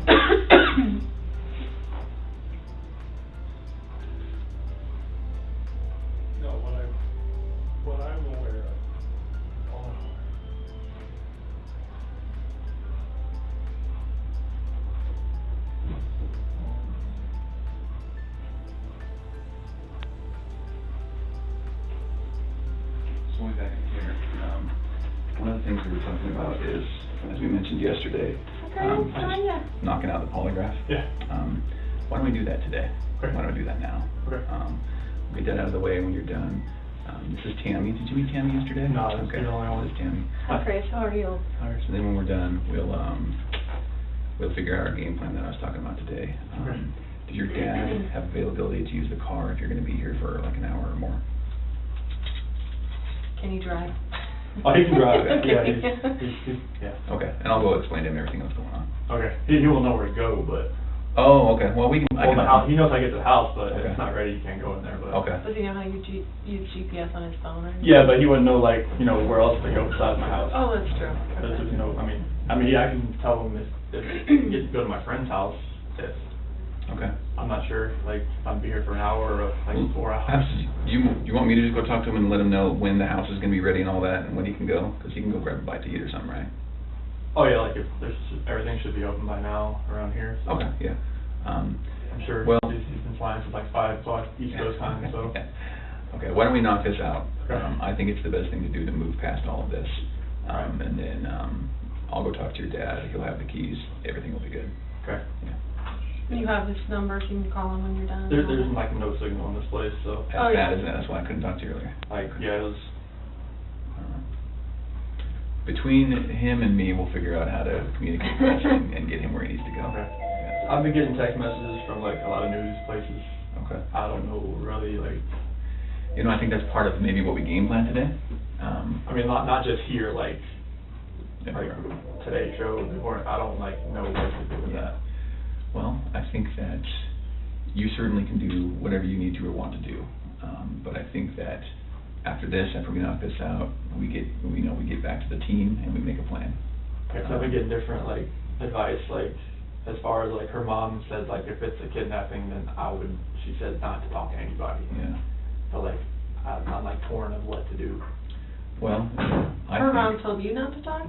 No, what I'm aware of. Oh. So we're back in here. One of the things we were talking about is, as we mentioned yesterday, just knocking out the polygraph. Yeah. Why don't we do that today? Okay. Why don't we do that now? Okay. We'll get that out of the way when you're done. This is Tammy. Did you meet Tammy yesterday? No, that's okay. the only one. This is Tammy. Hi, Chris. How are you? All right. So then when we're done, we'll figure out our game plan that I was talking about today. Okay. Does your dad have availability to use the car if you're going to be here for like an hour or more? Can you drive? Oh, he can drive. Yeah, yeah. Okay. And I'll go explain to him everything that's going on. Okay. He will know where to go, but. Oh, okay. Well, we can. Well, the house, he knows how to get to the house, but if Okay. it's not ready, you can't go in there. But. Okay. Does he know how to use GPS on his phone or anything? Yeah, but he wouldn't know, like, you know, where else to go besides my house. Oh, that's true. That's Okay. just, you know, I mean, yeah, I can tell him if he gets to go to my friend's house, if, Okay. I'm not sure, like, if I'm be here for an hour or like 4 hours. Perhaps you want me to just go talk to him and let him know when the house is going to be ready and all that, and when he can go? Because he can go grab a bite to eat or something, right? Oh, yeah, like, if there's, everything should be open by now around here. So Okay, yeah. I'm sure Well, he's been flying since like 5 o'clock East Coast time, so. Okay, why don't we knock this out? Okay. I think it's the best thing to do to move past all of this. Right. And then I'll go talk to your dad. He'll have the keys. Everything will be good. Okay. Yeah. You have his number, so you can call him when you're done. There's like no signal in this place, so. That's Oh, yeah. bad, isn't it? That's why I couldn't talk to you earlier. Like, yeah, it was. Between him and me, we'll figure out how to communicate this and get him where he needs to go. Okay. Yeah. I've been getting text messages from like a lot of news places. Okay. I don't know really, like. You know, I think that's part of maybe what we game plan today. I mean, not just here, like everywhere. Today's show, or I don't like know what to do with that. Well, I think that you certainly can do whatever you need to or want to do. But I think that after we knock this out, we get back to the team and we make a plan. Okay, so I've been getting different like advice, like as far as like her mom said, like if it's a kidnapping, then she said not to talk to anybody. Yeah. But like I'm like torn of what to do. Well, Her mom told you not to talk?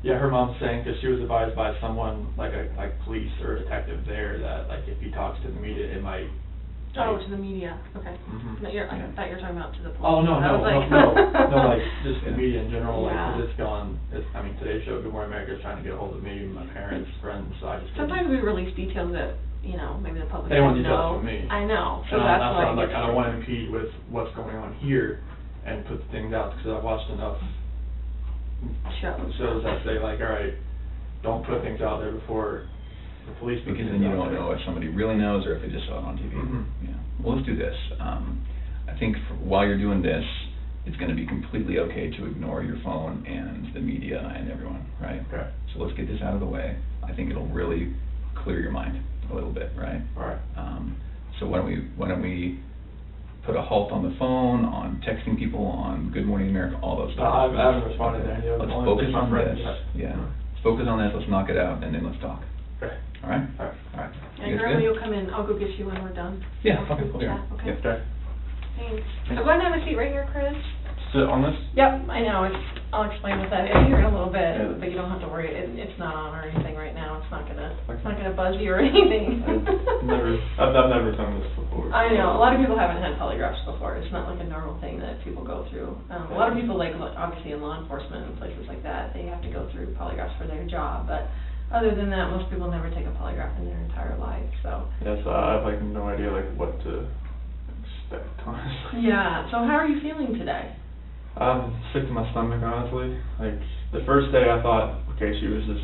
Yeah, her mom's saying, because she was advised by someone, like police or a detective there, that like if he talks to the media, it might. Oh, to the media, okay. Mhm. No, I thought you were talking about to the police. Oh, no, I was like- no, like just the Yeah. media in general, like, Yeah. 'cause it's gone, I mean, today's show, Good Morning America, is trying to get a hold of me, my parents, friends, so I just. Sometimes we release details that, you know, maybe the public They want doesn't details know. from me. I know, so And that's that's why. why I'm like, it's- I don't want to impede with what's going on here and put the things out, because I've watched enough shows that say like, all right, don't put things out there before the police. put because things then you out don't there. know if somebody really knows or if they just saw it on TV. Mhm. Yeah. Well, let's do this. I think while you're doing this, it's going to be completely okay to ignore your phone and the media and everyone, right? Okay. So let's get this out of the way. I think it'll really clear your mind a little bit, right? All right. So why don't we put a halt on the phone, on texting people, on Good Morning America, all those stuff. I haven't responded to any of them. Let's Only focus my on friends. this. Yeah. Let's focus on this. Let's knock it out, and then let's talk. Okay. All right? All right. All right. And You guys Grammy, good? you'll come in, I'll go get you when we're done. Yeah, okay, cool. Yeah, okay. Yep. Okay. Thanks. So go ahead and have a seat right here, Chris. Sit on this? Yep, I know, I'll explain what that is here in a little bit, but you don't have to worry, it's not on or anything right now, it's not gonna buzz you or anything. I've never done this before. I know, a lot of people haven't had polygraphs before, it's not like a normal thing that people go through. A lot of people, like, obviously in law enforcement and places like that, they have to go through polygraphs for their job, but other than that, most people never take a polygraph in their entire life, so. Yes, I have like no idea like what to expect, honestly. Yeah, so how are you feeling today? I'm sick to my stomach, honestly. Like, the first day I thought, okay, she was just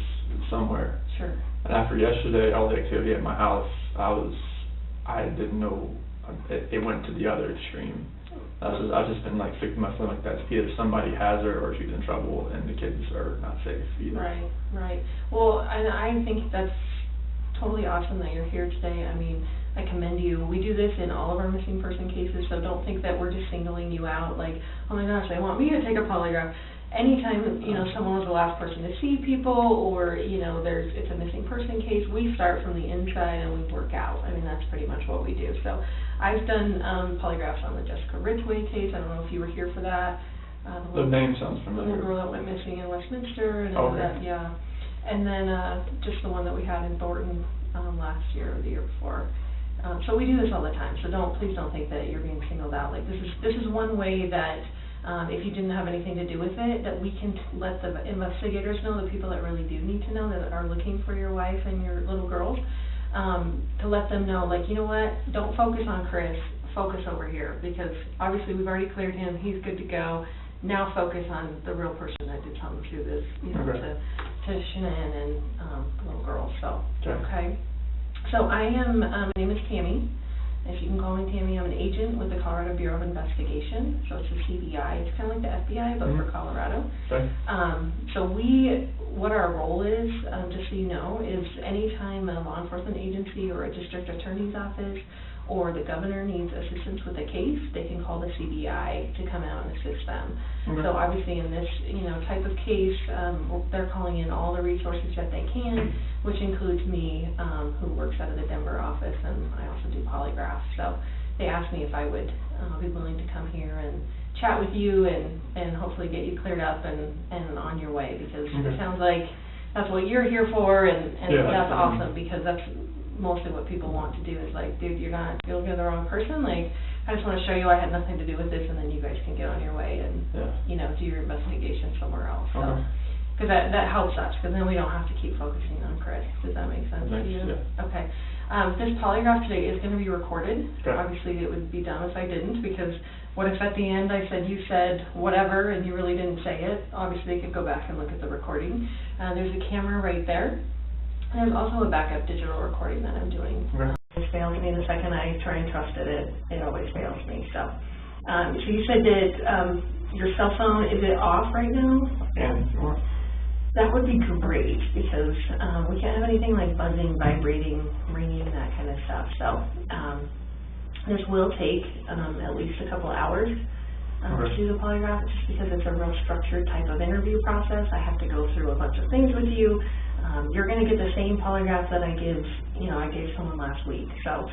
somewhere. Sure. And after yesterday, all the activity at my house, I didn't know, it went to the other extreme. I've just been like sick to my stomach that either somebody has her or she's in trouble and the kids are not safe either. Right, right. Well, and I think that's totally awesome that you're here today. I mean, I commend you. We do this in all of our missing person cases, so don't think that we're just singling you out, like, oh my gosh, they want me to take a polygraph. anytime, you know, someone was the last person to see people, or, you know, it's a missing person case, we start from the inside and we work out. I mean, that's pretty much what we do. So I've done polygraphs on the Jessica Ridgway case. I don't know if you were here for that. The name sounds The familiar. little girl that went missing in Westminster, and Okay. that, yeah. And then just the one that we had in Thornton last year or the year before. So we do this all the time. So please don't think that you're being singled out. Like, this is one way that if you didn't have anything to do with it, that we can let the investigators know, the people that really do need to know, that are looking for your wife and your little girls, to let them know, like, you know what, don't focus on Chris, focus over here, because obviously we've already cleared him, he's good to go. Now focus on the real person that did something to this, you know, Okay. to Shannan and the little girl. So, Okay. okay. So I am, my name is Tammy. If you can call me Tammy, I'm an agent with the Colorado Bureau of Investigation. So it's a CBI. It's kind of like the FBI, but for Colorado. Okay. So what our role is, just so you know, is anytime a law enforcement agency or a district attorney's office or the governor needs assistance with a case, they can call the CBI to come out and assist them. Okay. So obviously in this, you know, type of case, they're calling in all the resources that they can, which includes me, who works out of the Denver office, and I also do polygraphs. So they asked me if I would be willing to come here and chat with you and hopefully get you cleared up and on your way, because it sounds like that's what you're here for, and yeah, that's awesome, because that's mostly what people want to do is like, dude, you're looking at the wrong person. Like, I just want to show you I had nothing to do with this, and then you guys can get on your way and, you know, do your investigation somewhere else. So, because that helps us, because then we don't have to keep focusing on Chris. Does that make sense to you? Yeah. Okay. This polygraph today is going to be recorded. Okay. Obviously, it would be dumb if I didn't, because what if at the end I said you said whatever and you really didn't say it? Obviously, they could go back and look at the recording. There's a camera right there. There's also a backup digital recording that I'm doing. Okay. It fails me the second I try and trust it always fails me. So, so you said that your cell phone, is it off right now? And That would be great, because we can't have anything like buzzing, vibrating, ringing, that kind of stuff. So this will take at least a couple hours to do the polygraph, just because it's a real structured type of interview process. I have to go through a bunch of things with you. You're going to get the same polygraph that I gave someone last week. So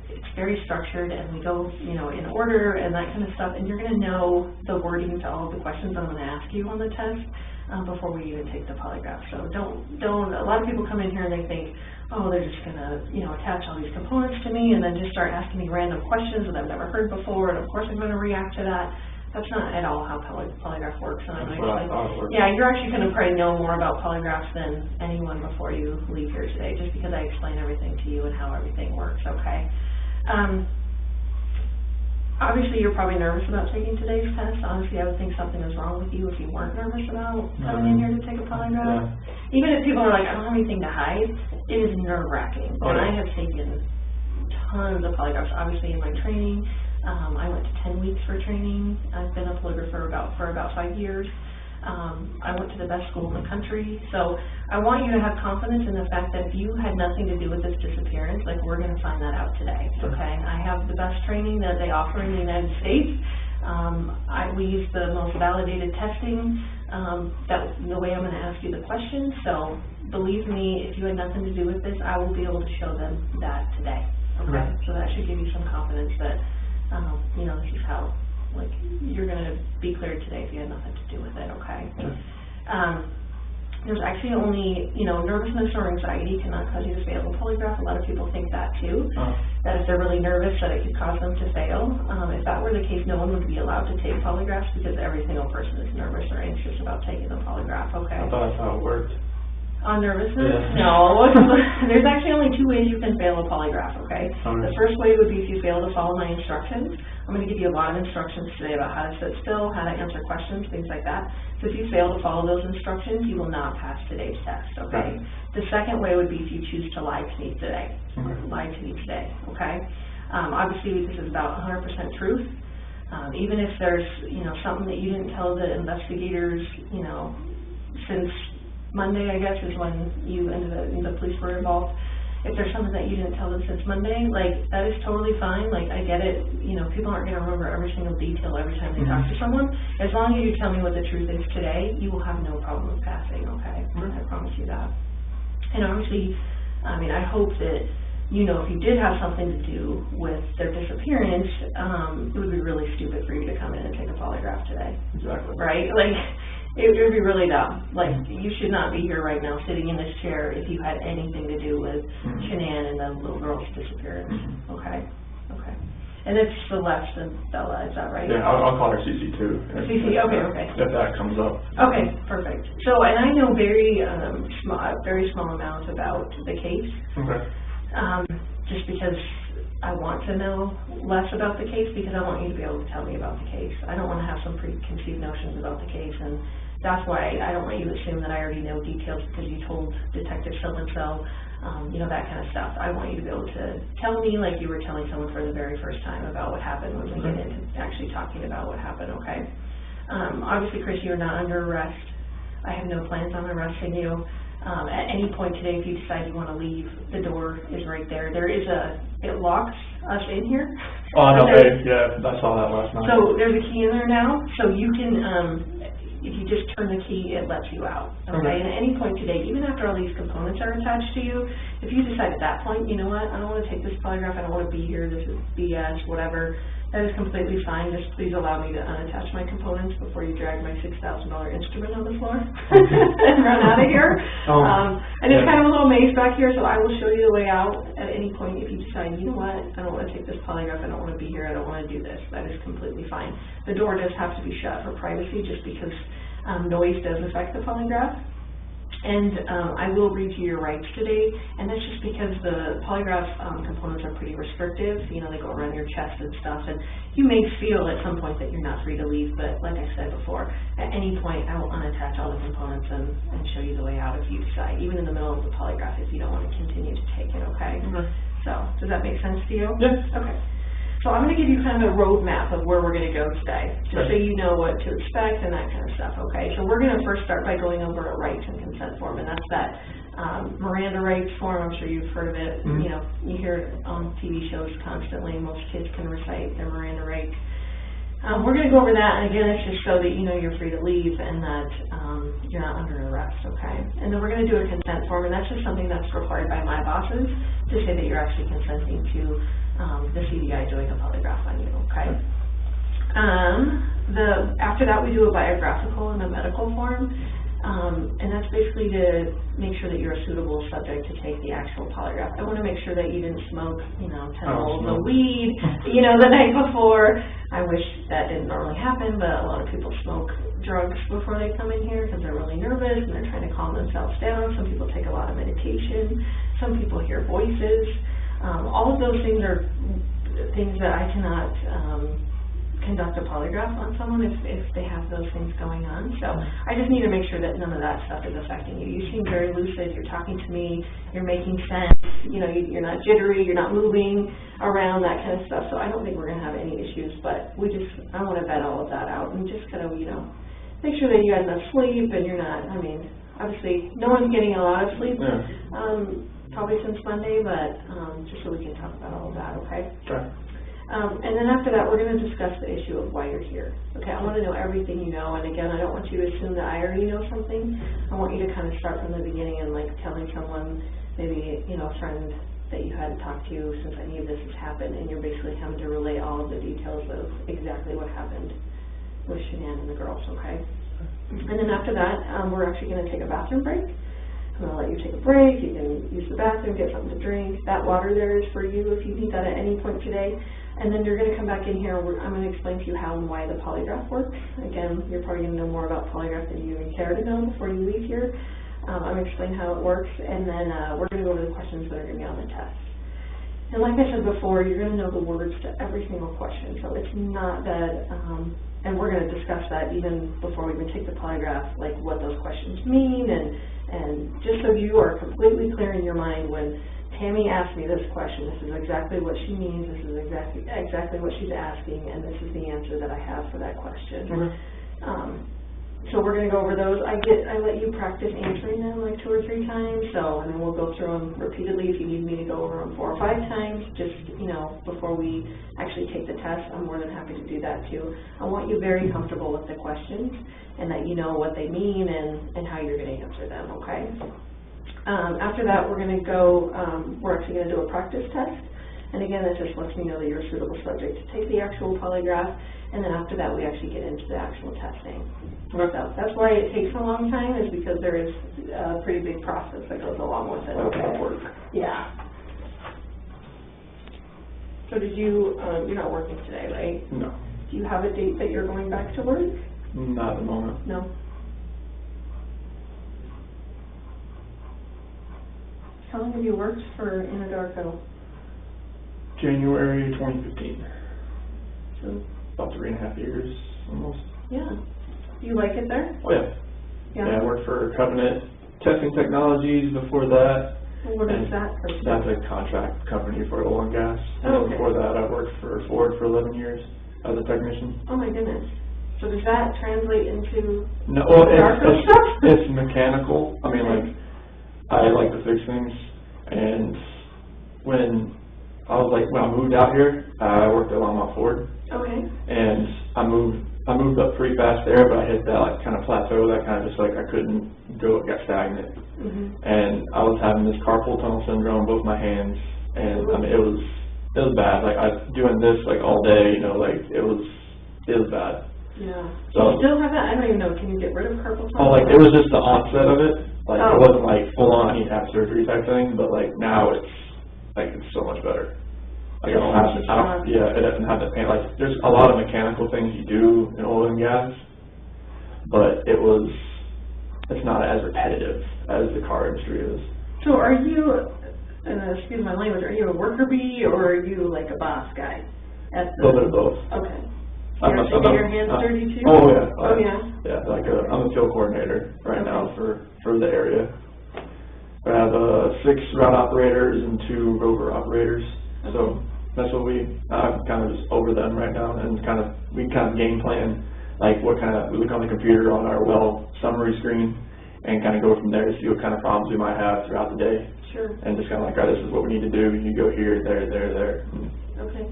it's very structured, and we go, you know, in order and that kind of stuff, and you're going to know the wording to all of the questions I'm going to ask you on the test before we even take the polygraph. So don't, a lot of people come in here and they think, oh, they're just going to, you know, attach all these components to me and then just start asking me random questions that I've never heard before, and of course I'm going to react to that. That's not at all how polygraph works. And that's what I thought it worked. yeah, you're actually going to probably know more about polygraphs than anyone before you leave here today, just because I explain everything to you and how everything works, okay? Obviously, you're probably nervous about taking today's test. Honestly, I would think something is wrong with you if you weren't nervous about coming in here to take a polygraph. Yeah. Even if people are like, I don't have anything to hide, it is nerve-wracking. And I have taken tons of polygraphs, obviously, in my training. I went to 10 weeks for training. I've been a polygrapher for about 5 years. I went to the best school in the country. So I want you to have confidence in the fact that if you had nothing to do with this disappearance, like, we're going to find that out today, okay? I have the best training that they offer in the United States. We use the most validated testing, the way I'm going to ask you the questions. So believe me, if you had nothing to do with this, I will be able to show them that today, okay? So that should give you some confidence that, you know, this is how, like, you're going to be cleared today if you had nothing to do with it, okay? There's actually only, you know, nervousness or anxiety cannot cause you to fail a polygraph. A lot of people think that too, that if they're really nervous that it could cause them to fail. If that were the case, no one would be allowed to take polygraphs, because every single person is nervous or anxious about taking the polygraph, okay? I thought that's how it worked. On nervousness? Yeah. No. There's actually only 2 ways you can fail a polygraph, okay? The first way would be if you fail to follow my instructions. I'm going to give you a lot of instructions today about how to sit still, how to answer questions, things like that. So if you fail to follow those instructions, you will not pass today's test, okay? The second way would be if you choose to lie to me today. Lie to me today, okay? Obviously, this is about 100% truth. Even if there's, you know, something that you didn't tell the investigators, you know, since Monday, I guess, is when you ended up, the police were involved. if there's something that you didn't tell them since Monday, like, that is totally fine. Like, I get it, you know, people aren't gonna remember every single detail every time they talk to someone. As long as you tell me what the truth is today, you will have no problem with passing, okay? I promise you that. And obviously, I mean, I hope that, you know, if you did have something to do with their disappearance, it would be really stupid for you to come in and take a polygraph today. Exactly. Right? Like, it would be really dumb. Like, you should not be here right now sitting in this chair if you had anything to do with Shannan and the little girl's disappearance. Okay? Okay. And it's Celeste and Bella, is that right? Yeah, I'll call her CC too. CC, okay. If that comes up. Okay, perfect. So, and I know very small amounts about the case. Okay. Just because I want to know less about the case, because I want you to be able to tell me about the case. I don't want to have some preconceived notions about the case, and that's why I don't want you to assume that I already know details because you told Detective so-and-so, you know, that kind of stuff. I want you to be able to tell me like you were telling someone for the very first time about what happened when we get into actually talking about what happened, okay? Obviously, Chris, you are not under arrest. I have no plans on arresting you. At any point today, if you decide you want to leave, the door is right there. It locks us in here. Oh, no, yeah, I saw that last night. So there's a key in there now, so you can, if you just turn the key, it lets you out, okay? And at any point today, even after all these components are attached to you, if you decide at that point, you know what, I don't want to take this polygraph, I don't want to be here, this is BS, whatever, that is completely fine. Just please allow me to unattach my components before you drag my $6,000 instrument on the floor and run out of here. And it's kind of a little maze back here, so I will show you the way out at any point if you decide, you know what, I don't want to take this polygraph, I don't want to be here, I don't want to do this. That is completely fine. The door does have to be shut for privacy just because noise does affect the polygraph. And I will read you your rights today, and that's just because the polygraph components are pretty restrictive. You know, they go around your chest and stuff, and you may feel at some point that you're not free to leave, but like I said before, at any point I will unattach all the components and show you the way out if you decide, even in the middle of the polygraph if you don't want to continue to take it, okay? So, does that make sense to you? Yes. Okay. So I'm going to give you kind of a roadmap of where we're going to go today, just so you know what to expect and that kind of stuff, okay? So we're going to first start by going over a rights and consent form, and that's that Miranda rights form. I'm sure you've heard of it. You know, you hear it on TV shows constantly. Most kids can recite their Miranda rights. We're going to go over that, and again, it's just so that you know you're free to leave and that you're not under arrest, okay? And then we're going to do a consent form, and that's just something that's required by my bosses to say that you're actually consenting to the CDI doing a polygraph on you, okay? After that, we do a biographical and a medical form, and that's basically to make sure that you're a suitable subject to take the actual polygraph. I want to make sure that you didn't smoke, you know, 10 bowls of weed, you know, the night before. I wish that didn't normally happen, but a lot of people smoke drugs before they come in here because they're really nervous and they're trying to calm themselves down. Some people take a lot of medication. Some people hear voices. All of those things are things that I cannot conduct a polygraph on someone if they have those things going on. So I just need to make sure that none of that stuff is affecting you. You seem very lucid, you're talking to me, you're making sense, you know, you're not jittery, you're not moving around, that kind of stuff. So I don't think we're going to have any issues, but I want to vet all of that out and just kind of, you know, make sure that you had enough sleep and you're not, I mean, obviously no one's getting a lot of sleep. Probably since Monday, but just so we can talk about all of that, okay? Sure. And then after that, we're going to discuss the issue of why you're here. Okay, I want to know everything you know, and again, I don't want you to assume that I already know something. I want you to kind of start from the beginning and like telling someone, maybe, you know, a friend that you hadn't talked to since any of this has happened, and you're basically having to relay all of the details of exactly what happened with Shannan and the girls, okay? And then after that, we're actually going to take a bathroom break. I'm going to let you take a break, you can use the bathroom, get something to drink. That water there is for you if you need that at any point today. And then you're going to come back in here, I'm going to explain to you how and why the polygraph works. Again, you're probably going to know more about polygraph than you even care to know before you leave here. I'm going to explain how it works, and then we're going to go over the questions that are going to be on the test. And like I said before, you're going to know the words to every single question, so it's not that, and we're going to discuss that even before we even take the polygraph, like what those questions mean, and just so you are completely clear in your mind when Tammy asked me this question, this is exactly what she means, this is exactly what she's asking, and this is the answer that I have for that question. So we're gonna go over those. I let you practice answering them like 2 or 3 times, so, and then we'll go through them repeatedly if you need me to go over them 4 or 5 times, just, you know, before we actually take the test. I'm more than happy to do that too. I want you very comfortable with the questions and that you know what they mean and how you're gonna answer them, okay? After that, we're gonna go, we're actually gonna do a practice test. And again, that just lets me know that you're a suitable subject to take the actual polygraph. And then after that, we actually get into the actual testing. So that's why it takes a long time, is because there is a pretty big process that goes along with it. Work. Yeah. So did you, you're not working today, right? No. Do you have a date that you're going back to work? Not at the moment. No. How long have you worked for Anadarko? January 2015. So, About 3.5 years, almost. yeah. Do you like it there? Oh, yeah. Yeah, I worked for Covenant Testing Technologies before that. And what is that? That's a contract company for oil and gas. Oh, okay. And before that, I worked for Ford for 11 years as a technician. Oh my goodness. So does that translate into No, well, Darko stuff? it's mechanical. I mean, like, I like to fix things. And when I moved out here, I worked at Longmont Ford. Okay. And I moved up pretty fast there, but I hit that like kind of plateau that kind of just like I couldn't go, got stagnant. And I was having this carpal tunnel syndrome, both my hands, and I mean it was bad. Like I was doing this like all day, you know, like it was bad. Yeah. So you still have that? I don't even know. Can you get rid of carpal tunnel? Oh, like it was just the onset of it. Like it wasn't like full on I need to have surgery type thing, but like now it's so much better. Like it doesn't have the pain. Like there's a lot of mechanical things you do in oil and gas, but it's not as repetitive as the car industry is. So are you, excuse my language, are you a worker bee or are you like a boss guy? A little bit of both. Okay. So you're actually getting your hands dirty too? Oh yeah. Oh yeah. Yeah, like I'm a field coordinator right now for the area. I have 6 route operators and 2 rover operators. Okay. So that's what I'm kind of just over them right now, and we game plan, like we look on the computer on our well summary screen and kind of go from there to see what kind of problems we might have throughout the day. Sure. And just kind of like, all right, this is what we need to do. You go here, there. Okay.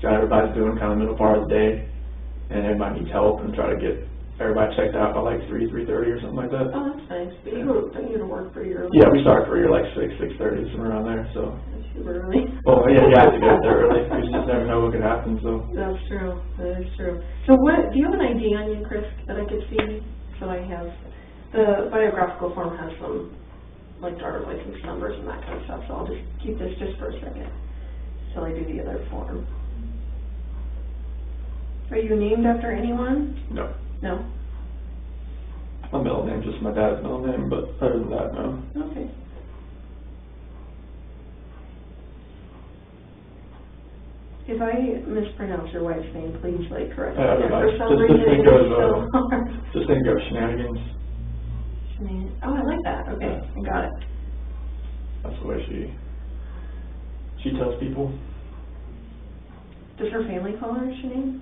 Got everybody's doing kind of the middle part of the day, and everybody needs help, and try to get everybody checked out by like 3:30 or something like that. Oh, that's nice. But don't you go to work for your... Yeah, we start for your like 6:30, somewhere around there, so... That's super early. Well, yeah, you have to get there early. You just never know what could happen, so... That's true. That is true. So do you have an ID on you, Chris, that I could see? So I have... The biographical form has some, like, driver's license numbers and that kind of stuff, so I'll just keep this just for a second till I do the other form. Are you named after anyone? No. No? My middle name, just my dad's middle name, but other than that, no. Okay. If I mispronounce your wife's name, please, like, correct me. For some reason, it is so hard. Just think of Shenanigans. Shenanigans. Oh, I like that. Okay, I got it. That's the way she tells people. Does her family call her Shannan?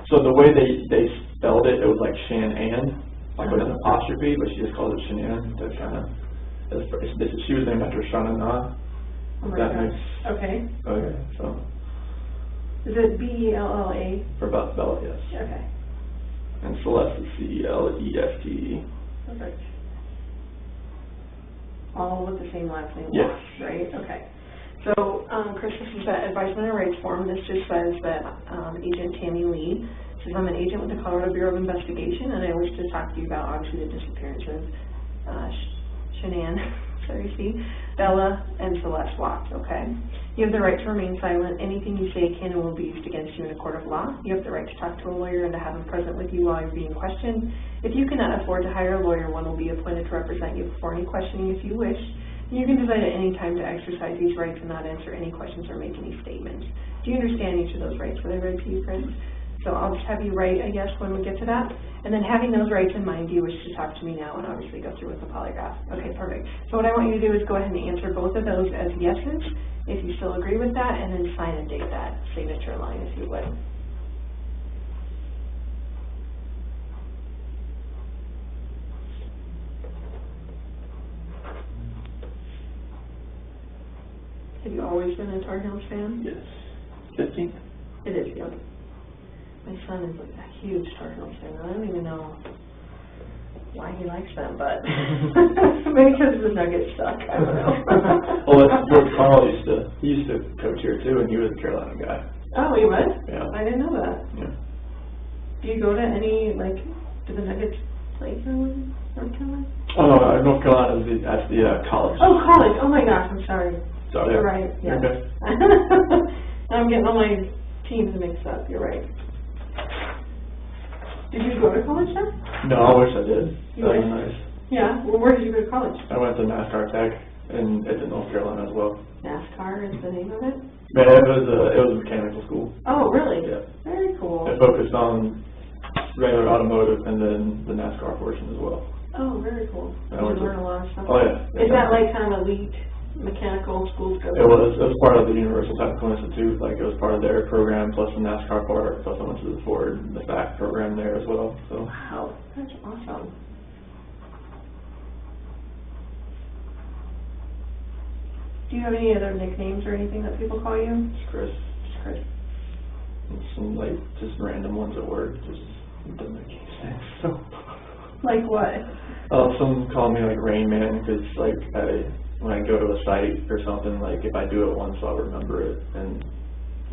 So the way they spelled it, it was like Shannan, like with an apostrophe, but she just calls it Shannan. To kind of, she was named after Shannan. Oh my gosh. Okay. Okay. So. Is it B-E-L-L-A? For Bella, yes. Okay. And Celeste is C-E-L-E-S-T-E. Perfect. All with the same last name. Yes. Right. Okay. So, Chris, this is that advisement and rights form. This just says that Agent Tammy Lee says, I'm an agent with the Colorado Bureau of Investigation, and I wish to talk to you about obviously the disappearance of Shannan, Bella, and Celeste Watts, okay? You have the right to remain silent. Anything you say can and will be used against you in a court of law. You have the right to talk to a lawyer and to have him present with you while you're being questioned. If you cannot afford to hire a lawyer, one will be appointed to represent you before any questioning if you wish. You can decide at any time to exercise these rights and not answer any questions or make any statements. Do you understand each of those rights? Were they read to you, Chris? So I'll just have you write, I guess, when we get to that. And then having those rights in mind, do you wish to talk to me now and obviously go through with the polygraph? Okay, perfect. So what I want you to do is go ahead and answer both of those as yeses, if you still agree with that, and then sign and date that signature line, if you would. Have you always been a Tar Heels fan? Yes. 15? It is young. My son is like a huge Tar Heels fan. I don't even know why he likes them, but maybe because the Nuggets suck. I don't know. Well, George Carl used to coach here too, and he was a Carolina guy. Oh, he was? Yeah. I didn't know that. Yeah. Do you go to any, like, do the Nuggets play Carolina, North Carolina? Oh, North Carolina is at the college. Oh, college. Oh my gosh, I'm sorry. Sorry. You're right. Yeah. Okay. I'm getting all my teams mixed up. You're right. Did you go to college then? No, I wish I did. You That was wish? nice. Yeah. Well, where did you go to college? I went to NASCAR Tech in North Carolina as well. NASCAR is the name of it? Man, it was a mechanical school. Oh, really? Yeah. Very cool. It focused on regular automotive and then the NASCAR portion as well. Oh, very cool. Did you learn a lot of stuff? Oh yeah. Is that like kind of elite mechanical school stuff? It was part of the Universal Technical Institute. Like it was part of their program plus the NASCAR part. Plus I went to the Ford, the FAC program there as well. So. Wow, that's awesome. Do you have any other nicknames or anything that people call you? It's Chris. Just Chris. And some like just random ones at work. Just doesn't make any sense. So. Like what? Some call me like Rain Man because like when I go to a site or something, like if I do it once, I'll remember it, and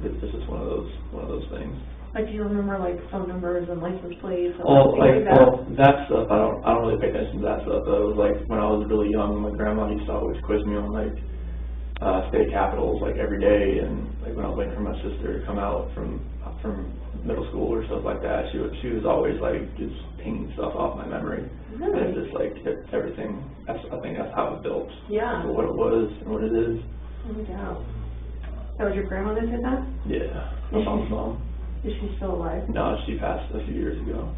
it's just one of those things. Like, do you remember like phone numbers and license plates and Well, things like that? well, that stuff I don't really pay attention to that stuff. But it was like when I was really young, my grandma used to always quiz me on like state capitals like every day, and like when I was waiting for my sister to come out from middle school or stuff like that, she was always like just pinging stuff off my memory. Really? And it's just like everything. I think that's how it built. Yeah. For what it was and what it is. No doubt. That was your grandma that did that? Yeah. My mom's mom. Is she still alive? No, she passed a few years ago.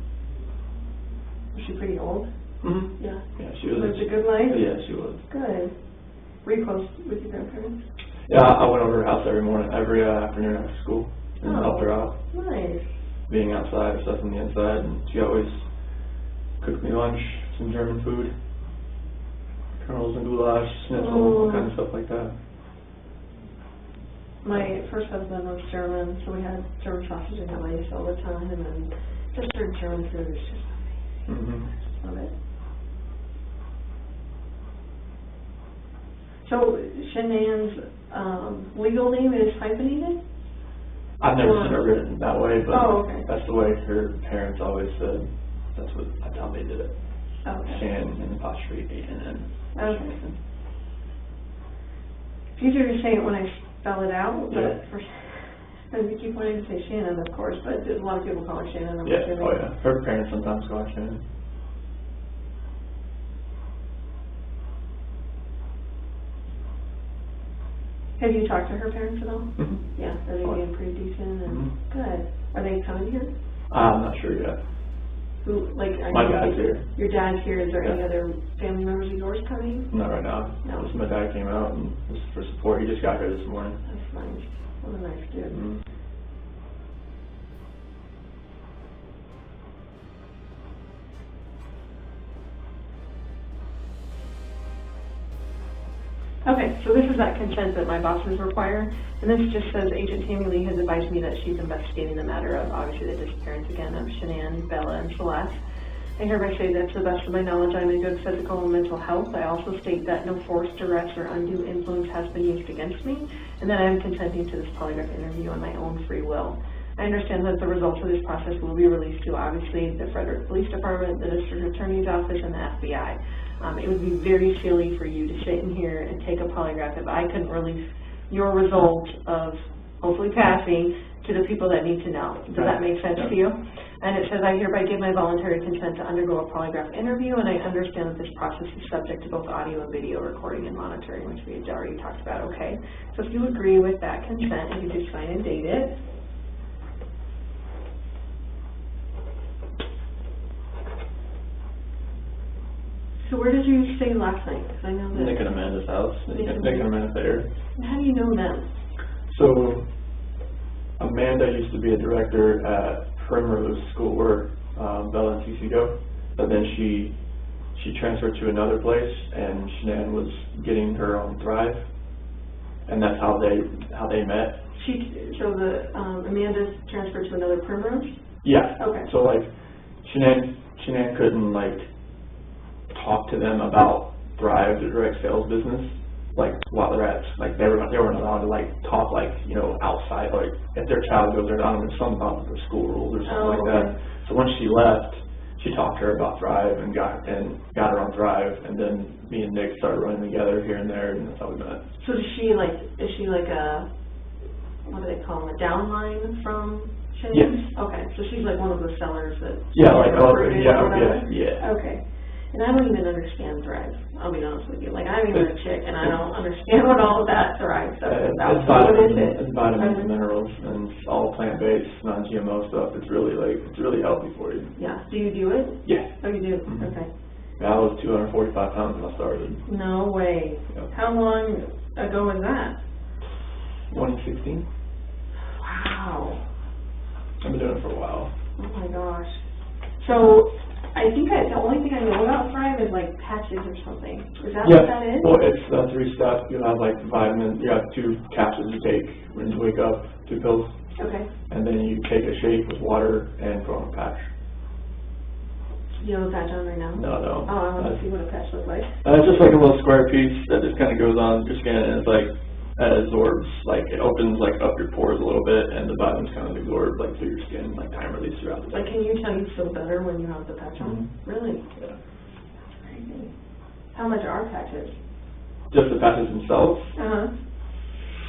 Was she pretty old? Mm-hmm. Yeah. Yeah, she was. Lived a good life? Yeah, she was. Good. Were you close with your grandparents? Yeah, I went over to her house every afternoon after school and helped her out. Nice. Being outside, stuff on the inside, and she always cooked me lunch, some German food, kernels and goulash, schnitzel, all kinds of stuff like that. My first husband was German, so we had German sausage and rice all the time, and then just their German food is just amazing. I just love it. So Shannan's legal name is hyphenated? I've never seen her written that way, but okay. that's the way her parents always said. That's how they did it. Okay. Shannan and apostrophe A-N-N. Okay. It's easier to say it when I spell it out, Yeah. but you keep wanting to say Shannon, of course, but a lot of people call her Shannon. I'm Yeah, assuming. oh yeah. Her parents sometimes call her Shannan. Have you talked to her parents at all? Mm-hmm. Yeah, are they being pretty decent and good? Are they coming here? I'm not sure yet. Who, like, My dad's here. Your dad's here. Is there any Yeah. other family members of yours coming? Not right now. No. Just my dad came out and just for support. He just got here this morning. That's nice. What a nice dude. Mm-hmm. Okay, so this is that consent that my bosses require, and this just says Agent Tammy Lee has advised me that she's investigating the matter of, obviously, the disappearance again of Shannan, Bella, and Celeste. I hereby say that to the best of my knowledge, I'm in good physical and mental health. I also state that no force, duress, or undue influence has been used against me, and that I am consenting to this polygraph interview on my own free will. I understand that the results of this process will be released to, obviously, the Frederick Police Department, the District Attorney's Office, and the FBI. It would be very silly for you to sit in here and take a polygraph if I couldn't release your result of hopefully passing to the people that need to know. Does that make sense to you? And it says, I hereby give my voluntary consent to undergo a polygraph interview, and I understand that this process is subject to both audio and video recording and monitoring, which we had already talked about, okay? So if you agree with that consent, you can just sign and date it. So where did you stay last night? 'Cause I know that. Nick and Amanda's house. Nick and Amanda Thayer. How do you know them? So Amanda used to be a director at Primrose School where Bella and Cece go, but then she transferred to another place, and Shannan was getting her on Thrive, and that's how they met. So Amanda's transferred to another Primrose? Yeah. Okay. So like, Shannan couldn't like talk to them about Thrive, the direct sales business, like while they're at, like they weren't allowed to like talk like, you know, outside, like if their child goes there, I don't know, something about the school rules or something like that. So when she left, she talked to her about Thrive and got her on Thrive, and then me and Nick started running together here and there, and that's how we met. So is she like a, what do they call them, a downline from Shannan? Yes. Okay, so she's like one of the sellers that. Yeah, like recruited or whatever? yeah. Okay. And I don't even understand Thrive, I'll be honest with you. Like, I'm even a chick, and I don't understand what all of that Thrive stuff is. It's vitamins and minerals, and it's all plant-based, non-GMO stuff. It's really healthy for you. Yeah. Do you do it? Yeah. Oh, you do? Mm-hmm. Okay. Yeah, I was 245 pounds when I started. No way. Yep. How long ago was that? 2016. Wow. I've been doing it for a while. Oh my gosh. So, I think the only thing I know about Thrive is like patches or something. Is that what that is? Well, it's 3 steps. You have like vitamins. You have 2 capsules you take when you wake up, 2 pills. Okay. And then you take a shake with water and put on a patch. You have a patch on right now? No. Oh, I want to see what a patch looks like. It's just like a little square piece that just kind of goes on your skin, and it's like, it absorbs, like it opens like up your pores a little bit, and the vitamins kind of absorb like through your skin, like time release throughout the day. Like, can you tell you feel better when you have the patch on? Mm-hmm. Really? Yeah. That's crazy. How much are patches? Just the patches themselves.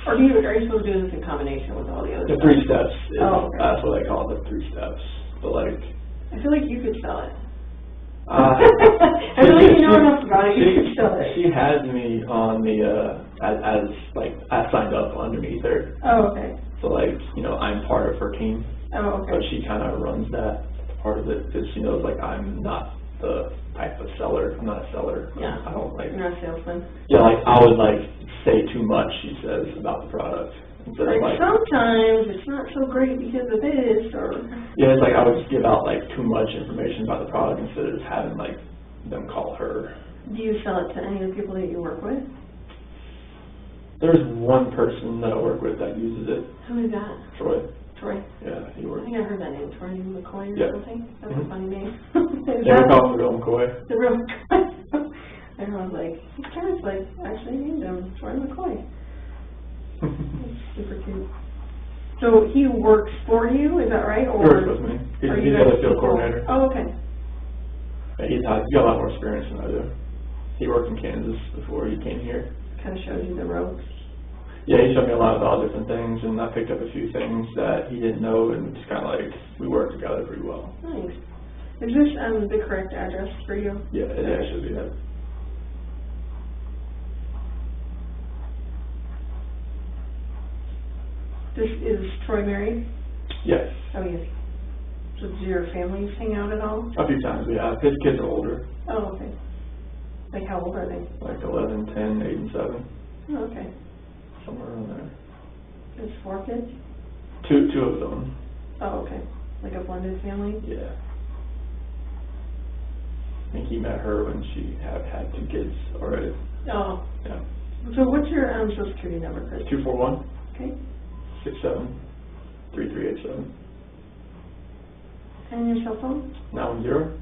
Or are you supposed to do this in combination with all the other The stuff? 3 steps. Okay. That's what I call it, the 3 steps. But like, I feel like you could sell it. I feel like you know enough about it, you could sell it. She has me on the, as like, I signed up underneath her. Oh, okay. So like, you know, I'm part of her team. Oh, okay. But she kind of runs that part of it, because she knows like I'm not the type of seller. I'm not a seller. Yeah. I don't like. You're not a salesman. Yeah, like I would like say too much, she says, about the product. Instead of like, sometimes it's not so great because of this, or. Yeah, it's like I would just give out like too much information about the product instead of just having like them call her. Do you sell it to any of the people that you work with? There's one person that I work with that uses it. Who is that? Troy. Troy? Yeah, he I works. think I've heard that name, Troy McCoy or Yeah. something. That's Mm-hmm. a funny name. Yeah, we call him the real McCoy. The real McCoy. Everyone's like, his parents like actually named him Troy McCoy. That's super cute. So he works for you, is that right? Or He works with me. He's the field coordinator. Oh, okay. Yeah, he's got a lot more experience than I do. He worked in Kansas before he came here. Kind of shows you the ropes. Yeah, he showed me a lot about different things, and I picked up a few things that he didn't know, and just kind of like, we worked together pretty well. Nice. Is this the correct address for you? Yeah, it actually should be that. This is Troy married? Yes. Oh, yes. So do your families hang out at all? A few times we have. His kids are older. Oh, okay. Like how old are they? Like 11, 10, 8, and 7. Oh, okay. Somewhere around there. There's 4 kids? Two of them. Oh, okay. Like a blended family? Yeah. I think he met her when she had 2 kids already. Oh. Yeah. So what's your social security number, Chris? 241 Okay. 67 3387. And your cell phone? 910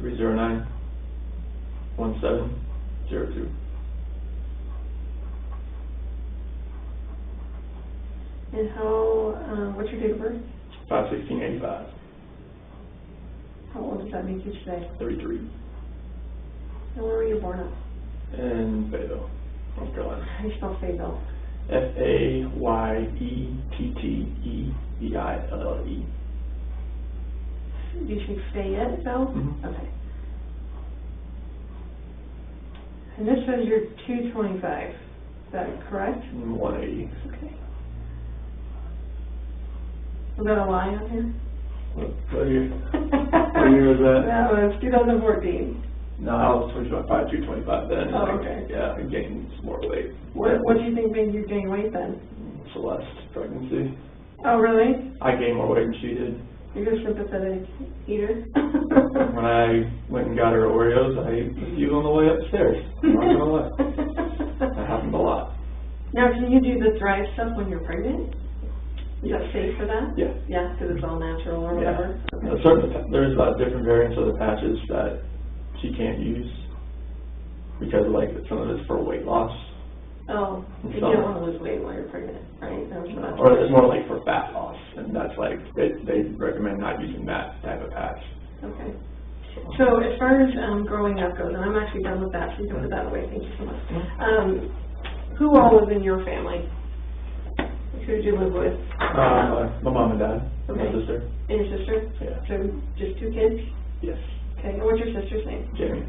309 1702. And how, what's your date of birth? 5/16/85. How old does that make you today? 33. And where were you born at? In Fayetteville, North Carolina. How do you spell Fayetteville? FAYETTEVILLE. Do you speak Fayetteville? Mhm. Okay. And this says you're 225. Is that correct? 180. Okay. Was that a lie on here? What year? What year was that? That was 2014. No, I was probably 225 then. Oh, okay. Yeah, I gained some more weight. What do you think made you gain weight then? Celeste pregnancy. Oh, really? I gained more weight than she did. You're a sympathetic eater? When I went and got her Oreos, I ate a few on the way upstairs. I'm not gonna lie. That happened a lot. Now, can you do the Thrive stuff when you're pregnant? Is that safe for that? Yeah. Yeah, because it's all natural or whatever? Yeah. There's different variants of the patches that she can't use because like some of it's for weight loss. Oh, you don't want to lose weight while you're pregnant, right? Or it's more like for fat loss, and that's like, they recommend not using that type of patch. Okay. So as far as growing up goes, and I'm actually done with that, so you can put that away, thank you so much. Who all was in your family? Who did you live with? My mom and dad, Okay. my sister. And your sister? Yeah. So just 2 kids? Yes. Okay, and what's your sister's name? Jamie.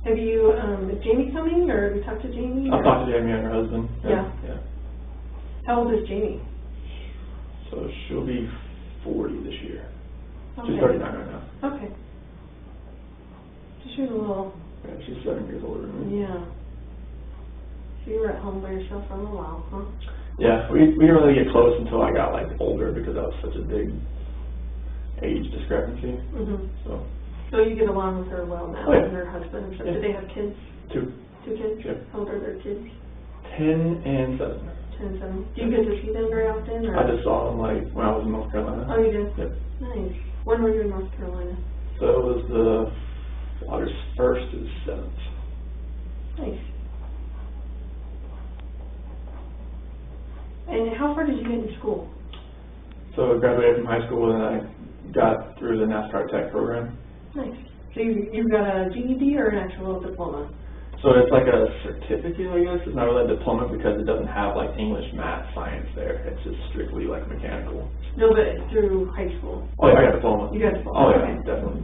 Have you, is Jamie coming, or have you talked to Jamie? I've talked to Jamie and her husband. Yeah. Yeah. How old is Jamie? So she'll be 40 this year. Okay. She's 39 right now. Okay. So she's a little... Yeah, she's 7 years older than me. Yeah. So you were at home by yourself for a little while, huh? Yeah, we didn't really get close until I got like older because that was such a big age discrepancy. So you get along with her well now, Oh, yeah. and her husband and stuff. Yeah. Do they have kids? 2. 2 kids? Yep. How old are their kids? 10 and 7. 10 and 7. Do you get to see them very often? Or? I just saw them like when I was in North Carolina. Oh, you did? Yep. Nice. When were you in North Carolina? So it was the August 1st to the 7th. Nice. And how far did you get in school? So I graduated from high school and I got through the NASCAR Tech program. Nice. So you got a GED or an actual diploma? So it's like a certificate, I guess. It's not really a diploma because it doesn't have like English, math, science there. It's just strictly like mechanical. No, but through high school. Oh yeah, I got a diploma. You got a diploma? Oh yeah, Okay. definitely.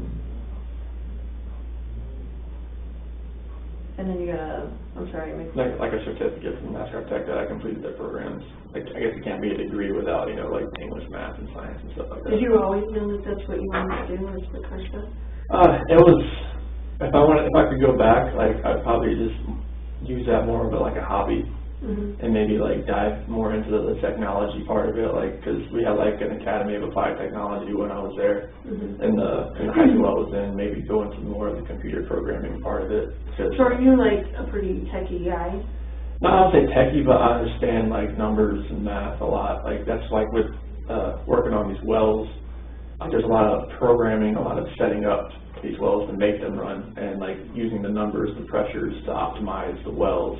And then you got a, I'm sorry, Like a certificate from NASCAR Tech that I completed their programs. Like, I guess it can't be a degree without, like English, math, and science and stuff like that. Did you always know that that's what you wanted to do, was the car stuff? It was, if I could go back, like, I'd probably just use that more of like a hobby. And maybe like dive more into the technology part of it, like, because we had like an Academy of Applied Technology when I was there. In the high school I was in, maybe go into more of the computer programming part of it. So are you like a pretty techie guy? No, I don't say techie, but I understand like numbers and math a lot. Like that's like with working on these wells, like there's a lot of programming, a lot of setting up these wells to make them run, and like using the numbers, the pressures to optimize the wells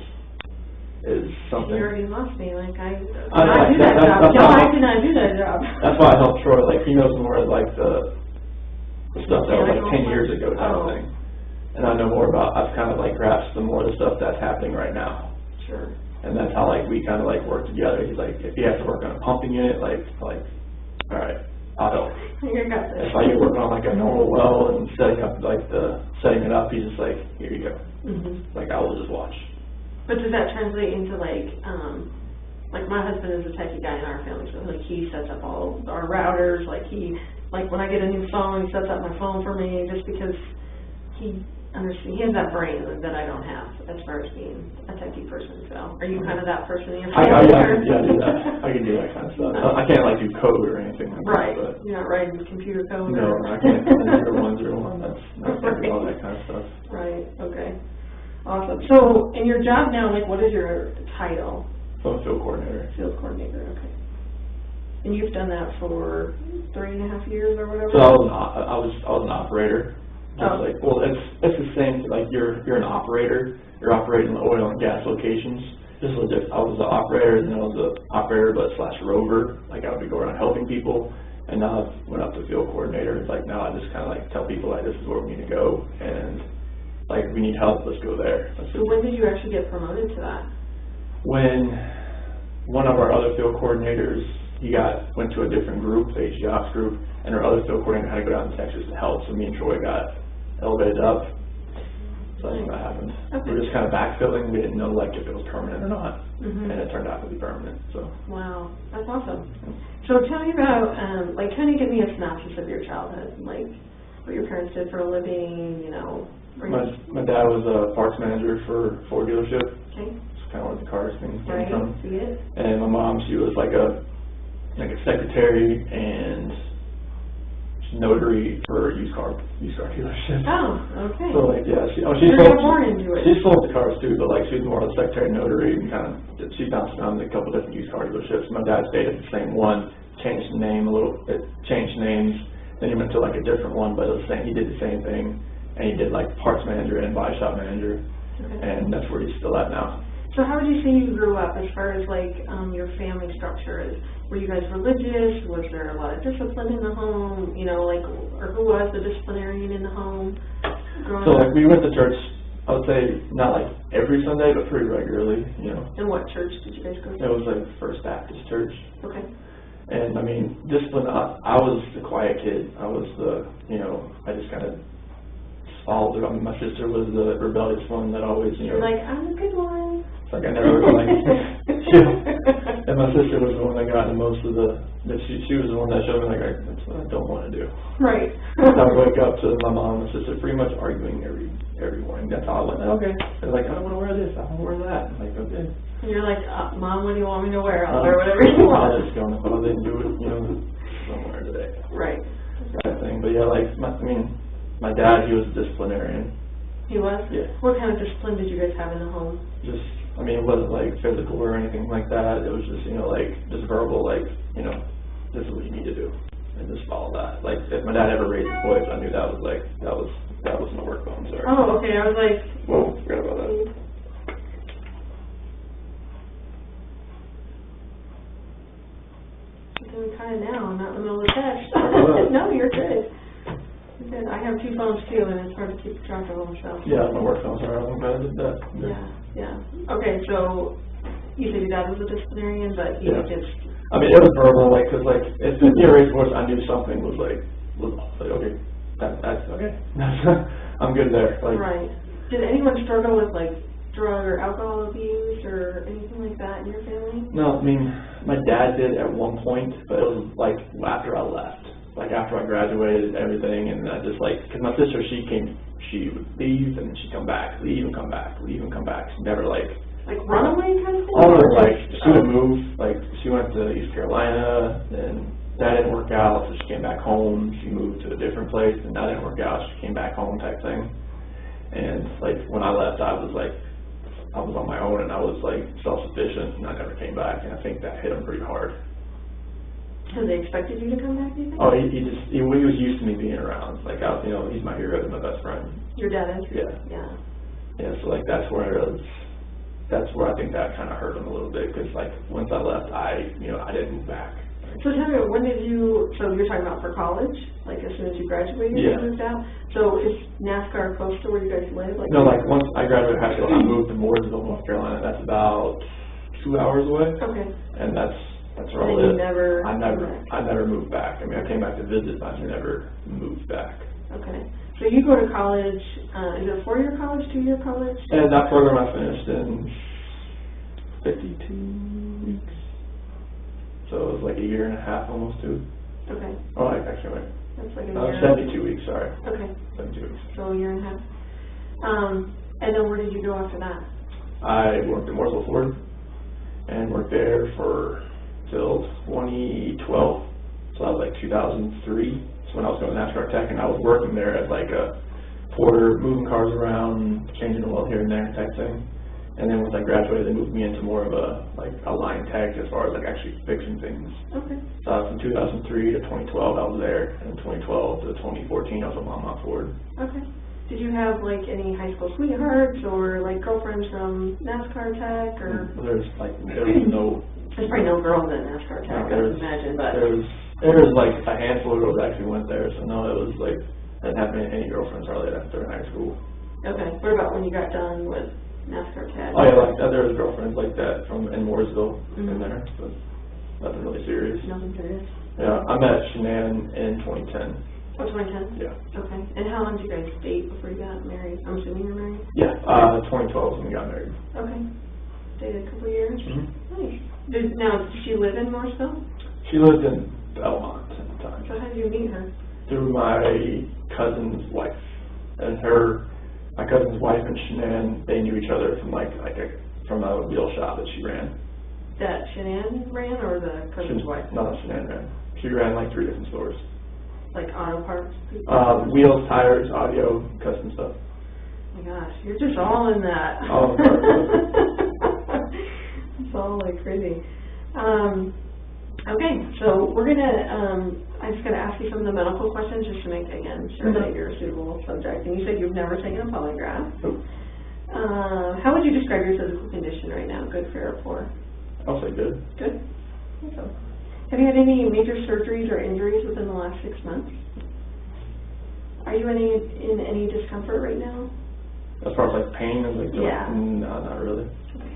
is something. You already lost me, like I do I that job. That's why I helped Troy, like he knows more like the stuff that was like 10 years ago type of thing. And I know more about, I've kind of like grasped the more of the stuff that's happening right now. Sure. And that's how like we kind of like work together. He's like, if he has to work on a pumping unit, like, all right, I'll help. You got this. If I get working on like a normal well and setting up like setting it up, he's just like, here you go. Like I will just watch. But does that translate into like my husband is a techie guy in our family, so like he sets up all our routers, like when I get a new phone, he sets up my phone for me just because he has that brain that I don't have as far as being a techie person. So are you kind of that person in your family? Yeah, I do that. I can do that kind of stuff. I can't like do code or anything like right. that. But You're not writing computer code? No, I can't. 0-1-0-1. That's all that kind of stuff. Right. Okay. Awesome. So, in your job now, like, what is your title? So I'm a field coordinator. Field coordinator. Okay. And you've done that for 3.5 years or whatever. So I was an operator. Just like, well, it's the same. Like you're an operator. You're operating the oil and gas locations. This was just, I was an operator, and then I was an operator but / rover. Like I would go around helping people. And now I went up to field coordinator. It's like now I just kind of like tell people like this is where we need to go, and like we need help, let's go there. So when did you actually get promoted to that? When one of our other field coordinators, he went to a different group, the HG Ops group, and our other field coordinator had to go down to Texas to help. So me and Troy got elevated up. So that's what happened. Okay. We were just kind of backfilling. We didn't know like if it was permanent or not, and it turned out to be permanent. So. Wow, that's awesome. So tell me about like kind of give me a synopsis of your childhood, like what your parents did for a living, you know. My dad was a parts manager for Ford dealership. Okay. It's kind of where the cars things came Right. from. See it. And my mom, she was like a secretary, and notary for used car dealerships. Oh, okay. So like, yeah, she's You're sold, more into it. she's sold the cars too, but like she's more of a secretary notary and kind of, she bounced around a couple different used car dealerships. My dad stayed at the same one, changed the name a little, it changed names, then he went to like a different one, but it was the same, he did the same thing, and he did like parts manager and body shop manager, and that's where he's still at now. So how would you say you grew up as far as like your family structure is? Were you guys religious? Was there a lot of discipline in the home? You know, like, or who was the disciplinarian in the home growing So up? like we went to church, I would say not like every Sunday, but pretty regularly, you know. And what church did you guys go to? It was like First Baptist Church. Okay. And I mean, discipline, I was the quiet kid. I was the, you know, I just kind of followed it. I mean, my sister was the rebellious one that always, you know. You're like, I'm a good one. It's like I never, like, yeah. And my sister was the one that got the most of the, she was the one that showed me, like, that's what I don't want to do. Right. I would wake up to my mom and my sister pretty much arguing every morning. That's how I went, okay. They're like, I don't want to wear this, I don't want to wear that. I'm like, okay. And you're like, Mom, what do you want me to wear? I'll wear whatever you want. I was just going, if I didn't do it, you know, don't wear it today. Right. That thing. But yeah, like, my dad, he was a disciplinarian. He was? Yeah. What kind of discipline did you guys have in the home? Just, I mean, it wasn't like physical or anything like that. It was just, you know, like, just verbal, like, you know, this is what you need to do. And just follow that. Like, if my dad ever raised his voice, I knew that was like, that was my work phone, sorry. Oh, okay. I was like, whoa, forgot about that. I'm doing kind of now. I'm not in the middle of the test. No, you're good. You're good. I have two phones too, and it's hard to keep track of them, so. Yeah, my work phone, sorry. I'm glad I did that. Yeah. Okay, so you said your dad was a disciplinarian, but you just. I mean, it was verbal, like, cause like, if he raised voice, I knew something was like, okay, that's okay. I'm good there. Like, right. Did anyone struggle with like drug or alcohol abuse or anything like that in your family? No, I mean, my dad did at one point, but it was like after I left, like after I graduated and everything, and I just like, cause my sister, she would leave and she'd come back, leave and come back, leave and come back. She never like runaway kind of thing? Oh, like she would move, like she went to East Carolina, then that didn't work out, so she came back home. She moved to a different place, and that didn't work out. She came back home type thing. And like when I left, I was on my own, and I was like self-sufficient, and I never came back. And I think that hit him pretty hard. So they expected you to come back, do you think? Oh, he was used to me being around. Like you know, he's my hero, he's my best friend. Your dad is? Yeah. Yeah. So like that's where I think that kind of hurt him a little bit, because like once I left, I didn't move back. So tell me, so you're talking about for college, like as soon as you graduated, you moved out? So is NASCAR close to where you guys live? Like, no, like once I graduated high school, I moved to Mooresville, North Carolina. That's about 2 hours away. Okay. And that's where I live. I never moved back. I mean, I came back to visit, but I never moved back. Okay. So you go to college, is it a 4-year college, 2-year college? And that program I finished in 52 weeks. So it was like a year and a half, almost 2. Okay. Oh, actually, wait. That's like a year. 72 weeks, sorry. Okay. 72 weeks. So a year and a half. And then where did you go after that? I worked at Mooresville Ford and worked there till 2012. So that was like 2003. That's when I was going to NASCAR Tech, and I was working there as like a porter, moving cars around, changing the oil here and there type thing. And then once I graduated, they moved me into more of a line tech as far as like actually fixing things. Okay. So from 2003 to 2012, I was there, and 2012 to 2014, I was at Mont Ford. Okay. Did you have like any high school sweethearts or like girlfriends from NASCAR Tech or? There was no. There's probably no girls at NASCAR Tech, I would imagine, but. There was like a handful of girls that actually went there, so no, it was like I didn't have any girlfriends really after high school. Okay. What about when you got done with NASCAR Tech? Oh yeah, like there was girlfriends like that in Mooresville in there, but nothing really serious. Nothing serious. Yeah, I met Shannan in 2010. Oh, 2010? Yeah. Okay. And how long did you guys date before you got married? I'm assuming you're married? Yeah, 2012 when we got married. Okay. Dated a couple of years? Nice. Now, does she live in Mooresville? She lived in Belmont at the time. So how did you meet her? Through my cousin's wife. And my cousin's wife and Shannan, they knew each other from from a wheel shop that she ran. That Shannan ran, or the cousin's wife? No, Shannan ran. She ran like 3 different stores. Like auto parts? Wheels, tires, audio, custom stuff. Oh my gosh, you're just all in that. All in that. It's all like crazy. Okay, so we're gonna, I'm just gonna ask you some of the medical questions just to make, again, sure that you're a suitable subject. And you said you've never taken a polygraph. Nope. How would you describe your physical condition right now? Good, fair, or poor? I'll say good. Good. Okay. Have you had any major surgeries or injuries within the last 6 months? Are you in any discomfort right now? As far as like pain and like, yeah. No, not really. Okay.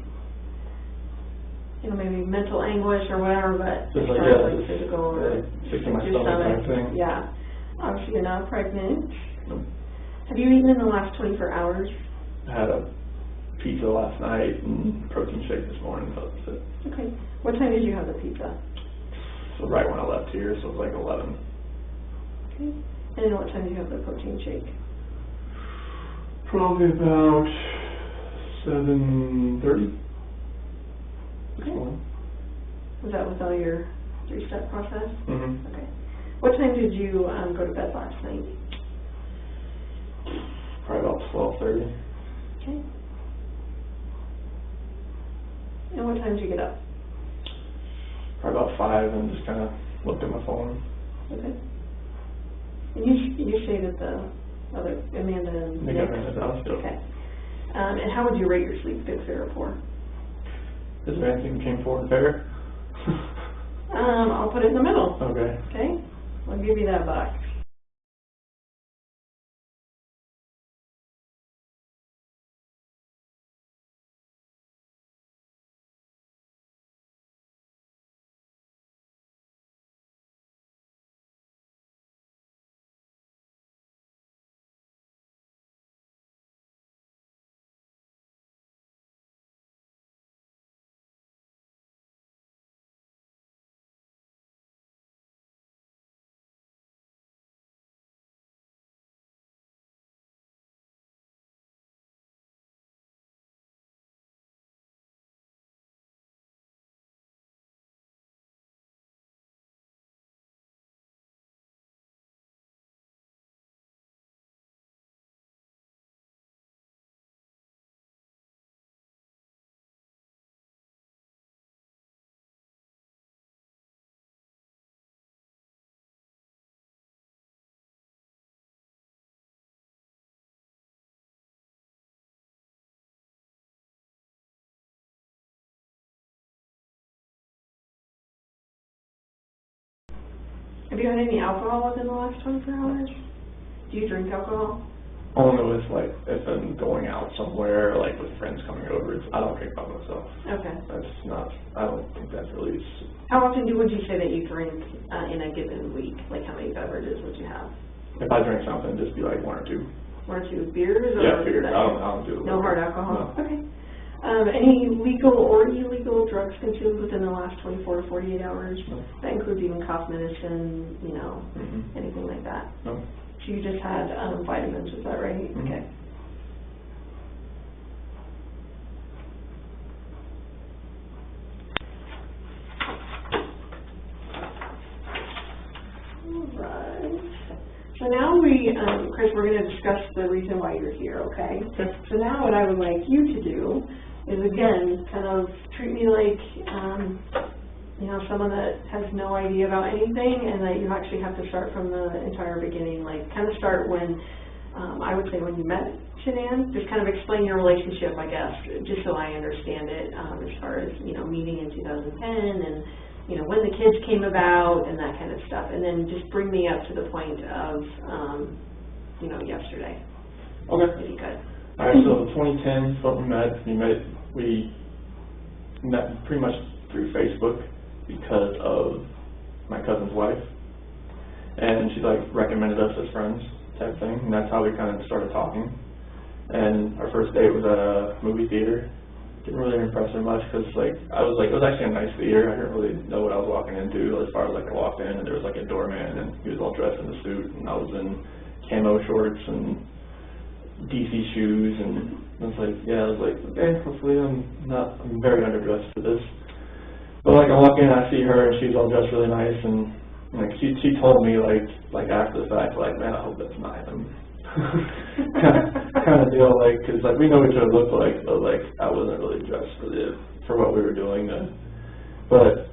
You know, maybe mental anguish or whatever, but Just as like, far yeah, as like physical or fixing my your stomach kind of thing. Yeah. Obviously you're not pregnant. Nope. Have you eaten in the last 24 hours? I had a pizza last night and protein shake this morning, so that's it. Okay. What time did you have the pizza? So right when I left here, so it was like 11. Okay. And what time did you have the protein shake? Probably about 7:30. Okay. Was that with all your 3-step process? Mm-hmm. Okay. What time did you go to bed last night? Probably about 12:30. Okay. And what time did you get up? Probably about 5 and just kind of looked at my phone. Okay. And you stayed at the other, Amanda and Nick Nick? ran his house. Yep. Okay. And how would you rate your sleep, good, fair, or poor? Is there anything that came forward fair? I'll put it in the middle. Okay. Okay? I'll give you that box. Have you had any alcohol within the last 24 hours? Do you drink alcohol? Only with like if I'm going out somewhere, like with friends coming over. I don't drink by myself. Okay. That's not. I don't think that's really. How often would you say that you drink in a given week? Like how many beverages would you have? If I drink something, just be like 1 or 2. 1 or 2 beers? Yeah, or beers. I don't do it. No hard alcohol? No. Okay. Any legal or illegal drugs consumed within the last 24 to 48 hours? No. That includes even cough medicine, you know, anything like that? No. So you just had vitamins, is that right? Mm-hmm. Okay. Alright. So now Chris, we're going to discuss the reason why you're here, okay? So now what I would like you to do is, again, kind of treat me like, you know, someone that has no idea about anything, and that you actually have to start from the entire beginning, like kind of start when, I would say when you met Shannan, just kind of explain your relationship, I guess, just so I understand it, as far as, you know, meeting in 2010 and, you know, when the kids came about and that kind of stuff, and then just bring me up to the point of, you know, yesterday. Okay. If you could. All right. So 2010 is what we met. We met pretty much through Facebook because of my cousin's wife, and she like recommended us as friends type thing, and that's how we kind of started talking. And our first date was at a movie theater. Didn't really impress her much because it was actually a nice theater. I didn't really know what I was walking into as far as like I walked in and there was like a doorman and he was all dressed in a suit and I was in camo shorts and DC shoes, and I was like, okay, hopefully I'm very underdressed for this. But like I walk in, I see her and she's all dressed really nice, and like she told me like after the fact, like, man, I hope that's not him. kind of deal, like, because like we know what each other looked like, but like I wasn't really dressed for what we were doing then. But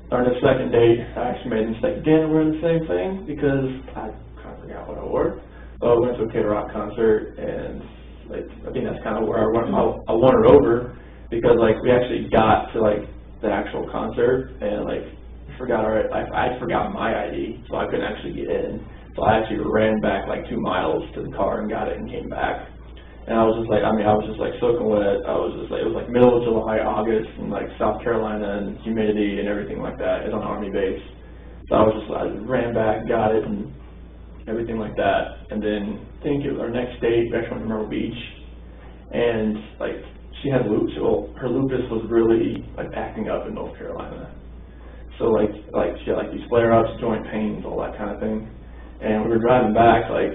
on the second date, I actually made a mistake again wearing the same thing because I kind of forgot what I wore. I went to a K-Rock concert, and like I think that's kind of where I won her over, because like we actually got to like the actual concert, and like I forgot my ID, so I couldn't actually get in. So I actually ran back like 2 miles to the car and got it and came back. And I was just like, I was just like soaking wet. I was just like, it was like middle of July, August, and like South Carolina, and humidity and everything like that. It's on Army base. So I ran back, got it, and everything like that. And then I think it was our next date, we actually went to Myrtle Beach, and like she had lupus. Well, her lupus was really like acting up in North Carolina. So like she had like these flare-ups, joint pains, all that kind of thing. And we were driving back, like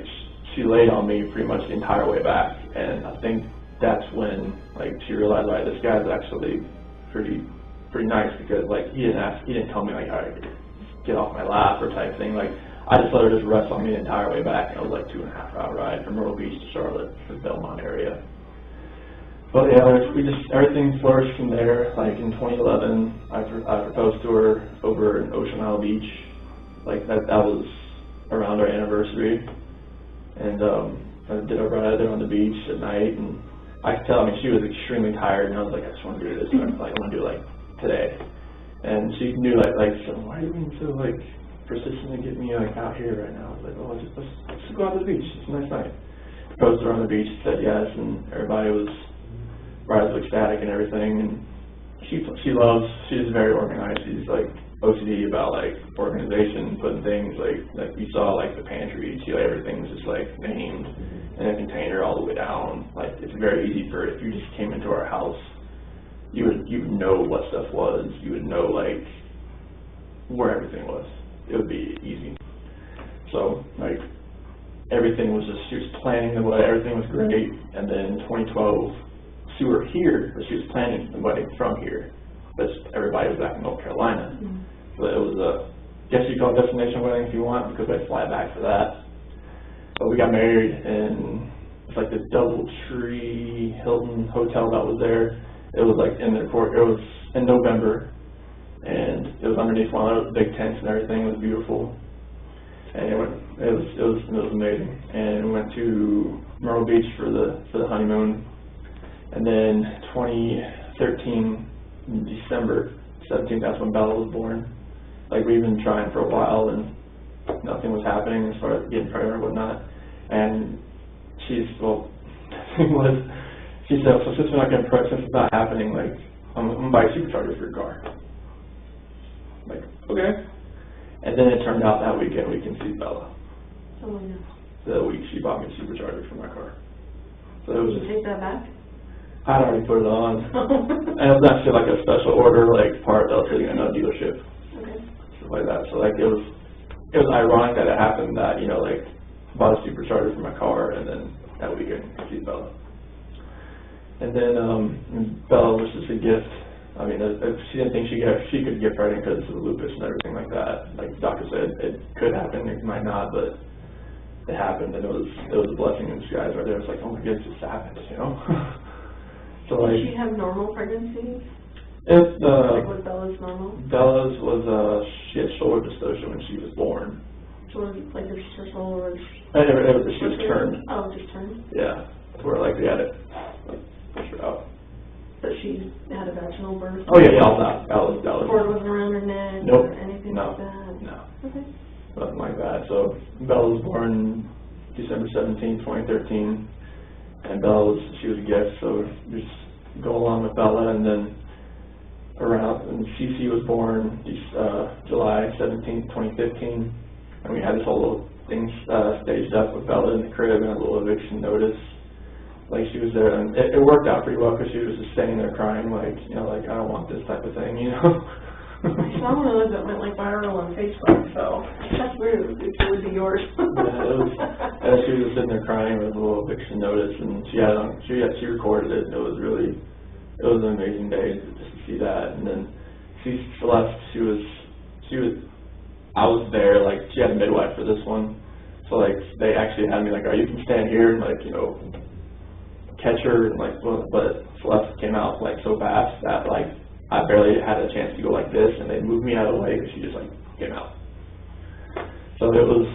she laid on me pretty much the entire way back, and I think that's when like she realized, like, this guy's actually pretty nice, because like he didn't tell me like, all right, get off my lap or type thing. Like I just let her just rest on me the entire way back, and it was like 2.5 hour ride from Myrtle Beach to Charlotte, the Belmont area. But yeah, everything flourished from there. Like in 2011, I proposed to her over in Ocean Isle Beach. Like that was around our anniversary, and I did a ride there on the beach at night, and I could tell, she was extremely tired, and I was like, I just want to do this, I want to do it like today. And she knew so why are you being so like persistent to get me like out here right now? I was like, oh, let's go out to the beach. It's a nice night. Proposed to her on the beach, said yes, and everybody was ecstatic and everything. And she's very organized. She's like OCD about like organization, putting things like you saw like the pantry, everything was just like named in a container all the way down. Like it's very easy for, if you just came into our house, you would know what stuff was. You would know like where everything was. It would be easy. So like everything was just, she was planning the wedding, everything was great. And then 2012, she were here, but she was planning the wedding from here. But everybody was back in North Carolina. Mm-hmm. So it was guess you call it destination wedding if you want, because they fly back for that. But we got married in, it's like the DoubleTree Hilton hotel that was there. It was like in the court, it was in November, and it was underneath one of those big tents and everything. It was beautiful. And it was amazing. And we went to Myrtle Beach for the honeymoon. And then 2013, in December 17th, that's when Bella was born. Like we've been trying for a while, and nothing was happening as far as getting pregnant or whatnot. And she said, so since we're not getting pregnant, since it's not happening, like I'm gonna buy a supercharger for your car. I'm like, okay. And then it turned out that weekend we conceived Bella. Oh no. The week she bought me a supercharger for my car. So it was. Did you take that back? I'd already put it on. And it was actually like a special order, like part that was sitting in a dealership. Okay. Stuff like that. So like it was ironic that it happened that, like bought a supercharger for my car, and then that weekend conceived Bella. And then Bella was just a gift. She didn't think she could get pregnant because of the lupus and everything like that. Like the doctor said, it could happen, it might not, but it happened, and it was a blessing in disguise right there. It's like, oh my goodness, this happened, So did she have normal pregnancies? Was Bella's normal? Bella's was she had shoulder dystocia when she was born. So was it like her shoulder was? She was turned. Oh, just turned. Yeah, where like we had it like push her out. But she had a vaginal birth? Oh yeah, all that. That was. Cord wasn't around her neck? Nope. Or anything like that? No. Okay. Nothing like that. So Bella was born December 17, 2013, and she was a gift. So we just go along with Bella, and then and Cece was born July 17, 2015, and we had this whole little thing staged up with Bella in the crib and a little eviction notice. Like she was there, and it worked out pretty well because she was just standing there crying, like I don't want this type of thing, I saw one of those that went like viral on Facebook, so that's weird. It would be yours. Yeah, she was just sitting there crying with a little eviction notice, and she recorded it. It was an amazing day just to see that. And then Celeste, she was I was there, like, she had a midwife for this one, so, like, they actually had me, like, you can stand here and, like, you know, catch her, and, like, but Celeste came out, like, so fast that, like, I barely had a chance to go like this, and they moved me out of the way, because she just, like, came out. So it was,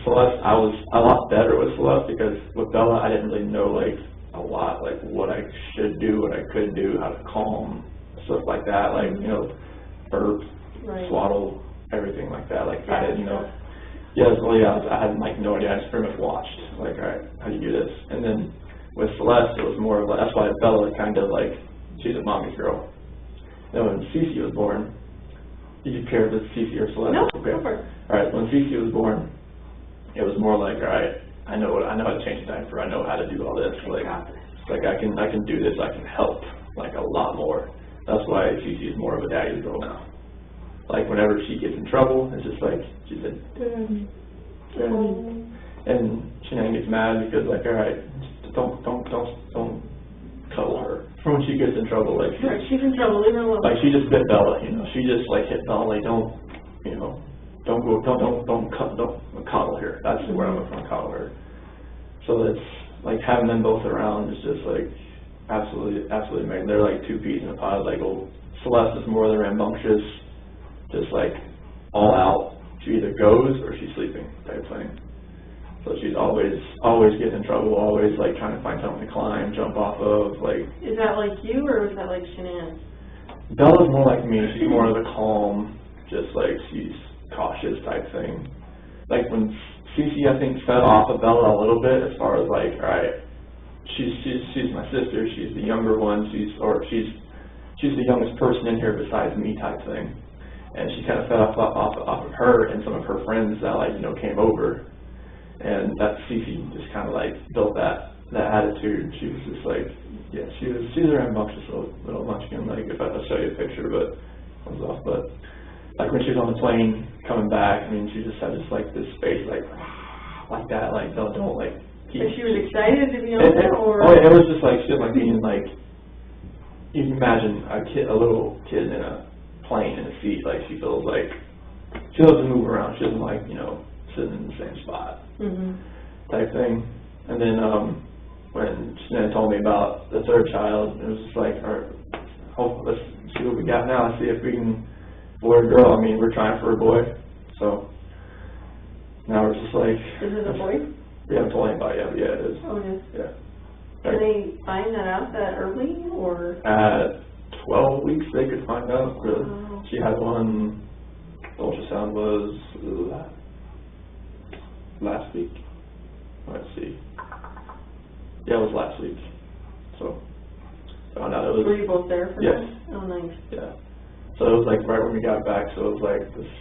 Celeste, I was a lot better with Celeste, because with Bella, I didn't really know, like, a lot, like, what I should do, what I could do, how to calm, stuff like that, like, you know, burp, swaddle, everything like that, like, I didn't know. Yeah, so yeah, I had, like, no idea, I just pretty much watched, like, all right, how do you do this? And then with Celeste, it was more of, like, that's why Bella kind of, like, she's a mommy's girl. Then when Cece was born, did you care if it's Cece or Celeste? No, okay. Over. All right, when Cece was born, it was more like, all right, I know how to change a diaper, I know how to do all this, like I can do this, I can help, like, a lot more. That's why Cece is more of a daddy's girl now. Like, whenever she gets in trouble, it's just like, she said, Daddy, Daddy. And Shannan gets mad because, like, all right, don't cuddle her. For when she gets in trouble, like, she's in trouble, leave her alone. Like, she just bit Bella, you know, she just, like, hit Bella, like, don't coddle her. That's where I'm from, coddle her. So it's, like, having them both around is just, like, absolutely amazing. They're like two peas in a pod. Like, Celeste is more of the rambunctious, just, like, all out. She either goes or she's sleeping type thing. So she's always getting in trouble, always, like, trying to find something to climb, jump off of, like. Is that like you, or is that like Shannan? Bella's more like me. She's more of the calm, just, like, she's cautious type thing. Like, when Cece, I think, fed off of Bella a little bit as far as, like, all right, she's my sister, she's the younger one, she's the youngest person in here besides me type thing. And she kind of fed off of her and some of her friends that, like, you know, came over. And that Cece just kind of, like, built that attitude. She was just like, yeah, she's a rambunctious little munchkin. Like, if I'll show you a picture, but it was off. But like, when she was on the plane coming back, I mean, she just had like this face, like that, like don't like. But she was excited to be on there, or? Oh yeah, it was just like she was like being like. You can imagine a little kid in a plane in a seat. Like, she feels like she loves to move around. She doesn't like, you know, sitting in the same spot. Type thing. And then when Shannan told me about the third child, it was just like, all right, let's see what we got now. Let's see if we can, boy or girl. I mean, we're trying for a boy, so now we're just like. Is it a boy? We haven't told anybody yet. Yeah, it is. Oh, it is. Yeah. Can they find that out that early, or? At 12 weeks, they could find out. Wow. She had one. The ultrasound was last week. Let's see. Yeah, it was last week. So found out it was. Were you both there for yes. that? Oh, nice. Yeah. So it was like right when we got back. So it was like this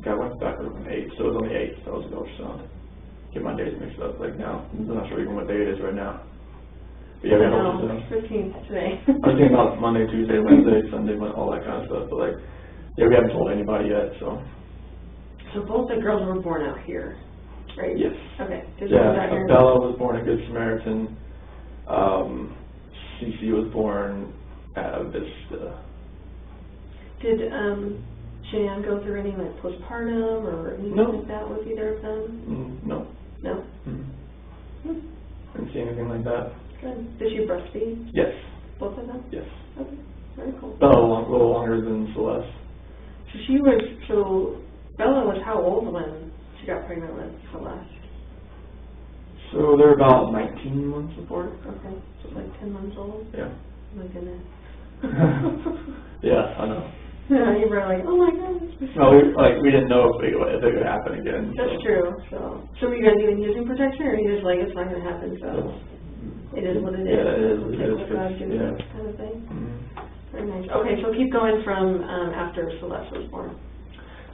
guy went back on the 8th. So it was on the 8th. That was the ultrasound. Get my days mixed up. Like now, I'm not sure even what day it is right now. But yeah, we had ultrasound. 15th today. I was thinking about Monday, Tuesday, Wednesday, Sunday, all that kind of stuff. But like, yeah, we haven't told anybody yet. So. So both the girls were born out here, right? Yes. Okay. Yeah, Bella was born at Good Samaritan. Cece was born at Vista. Did Shannan go through any like postpartum or anything like that with either of them? No. No? Didn't see anything like that. Good. Did she breastfeed? Yes. Both of them? Yes. Okay. Very cool. Bella a little longer than Celeste. So Bella was how old when she got pregnant with Celeste? So they're about 19 months apart. Okay. So like 10 months old? Yeah. Oh my goodness. Yeah, I know. Yeah, you were like, oh my gosh. No, we didn't know if it would happen again. That's true. So were you guys even using protection, or are you just like, it's not going to happen, so it is what it is? Yeah, it is. We'll take what God gives us, kind of thing. Very nice. Okay, so keep going from after Celeste was born.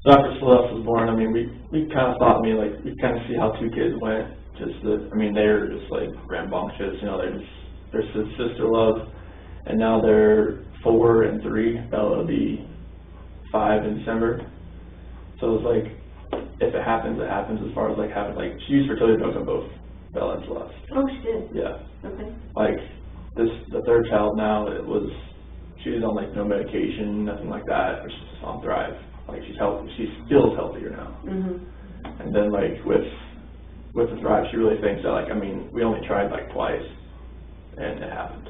So after Celeste was born, I mean, we kind of thought, we kind of see how two kids went. They're just like rambunctious, you know, they're sister love, and now they're 4 and 3. Bella will be 5 in December. So it's like, if it happens, it happens. As far as like having, like, she used fertility drugs on both Bella and Celeste. Oh, she did? Yeah. Okay. Like the third child now, she was on like no medication, nothing like that. She's just on Thrive. like she's healthy, she feels healthier now. And then like with the Thrive, she really thinks that like, I mean, we only tried like twice and it happened.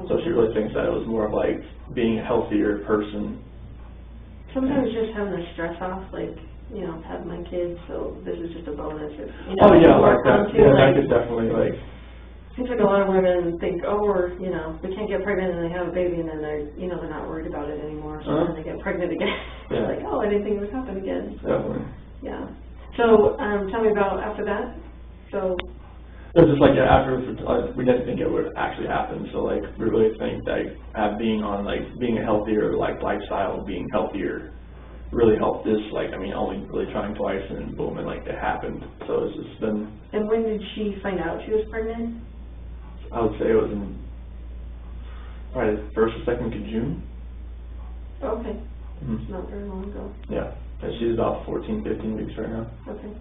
So she really thinks that it was more of like being a healthier person. Sometimes just having the stress off, like, you know, have my kids, so this is just a bonus. If, you Oh know, yeah, like work on that, too, yeah, like, that could definitely like, seems like a lot of women think, oh, we're, you know, we can't get pregnant and they have a baby and then they're, you know, they're not worried about it anymore, so then they get pregnant again. It's like, oh, I didn't think it would happen again. So, definitely. yeah. So, tell me about after that. So, It was just like, yeah, after, we didn't think it would actually happen, so like, we really think that being on, like, being a healthier, like, lifestyle, being healthier, really helped this, like, I mean, only really trying twice, and boom, and like, it happened, so it's just been. and when did she find out she was pregnant? I would say it was in, probably the 1st or 2nd week of June. Okay. It's not very long ago. Yeah, and she's about 14, 15 weeks right now. Okay.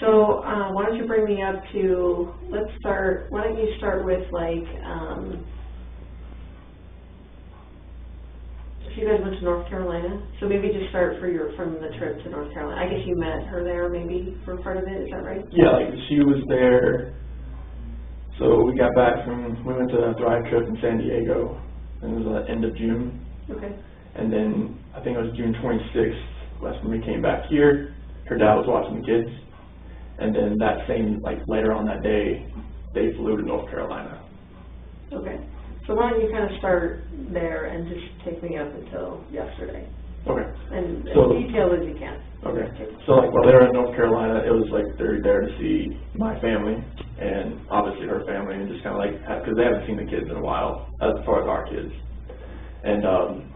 So, why don't you bring me up to, let's start, why don't you start with like, if you guys went to North Carolina, so maybe just start from the trip to North Carolina. I guess you met her there maybe for part of it, is that right? Yeah, like she was there, so we got back we went to a Thrive trip in San Diego, and it was the end of June. Okay. And then, I think it was June 26th, that's when we came back here. Her dad was watching the kids. And then that same, like later on that day, they flew to North Carolina. Okay. So why don't you kind of start there and just take me up until yesterday? Okay. And So, as detailed as you can. Okay. So like while they were in North Carolina, it was like they're there to see my family and obviously her family, and just kind of like, because they haven't seen the kids in a while, as far as our kids. And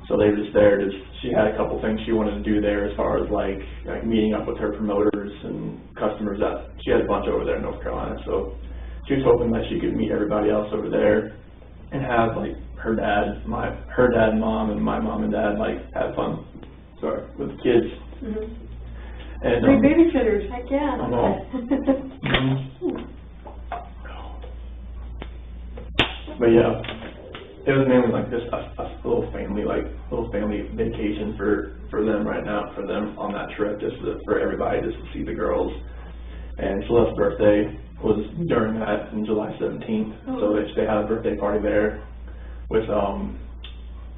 so they were just there, she had a couple things she wanted to do there as far as like meeting up with her promoters and customers that, she had a bunch over there in North Carolina, so she was hoping that she could meet everybody else over there and have like her dad and mom and my mom and dad like have fun, with the kids. And Great babysitters, heck yeah. I know. But yeah, it was mainly like just a little family vacation for them right now, for them on that trip, just for everybody, just to see the girls. And Celeste's birthday was during that, on July 17th, so they had a birthday party there with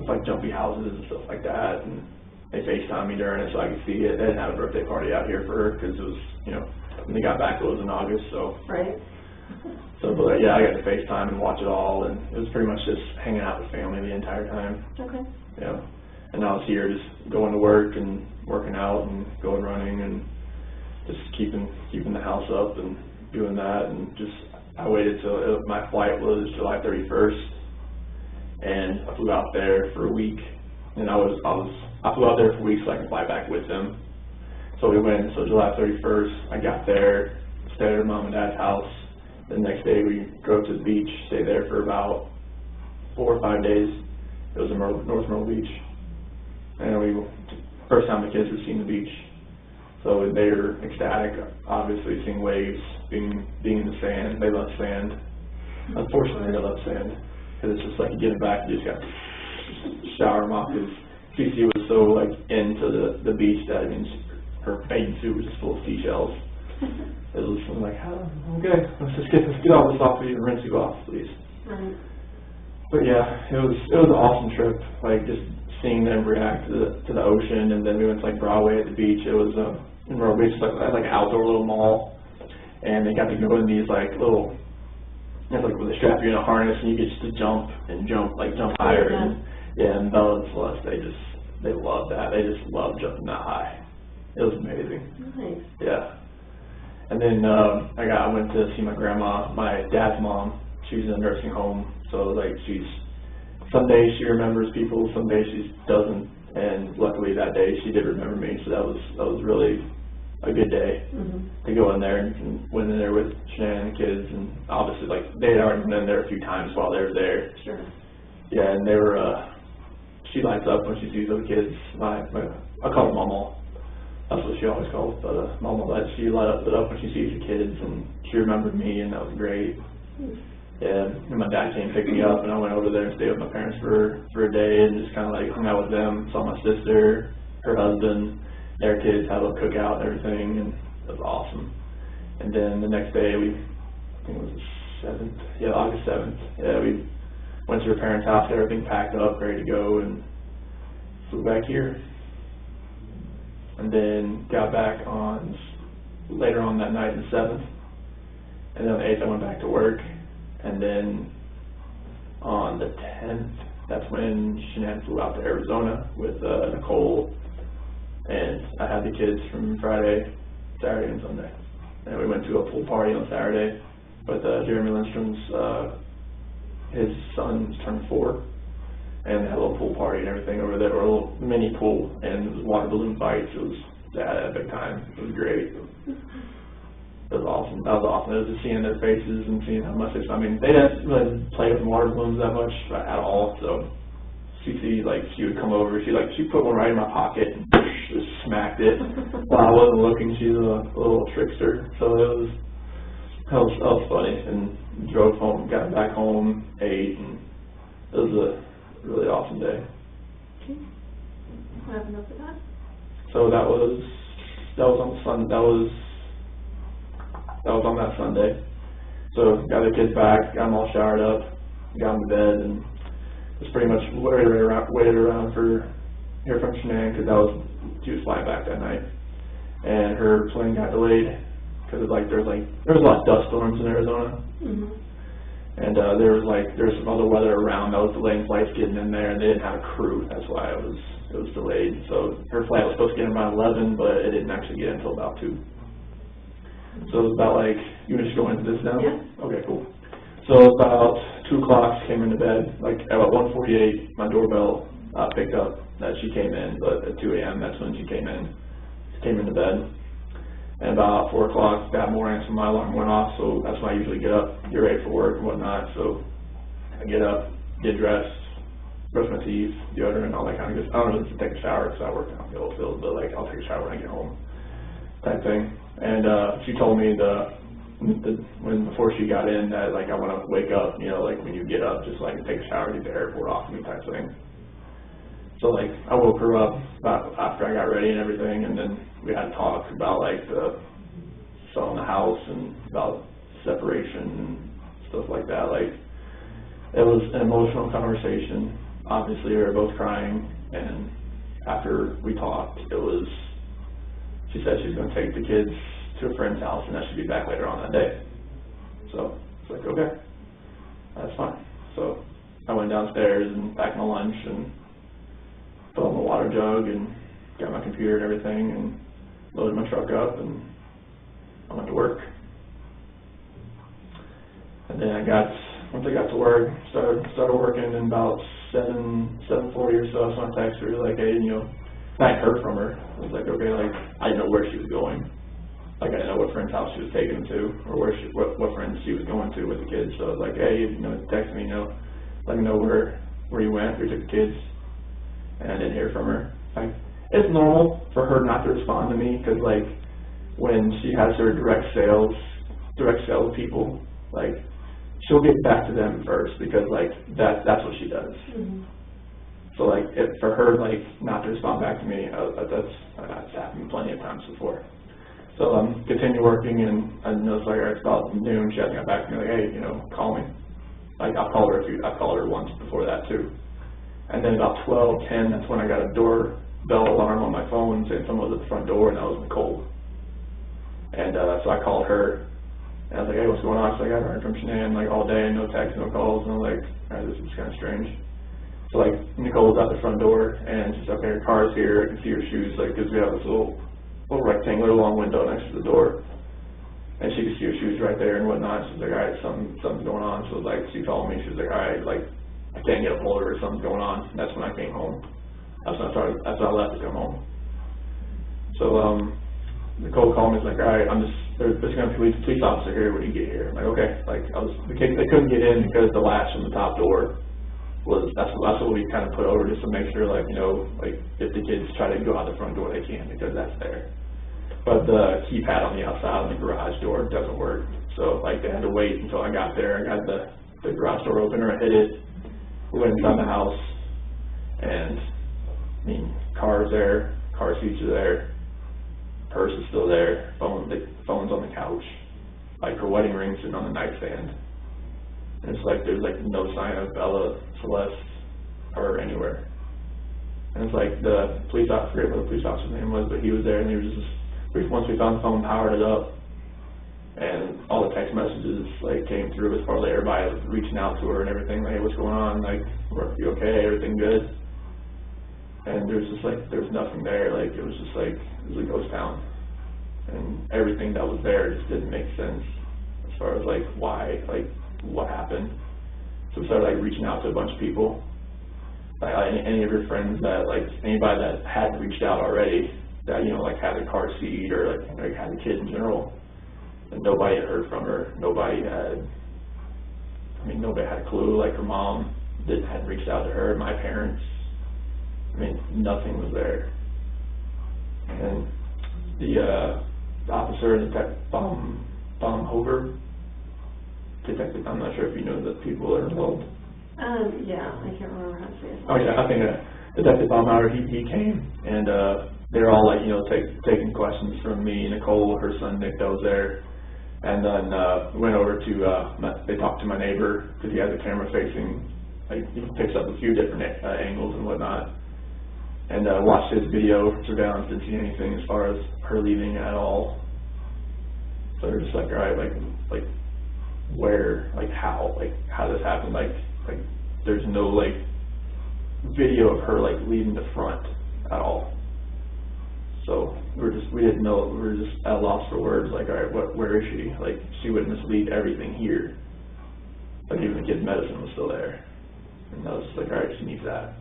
like jumpy houses and stuff like that, and they FaceTimed me during it so I could see it. They didn't have a birthday party out here for her because it was, you know, when they got back it was in August, so. Right. So, but yeah, I got to FaceTime and watch it all, and it was pretty much just hanging out with family the entire time. Okay. Yeah. And I was here just going to work and working out and going running and just keeping the house up and doing that, and just, I waited till my flight was July 31st, and I flew out there for a week, and I flew out there for a week so I could fly back with them. So we went, so July 31st, I got there, stayed at her mom and dad's house. The next day we drove to the beach, stayed there for about 4 or 5 days. It was in North Myrtle Beach. And first time the kids had seen the beach. So they were ecstatic, obviously seeing waves, being in the sand. They love sand. Unfortunately, they love sand. Because it's just like you get it back, you just got to shower them off. Because CC was so like into the beach that, I mean, her bathing suit was just full of seashells. It was like, okay, let's get all this off of you and rinse you off, please. Right. But yeah, it was an awesome trip. Like just seeing them react to the ocean, and then we went to like Broadway at the beach. It was in Myrtle Beach, like an outdoor little mall, and they got to go in these like little, it's like where they strap you in a harness and you get just to jump higher. And yeah, and Bella and Celeste, they love that. They just love jumping that high. It was amazing. Nice. Yeah. And then I went to see my grandma, my dad's mom. She's in a nursing home, so like some days she remembers people, some days she doesn't. And luckily that day she did remember me, so that was really a good day to go in there, and went in there with Shannan and the kids, and obviously like they had already been in there a few times while they were there. Sure. Yeah, and they were. She lights up when she sees those kids. I call her Mama. That's what she always calls, but Mama, she lights it up when she sees the kids, and she remembered me, and that was great. Yeah, and my dad came and picked me up, and I went over there and stayed with my parents for a day, and just kind of like hung out with them, saw my sister, her husband, their kids had a little cookout and everything, and it was awesome. And then the next day, I think it was the 7th, yeah, August 7th, yeah, we went to her parents' house, had everything packed up, ready to go, and flew back here. And then got back on, later on that night, the 7th, and then on the 8th I went back to work, and then on the 10th, that's when Shannan flew out to Arizona with Nicole, and I had the kids from Friday, Saturday, and Sunday. And we went to a pool party on Saturday with Jeremy Lindstrom's, his son's turned 4, and they had a little pool party and everything over there, or a little mini pool, and it was water balloon fights. It was a big time. It was great. It was awesome. That was awesome. It was just seeing their faces and seeing how much they didn't really play with water balloons that much at all, so she would come over, she put one right in my pocket and just smacked it while I wasn't looking. She's a little trickster, so that was funny, and drove home, got back home, ate, and it was a really awesome day. Okay. What happened after that? So that was on on that Sunday. So got the kids back, got them all showered up, got them to bed, and just pretty much waited around for hear from Shannan, because she was flying back that night, and her plane got delayed because there was a lot of dust storms in Arizona, and there was some other weather around that was delaying flights getting in there, and they didn't have a crew. That's why it was delayed. So her flight was supposed to get in around 11, but it didn't actually get in until about 2. So it was about you want to just go into this now? Yeah. Okay, cool. So about 2 o'clock, came into bed. About 1:48, my doorbell picked up that she came in, but at 2 a.m. that's when she came into bed. And about 4 o'clock that morning, so my alarm went off, so that's when I usually get up, get ready for work and whatnot. So I get up, get dressed, brush my teeth, deodorant, all that kind of good stuff. I don't know if take a shower because I work in the oil field, but I'll take a shower when I get home, type thing. And she told me before she got in that I want to wake up, when you get up, just take a shower, get the airport off me, type thing. So I woke her up about after I got ready and everything, and then we had talk about the selling the house and about separation and stuff like that. It was an emotional conversation. Obviously, we were both crying, and after we talked, she said she was going to take the kids to a friend's house, and that she'd be back later on that day. So it's okay, that's fine. So I went downstairs and packed my lunch and filled my water jug and got my computer and everything and loaded my truck up, and I went to work. And then once I got to work, started working, and about 7:40 or so, I texted her hey, I hadn't heard from her. I was okay, I didn't know where she was going. I didn't know what friend's house she was taking them to, or what friends she was going to with the kids. So I was hey, text me, let me know where you went, where you took the kids. And I didn't hear from her. It's normal for her not to respond to me, because when she has her direct sales people, she'll get back to them first, because that's what she does. So for her not to respond back to me, that's happened plenty of times before. So continue working, and I noticed it's about noon, she hasn't got back to me hey, call me. I've called her once before that too. And then about 12:10, that's when I got a doorbell alarm on my phone saying someone was at the front door, and that was Nicole. And so I called her, and I was hey, what's going on? She's I haven't heard from Shannan all day, no texts, no calls. And I'm all right, this is kind of strange. So Nicole's at the front door, and she's okay, her car's here, I can see her shoes, because we have this little rectangular long window next to the door, and she could see her shoes right there and whatnot. She's all right, something's going on. So she called me, she was all right, I can't get a hold of her, something's going on. And that's when I came home. That's when I left to come home. So Nicole called me, all right, there's going to be a police officer here when you get here. I'm okay. They couldn't get in because the latch on the top door that's what we kind of put over, just to make sure if the kids try to go out the front door, they can, because that's there. But the keypad on the outside on the garage door doesn't work. So they had to wait until I got there. I got the garage door opener, I hit it, we went inside the house, and car's there, car seats are there, purse is still there, the phone's on the couch, like her wedding ring's sitting on the nightstand. And it's like there's like no sign of Bella, Celeste, or anywhere. And it's like the police officer, I forget what the police officer's name was, but he was there, and he was just, once we found the phone, powered it up, and all the text messages like came through as far as like, everybody was reaching out to her and everything, like, hey, what's going on, like, are you okay, everything good? And there was just like, there was nothing there, like, it was just like, it was a ghost town. And everything that was there just didn't make sense as far as like, why, like, what happened. So we started like reaching out to a bunch of people, like any of your friends that, like, anybody that had reached out already, that, you know, like had a car seat or like had a kid in general, and nobody had heard from her. Nobody had a clue. Like her mom hadn't reached out to her, my parents, I mean, nothing was there. And the officer, Baumhofer, detective, I'm not sure if you know the people that are involved. Yeah, I can't remember how to say it. Oh yeah, I think Detective Baumhofer, he came, and they're all like, you know, taking questions from me, Nicole, her son Nick, that was there, and then went over to, they talked to my neighbor, because he has a camera facing, like, he picks up a few different angles and whatnot, and watched his video surveillance, didn't see anything as far as her leaving at all. So they're just like, all right, like where, like how this happened, like there's no like video of her like leaving the front at all. So we didn't know, we were just at a loss for words, like, all right, where is she? Like, she would mislead everything here. Like, even the kid's medicine was still there. And I was just like, all right, she needs that.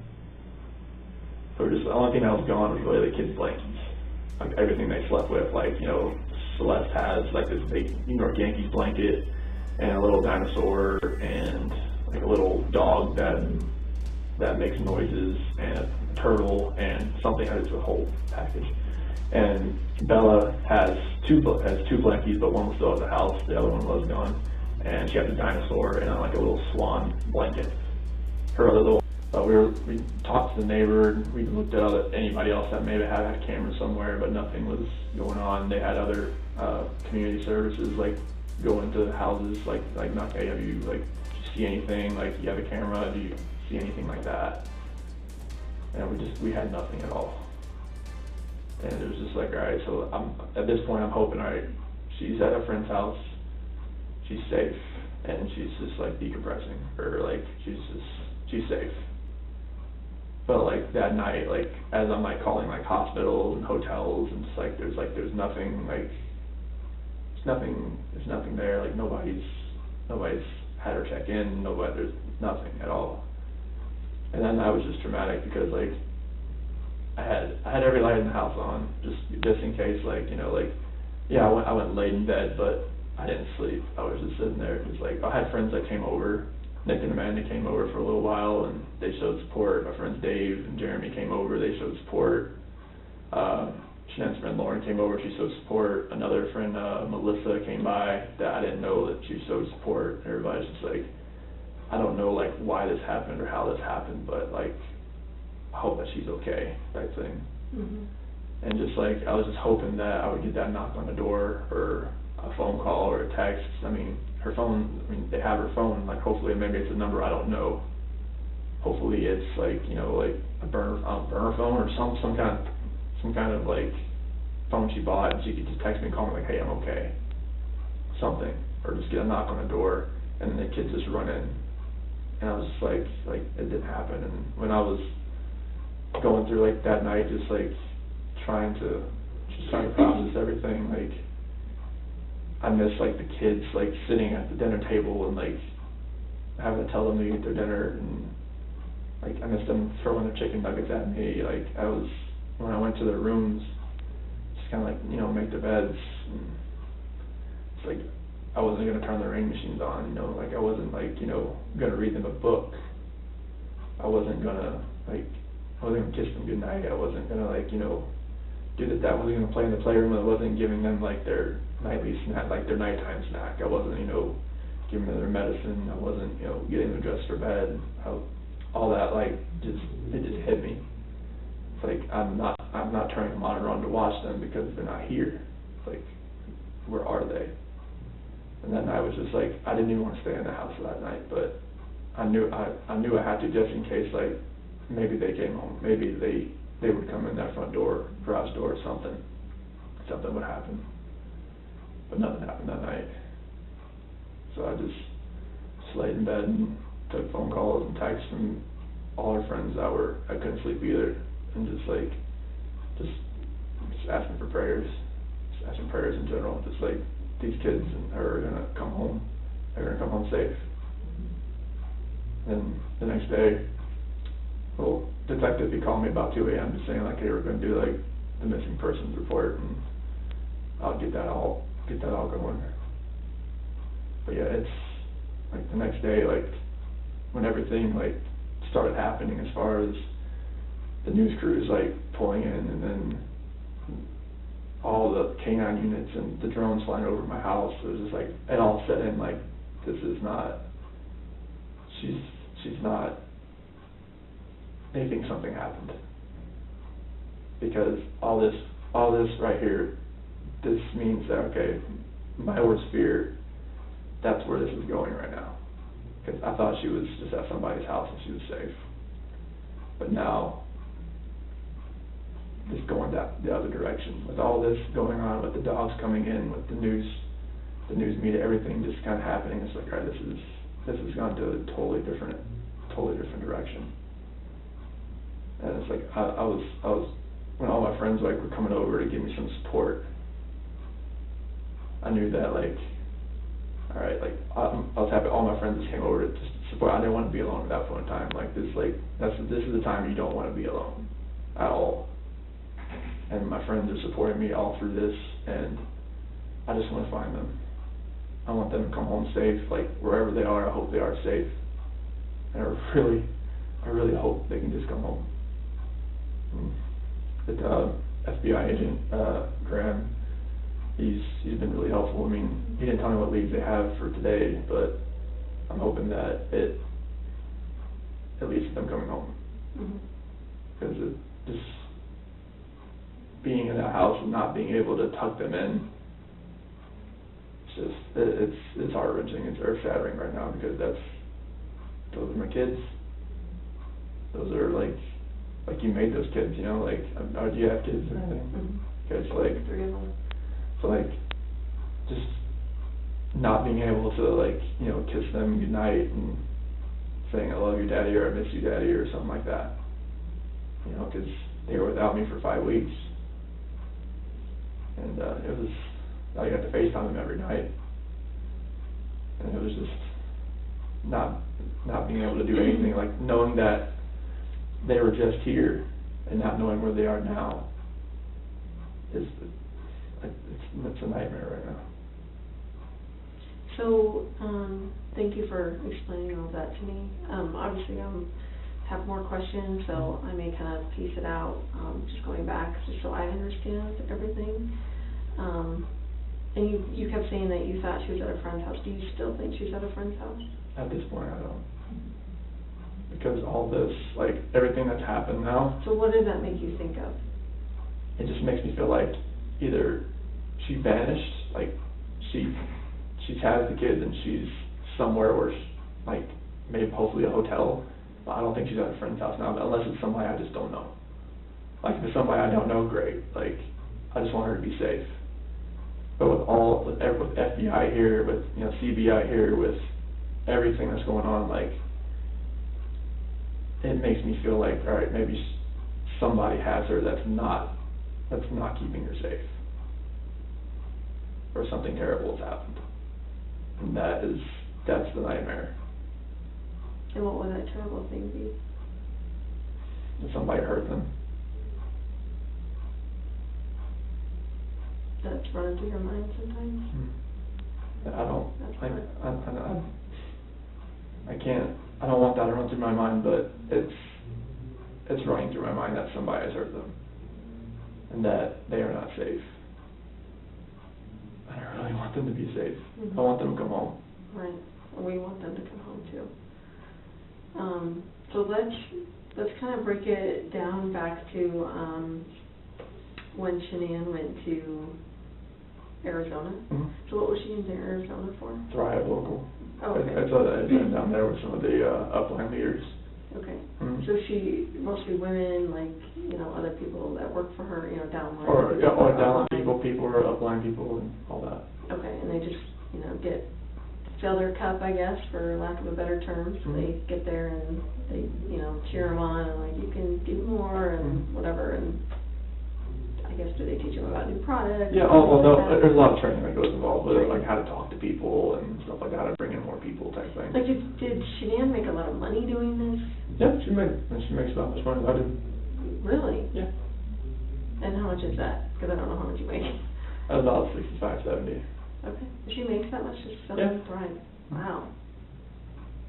So the only thing that was gone was really the kids' blankets. Like, everything they slept with, like, you know, Celeste has like this big New York Yankees blanket and a little dinosaur and like a little dog that makes noises and a turtle and something. It's a whole package. And Bella has two blankets, but one was still at the house, the other one was gone. And she has a dinosaur and like a little swan blanket. Her other little, we talked to the neighbor, and we looked at anybody else that maybe had a camera somewhere, but nothing was going on. They had other community services like go into the houses, like knock, hey, have you like, do you see anything? Like, you have a camera? Do you see anything like that? And we had nothing at all. And it was just like, all right, so at this point I'm hoping, all right, she's at a friend's house, she's safe, and she's just like decompressing, or like she's safe. But like that night, like as I'm like calling like hospitals and hotels, and it's like there's nothing, like there's nothing there, like nobody's had her check in, there's nothing at all. And then that was just traumatic because like I had every light in the house on, just in case, like, you know, like, yeah, I went laid in bed, but I didn't sleep. I was just sitting there, just like, I had friends that came over. Nick and Amanda came over for a little while, and they showed support. My friends Dave and Jeremy came over, they showed support. Shannan's friend Lauren came over, she showed support. Another friend, Melissa, came by that I didn't know that she showed support. Everybody's just like, I don't know like why this happened or how this happened, but like, I hope that she's okay, type thing. Mm-hmm. And just like, I was just hoping that I would get that knock on the door, or a phone call, or a text. I mean, her phone, they have her phone, like hopefully maybe it's a number I don't know. Hopefully it's like, you know, like a burner phone, or some kind of like phone she bought, and she could just text me and call me like, hey, I'm okay. Something. Or just get a knock on the door, and then the kids just run in. And I was just like it didn't happen. And when I was going through like that night, just trying to process everything, like I miss like the kids like sitting at the dinner table and like having to tell them to eat their dinner, and like I miss them throwing their chicken nuggets at me. Like when I went to their rooms, just kind of like, you know, make their beds, and it's like I wasn't gonna turn the rain machines on, you know, like I wasn't like, you know, gonna read them a book. I wasn't gonna kiss them goodnight. I wasn't gonna like, you know, do that. I wasn't gonna play in the playroom. I wasn't giving them like their nightly snack, like their nighttime snack. I wasn't, you know, giving them their medicine. I wasn't, you know, getting them dressed for bed. All that, like, it just hit me. It's like, I'm not turning the monitor on to watch them because they're not here. It's like, where are they? And that night was just like, I didn't even want to stay in the house that night, but I knew I had to, just in case, like, maybe they came home, maybe they would come in that front door, garage door, or something would happen. But nothing happened that night. So I just laid in bed and took phone calls and texts from all our friends I couldn't sleep either, and just asking for prayers, just asking prayers in general, just like, these kids and her are gonna come home, they're gonna come home safe. And the next day, well, detective, he called me about 2 a.m. just saying like, hey, we're gonna do like the missing persons report, and I'll get that all going. But yeah, it's like the next day, like when everything like started happening as far as the news crews like pulling in, and then all the K-9 units and the drones flying over my house, it was just like, it all set in like, this is not, she's not, they think something happened. Because all this right here, this means that, okay, my worst fear, that's where this is going right now. Because I thought she was just at somebody's house and she was safe. But now, it's going the other direction. With all this going on, with the dogs coming in, with the news media, everything just kind of happening, it's like, all right, this has gone to a totally different direction. And it's like, I was when all my friends like were coming over to give me some support, I knew that like, all right, like I was happy all my friends just came over to just support. I didn't want to be alone at that point in time. Like this is the time you don't want to be alone at all. And my friends are supporting me all through this, and I just want to find them. I want them to come home safe, like wherever they are. I hope they are safe, and I really hope they can just come home. The FBI agent Graham, he's been really helpful. I mean, he didn't tell me what leads they have for today, but I'm hoping that it leads to them coming home. Because just being in that house and not being able to tuck them in, it's heart-wrenching, it's earth-shattering right now, because those are my kids. Those are like you made those kids, you know, like, do you have kids or anything? Okay, so like, 3 of them. So like, just not being able to like, you know, kiss them goodnight and saying I love you, daddy, or I miss you, daddy, or something like that. You know, because they were without me for 5 weeks, and I got to FaceTime them every night, and it was just not being able to do anything, like knowing that they were just here and not knowing where they are now. It's a nightmare right now. So, thank you for explaining all that to me. Obviously, I have more questions, so I may kind of piece it out, just going back, just so I understand everything. And you kept saying that you thought she was at a friend's house. Do you still think she's at a friend's house? At this point, I don't. Because all this, like, everything that's happened now. So what does that make you think of? It just makes me feel like either she vanished, like she has the kids and she's somewhere where, like, maybe hopefully a hotel, but I don't think she's at a friend's house now, unless it's somebody I just don't know. Like, if it's somebody I don't know, great. Like, I just want her to be safe. But with FBI here, with, you know, CBI here, with everything that's going on, like, it makes me feel like, all right, maybe somebody has her that's not keeping her safe, or something terrible has happened, and that's the nightmare. And what would that terrible thing be? That somebody hurt them. That's running through your mind sometimes? I don't want that to run through my mind, but it's running through my mind that somebody has hurt them, and that they are not safe. I really want them to be safe. I want them to come home. Right. We want them to come home too. So let's let's kind of break it down back to when Shannan went to Arizona. Mm-hmm. So what was she in Arizona for? Thrive local. Oh, okay. I saw that I'd been down there with some of the upline leaders. Okay. Mm-hmm. So she, mostly women, like, you know, other people that work for her, you know, downline. Or downline people or upline people and all that. Okay, and they just, you know, fill their cup, I guess, for lack of a better term. So they get there and they, you know, cheer them on and like, you can do more and whatever. And I guess, do they teach them about new products? Yeah, there's a lot of training that goes involved with it, like how to talk to people and stuff like that, how to bring in more people type thing. Like, did Shannan make a lot of money doing this? Yeah, she makes about as much money as I do. Really? Yeah. And how much is that? Because I don't know how much you make. About 65, 70. Okay. She makes that much just selling Yeah. Thrive? Wow.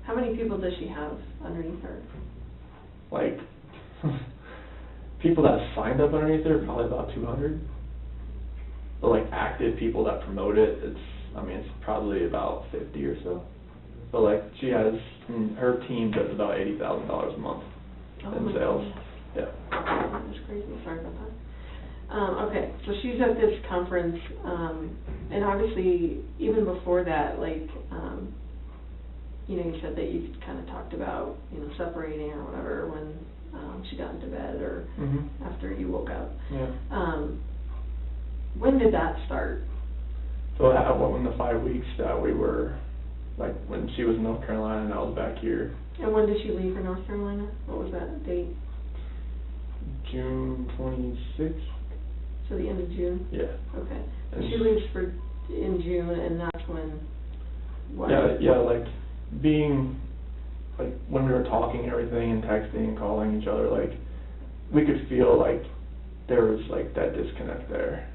How many people does she have underneath her? Like, people that have signed up underneath her, probably about 200. But like active people that promote it, it's probably about 50 or so. But like she has, her team does about $80,000 a month in sales. Goodness. Yeah. That's crazy. Sorry about that. Okay, so she's at this conference, and obviously, even before that, like, you know, you said that you kind of talked about, you know, separating or whatever when she got into bed or after you woke up. Yeah. When did that start? So that in the 5 weeks that we were, like, when she was in North Carolina and I was back here. And when did she leave for North Carolina? What was that date? June 26th. So the end of June? Yeah. Okay. And she leaves in June, and that's when, what? Yeah, like, being, like, when we were talking and everything and texting and calling each other, like, we could feel, like, there was, like, that disconnect there.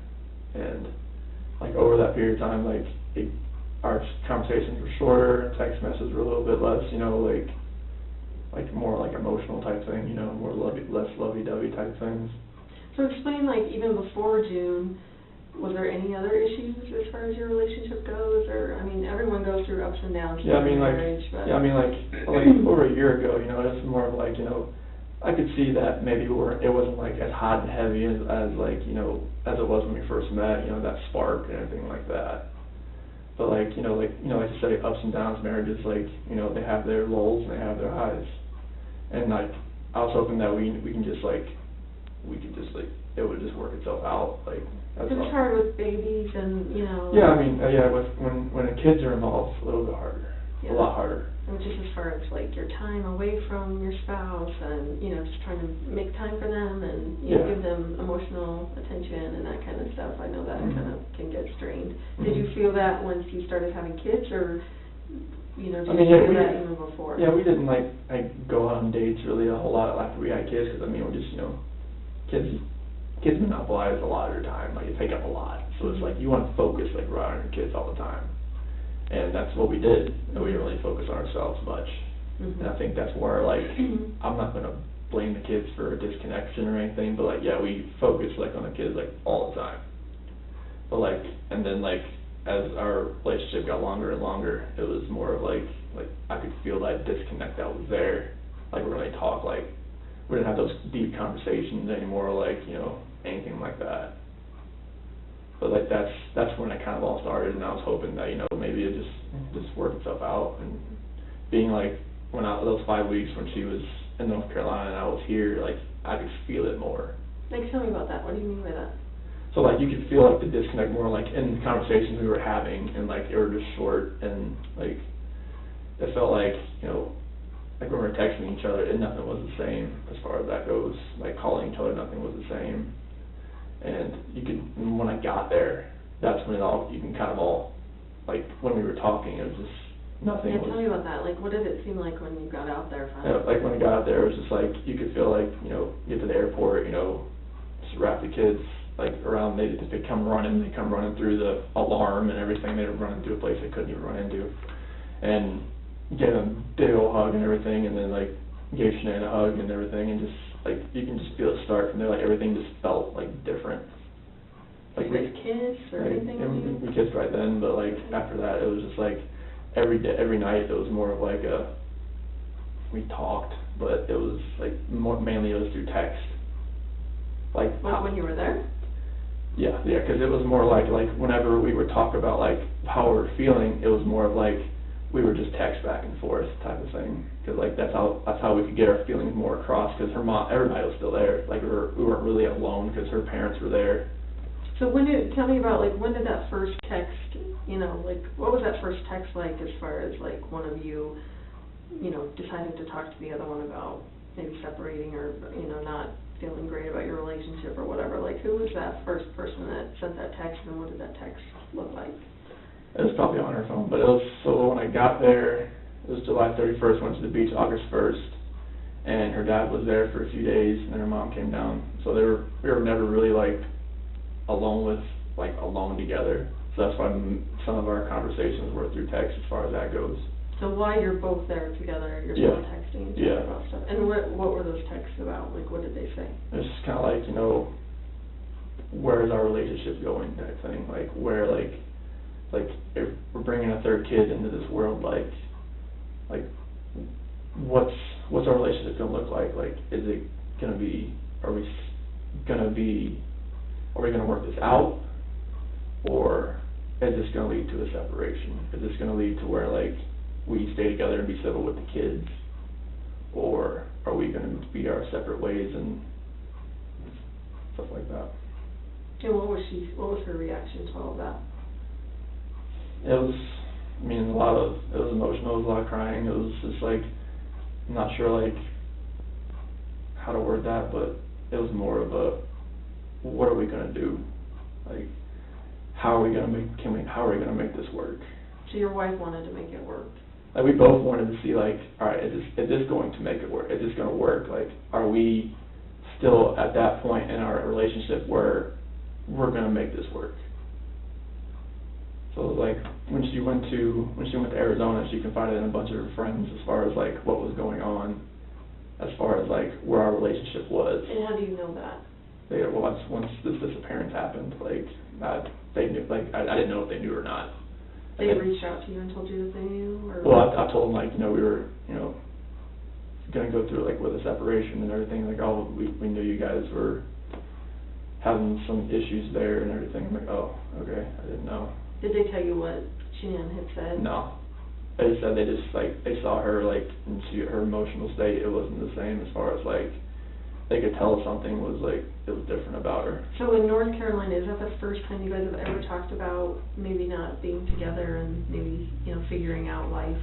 And, like, over that period of time, like, our conversations were shorter, text messages were a little bit less, you know, like more, like, emotional type thing, you know, more less lovey-dovey type things. So explain, like, even before June, was there any other issues as far as your relationship goes? Or, I mean, everyone goes through ups and downs in marriage, but... like over a year ago, you know, it's more of like, you know, I could see that maybe it wasn't like as hot and heavy as like, you know, as it was when we first met, you know, that spark and everything like that. But like you say, ups and downs, marriages, like, you know, they have their lulls and they have their highs. And like, I was hoping that we could just it would just work itself out, like. That's it's hard with babies and, you know. Yeah, when the kids are involved, it's a little bit harder, a lot harder. And just as far as like your time away from your spouse and, you know, just trying to make time for them and, you know, give them emotional attention and that kind of stuff. I know that kind of can get strained. Did you feel that once you started having kids, or, you know, did you feel that even before? Yeah, we didn't like go on dates really a whole lot after we had kids, because we just, you know, kids monopolize a lot of your time, like, they take up a lot. So it's like, you want to focus, like, right on your kids all the time. And that's what we did, and we didn't really focus on ourselves much. And I think that's where, like, I'm not going to blame the kids for a disconnection or anything, but, like, yeah, we focused, like, on the kids, like, all the time. But, like, and then, like, as our relationship got longer and longer, it was more of, like, I could feel that disconnect that was there. Like, we really talk, like, we didn't have those deep conversations anymore, like, you know, anything like that. But like that's when it kind of all started, and I was hoping that, you know, maybe it just worked itself out. And being like, those 5 weeks when she was in North Carolina and I was here, like, I could feel it more. Like, tell me about that. What do you mean by that? So like, you could feel like the disconnect more, like, in the conversations we were having, and like, they were just short, and like, it felt like, you know, like when we were texting each other, nothing was the same as far as that goes. Like, calling each other, nothing was the same. And when I got there, that's when you can kind of all, like, when we were talking, it was just, nothing was... Yeah, tell me about that. Like, what did it seem like when you got out there finally? Yeah, like, when I got out there, it was just like, you could feel like, you know, you get to the airport, you know, just wrap the kids, like, around, they come running through the alarm and everything. They were running through a place they couldn't even run into. And gave them a big old hug and everything, and then, like, gave Shannan a hug and everything, and just, like, you can just feel it start from there. Like, everything just felt, like, different. Like, did you guys kiss or anything? We kissed right then, but, like, after that, it was just, like, every night, it was more of, like, we talked, but it was like mainly it was through text. Like When you were there? Yeah, because it was more like whenever we would talk about like how we were feeling, it was more of like we were just text back and forth type of thing. Because like that's how we could get our feelings more across. Because her mom, everybody was still there. Like we weren't really alone because her parents were there. So tell me about like when did that first text, you know, like what was that first text like as far as like one of you, you know, deciding to talk to the other one about maybe separating or, you know, not feeling great about your relationship or whatever. Like who was that first person that sent that text and what did that text look like? It was probably on her phone, but it was, so when I got there, it was July 31st, went to the beach August 1st, and her dad was there for a few days, and her mom came down. So we were never really like alone together. So that's why some of our conversations were through text as far as that goes. So while you're both there together, you're Yeah. still texting each Yeah. other about stuff. And what were those texts about? Like what did they say? It's just kind of like, you know, where is our relationship going type thing. Like where like if we're bringing a third kid into this world, like what's our relationship gonna look like? Like is it gonna be, are we gonna work this out, or is this gonna lead to a separation? Is this gonna lead to where like we stay together and be civil with the kids, or are we gonna be our separate ways and stuff like that? And what was her reaction to all of that? It was, I mean, it was emotional, it was a lot of crying, it was just like, I'm not sure like how to word that, but it was more of a, what are we gonna do? Like, how are we gonna make this work? So your wife wanted to make it work. Like we both wanted to see like, alright, is this going to make it work? Is this gonna work? Like, are we still at that point in our relationship where we're gonna make this work? So like when she went to Arizona, she confided in a bunch of her friends as far as like what was going on, as far as like where our relationship was. And how do you know that? Once this disappearance happened, like they knew, like I didn't know if they knew or not. They reached out to you and told you that they knew, or? Well, I told them like, you know, we were, you know, gonna go through like with a separation and everything. Like, oh, we knew you guys were having some issues there and everything. I'm like, oh, okay, I didn't know. Did they tell you what Shannan had said? No. They just said they saw her like and her emotional state, it wasn't the same as far as like they could tell something was like, it was different about her. So in North Carolina, is that the first time you guys have ever talked about maybe not being together and maybe, you know, figuring out life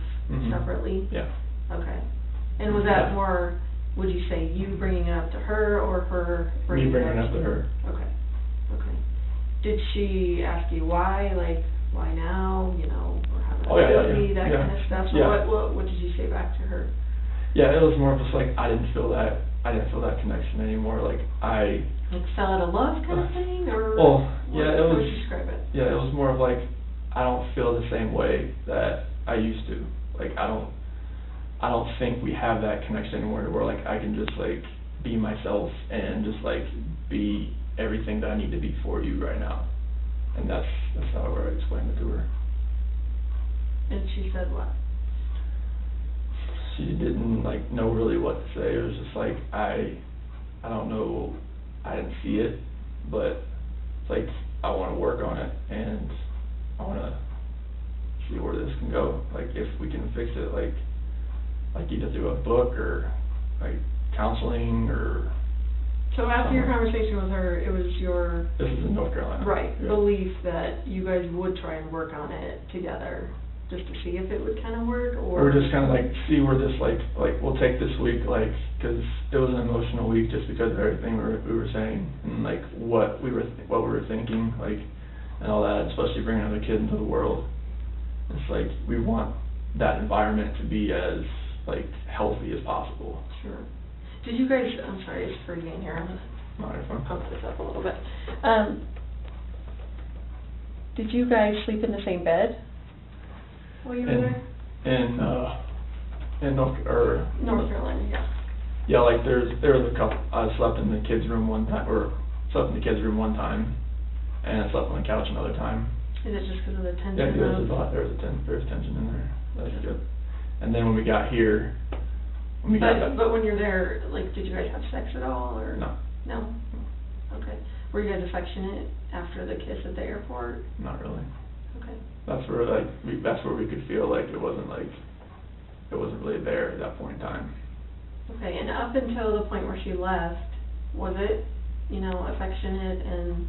separately? Yeah. Okay. And was that more, would you say you bringing it up to her or her Me bringing it up to her. Okay. Okay. Did she ask you why, like, why now, you know, or how did that kind of stuff? So Yeah. what did you say back to her? Yeah, it was more just like I didn't feel that connection anymore. Like fell out of love kind of thing, or it how was. would you describe it? Yeah, it was more of like I don't feel the same way that I used to. Like I don't think we have that connection anymore where like I can just like be myself and just like be everything that I need to be for you right now. And that's how I explained it to her. And she said what? She didn't like know really what to say. It was just like I don't know, I didn't see it, but it's like I want to work on it and I want to see where this can go. Like if we can fix it, like either through a book or like counseling or. So after your conversation with her, it was your. This is in North Carolina. Right, yeah. Belief that you guys would try and work on it together, just to see if it would kind of work, or. Or just kind of like see where this like we'll take this week like because it was an emotional week just because of everything we were saying and like what we were thinking like and all that, especially bringing another kid into the world. It's like we want that environment to be as like healthy as possible. Sure. Did you guys? I'm sorry, it's pretty in here. I'm gonna pump this up a little bit. Did you guys sleep in the same bed while you were there? In North Carolina, yeah. Yeah, like there was a couple. I slept in the kids' room one time, and I slept on the couch another time. Is it just because of the tension? Yeah, there's tension in there. That's good. And then when we got here, when we got back. But when you're there, like, did you guys have sex at all, or? No. No? Okay. Were you guys affectionate after the kiss at the airport? Not really. Okay. That's where we could feel like it wasn't really there at that point in time. Okay, and up until the point where she left, was it, affectionate and?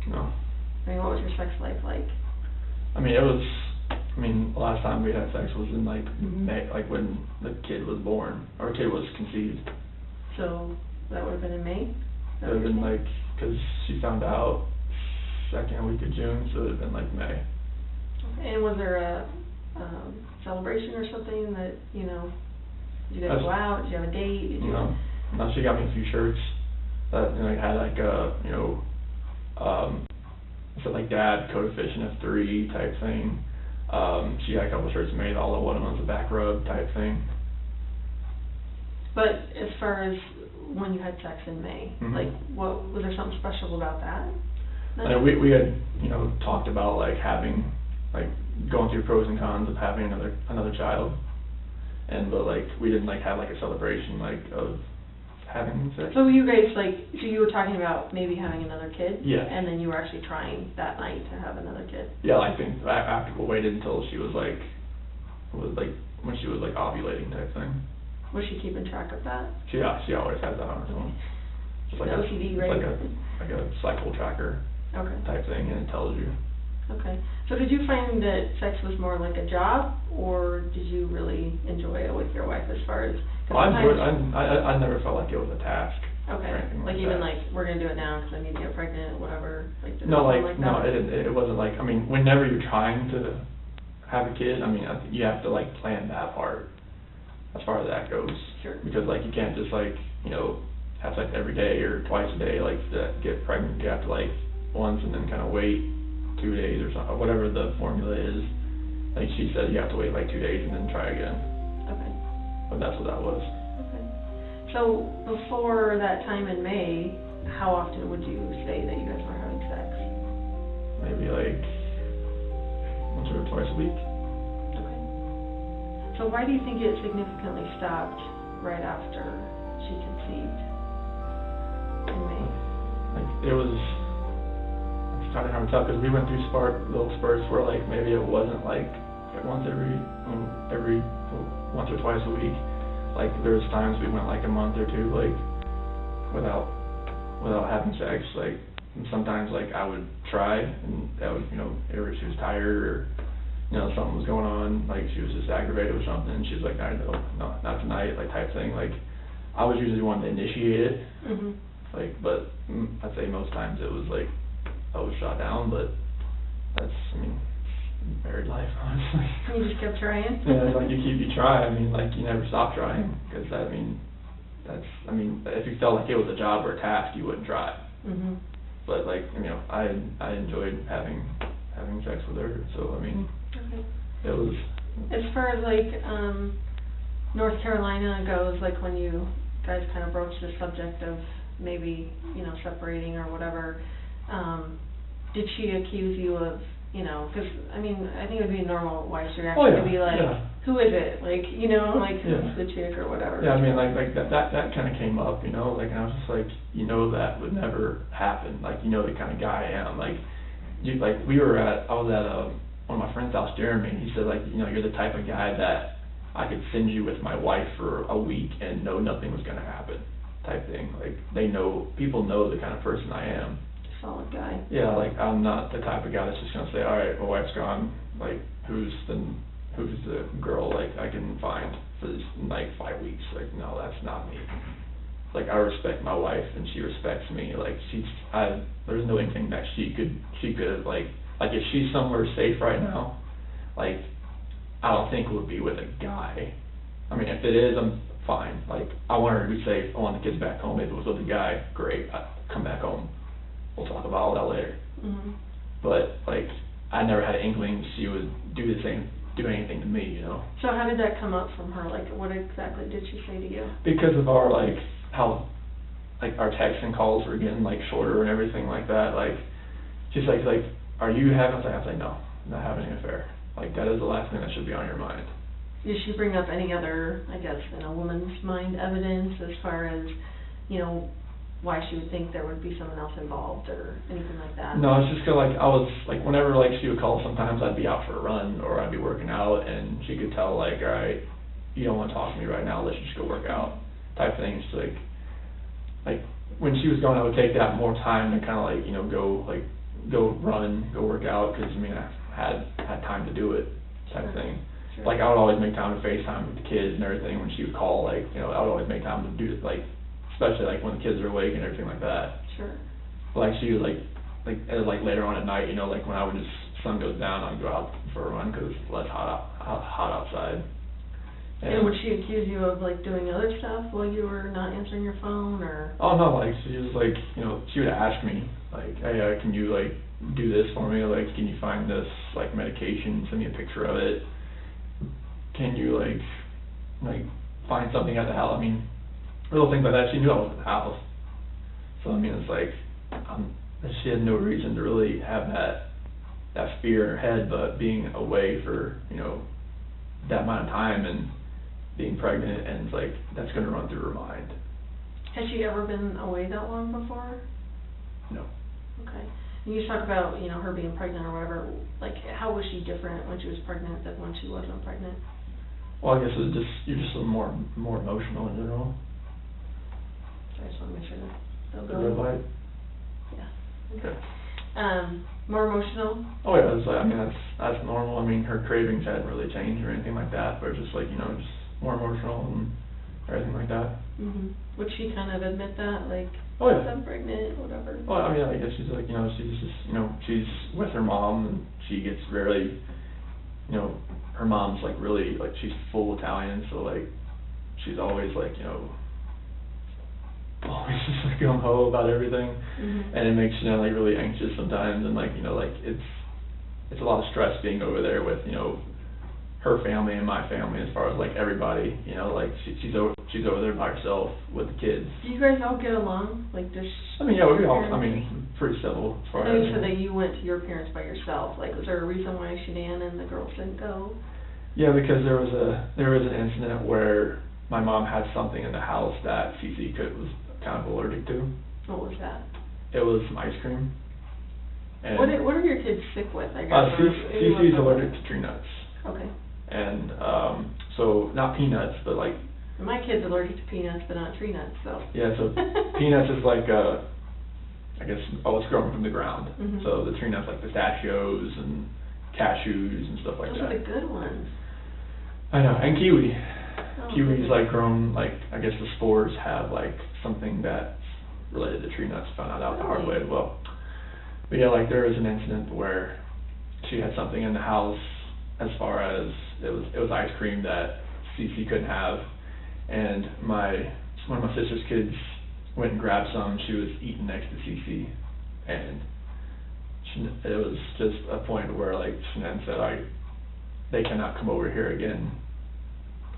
No. I mean, what was your sex life like? The last time we had sex was in May, like when the kid was born, or kid was conceived. So, that would have been in May? It would have been because she found out second week of June, so it would have been May. Okay. And was there a celebration or something that, did you guys go out? Did you have a date? No, she got me a few shirts that had said Dad, Code of Fishing F3 type thing. She had a couple shirts made, all of one of them was a back rub type thing. But as far as when you had sex in May, what was there something special about that? We had talked about having going through pros and cons of having another child, but we didn't have a celebration of having sex. So you guys so you were talking about maybe having another kid? Yeah. And then you were actually trying that night to have another kid? Yeah, I think after we waited until she was when she was ovulating type thing. Was she keeping track of that? She always has that on her phone. It's like OCD, right? Like a cycle tracker type thing, and it tells you. Okay. So did you find that sex was more like a job, or did you really enjoy it with your wife as far as? I never felt like it was a task. Okay. Or anything like even that. we're gonna do it now because I need to get pregnant, whatever. No, it wasn't whenever you're trying to have a kid, you have to plan that part as far as that goes. Sure. Because you can't just have sex every day or twice a day to get pregnant. You have to once and then kind of wait 2 days or something, whatever the formula is. She said, you have to wait 2 days and then try again. Okay. But that's what that was. Okay. So before that time in May, how often would you say that you guys were having sex? Maybe once or twice a week. Okay. So why do you think it significantly stopped right after she conceived in May? It's kind of hard to tell because we went through little spurts where maybe it wasn't once or twice a week. There was times we went a month or two without having sex. And sometimes I would try and that would either she was tired or something was going on, she was just aggravated with something, and she was like, no, not tonight, type thing. I was usually the one to initiate it. Mm-hmm. But I'd say most times it was I was shot down, but that's married life, honestly. You just kept trying? Yeah, you try, you never stop trying, because if you felt like it was a job or a task, you wouldn't try. Mm-hmm. But I enjoyed having sex with her, so Okay. It was. As far as North Carolina goes, when you guys kind of broached the subject of maybe separating or whatever, did she accuse you of because I think it would be a normal wife's reaction to be who is it? Who's the chick or whatever. Yeah, that kind of came up, and I was just that would never happen. The kind of guy I am. I was at one of my friend's house, Jeremy, and he said you're the type of guy that I could send you with my wife for a week and know nothing was going to happen, type thing. People know the kind of person I am. Solid guy. Yeah, I'm not the type of guy that's just gonna say, all right, my wife's gone. Who's the girl I can find for this 5 weeks? No, that's not me. I respect my wife and she respects me. There's no anything that she could if she's somewhere safe right now, I don't think it would be with a guy. If it is, I'm fine. I want her to be safe. I want the kids back home. If it was with a guy, great. I'd come back home. We'll talk about all that later. Mm-hmm. But I never had an inkling she would do anything to me, So how did that come up from her? What exactly did she say to you? Because of our how our texts and calls were getting shorter and everything like that. She's are you having? I was like, no, I'm not having an affair. That is the last thing that should be on your mind. Did she bring up any other, I guess, in a woman's mind, evidence as far as, you know, why she would think there would be someone else involved or anything like that? No, it's just 'cause like I was like whenever like she would call, sometimes I'd be out for a run or I'd be working out, and she could tell like, all right, you don't want to talk to me right now, let's just go work out, type thing. It's like when she was gone, I would take that more time to kind of like, you know, go run, go work out, because I mean I had time to do it, type thing. Sure. Like I would always make time to FaceTime with the kids and everything when she would call, like, you know, I would always make time to do it, like, especially like when the kids are awake and everything like that. Sure. Like she was like later on at night, you know, like when I would just, sun goes down, I'd go out for a run because it's less hot outside. And would she accuse you of like doing other stuff while you were not answering your phone, or? Oh no, like she was like, you know, she would ask me like, hey, can you like do this for me? Like, can you find this like medication? Send me a picture of it. Can you like find something at the house? I mean, little things like that. She knew I was at the house, so I mean, it's like she had no reason to really have that fear in her head, but being away for, you know, that amount of time and being pregnant, and it's like that's going to run through her mind. Has she ever been away that long before? No. Okay. And you talk about, you know, her being pregnant or whatever. Like, how was she different when she was pregnant than when she wasn't pregnant? Well, I guess it's just you're just a little more emotional in general. So I just want to make sure that they'll The go. red light. Yeah. Okay. More emotional? Oh yeah, it's like, I mean that's normal. I mean her cravings hadn't really changed or anything like that, but just like, you know, just more emotional and everything like that. Mhm. Would she kind of admit that, like, Oh yeah. I'm pregnant, whatever? Well, I mean, I guess she's like, you know, she's just, you know, she's with her mom, and she gets really, you know, her mom's like really, like, she's full Italian, so like, she's always like, you know, always just like gung ho about everything, and it makes you know like really anxious sometimes, and like, you know, like it's a lot of stress being over there with, you know, her family and my family as far as like everybody, you know, like she's over there by herself with the kids. Do you guys all get along? Like, just? I mean, yeah, we all, I mean, pretty civil as far I know as. you said that you went to your parents by yourself. Like, was there a reason why Shannan and the girls didn't go? Yeah, because there was an incident where my mom had something in the house that Cece was kind of allergic to. What was that? It was some ice cream. And What are your kids sick with, I guess? Cece's allergic to tree nuts. Okay. And so not peanuts, but like. My kid's allergic to peanuts, but not tree nuts, so. Yeah, so peanuts is like I guess it's growing from the ground. Mhm. So the tree nuts like pistachios and cashews and stuff like Those that. are the good ones. I know, and kiwi. Oh, Kiwi's goodness. like grown, like, I guess the spores have like something that's related to tree nuts, found out the hard way as well. But yeah, like there was an incident where she had something in the house as far as it was ice cream that Cece couldn't have, and one of my sister's kids went and grabbed some. She was eating next to Cece, and it was just a point where like Shannan said, they cannot come over here again.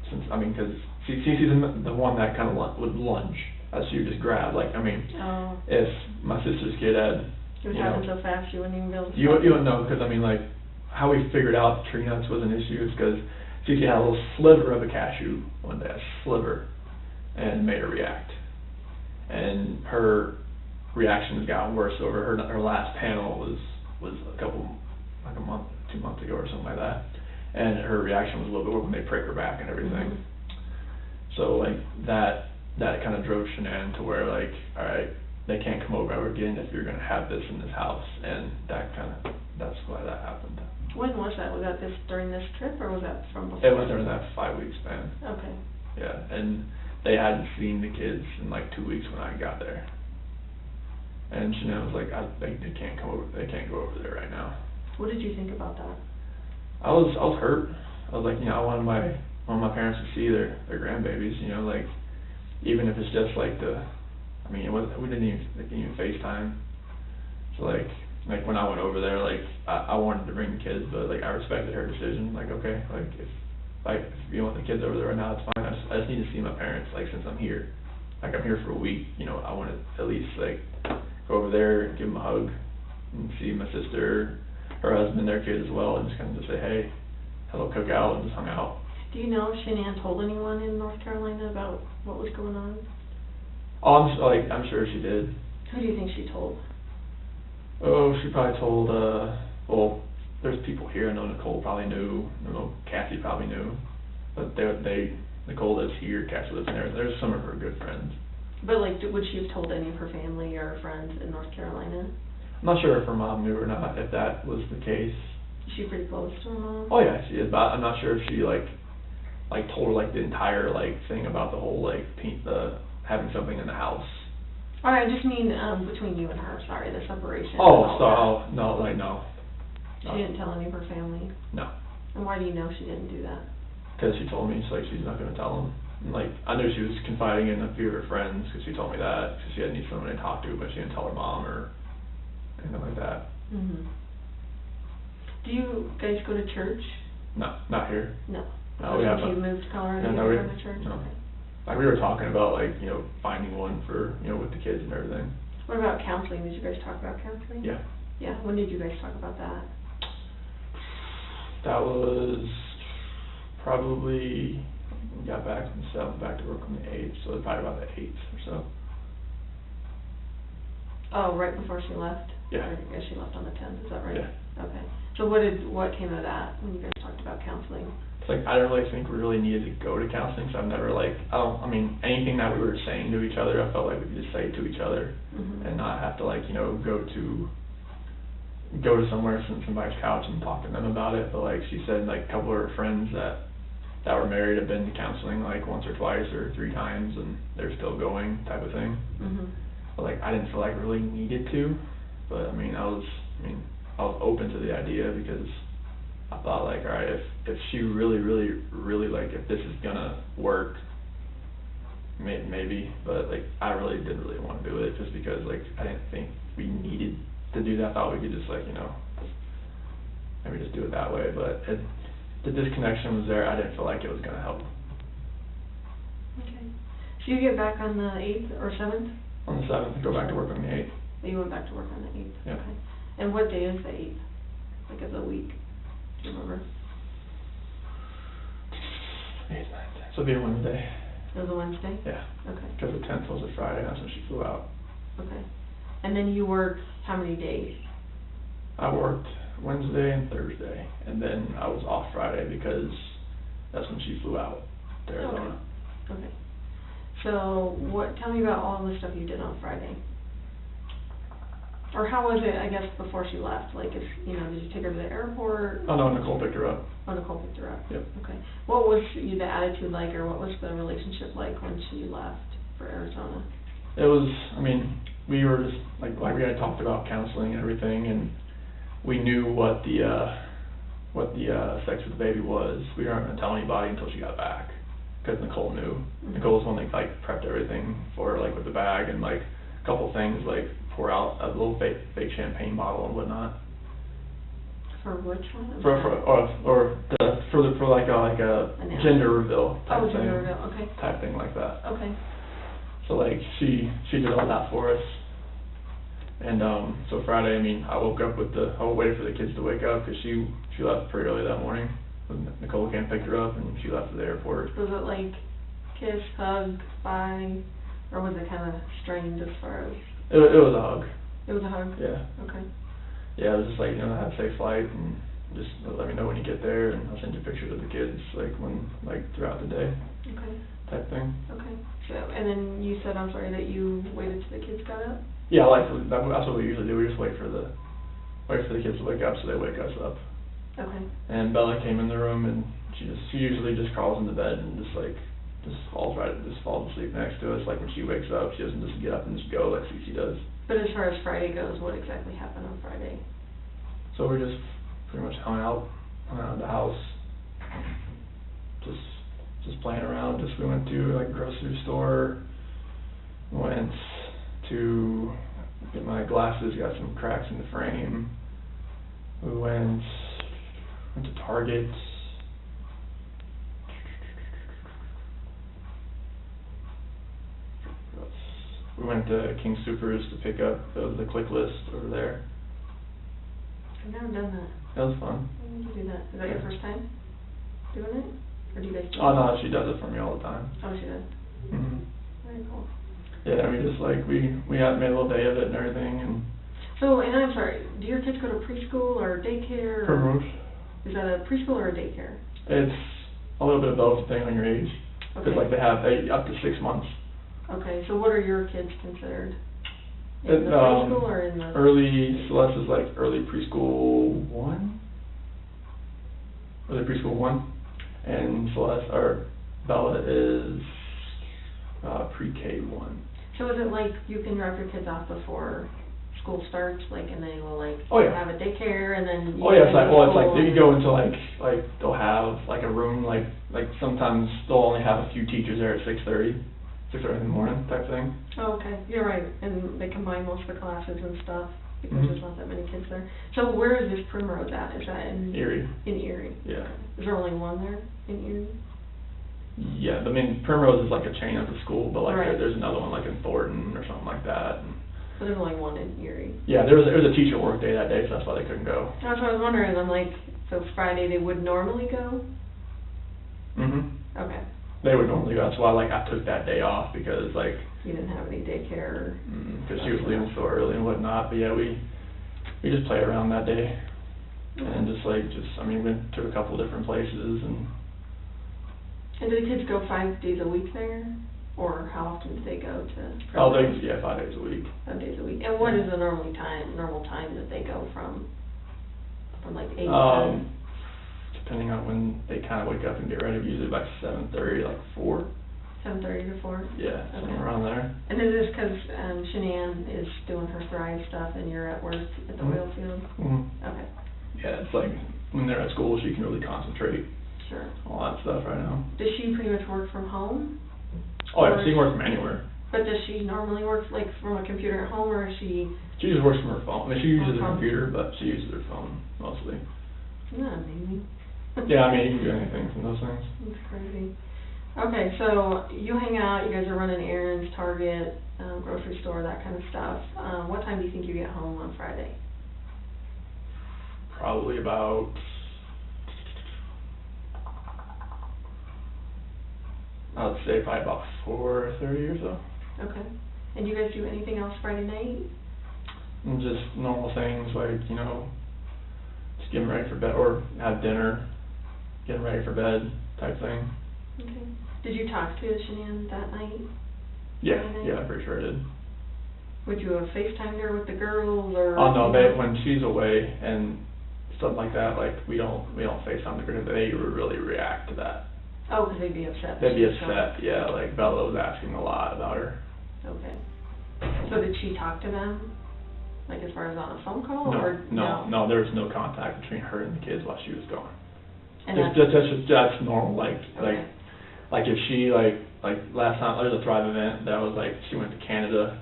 Since, I mean, because Cece's the one that kind of would lunge, as she would just grab. Like, I mean, if my sister's kid had, It would happen so fast you wouldn't even be able to. You wouldn't know, because I mean, like, how we figured out tree nuts was an issue is because Cece had a little sliver of a cashew one day, a sliver, and made her react. And her reaction has gotten worse over her last panel was a month, 2 months ago or something like that. And her reaction was a little bit when they prick her back and everything. So like that kind of drove Shannan to where like, all right, they can't come over ever again if you're going to have this in this house, and that's why that happened. When was that? Was that during this trip, or was that from before? It was during that 5-week span. Okay. Yeah, and they hadn't seen the kids in like 2 weeks when I got there. And Shannan was like, they can't come over. They can't go over there right now. What did you think about that? I was hurt. I was like, you know, I wanted my parents to see their grandbabies. You know, like even if it's just like we didn't even FaceTime. So like when I went over there, like I wanted to bring the kids, but like I respected her decision. Like, okay, like if you want the kids over there right now, it's fine. I just need to see my parents. Like, since I'm here, like I'm here for a week, you know, I want to at least like go over there, give them a hug, and see my sister, her husband, their kid as well, and just kind of just say, hey, hello, cook out, and just hung out. Do you know if Shannan told anyone in North Carolina about what was going on? Oh, I'm sure she did. Who do you think she told? Oh, she probably told, well, there's people here. I know Nicole probably knew. I know Cassie probably knew. But Nicole lives here, Cassie lives there. There's some of her good friends. But, like, would she have told any of her family or friends in North Carolina? I'm not sure if her mom knew or not, if that was the case. Is she pretty close to her mom? Oh, yeah, she is. But I'm not sure if she, like told her, like, the entire, like, thing about the whole, like, having something in the house. All right, I just mean between you and her, sorry, the separation. Oh, so, no, like, no. She didn't tell any of her family? No. And why do you know she didn't do that? Because she told me, she's not going to tell them. And, like, I knew she was confiding in a few of her friends, because she told me that, because she had need someone to talk to, but she didn't tell her mom or anything like that. Mhm. Do you guys go to church? No, not here. No. No, we have you moved to Colorado, yeah, you no, don't we, go to church? no. Okay. Like, we were talking about, like, finding one for, with the kids and everything. What about counseling? Did you guys talk about counseling? Yeah. Yeah, when did you guys talk about that? That was probably, we got back on the 7th, back to work on the 8th, so it was probably about the 8th or so. Oh, right before she left? Yeah. Or, yeah, she left on the 10th, is that right? Yeah. Okay. So what came of that when you guys talked about counseling? It's like, I don't really think we really needed to go to counseling, so I've never, anything that we were saying to each other, I felt like we could just say to each other, Mhm. and not have to, go to somewhere, sit on somebody's couch and talk to them about it. But, like, she said, like, a couple of her friends that were married have been to counseling, like, once or twice or 3 times, and they're still going, type of thing. Mhm. But, like, I didn't feel like I really needed to, but, I was open to the idea, because I thought, like, all right, if she really, like, if this is gonna work, maybe, but, like, I really didn't really want to do it, just because, like, I didn't think we needed to do that. I thought we could just, like, maybe just do it that way, but the disconnection was there. I didn't feel like it was gonna help. Okay. So you get back on the 8th or 7th? On the 7th, go back to work on the 8th. You went back to work on the 8th? Yeah. Okay. And what day is the 8th? Like of the week? Do you remember? 8th, 9th. So it'll be a Wednesday. It was a Wednesday? Yeah. Okay. Because the 10th was a Friday, that's when she flew out. Okay. And then you worked how many days? I worked Wednesday and Thursday, and then I was off Friday because that's when she flew out to Arizona. Okay. So tell me about all the stuff you did on Friday. Or how was it, I guess, before she left? Like, did you take her to the airport? Oh, no, Nicole picked her up. Oh, Nicole picked her up? Yep. Okay. What was the attitude like, or what was the relationship like when she left for Arizona? It was, we were just, like we had talked about counseling and everything, and we knew what the sex with the baby was. We weren't going to tell anybody until she got back, because Nicole knew. Mm-hmm. Nicole was the one that, like, prepped everything for her, like, with the bag, and, like, a couple things, like, pour out a little fake champagne bottle and whatnot. For which one? For like a gender reveal type thing. Gender reveal, okay. Type thing like that. Okay. So, like, she did all that for us. And so Friday, I woke up I waited for the kids to wake up, because she left pretty early that morning. Nicole came and picked her up, and she left to the airport. Was it like kiss, hug, bye, or was it kind of strained as far as? It was a hug. It was a hug? Yeah. Okay. Yeah, it was just like, have a safe flight, and just let me know when you get there, and I'll send you pictures of the kids, throughout the day. Okay. Type thing. Okay. So, and then you said, I'm sorry, that you waited till the kids got up? Yeah, that's what we usually do. We just wait for the kids to wake up, so they wake us up. Okay. And Bella came in the room, and she usually just crawls into bed and just falls asleep next to us. Like, when she wakes up, she doesn't just get up and just go like Cece does. But as far as Friday goes, what exactly happened on Friday? So we just pretty much hung out around the house, just playing around. We went to, like, a grocery store, went to get my glasses, got some cracks in the frame. We went to Target. We went to King Soopers to pick up the click list over there. I've never done that. That was fun. When did you do that? Is that your first time doing it? Or do you guys do Oh, no, she does it for me all the time. Oh, she does. Mm-hmm. Very cool. Yeah, we just like, we had made a little day of it and everything, and So, and I'm sorry, do your kids go to preschool or daycare? Or Primrose. is that a preschool or a daycare? It's a little bit of both depending on your age. Okay. Because like they have up to 6 months. Okay, so what are your kids considered? In It, the preschool or in the? Early, Celeste is like early preschool 1? Early preschool 1. And Celeste, or Bella is pre-K 1. So is it like you can drop your kids off before school starts, like, and they will like Oh, yeah. have a daycare and then you Oh yeah, it's go like, to well, it's like, school they and- could go into like they'll have like a room, like sometimes they'll only have a few teachers there at 6:30 in the morning type thing. Oh, okay, you're right, and they combine most of the classes and stuff, because Mhm. there's not that many kids there. So where is this Primrose at? Is that in? Erie. In Erie? Yeah. Is there only one there in Erie? Yeah, I mean, Primrose is like a chain of the school, but like Right. there's another one like in Thornton or something like that. And So there's only one in Erie. yeah, there was a teacher work day that day, so that's why they couldn't go. That's what I was wondering, I'm like, so Friday they would normally go? Mhm. Okay, They would normally go. That's why like I took that day off because like you didn't have any daycare or? because she was leaving so early and whatnot. But yeah, we just played around that day and just I mean we took a couple different places and. And do the kids go 5 days a week there? Or how often do they go to? Oh, they 5 days a week. 5 days a week. And what is the normal time that they go from like 8 to 10? Depending on when they kind of wake up and get ready, usually by 7:30, like 4. 7:30 to 4? Yeah, Okay. somewhere around there. And is this because Shannan is doing her Thrive stuff and you're at work at the Mhm. oil field? Mhm. Okay, Yeah, it's like when they're at school, she can really concentrate sure. on all that stuff right now. Does she pretty much work from home? Oh yeah, Or- she can work from anywhere. But does she normally work like from a computer at home, or is she? She just works from her phone. I mean, she uses a phone. computer, but she uses her phone mostly. Isn't that amazing? Yeah, I mean, you can do anything from those things. That's crazy. Okay, so you hang out, you guys are running errands, Target, grocery store, that kind of stuff. What time do you think you get home on Friday? Probably about I would say probably about 4:30 or so. Okay. And you guys do anything else Friday night? And just normal things like, just getting ready for bed or have dinner, getting ready for bed type thing. Okay. Did you talk to Shannan that night? Yeah, Friday night? yeah, I'm pretty sure I did. Would you have FaceTimed her with the girls or? Oh no, when she's away and stuff like that, like we don't FaceTime the girls. They really react to that. Oh, because they'd be upset. They'd be She's gone. upset, yeah, like Bella was asking a lot about her. Okay. So did she talk to them? Like as far as on a phone call or? No, there was no contact between her and the kids while she was gone. And That's normal, Okay. like if she like last time there was a Thrive event that was like she went to Canada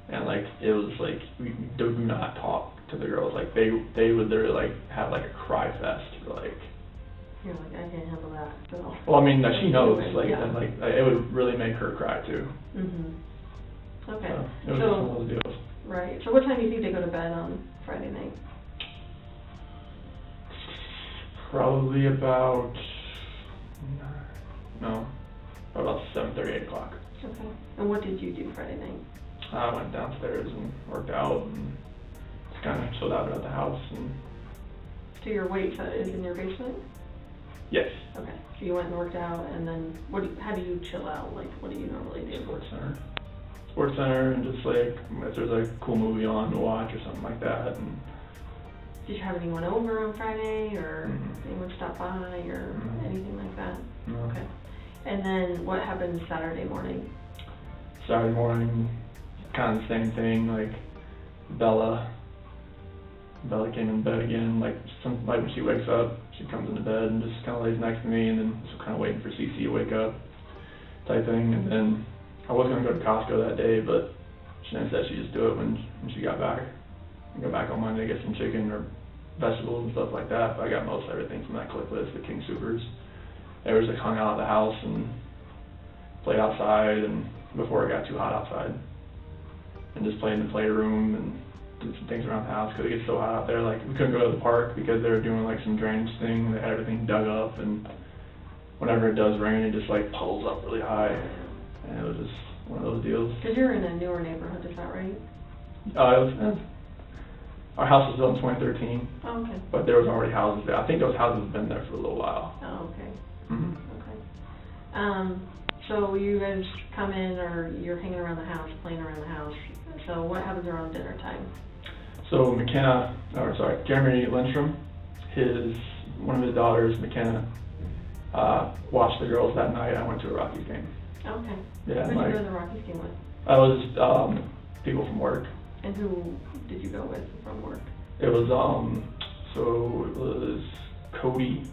and like it was like we do not talk to the girls, like they would literally like have like a cry fest like. You're like, I can't handle that, so. Well, I mean she knows like Yeah. and, like it would really make her cry too. Mhm. Okay. So it was just one of those deals. Right. So what time do you think they go to bed on Friday night? Probably about 7:30, 8 o'clock. Okay. And what did you do Friday night? I went downstairs and worked out and just kind of chilled out at the house and So your weight is in your basement? yes. Okay. So you went and worked out, and then how do you chill out? Like, what do you normally do? Sports Center and just like if there's a cool movie on to watch or something like that. And Did you have anyone over on Friday, or Mhm. anyone stop by, or Mhm. anything like that? No. Okay. And then what happened Saturday morning? Saturday morning, kind of the same thing. Like Bella came in bed again. Like when she wakes up, she comes into bed and just kind of lays next to me, and then just kind of waiting for CC to wake up, type thing. And then I was gonna go to Costco that day, but Shannon said she'd just do it when she got back. And go back on Monday, get some chicken or vegetables and stuff like that. But I got most everything from that click list, the King Soopers. They were just like hung out at the house and played outside, and before it got too hot outside, and just played in the playroom and did some things around the house because it gets so hot out there. Like we couldn't go to the park because they were doing like some drainage thing. They had everything dug up, and whenever it does rain, it just like puddles up really high, and it was just one of those deals. Because you're in a newer neighborhood, is that right? Our house was built in 2013, Oh, okay. but there was already houses there. I think those houses have been there for a little while. Oh, okay. Mm-hmm. Okay. So you guys come in, or you're hanging around the house, playing around the house. So what happens around dinner time? So Jeremy Lindstrom, one of his daughters, McKenna, watched the girls that night. I went to a Rockies game. Okay. Yeah. Who did you go to the Rockies game with? I was people from work. And who did you go with from work? It was Cody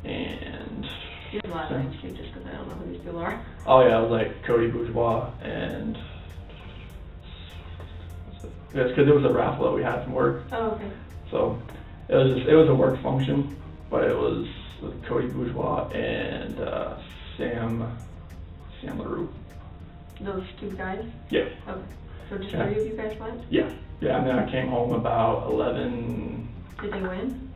and. You have a lot of names too, just because I don't know who these people are. Oh yeah, it was like Cody Bourgeois and. Yes, because it was a raffle that we had from work. Oh, okay. So it was a work function, but it was with Cody Bourgeois and Sam LaRue. Those two guys? Yeah. Okay. So just Yeah. 3 of you guys went? Yeah, and then I came home about 11. Did they win?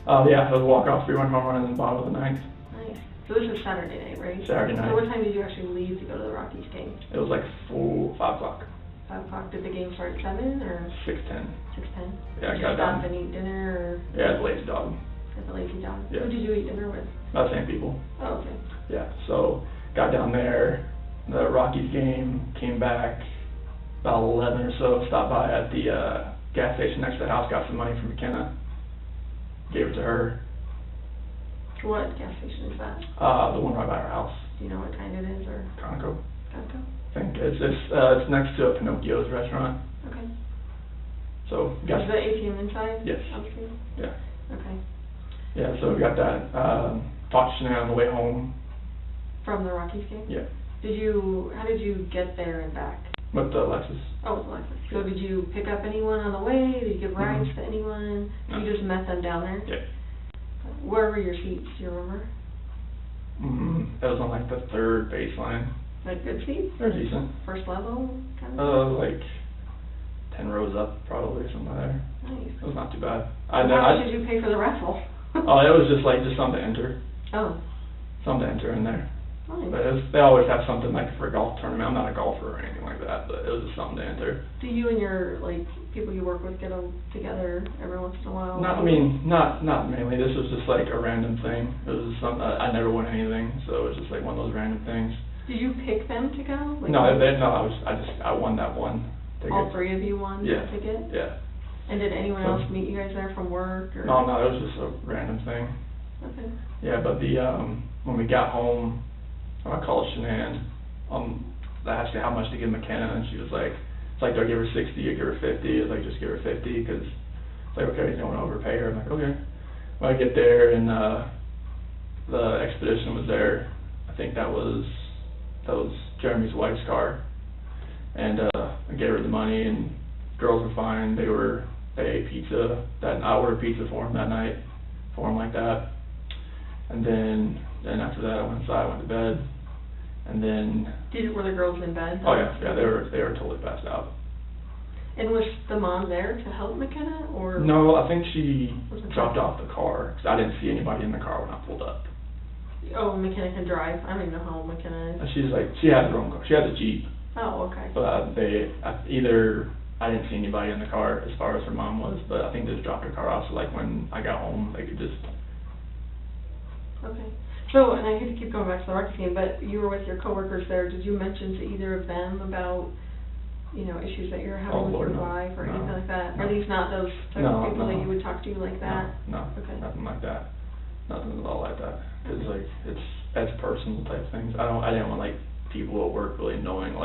Yeah, it was a walk-off. We went home running in the bottom of the ninth. Nice. So this is Saturday night, right? Saturday night. So what time did you actually leave to go to the Rockies game? It was like 5 o'clock. 5 o'clock. Did the game start at 7 or 6:10. 6:10? Yeah, I Did you got stop done. and eat dinner Yeah, the lazy dog. at the Lazy Dog? Yeah. Who did you eat dinner with? About the same people. Oh, okay. Yeah, so got down there, the Rockies game, came back about 11 or so, stopped by at the gas station next to the house, got some money from McKenna, gave it to her. What gas station is that? The one right by our house, Do you know what kind it is or? Conoco. Gonco? I think it's next to a Pinocchio's restaurant. Okay. So Is got the ATM inside? Yes. Obviously? yeah, Okay. yeah. So we got that. Talked to Shannan on the way home. From the Rockies game? Yeah, How did you get there and back? with the Lexus. Oh, with Alexis. So did you pick up anyone on the way? Did you give rides Mhm. to anyone? No. You just met them down there? Yeah. Where were your seats? Do you remember? It was on like the third baseline. Like good seats? They're decent. First level kind of? Like 10 rows up probably, something like that. Nice. It was not too bad. How much did you pay for the raffle? Oh, it was just something to enter. Oh, Something to enter in there. But nice. they always have something like for a golf tournament. I'm not a golfer or anything like that, but it was just something to enter. Do you and your, people you work with get together every once in a while? Not mainly. This was just like a random thing. It was just something, I never won anything, so it was just like one of those random things. Did you pick them to go? I won that one ticket. All 3 of you won Yeah. the ticket? Yeah. And did anyone So- else meet you guys there from work or? No, it was just a random thing. Okay. Yeah, but when we got home, I called Shannan, I asked her how much to give McKenna, and she was like, it's like, do I give her 60 or give her 50? I was like, just give her 50, because it's like, okay, you don't want to overpay her. I'm like, okay. When I get there, and the expedition was there, I think that was Jeremy's wife's car, and I gave her the money, and girls were fine. They ate pizza. I ordered pizza for them that night, for them like that. And then after that, I went inside, went to bed, and then. Were the girls in bed? Oh yeah, they were totally passed out. And was the mom there to help McKenna, or? No, I think she Wasn't dropped there? off the car, because I didn't see anybody in the car when I pulled up. Oh, McKenna can drive. I don't even know how old McKenna And is. she has her own car. She has a Jeep, Oh, okay. but I didn't see anybody in the car as far as her mom was, but I think they just dropped her car off, so like when I got home, they could just. Okay. So, and I hate to keep going back to the Rockies game, but you were with your coworkers there. Did you mention to either of them about, issues that you're having Oh, with Lord, your no. wife or No. anything like that? No. Are these not those type No, of people that no. you would talk to like that? No, Okay. nothing like that. Nothing at all like that. Cause it's personal type things. I didn't want people at work really knowing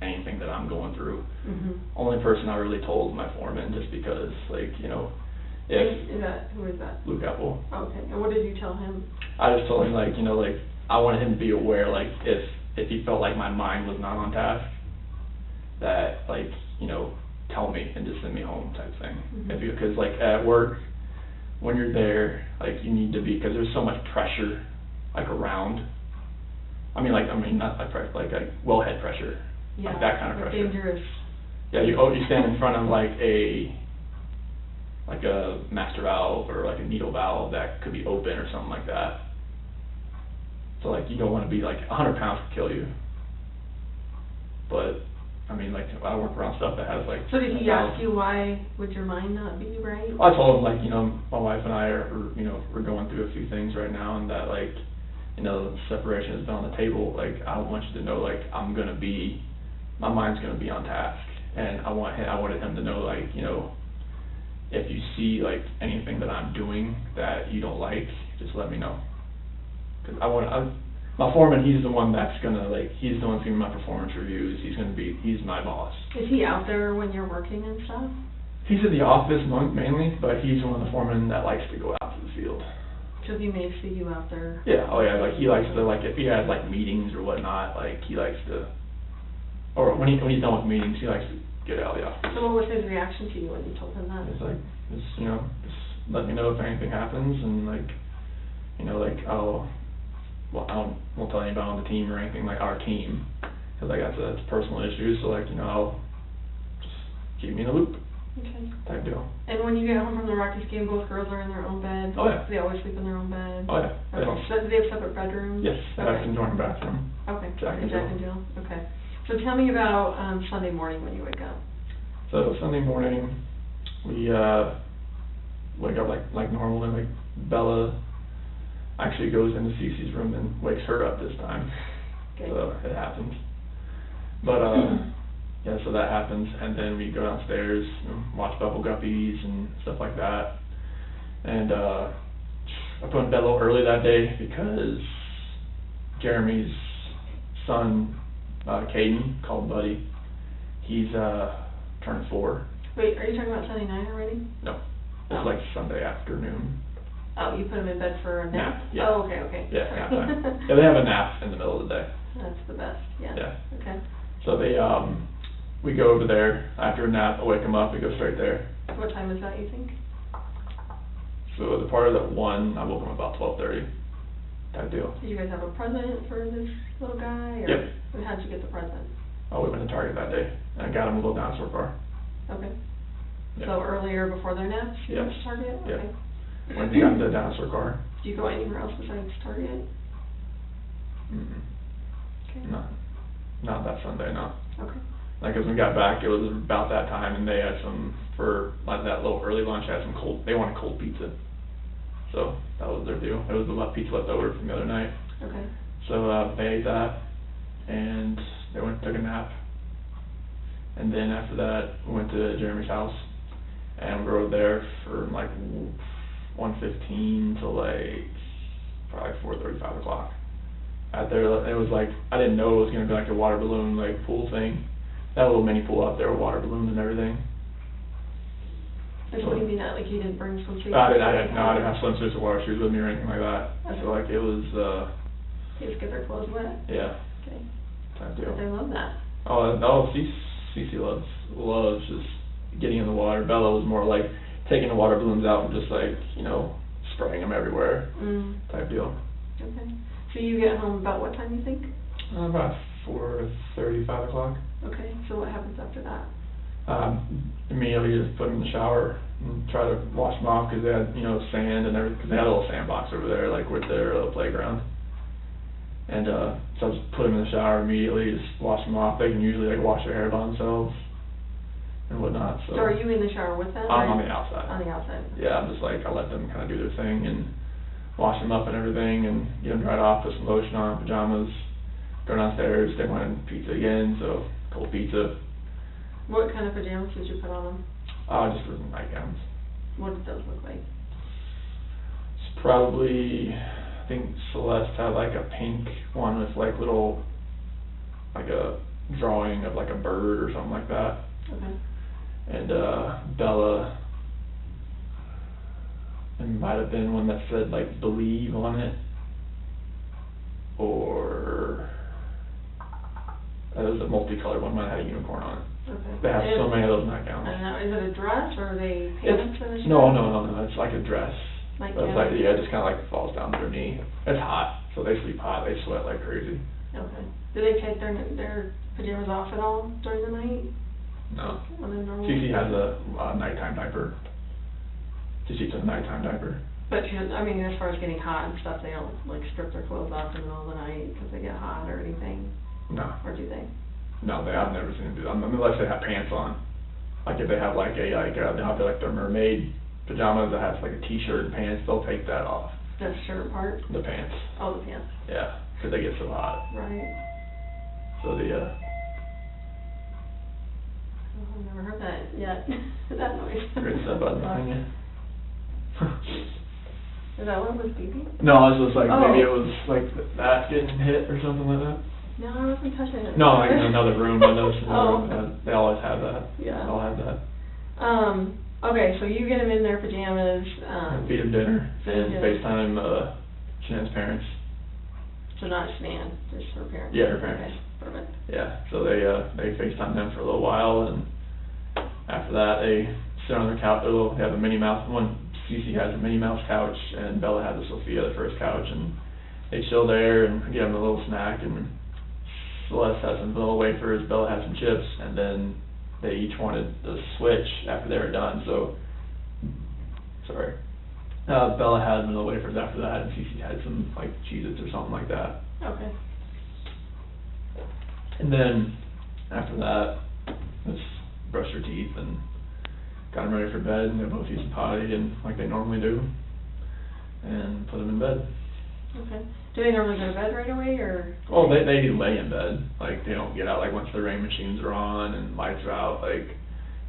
anything that I'm going through. Mm-hmm. Only person I really told was my foreman, just because if Who is that? Luke Apple, Oh, okay. And what did you tell him? I just told him I wanted him to be aware if he felt like my mind was not on task, that tell me and just send me home type thing. Mhm. Because at work, when you're there, you need to be, because there's so much pressure around. Not pressure, wellhead pressure, Yeah. that kind of pressure. Dangerous. Yeah, you stand in front of a master valve or a needle valve that could be open or something like that. So like, you don't wanna be like, 100 pounds could kill you. But, I mean, like, I work around stuff that has like. So did he ask you why would your mind not be right? I told him, like, you know, my wife and I are, you know, we're going through a few things right now, and that, like, you know, separation has been on the table. Like, I want you to know, like, my mind's gonna be on task, and I wanted him to know, like, you know, if you see like anything that I'm doing that you don't like, just let me know. Cause my foreman, he's the one that's gonna, like, he's the one giving my performance reviews. He's my boss. Is he out there when you're working and stuff? He's in the office mainly, but he's one of the foremen that likes to go out to the field. Because he may see you out there. Yeah, oh yeah, like, he likes to, like, if he has like meetings or whatnot, like, he likes to, or when he's done with meetings, he likes to get out of the office. So what was his reaction to you when you told him that? It's like, you know, just let me know if anything happens, and like, you know, like, I won't tell anybody on the team or anything, like our team, because like that's a personal issue, so like, you know, I'll just keep me in the loop. Okay. Type deal. And when you get home from the Rockies game, both girls are in their own bed? Oh yeah. Do they always sleep in their own bed? Oh yeah. Okay. So do they have separate bedrooms? Yes, they have Okay. a joint bathroom. Okay. Jack and Jill. Okay. So tell me about Sunday morning when you wake up. So Sunday morning, we wake up like normal, and like Bella actually goes into Cece's room and wakes her up this time. Okay. So it happens. But yeah, so that happens, and then we go downstairs and watch Bubble Guppies and stuff like that. And I put in bed a little early that day because Jeremy's son, Caden, called Buddy, he's turned 4. Wait, are you talking about Sunday night already? No, it's like Sunday afternoon. Oh, you put him in bed for a nap? Nap, yeah. Oh, okay. Yeah, nap time. Yeah, they have a nap in the middle of the day. That's the best, yeah. Yeah. Okay. So we go over there after a nap. I wake them up. We go straight there. What time is that, you think? So the part of that 1, I woke them about 12:30. Type deal. Did you guys have a present for this little guy? Or Yep. And how'd you get the present? Oh, we went to Target that day, and I got them a little dinosaur car. Okay. Yep. So earlier before their naps, you went Yes. to Target? Yep. Okay. When we got the dinosaur car. Do you go anywhere else besides Target? Okay. Not that Sunday, no. Okay. Like, as we got back, it was about that time, and they had some, for like that little early lunch, they wanted cold pizza. So that was their deal. It was the pizza left over from the other night. Okay. So they ate that, and they went and took a nap. And then after that, we went to Jeremy's house, and we rode there from like 1:15 till like probably 4:30, 5 o'clock. Out there, it was like, I didn't know it was gonna be like a water balloon like pool thing. That little mini pool out there with water balloons and everything. And what do you mean that, like you didn't bring swimsuits? I didn't have swimsuits or water shoes with me or anything like that. Okay. So like, it was They just get their clothes wet? yeah, Okay. type But deal. they love that. Cece loves just getting in the water. Bella was more like taking the water balloons out and just like, you know, spraying them everywhere type deal. Okay. So you get home about what time, you think? About 4:30, 5 o'clock. Okay. So what happens after that? Immediately just put them in the shower and try to wash them off, because they had, you know, sand and everything, because they had a little sandbox over there, like with their little playground. And so I just put them in the shower immediately, just wash them off. They can usually like wash their hair by themselves and whatnot. So are you in the shower with them? I'm or- on the outside. On the outside. Yeah, I'm just like, I let them kind of do their thing and wash them up and everything and get them dried off, put some lotion on, pajamas, go downstairs. They wanted pizza again, so cold pizza. What kind of pajamas did you put on them? Just for nightgowns. What did those look like? It's probably, I think Celeste had like a pink one with like little, like a drawing of like a bird or something like that. Okay. And Bella, it might have been one that said like believe on it, or it was a multicolored one, mine had a unicorn on it. Okay. They have so And- many of those nightgowns. And now, is it a dress or are they pants for the No, shower? it's like a dress. Like, But it's yeah. like, yeah, it just kind of like falls down to their knee. It's hot, so they sleep hot, they sweat like crazy. Okay. Do they take their pajamas off at all during the night? No. On a normal? Cece has a nighttime diaper. She sleeps in a nighttime diaper. But, I mean, as far as getting hot and stuff, they don't, like, strip their clothes off in the middle of the night because they get hot or anything? No. Or do they? No, I've never seen them do that, unless they have pants on. Like, if they have, like, they have, like, their mermaid pajamas that has, like, a t-shirt and pants, they'll take that off. The shirt part? The pants. Oh, the pants. Yeah, because they get so hot. Right. So Oh, I've never heard that yet, that noise. Great stuff out behind you. Is that what was beeping? No, I was just like, Oh. maybe it was like that getting hit or something like that. No, I wasn't touching it. No, like in another room, I noticed in another Oh. room, they always have that. Yeah. They all have that. Okay, so you get them in their pajamas, Feed them dinner and Yeah. FaceTime, Shannan's parents. so not Shannan, just her parents? Yeah, her parents. Okay, perfect. Yeah, so they FaceTime them for a little while, and after that, they sit on their couch, they have a Minnie Mouse, Cece has a Minnie Mouse couch, and Bella has a Sophia, the first couch, and they chill there and give them a little snack, and Celeste has some vanilla wafers, Bella has some chips, and then they each wanted the switch after they were done, so, sorry. Bella had vanilla wafers after that, and Cece had some, like, Cheez-Its or something like that. Okay. And then, after that, just brushed their teeth and got them ready for bed, and they both used the potty, and like they normally do, and put them in bed. Okay. Do they normally go to bed right away, or? Well, they do lay in bed, like, they don't get out, like, once the rain machines are on and lights are out, like,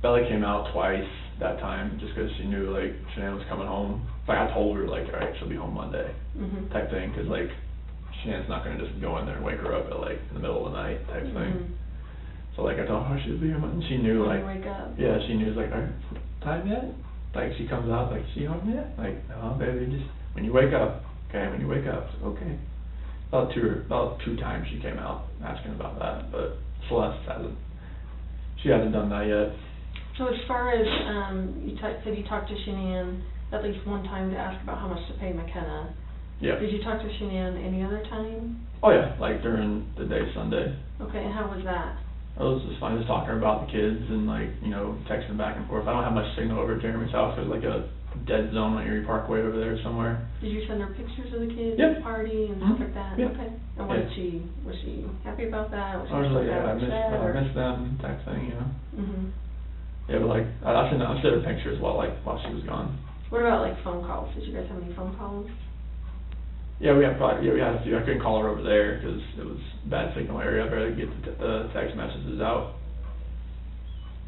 Bella came out twice that time, just because she knew, like, Shannan was coming home. Like, I told her, like, alright, she'll be home Monday, Mhm. type thing, because, like, Shannan's not gonna just go in there and wake her up at, like, in the middle of the night, type Mhm. thing. So, like, I told her she'd be here Monday, and she knew, When like, you wake up. yeah, she knew, like, alright, time yet? Like, she comes out, like, she home yet? Like, no, baby, just, when you wake up, okay, when you wake up, so, okay. About two times she came out asking about that, but Celeste she hasn't done that yet. So as far as, you said you talked to Shannan at least one time to ask about how much to pay McKenna. Yeah. Did you talk to Shannan any other time? Oh yeah, like during the day Sunday. Okay, and how was that? It was just fun, just talking about the kids and, like, you know, texting back and forth. I don't have much signal over at Jeremy's house, there's like a dead zone on Erie Parkway over there somewhere. Did you send her pictures of the kids Yeah. at the party and Mhm. stuff like that? Yeah. Okay. And what Yeah. did was she happy about that? Was she I was like, yeah, I upset, or? miss them, type thing, you know. Mhm. Yeah, but like, I sent her pictures while she was gone. What about like phone calls? Did you guys have any phone calls? Yeah, we had a few. I couldn't call her over there because it was bad signal area. I'd rather get the text messages out.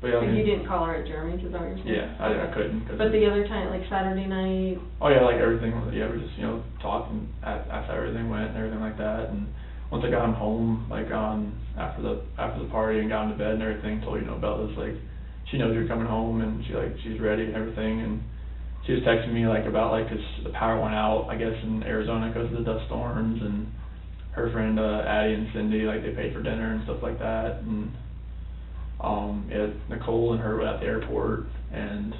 But yeah, I But mean, you didn't call her at Jeremy's, is that what you're saying? yeah, I couldn't. Cause But the other time, like Saturday night? oh yeah, like everything. Yeah, we just, you know, talked and asked how everything went and everything like that. And once I got him home, like after the party and got him to bed and everything, told, you know, Bella's like, she knows you're coming home and she's ready and everything. And she was texting me like about, like, 'cause the power went out, I guess, in Arizona because of the dust storms, and her friend Addie and Cindy, like, they paid for dinner and stuff like that. And yeah, Nicole and her were at the airport, and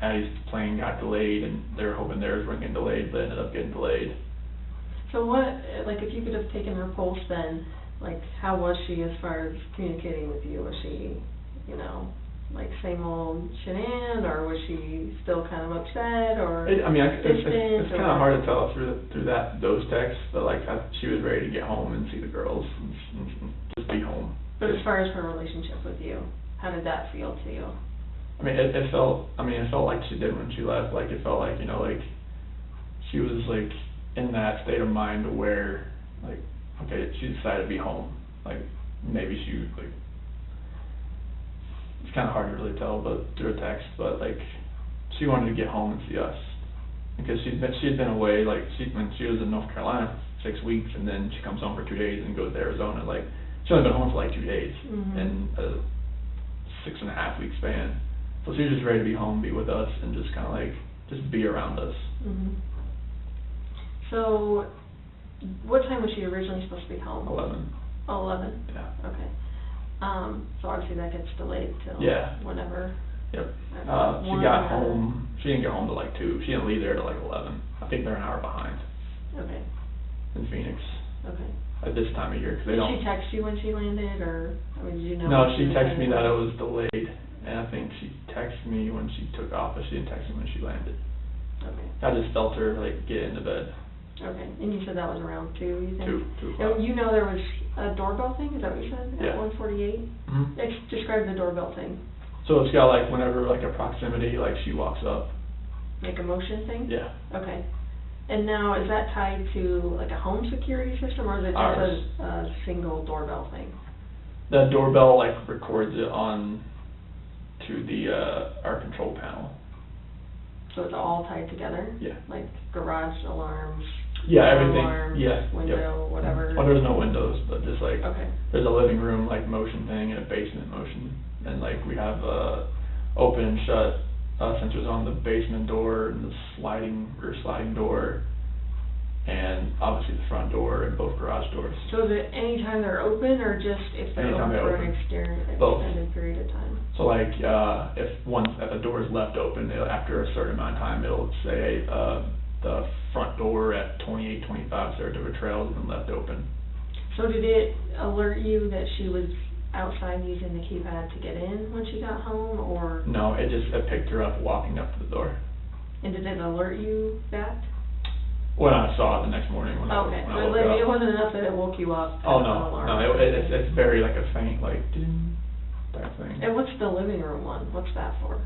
Addie's plane got delayed, and they were hoping theirs weren't getting delayed, but it ended up getting delayed. So what, like, if you could have taken her pulse then, like, how was she as far as communicating with you? Was she, you know, like same old Shannan, or was she still kind of upset, or It's distant, kind of hard to tell through those texts, but like she was ready to get home and see the girls and just be home. But as far as her relationship with you, how did that feel to you? I mean, it felt like she did when she left. Like, it felt like, you know, like she was like in that state of mind where, like, okay, she decided to be home. Like, maybe she was like, it's kind of hard to really tell, but through a text, but like she wanted to get home and see us because she had been away, like when she was in North Carolina for 6 weeks, and then she comes home for 2 days and goes to Arizona. Like, she only been home for like 2 days in a 6.5 week span. So she was just ready to be home, be with us, and just kind of like just be around us. So, what time was she originally supposed to be home? 11. Oh, 11? Yeah. Okay. So obviously that gets delayed till Yeah. whenever. Yep. She 1 got or- home. She didn't get home till like 2. She didn't leave there till like 11. I think they're an hour behind Okay. in Phoenix Okay. at this time of year, because they Did don't. she text you when she landed, or, I mean, did you know? No, when she was texted me landing? that it was delayed, and I think she texted me when she took off, but she didn't text me when she landed. Okay. I just felt her, like, get into bed. Okay, and you said that was around 2, you think? 2 Now, o'clock. you know there was a doorbell thing, is that what you said? Yeah. At 148? Mhm. Describe the doorbell thing. So it's got, like, whenever, like, a proximity, like, she walks up. Like a motion thing? Yeah. Okay. And now, is that tied to, like, a home security system, or is it Ours. just a single doorbell thing? The doorbell, like, records it on to the, our control panel. So it's all tied together? Yeah. Like garage alarms? Yeah, car everything, alarms, yeah, window, yep. whatever? Well, there's no windows, but just like, Okay. there's a living room, like, motion thing and a basement motion. And, like, we have, open and shut, sensors on the basement door and the sliding door, and obviously the front door and both garage doors. So is it anytime they're open, or just if they're Anytime open they're for an open. Both. extended period of time? So, like, if the door is left open, after a certain amount of time, it'll say, the front door at 2825 Saratoga Trail has been left open. So did it alert you that she was outside using the keypad to get in when she got home, or? No, it picked her up walking up to the door. And did it alert you that? When I saw it the next morning when I Okay, woke so it up. wasn't enough that it woke you up? Oh, as an no, alarm? no, it's very, like, a faint, like, ding, type thing. And what's the living room one? What's that for?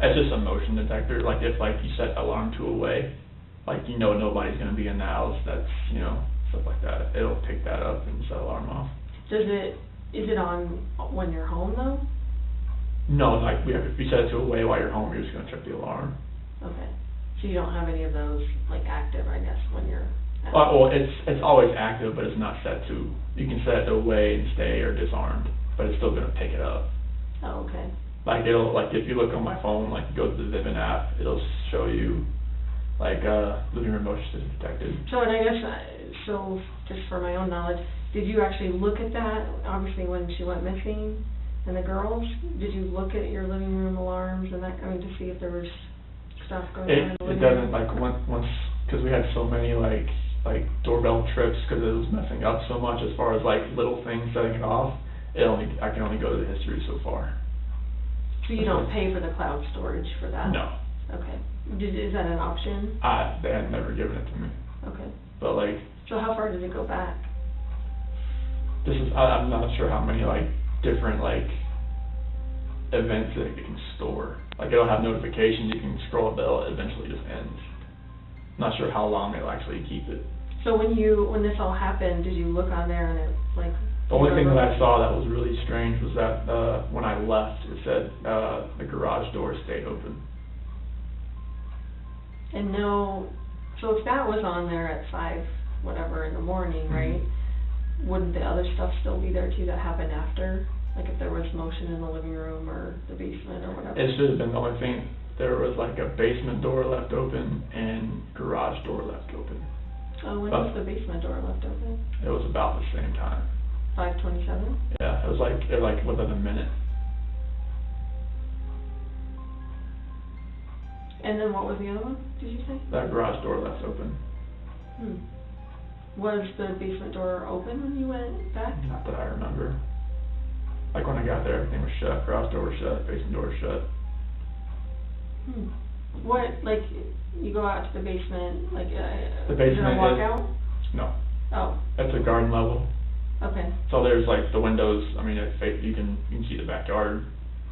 It's just a motion detector, like, if, like, you set alarm 2 away, like, you know nobody's gonna be in the house, that's, you know, stuff like that. It'll pick that up and set alarm off. Is it on when you're home, though? No, like, if you set it 2 away while you're home, you're just gonna check the alarm. Okay. So you don't have any of those, like, active, I guess, when you're at Well, it's always active, but it's not set to, you can set it away and stay or disarmed, but it's still gonna pick it up. Oh, okay. Like, if you look on my phone, like, you go to the Vivint app, it'll show you, like, living room motion system detected. So, and I guess, so, just for my own knowledge, did you actually look at that, obviously, when she went missing, and the girls? Did you look at your living room alarms and that, I mean, to see if there was stuff going on in the It living doesn't, room? like, once, because we had so many, like doorbell trips, because it was messing up so much as far as, like, little things setting it off, I can only go to the history so far. So you don't pay for the cloud storage for that? No. Okay. Is that an option? They had never given it to me. Okay. But, like, So how far did it go back? I'm not sure how many, like, different, like, events that it can store. Like, it'll have notifications, you can scroll, but it eventually just ends. Not sure how long they'll actually keep it. So when this all happened, did you look on there and it, like... The only thing that I saw that was really strange was that, when I left, it said, the garage door stayed open. And no, so if that was on there at 5, whatever, in the morning, right? Wouldn't the other stuff still be there too that happened after? Like if there was motion in the living room or the basement or whatever? It should have been the only thing, there was like a basement door left open and garage door left open. Oh, when was the basement door left open? It was about the same time. 5:27? Yeah, it was like within a minute. And then what was the other one, did you say? That garage door left open. Was the basement door open when you went back? Not that I remember. Like when I got there, everything was shut. Garage door was shut, basement door was shut. What, like, you go out to the basement, like, The is it basement a walkout? No. Oh, It's a garden level. okay. So there's like the windows, I mean, you can see the backyard.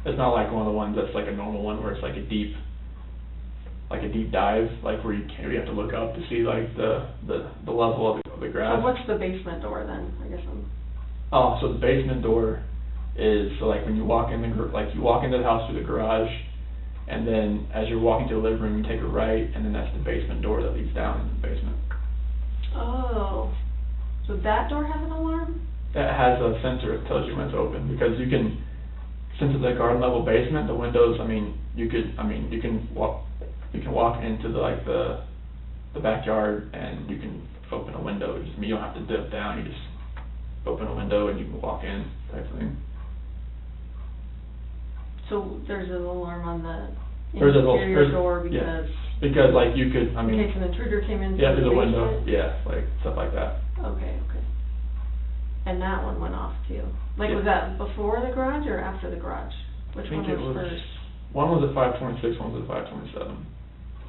It's not like one of the ones that's like a normal one where it's like a deep dive, like where you have to look up to see like the level of the grass. So what's the basement door then, I guess Oh, so the basement door is, so like when you walk in you walk into the house through the garage, and then as you're walking to the living room, you take a right, and then that's the basement door that leads down into the basement. Oh, so that door has an alarm? It has a sensor that tells you when it's open, because you can, since it's a garden level basement, the windows, you can walk into the backyard and you can open a window. You don't have to dip down, you just open a window and you can walk in, type thing. So there's an alarm on the There's interior door yeah. because Because like you could, in case an intruder came in yeah, through through the window, basement? yeah, like stuff like that. Okay. And that one went off too? Like, Yeah. was that before the garage or after the garage? Which I think one it was, first? one was at 526, one was at 527.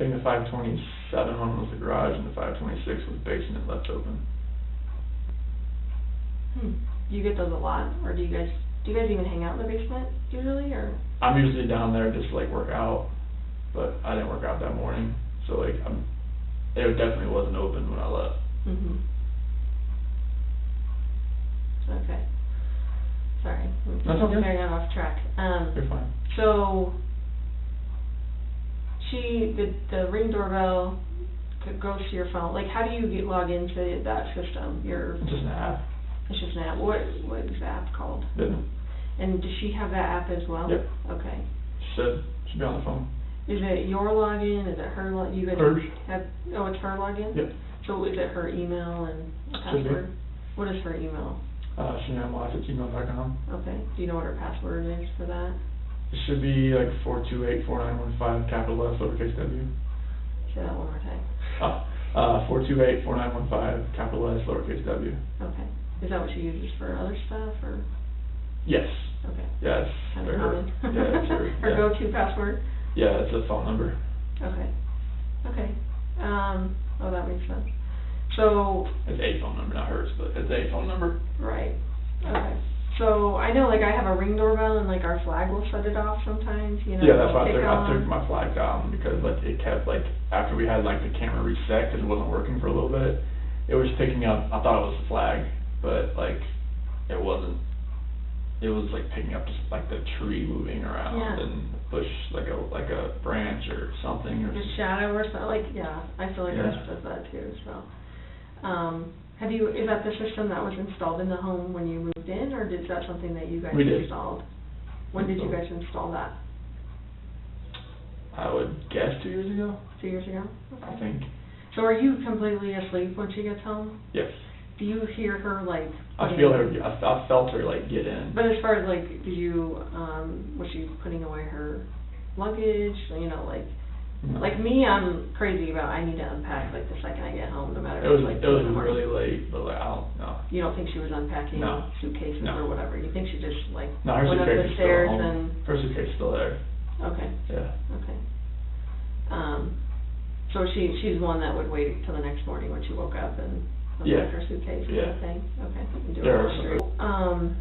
I think the 527 one was the garage, and the 526 was basement left open. Do you get those a lot, or do you guys even hang out in the basement usually, or? I'm usually down there just to like work out, but I didn't work out that morning, so like it definitely wasn't open when I left. Okay. Sorry. That's okay. Very off track. You're fine. So, the Ring doorbell goes to your phone. Like, how do you log into that system? It's just an app. It's just an app. What is the app called? Business. And does she have that app as well? Yep. Okay. Should be on the phone. Is it your login? Is it her login? You guys Hers. it's her login? Yep. So is it her email and password? What is her email? Shannan@gmail.com. Okay. Do you know what her password is for that? It should be like 428-4915, capital S, lowercase w. Say that one more time. 428-4915, capital S, lowercase w. Okay. Is that what she uses for other stuff, or? Yes. Okay. Yeah, it's Kind her. of common. Yeah, it's her. Her Yeah. go-to password? Yeah, it's a phone number. Okay. Okay. Oh, that makes sense. So, It's a phone number, not hers, but it's a phone number. right. Okay. So, I know, like, I have a Ring doorbell, and, like, our flag will shut it off sometimes, you know? Yeah, that's why kick I on. took my flag down, because like it kept like, after we had like the camera reset, because it wasn't working for a little bit, it was picking up, I thought it was the flag, but like, it wasn't. It was like picking up just like the tree moving around Yeah. and bush, like a branch or something or. The shadow or something, like, yeah, I feel like Yeah. ours does that too, so. Is that the system that was installed in the home when you moved in, or is that something that you guys We did. installed? When did you guys install that? I would guess 2 years ago, 2 years ago? I think. So are you completely asleep when she gets home? Yes. Do you hear her, like? I feel her, I felt her like get in. But as far as, like, did you, was she putting away her luggage, you know, like? No. Like me, I'm crazy about, I need to unpack, like, the second I get home, no matter It was if it's, like, it was 2 in the morning. really late, but like I don't know. You don't think she was unpacking No. suitcases No. or whatever? You think she just, like, No, her went up suitcase the is still stairs home. and? Her suitcase is still there. Okay, Yeah. okay. So she's one that would wait till the next morning when she woke up and Yeah. unpack her suitcase and Yeah. everything? Okay, and do There her are some- laundry.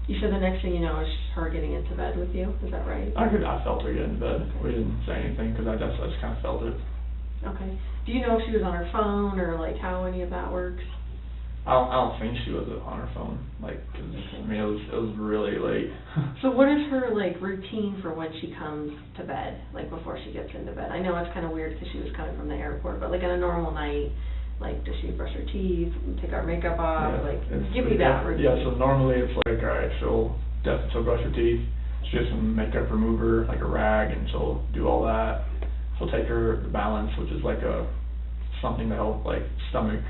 You said the next thing you know is her getting into bed with you, is that right? I felt her get in bed. Okay. We didn't say anything because I just kind of felt it. Okay. Do you know if she was on her phone or, like, how any of that works? I don't think she was on her phone, like, 'cause, I mean, it was really late. So what is her, like, routine for when she comes to bed, like, before she gets into bed? I know it's kind of weird because she was coming from the airport, but, like, on a normal night, like, does she brush her teeth, take her makeup off, Yeah, like, it's- give me that routine. Yeah, so normally it's like, alright, she'll brush her teeth, she'll get some makeup remover, like a rag, and she'll do all that. She'll take her the balance, which is like something to help, like, stomach,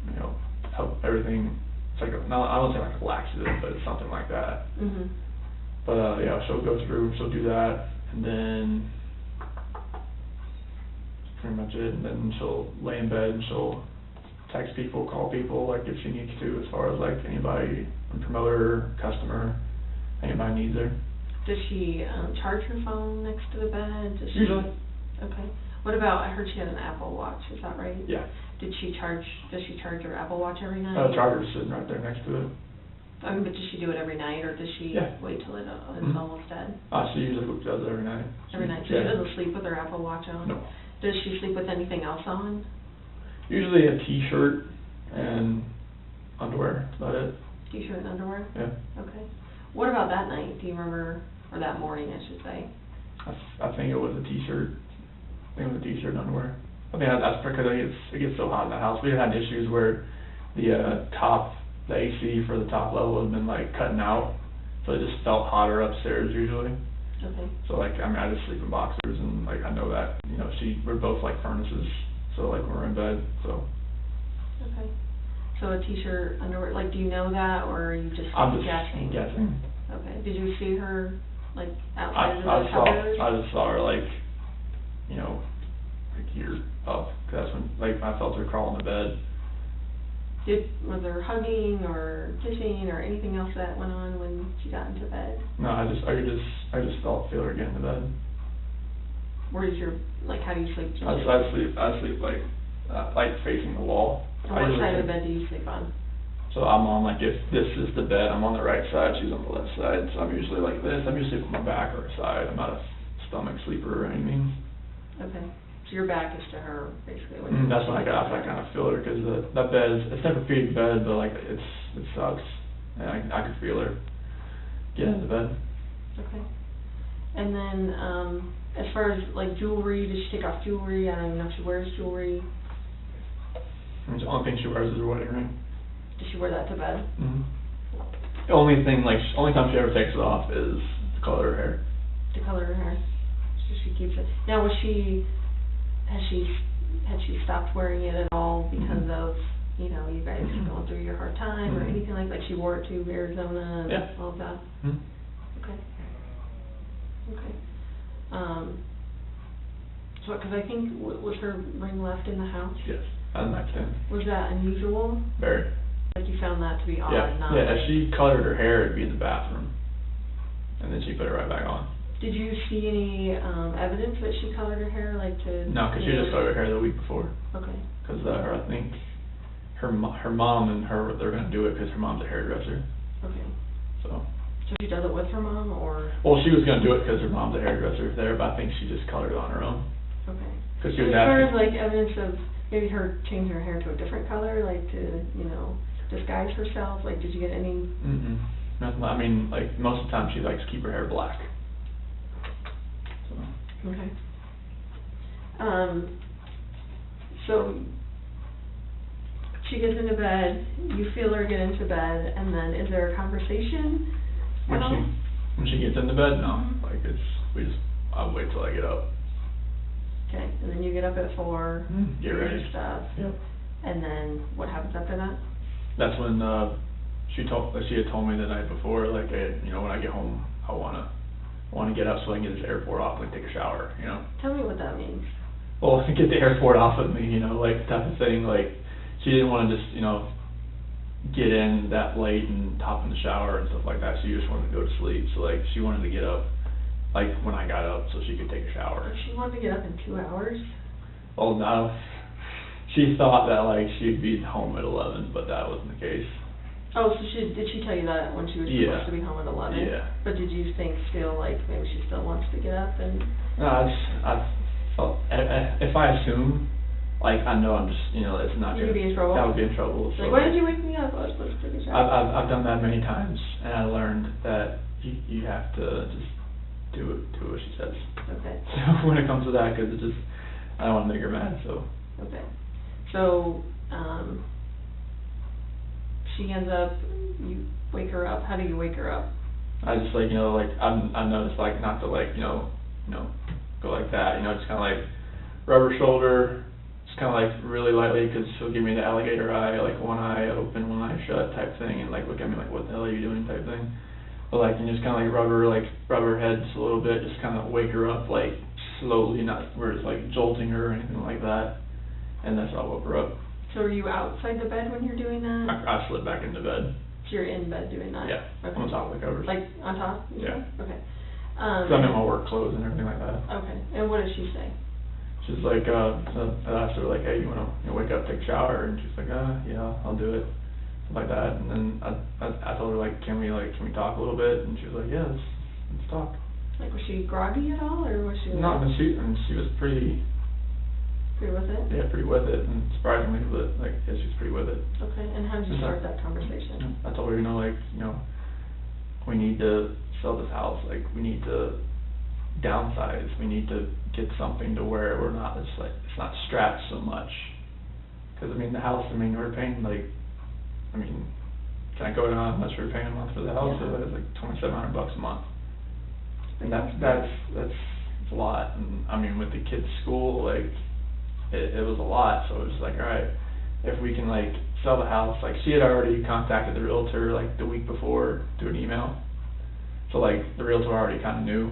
you know, help everything. It's like I won't say like a laxative, but it's something like that. Mhm. But yeah, she'll go through, she'll do that, and then that's pretty much it. And then she'll lay in bed and she'll text people, call people, like if she needs to, as far as like anybody, promoter, customer, anybody needs her. Does she charge her phone next to the bed? Does she? Usually. Okay. What about, I heard she had an Apple Watch, is that right? Yeah. Does she charge her Apple Watch every night? Charger's sitting right there next to it. I mean, but does she do it every night, or does she Yeah. wait till it's Mhm. almost dead? She usually does it every night. Every night? So Yeah. she doesn't sleep with her Apple Watch on? No. Does she sleep with anything else on? Usually a t-shirt and underwear, that's about it. T-shirt and underwear? Yeah. Okay. What about that night? Do you remember, or that morning, I should say? I think it was a t-shirt. I think it was a t-shirt and underwear. I mean, that's because it gets so hot in the house. We've had issues where the the AC for the top level has been like cutting out, so it just felt hotter upstairs usually. Okay. So like, I mean, I just sleep in boxers, and like I know that, you know, we're both like furnaces, so like when we're in bed, so. Okay. So a t-shirt, underwear, like, do you know that, or are you just I'm just guessing? guessing. Okay. Did you see her, like, outside of the covers? I just saw her like, you know, like here up, 'cause that's when like I felt her crawl in the bed. Was there hugging or kissing or anything else that went on when she got into bed? No, I just feel her get into bed. Where's your, like, how do you sleep? I sleep like facing the wall. And what side of the bed do you sleep on? So I'm on, like, if this is the bed, I'm on the right side, she's on the left side, so I'm usually like this. I'm usually on my back or side. I'm not a stomach sleeper or anything. Okay, so your back is to her, basically. That's when I kind of feel her, because that bed is, it's never a pretty bed, but like it sucks, and I could feel her get into bed. Okay. And then, as far as like jewelry, does she take off jewelry? I don't even know if she wears jewelry. The only thing she wears is her wedding ring. Does she wear that to bed? The only thing, only time she ever takes it off is to color her hair. To color her hair. So she keeps it. Now, had she stopped wearing it at all because of, you know, you guys going through your hard time or anything like she wore it to Arizona and all of that? Okay. Okay. So, because I think, was her ring left in the house? Yes, on the nightstand. Was that unusual? Very. Like you found that to be odd? Yeah, if she colored her hair, it'd be in the bathroom. And then she put it right back on. Did you see any evidence that she colored her hair, like to... No, because she just colored her hair the week before. Okay. Because I think her mom and her, they're going to do it because her mom's a hairdresser. Okay. So she does it with her mom, or...? Well, she was going to do it because her mom's a hairdresser there, but I think she just colored it on her own. Okay. Because she was asking... As far as, asking... like, evidence of maybe her changing her hair to a different color, like to, you know, disguise herself, like, did you get any... Nothing. I mean, like, most of the time she likes to keep her hair black. So. Okay. So she gets into bed, you feel her get into bed, and then is there a conversation at all? When she gets into bed, no. Like, I'll wait till I get up. Okay, and then you get up at 4, get do ready. your stuff. Yep. And then what happens after that? That's when she had told me the night before, like, hey, you know, when I get home, I wanna get up so I can get this airport off and take a shower, you know. Tell me what that means. Well, get the airport off of me, you know, like, type of thing. Like, she didn't want to just, you know, get in that late and hop in the shower and stuff like that. She just wanted to go to sleep. So, like, she wanted to get up, like, when I got up so she could take a shower. She wanted to get up in 2 hours? Well, no. She thought that, like, she'd be home at 11, but that wasn't the case. Oh, so did she tell you that when she was supposed to be home at 11? Yeah. But did you think still, like, maybe she still wants to get up and... No, I felt, if I assume, like, I know I'm just, you know, it's not You'd be in trouble? I would be in trouble. So like, why did you wake me up? I was supposed to take a shower. I've done that many times, and I learned that you have to just do what she says. Okay. So when it comes to that, because I don't want to make her mad, so. Okay. So, she ends up, you wake her up. How do you wake her up? I just, like, you know, like, I noticed, like, not to, like, you know, go like that, you know, just kind of, like, rub her shoulder, just kind of, like, really lightly, because she'll give me the alligator eye, like, one eye open, one eye shut type thing, and, like, look at me like, what the hell are you doing type thing. But, like, you just kind of, like, rub her head just a little bit, just kind of wake her up, like, slowly, not where it's, like, jolting her or anything like that, and that's how I woke her up. So are you outside the bed when you're doing that? I slid back into bed. So you're in bed doing that? Yeah, okay. On top of the covers. Like, on top? Yeah. Okay. So I'm in my work clothes and everything like that. Okay, and what did she say? She's like, I asked her, like, hey, you wanna wake up, take a shower? And she's like, yeah, I'll do it. Like that, and then I told her, like, can we talk a little bit? And she was like, yeah, let's talk. Like, was she groggy at all, or was she? No, she was pretty. Pretty with it? Yeah, pretty with it, and surprisingly, but, like, yeah, she was pretty with it. Okay, and how did you start that conversation? I told her, you know, like, we need to sell this house, like, we need to downsize, we need to get something to where we're not, it's not strapped so much. Because, I mean, the house, we're paying, like, can I go down how much we're paying a month for the house? Yeah. It's like $2,700 a month. And that's a lot, and, I mean, with the kids' school, like, it was a lot, so it was like, all right, if we can, like, sell the house, like, she had already contacted the realtor, like, the week before through an email, so, like, the realtor already kind of knew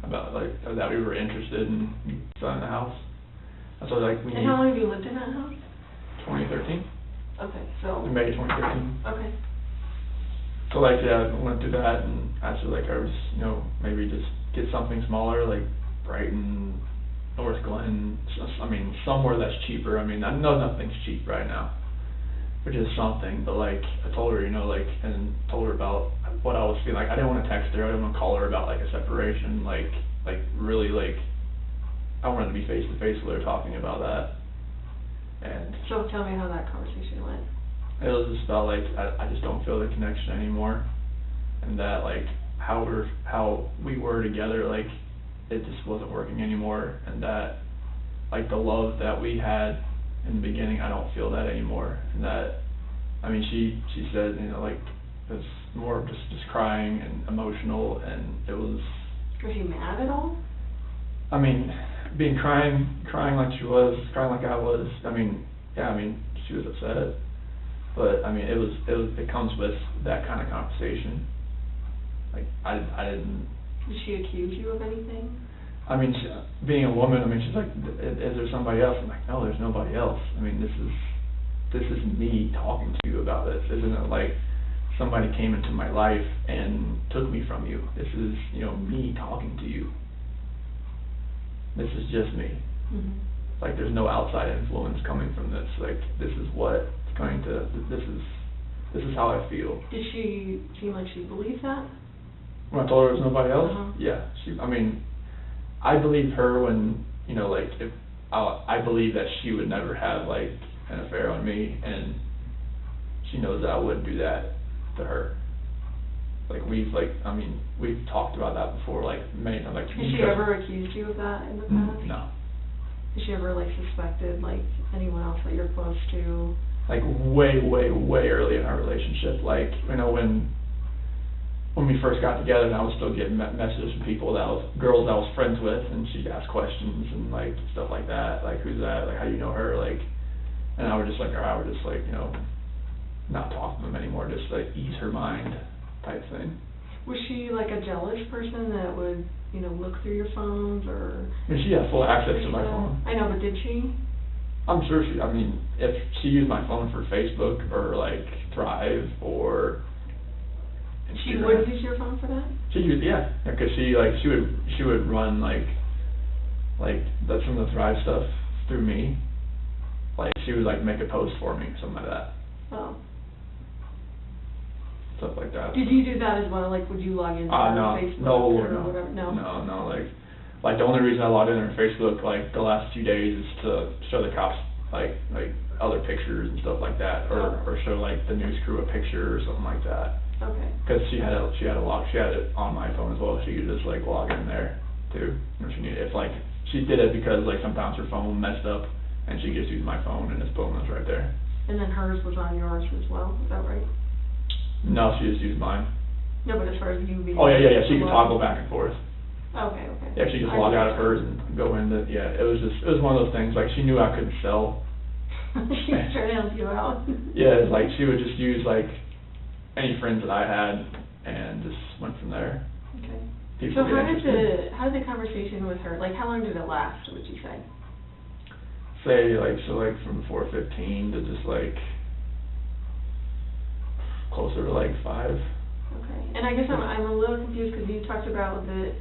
about, like, that we were interested in selling the house. So, like, we And how long have you lived in that house? 2013. Okay, so. In May 2013. Okay. So, like, yeah, I went through that, and actually, like, I was, maybe just get something smaller, like, Brighton, North Glen, I mean, somewhere that's cheaper. I mean, I know nothing's cheap right now, which is something, but like, I told her, you know, like, and told her about what I was feeling. Like, I didn't want to text her, I didn't want to call her about like a separation, like really, like, I wanted to be face to face with her talking about that. And So tell me how that conversation went. it was just about like, I just don't feel the connection anymore, and that like, how we were together, like, it just wasn't working anymore, and that like the love that we had in the beginning, I don't feel that anymore, and that, I mean, she said, you know, like, it was more of just crying and emotional, and it was. Was she mad at all? I mean, crying like she was, crying like I was. I mean, yeah, I mean, she was upset, but I mean, it comes with that kind of conversation. Like, I didn't. Did she accuse you of anything? I mean, being a woman, I mean, she's like, is there somebody else? I'm like, no, there's nobody else. I mean, this is me talking to you about this. Isn't it like somebody came into my life and took me from you? This is, you know, me talking to you. This is just me. Mm-hmm. Like, there's no outside influence coming from this. Like, this is what's going to, this is how I feel. Did she seem like she believed that? When I told her there was nobody else, Uh-huh. yeah, I mean, I believe her when, you know, like, if, I believe that she would never have, like, an affair on me, and she knows that I wouldn't do that to her. Like, we've talked about that before, like, many times, like. Has she ever accused you of that in the past? No. Has she ever, like, suspected, like, anyone else that you're close to? Like, way early in our relationship, like, you know, when we first got together, and I was still getting messages from people girls I was friends with, and she'd ask questions and like stuff like that, like, who's that, like, how do you know her, like, and I would just like, you know, not talk to them anymore, just like ease her mind type thing. Was she like a jealous person that would, you know, look through your phones, or? I mean, she had full access to my phone. I know, but did she? I'm sure I mean, if she used my phone for Facebook or like Thrive or Instagram. She would use your phone for that? She used, yeah, because she would run like some of the Thrive stuff through me. Like, she would like make a post for me, something like that. Oh. Stuff like that. Did you do that as well? Like, would you log into Facebook or whatever? No. Like the only reason I logged in on Facebook like the last few days is to show the cops like other pictures and stuff like that, or show like the news crew a picture or something like that. Okay. Because she had it on my phone as well. She could just like log in there too if she needed. If like she did it because like sometimes her phone messed up and she just used my phone and it's boom, it's right there. And then hers was on yours as well. Is that right? No, she just used mine. No, but as far as you being. Oh yeah. She could toggle back and forth. Okay. Yeah, she just log out of hers and go into, yeah, it was one of those things, like, she knew I couldn't sell. She was trying to help you out. Yeah, it's like, she would just use, like, any friends that I had, and just went from there. Okay. People So get how did the conversation with her, like, how long did it last, would you say? Say, like, so, like, from 4:15 to just, like, closer to, like, 5. Okay. And I guess I'm a little confused, because you talked about that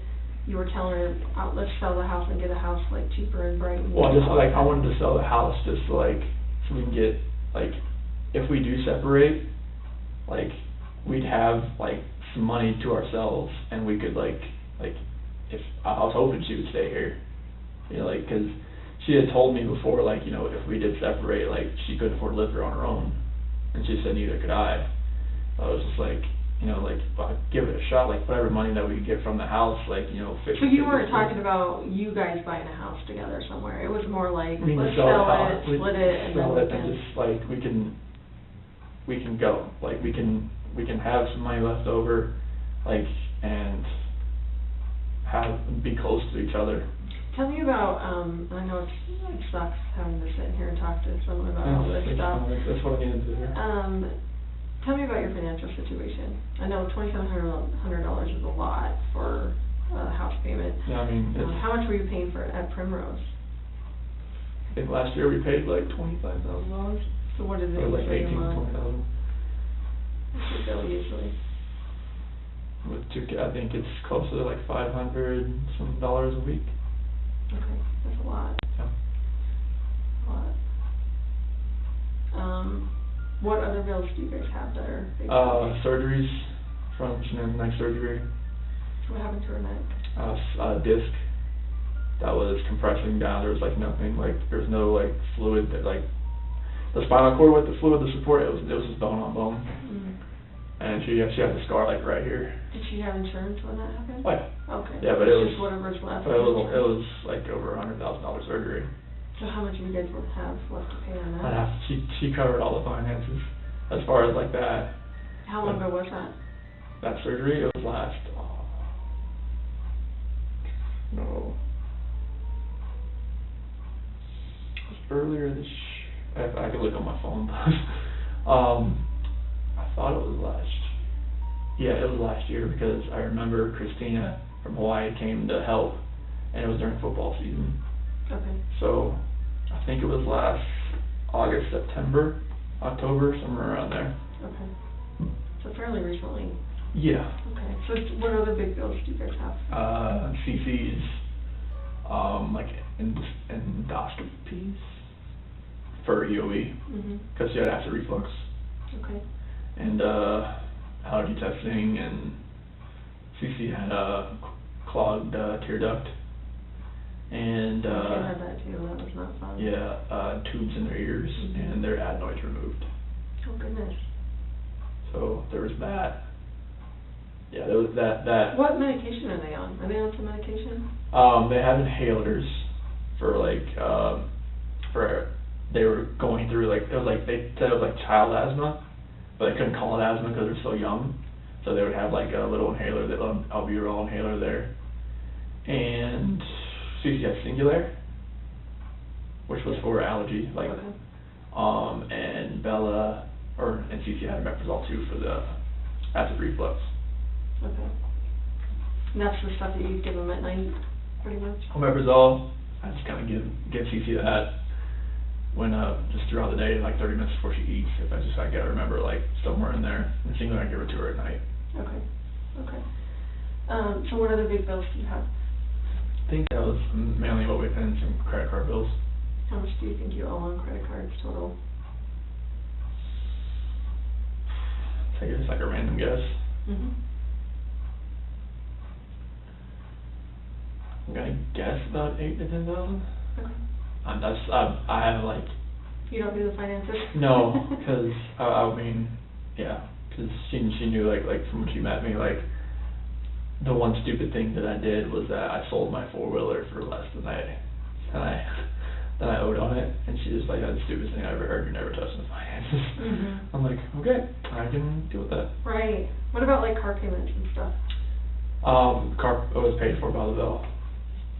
you were telling her, let's sell the house and get a house, like, cheaper in Brighton. Well, just, like, I wanted to sell the house just, like, so we can get, like, if we do separate, like, we'd have, like, some money to ourselves, and we could, like, if, I was hoping she would stay here, you know, like, because she had told me before, like, you know, if we did separate, like, she couldn't afford to live here on her own, and she said neither could I. I was just like, you know, like, give it a shot, like, whatever money that we could get from the house, like, you know, 50. So you weren't talking about you guys buying a house together somewhere, it was more like, I mean, let's sell sell it, it, split it, and then sell we it, and can. just, like, we can go, like, we can have some money left over, like, and be close to each other. Tell me about, I know it sucks having to sit here and talk to someone about all this stuff. That's what I needed to do. Tell me about your financial situation. I know $2,700 is a lot for a house payment. Yeah, I mean, How much were you paying for at Primrose? I think last year we paid like $25,000. So what is it Or like usually a 18, month? 20,000. What's your bill usually? I think it's closer to like $500 some a week. Okay, that's a lot. Yeah. A lot. What other bills do you guys have that are big? Surgeries from Shannan's neck surgery. What happened to her neck? Disc that was compressing down. There was like nothing, like there was no like fluid that like the spinal cord with the fluid, the support. It was just bone on bone. Mm. And she has a scar like right here. Did she have insurance when that happened? Oh yeah. Okay. Yeah, but it was just whatever's left. But it was like over $100,000 surgery. So how much do you guys have left to pay on that? She covered all the finances as far as like that. How long ago was that? That surgery, it was last. No. It was earlier this. I could look on my phone. I thought it was last. Yeah, it was last year because I remember Christina from Hawaii came to help, and it was during football season. Okay. So I think it was last August, September, October, somewhere around there. Okay. So fairly recently. Yeah. Okay. So what other big bills do you guys have? CCs, like endoscopies for EOE, because she had acid reflux. Okay. And allergy testing, and CC had a clogged tear duct. And I had that too. That was not fun. yeah, tubes in their ears, and their adenoids removed. Oh goodness. So there was that. Yeah, there was that. What medication are they on? Are they on some medication? They have inhalers for like they were going through like, it was like, they said it was like child asthma, but they couldn't call it asthma because they're so young. So they would have like a little inhaler, the albuterol inhaler there. And CC had Singulair, which was for allergy, like, Okay. and Bella, and CC had Omeprazole too for the acid reflux. Okay. And that's the stuff that you give them at night, pretty much? Omeprazole, I just kind of give CC that when, just throughout the day, like 30 minutes before she eats, if I gotta remember, like, somewhere in there. And Singulair, I give it to her at night. Okay. Okay. So what other big bills do you have? I think that was mainly what we paid, and some credit card bills. How much do you think you owe on credit cards total? I think it's like a random guess. I'm gonna guess about 8,000 to 10,000. Okay. I have like. You don't do the finances? No, because I mean, yeah, because she knew like from when she met me, like the one stupid thing that I did was that I sold my 4-wheeler for less than I owed on it, and she was like, that's the stupidest thing I ever heard. You're never touching the finances. I'm like, okay, I can deal with that. Right. What about like car payments and stuff? Car was paid for by Lavelle.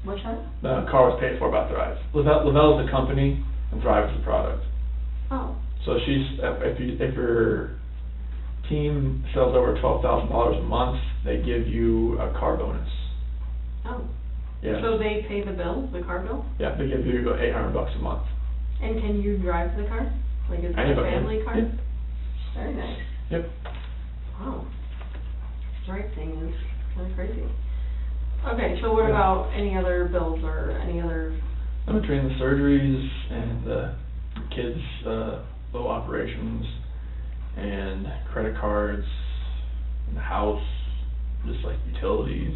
What's that? The car was paid for by Thrive. Lavelle is the company, and Thrive is the product. Oh. So if your team sells over $12,000 a month, they give you a car bonus. Oh. Yeah. So they pay the bill, the car bill? Yeah, they give you $800 a month. And can you drive the car? Like, is it a family car? Yeah. Very nice. Yep. Wow. Strike thing is kind of crazy. Okay, so what about any other bills or any other? In between the surgeries and the kids' little operations and credit cards and the house, just like utilities,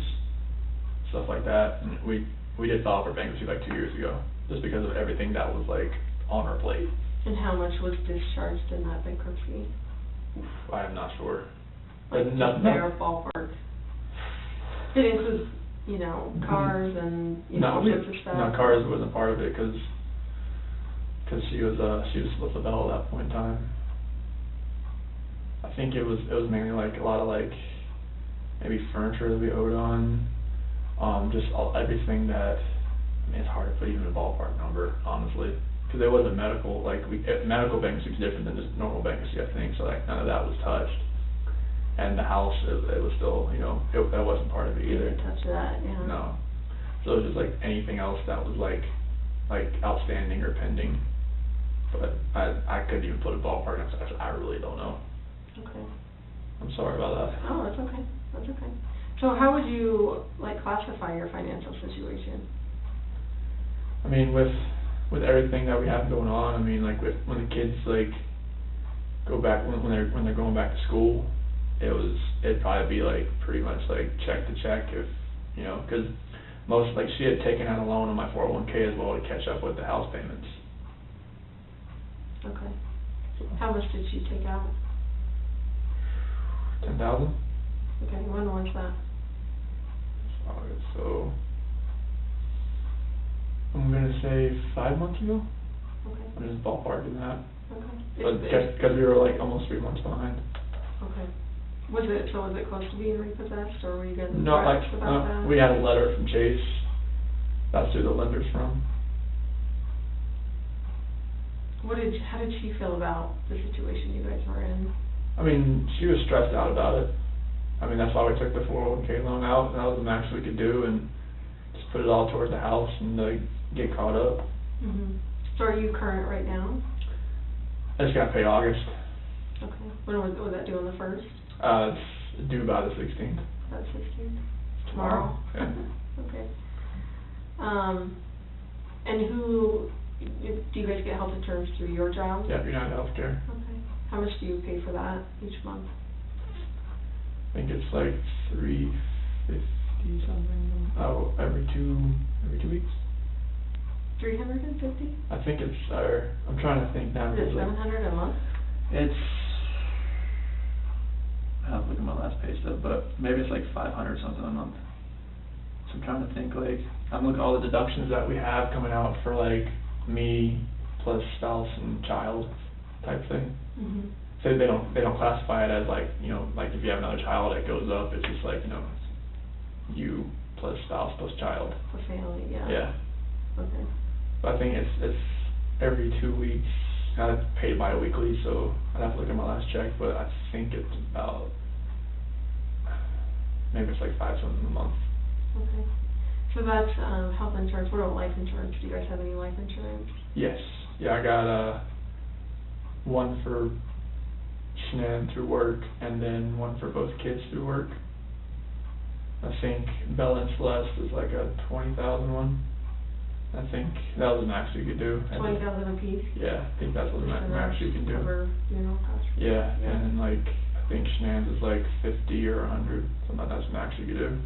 stuff like that. And we did file for bankruptcy like 2 years ago, just because of everything that was like on our plate. And how much was discharged in that bankruptcy? Oof, I am not sure. Like just bare ballpark. Did it include, cars and all sorts of stuff? No, cars wasn't part of it because she was with Lavelle at that point in time. I think it was mainly like a lot of like maybe furniture that we owed on, just everything that. I mean, it's hard to put even a ballpark number, honestly, because it wasn't medical. Like medical bankruptcy is different than just normal bankruptcy, I think. So like none of that was touched. And the house, it was still, that wasn't part of it either. You didn't touch that, yeah. No. So it was just like anything else that was like outstanding or pending. But I couldn't even put a ballpark on it. I really don't know. Okay. I'm sorry about that. Oh, that's okay. That's okay. So how would you classify your financial situation? I mean, with everything that we have going on, I mean, like when the kids like go back when they're going back to school, it'd probably be like pretty much like check to check if you know, because most like she had taken out a loan on my 401k as well to catch up with the house payments. Okay. How much did she take out? 10,000. Okay, when was that? So I'm gonna say 5 months ago. Okay. I'm just ballparking that. Okay. Because we were like almost 3 months behind. Okay. Was it close to being repossessed, or were you guys No, like about that? we had a letter from Chase. That's who the lender's from. How did she feel about the situation you guys were in? I mean, she was stressed out about it. I mean, that's why we took the 401k loan out. That was the max we could do, and just put it all towards the house and get caught up. Mhm. So are you current right now? I just got paid August. Okay. When was that due on the 1st? It's due by the 16th. About 16th. Tomorrow. Yeah. Okay. And who do you guys get health insurance through your job? Yeah, United Healthcare. Okay. How much do you pay for that each month? I think it's like $350 something. Oh, every two weeks. 350? I think it's I'm trying to think now. Is it 700 a month? It's I have to look at my last pay stub, but maybe it's like 500 something a month. So I'm trying to think like I'm looking at all the deductions that we have coming out for like me plus spouse and child type thing. Mhm. So they don't classify it as like, you know, like if you have another child it goes up. It's just like, you know, you plus spouse plus child. For family, yeah. Yeah. Okay. But I think it's every 2 weeks. I paid bi-weekly, so I'd have to look at my last check, but I think it's about maybe it's like 5 something a month. Okay. So that's health insurance. What about life insurance? Do you guys have any life insurance? Yes. Yeah, I got one for Shannan through work, and then one for both kids through work. I think Bella and Celeste is like a 20,000 one. I think that was the max you could do. 20,000 a piece? Yeah, I think that's what the And max you can do. Cover funeral costs? Yeah, and then like I think Shannan's is like 50 or 100. Something like that's the max you could do.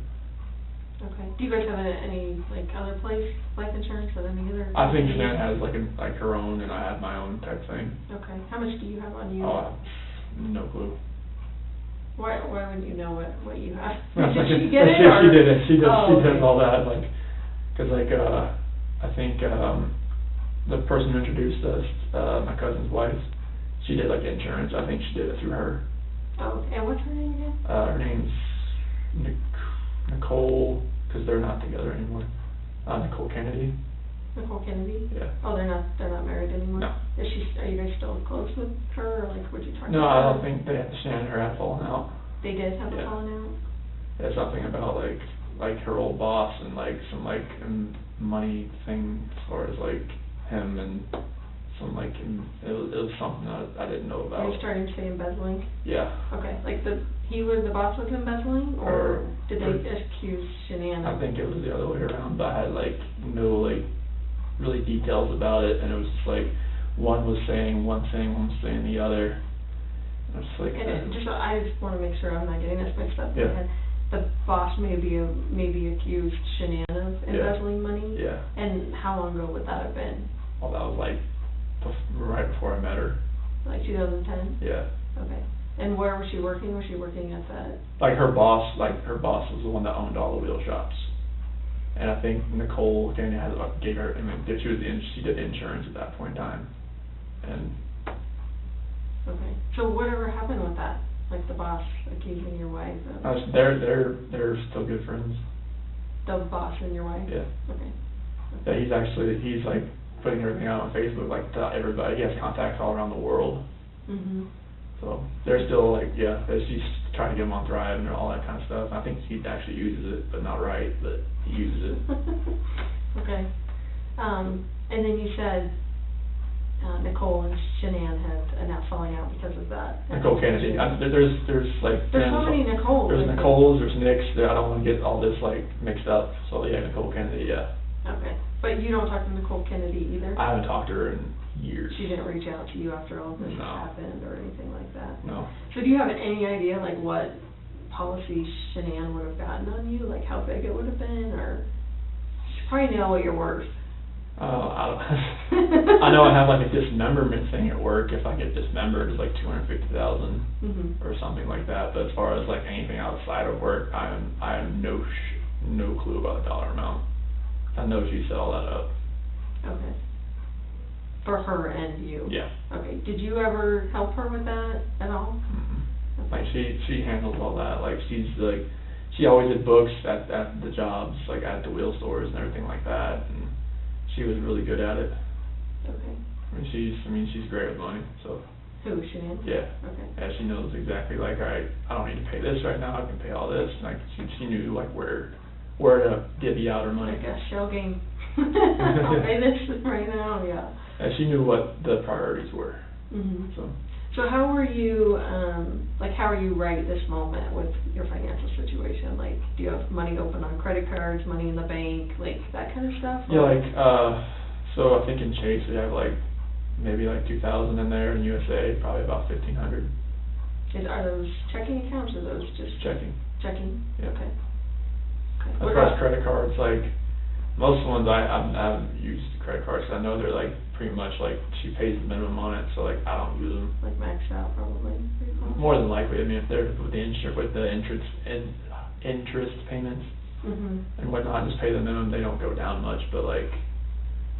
Okay. Do you guys have any like other place life insurance with any other? I think Shannan has like her own, and I have my own type thing. Okay. How much do you have on you? Oh, no clue. Why wouldn't you know what you have? Did she get it? She did it. She does okay. all that, like, cause like I think the person who introduced us, my cousin's wife, she did like insurance. I think she did it through her. Oh, and what's her name again? Her name's Nicole, cause they're not together anymore. Nicole Kennedy. Nicole Kennedy? Yeah. Oh, they're not married anymore? No. Are you guys still close with her, or like would you talk to her? No, I don't think Shannan and her had fallen out. They did have a Yeah. falling out? There's something about like her old boss and like some like money thing as far as like him and some like it was something I didn't know about. Are you starting to say embezzling? Yeah. Okay, like the boss was embezzling, or did they accuse Shannan? I think it was the other way around, but I had like no like really details about it, and it was just like one was saying one thing, one was saying the other. And I was like, And I just want to make sure I'm not getting this mixed up in Yeah. my head. The boss maybe accused Shannan of embezzling money? Yeah. And how long ago would that have been? Well, that was like right before I met her. Like 2010? Yeah. Okay. And where was she working? Was she working at that? Like her boss was the one that owned all the wheel shops. And I think Nicole gave her, she did insurance at that point in time. And Okay. So whatever happened with that? Like the boss accusing your wife of? they're still good friends. The boss and your wife? Yeah. Okay. Yeah, he's like putting everything out on Facebook, like to everybody. He has contacts all around the world. Mhm. So they're still like, yeah, she's trying to get him on Thrive and all that kind of stuff. I think he actually uses it, but not right, but he uses it. Okay. And then you said Nicole and Shannan had now falling out because of that. Nicole Kennedy. There's like there's so many Nicoles. There's Nicole's, there's Nick's. I don't want to get all this like mixed up. So yeah, Nicole Kennedy. Yeah. Okay, but you don't talk to Nicole Kennedy either? I haven't talked to her in years. She didn't reach out to you after all this No. happened or anything like that? No. So do you have any idea, like, what policy Shannan would have gotten on you? Like, how big it would have been, or? You probably know what you're worth. I don't. I know I have like a dismemberment thing at work. If I get dismembered, it's like $250,000 or something like that. But as far as like anything outside of work, I have no clue about the dollar amount. I know she set all that up. Okay. For her and you? Yeah. Okay, did you ever help her with that at all? Mm-hmm. Like she handles all that. Like she always did books at the jobs, like at the wheel stores and everything like that. And she was really good at it. Okay. I mean she's great with money. So. Who, Shannan? Yeah. Okay. Yeah, she knows exactly like, all right, I don't need to pay this right now. I can pay all this. Like she knew like where to divvy out her money. Like a shell game. I'll pay this right now. Yeah. And she knew what the priorities were. Mhm. So how are you, how are you right this moment with your financial situation? Like, do you have money open on credit cards, money in the bank, like that kind of stuff? yeah, like so I think in Chase we have like maybe like 2,000 in there. In USA probably about 1,500. Are those checking accounts or those just Checking. Checking. Yeah. Okay. As What far as about credit cards, like most of the ones I haven't used credit cards. I know they're like pretty much like she pays the minimum on it, so like I don't use them. like maxed out probably? Pretty close. More than likely, I mean, if they're with the interest payments Mhm. and whatnot, just pay the minimum. They don't go down much, but like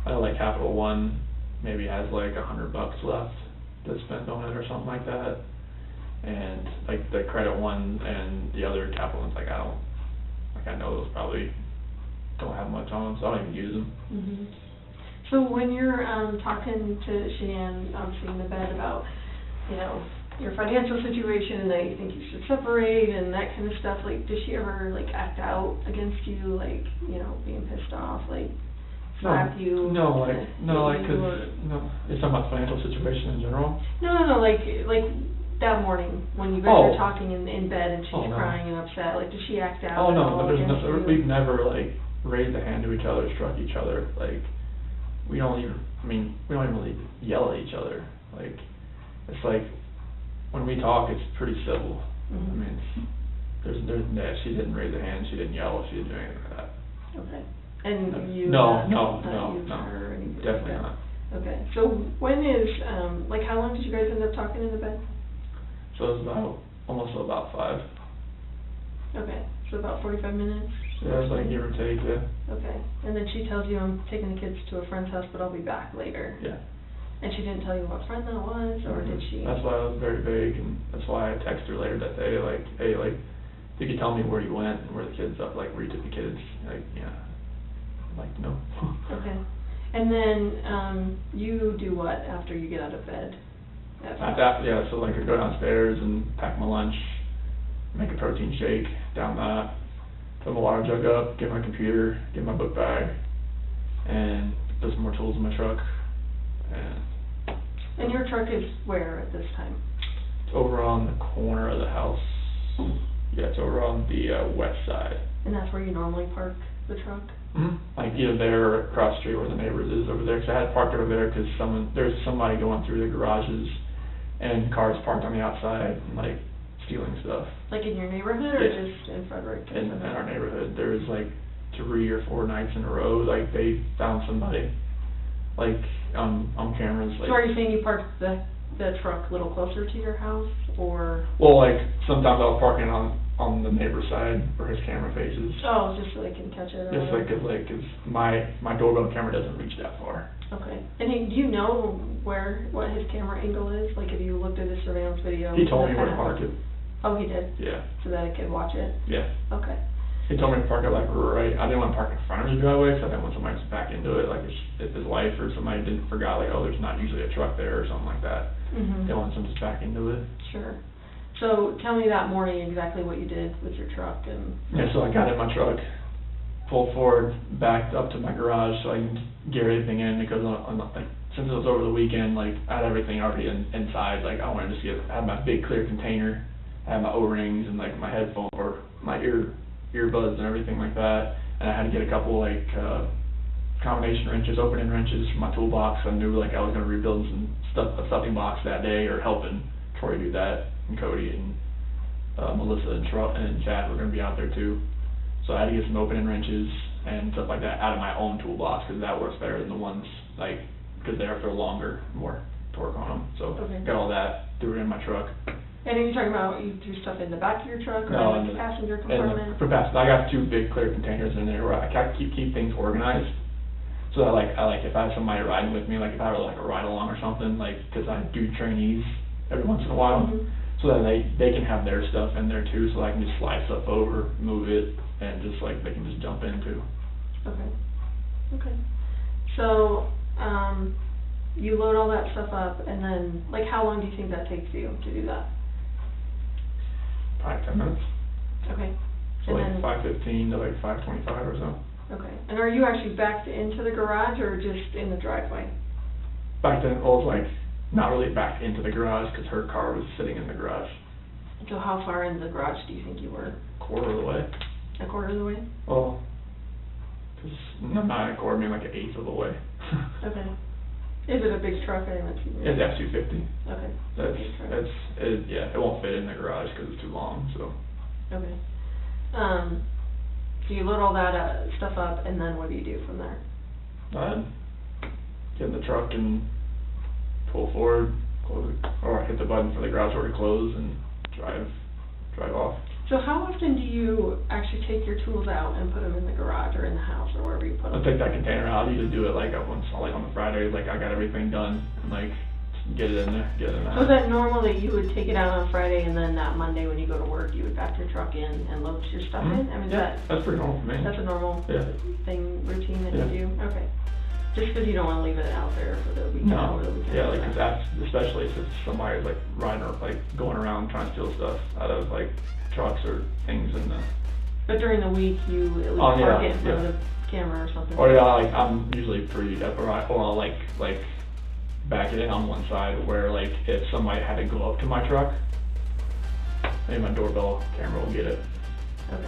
I know like Capital One maybe has like $100 left to spend on it or something like that, and like the Credit One and the other Capital Ones, like I know those probably don't have much on them, so I don't even use them. Mhm. So when you're talking to Shannan, obviously in the bed about, your financial situation and that you think you should separate and that kind of stuff, like, does she ever like act out against you, like, being pissed off, like slap you? No, hit because you, or- it's talking about financial situation in general. No, like that morning when you guys Oh. were talking in bed and she's Oh, no. crying and upset, like, does she act out? Oh at no, all there's against you? we've never like raised a hand to each other, struck each other. Like we don't even really yell at each other. Like it's like when we talk, it's pretty civil. Mhm. I mean, she didn't raise a hand, she didn't yell, she didn't do anything like that. Okay. And you? No, use her or anything like definitely that? not. Okay, so when is, how long did you guys end up talking in the bed? So it was almost about 5. Okay, so about 45 minutes? Yeah, it was like give or take, yeah. Okay, and then she tells you, I'm taking the kids to a friend's house, but I'll be back later. Yeah. And she didn't tell you what friend that was, or did she? That's why I was very vague, and that's why I texted her later that day, like, hey, like, if you could tell me where you went and where the kids are, like, where you took the kids, like, yeah, I'd like to know. Okay, and then, you do what after you get out of bed? Yeah, so like I go downstairs and pack my lunch, make a protein shake, down that, fill my water jug up, get my computer, get my book bag, and put some more tools in my truck, And your truck is where at this time? it's over on the corner of the house. Yeah, it's over on the west side. And that's where you normally park the truck? Mm-hmm. Like either there or across the street where the neighbors is over there. 'Cause I had parked over there because there's somebody going through the garages and cars parked on the outside and like stealing stuff. Like in your neighborhood or Yeah. just in Frederick? In our neighborhood, there was like 3 or 4 nights in a row, like they found somebody, like on cameras. Like, So are you saying you parked the truck a little closer to your house, or? well, like sometimes I was parking on the neighbor's side where his camera faces. Oh, just so they can catch it? or Just like, whatever. 'cause my doorbell camera doesn't reach that far. Okay. And do you know what his camera angle is? Like, have you looked at his surveillance video? He told me where to park it. Oh, he did? Yeah, So that it could watch it? yeah. Okay. He told me to park it like right. I didn't want to park in front of his driveway because I didn't want somebody to back into it. Like if his wife or somebody didn't forgot, like, oh, there's not usually a truck there or something like that. Mhm. They want someone to back into it. Sure. So tell me that morning exactly what you did with your truck and. Yeah, so I got in my truck, pulled forward, backed up to my garage so I can get everything in because like since it was over the weekend, like I had everything already inside. Like I wanted to just have my big clear container, I had my O-rings and like my headphone or my earbuds and everything like that. And I had to get a couple like combination wrenches, opening wrenches from my toolbox. I knew like I was gonna rebuild a stuffing box that day, or helping Troy do that, and Cody and Melissa and Chad were gonna be out there too. So I had to get some opening wrenches and stuff like that out of my own toolbox, because that works better than the ones, like, because they're longer, more torque on them. So Okay. got all that, threw it in my truck. And are you talking about you threw stuff in the back of your truck, or No, in in the passenger And compartment? for passenger, I got 2 big clear containers in there where I keep things organized. So I if I have somebody riding with me, like if I have like a ride along or something, like, because I do trainees every once in a while, Mhm. so that they can have their stuff in there too, so I can just slide stuff over, move it, and just like they can just jump in too. Okay. Okay. So, you load all that stuff up, and then, like, how long do you think that takes you to do that? Probably 10 minutes. Okay. So And like then- 5:15 to like 5:25 or so. Okay. And are you actually backed into the garage, or just in the driveway? Back then, I was like not really back into the garage because her car was sitting in the garage. So how far in the garage do you think you were? Quarter of the way. A quarter of the way? Well, because not a quarter, I mean like an eighth of the way. Okay. Is it a big truck? I didn't see. It's F-250. Okay. That's, Big truck. yeah, it won't fit in the garage because it's too long, so. Okay. So you load all that stuff up, and then what do you do from there? Get in the truck and pull forward, close it, or hit the button for the garage door to close and drive off. So how often do you actually take your tools out and put them in the garage or in the house or wherever you put them? I'll take that container out. I usually do it like once, like on the Fridays, like I got everything done, and like get it in there, get it in the So house. is that normal that you would take it out on Friday, and then that Monday when you go to work, you would back your truck in and load your stuff in? I mean, Yeah, that's pretty normal for me. that's a normal Yeah. routine that Yeah. you do? Okay. Just because you don't want to leave it out there for the weekend, No, over the weekend. yeah, like, 'cause that's, especially if somebody's like riding or like going around trying to steal stuff out of like trucks or things in the, But during the week, you at least Oh, yeah, park it in front yeah. of the camera or something? or yeah, like I'm usually pretty upright, or I'll like back it in on one side where like if somebody had to go up to my truck, maybe my doorbell camera will get it. Okay,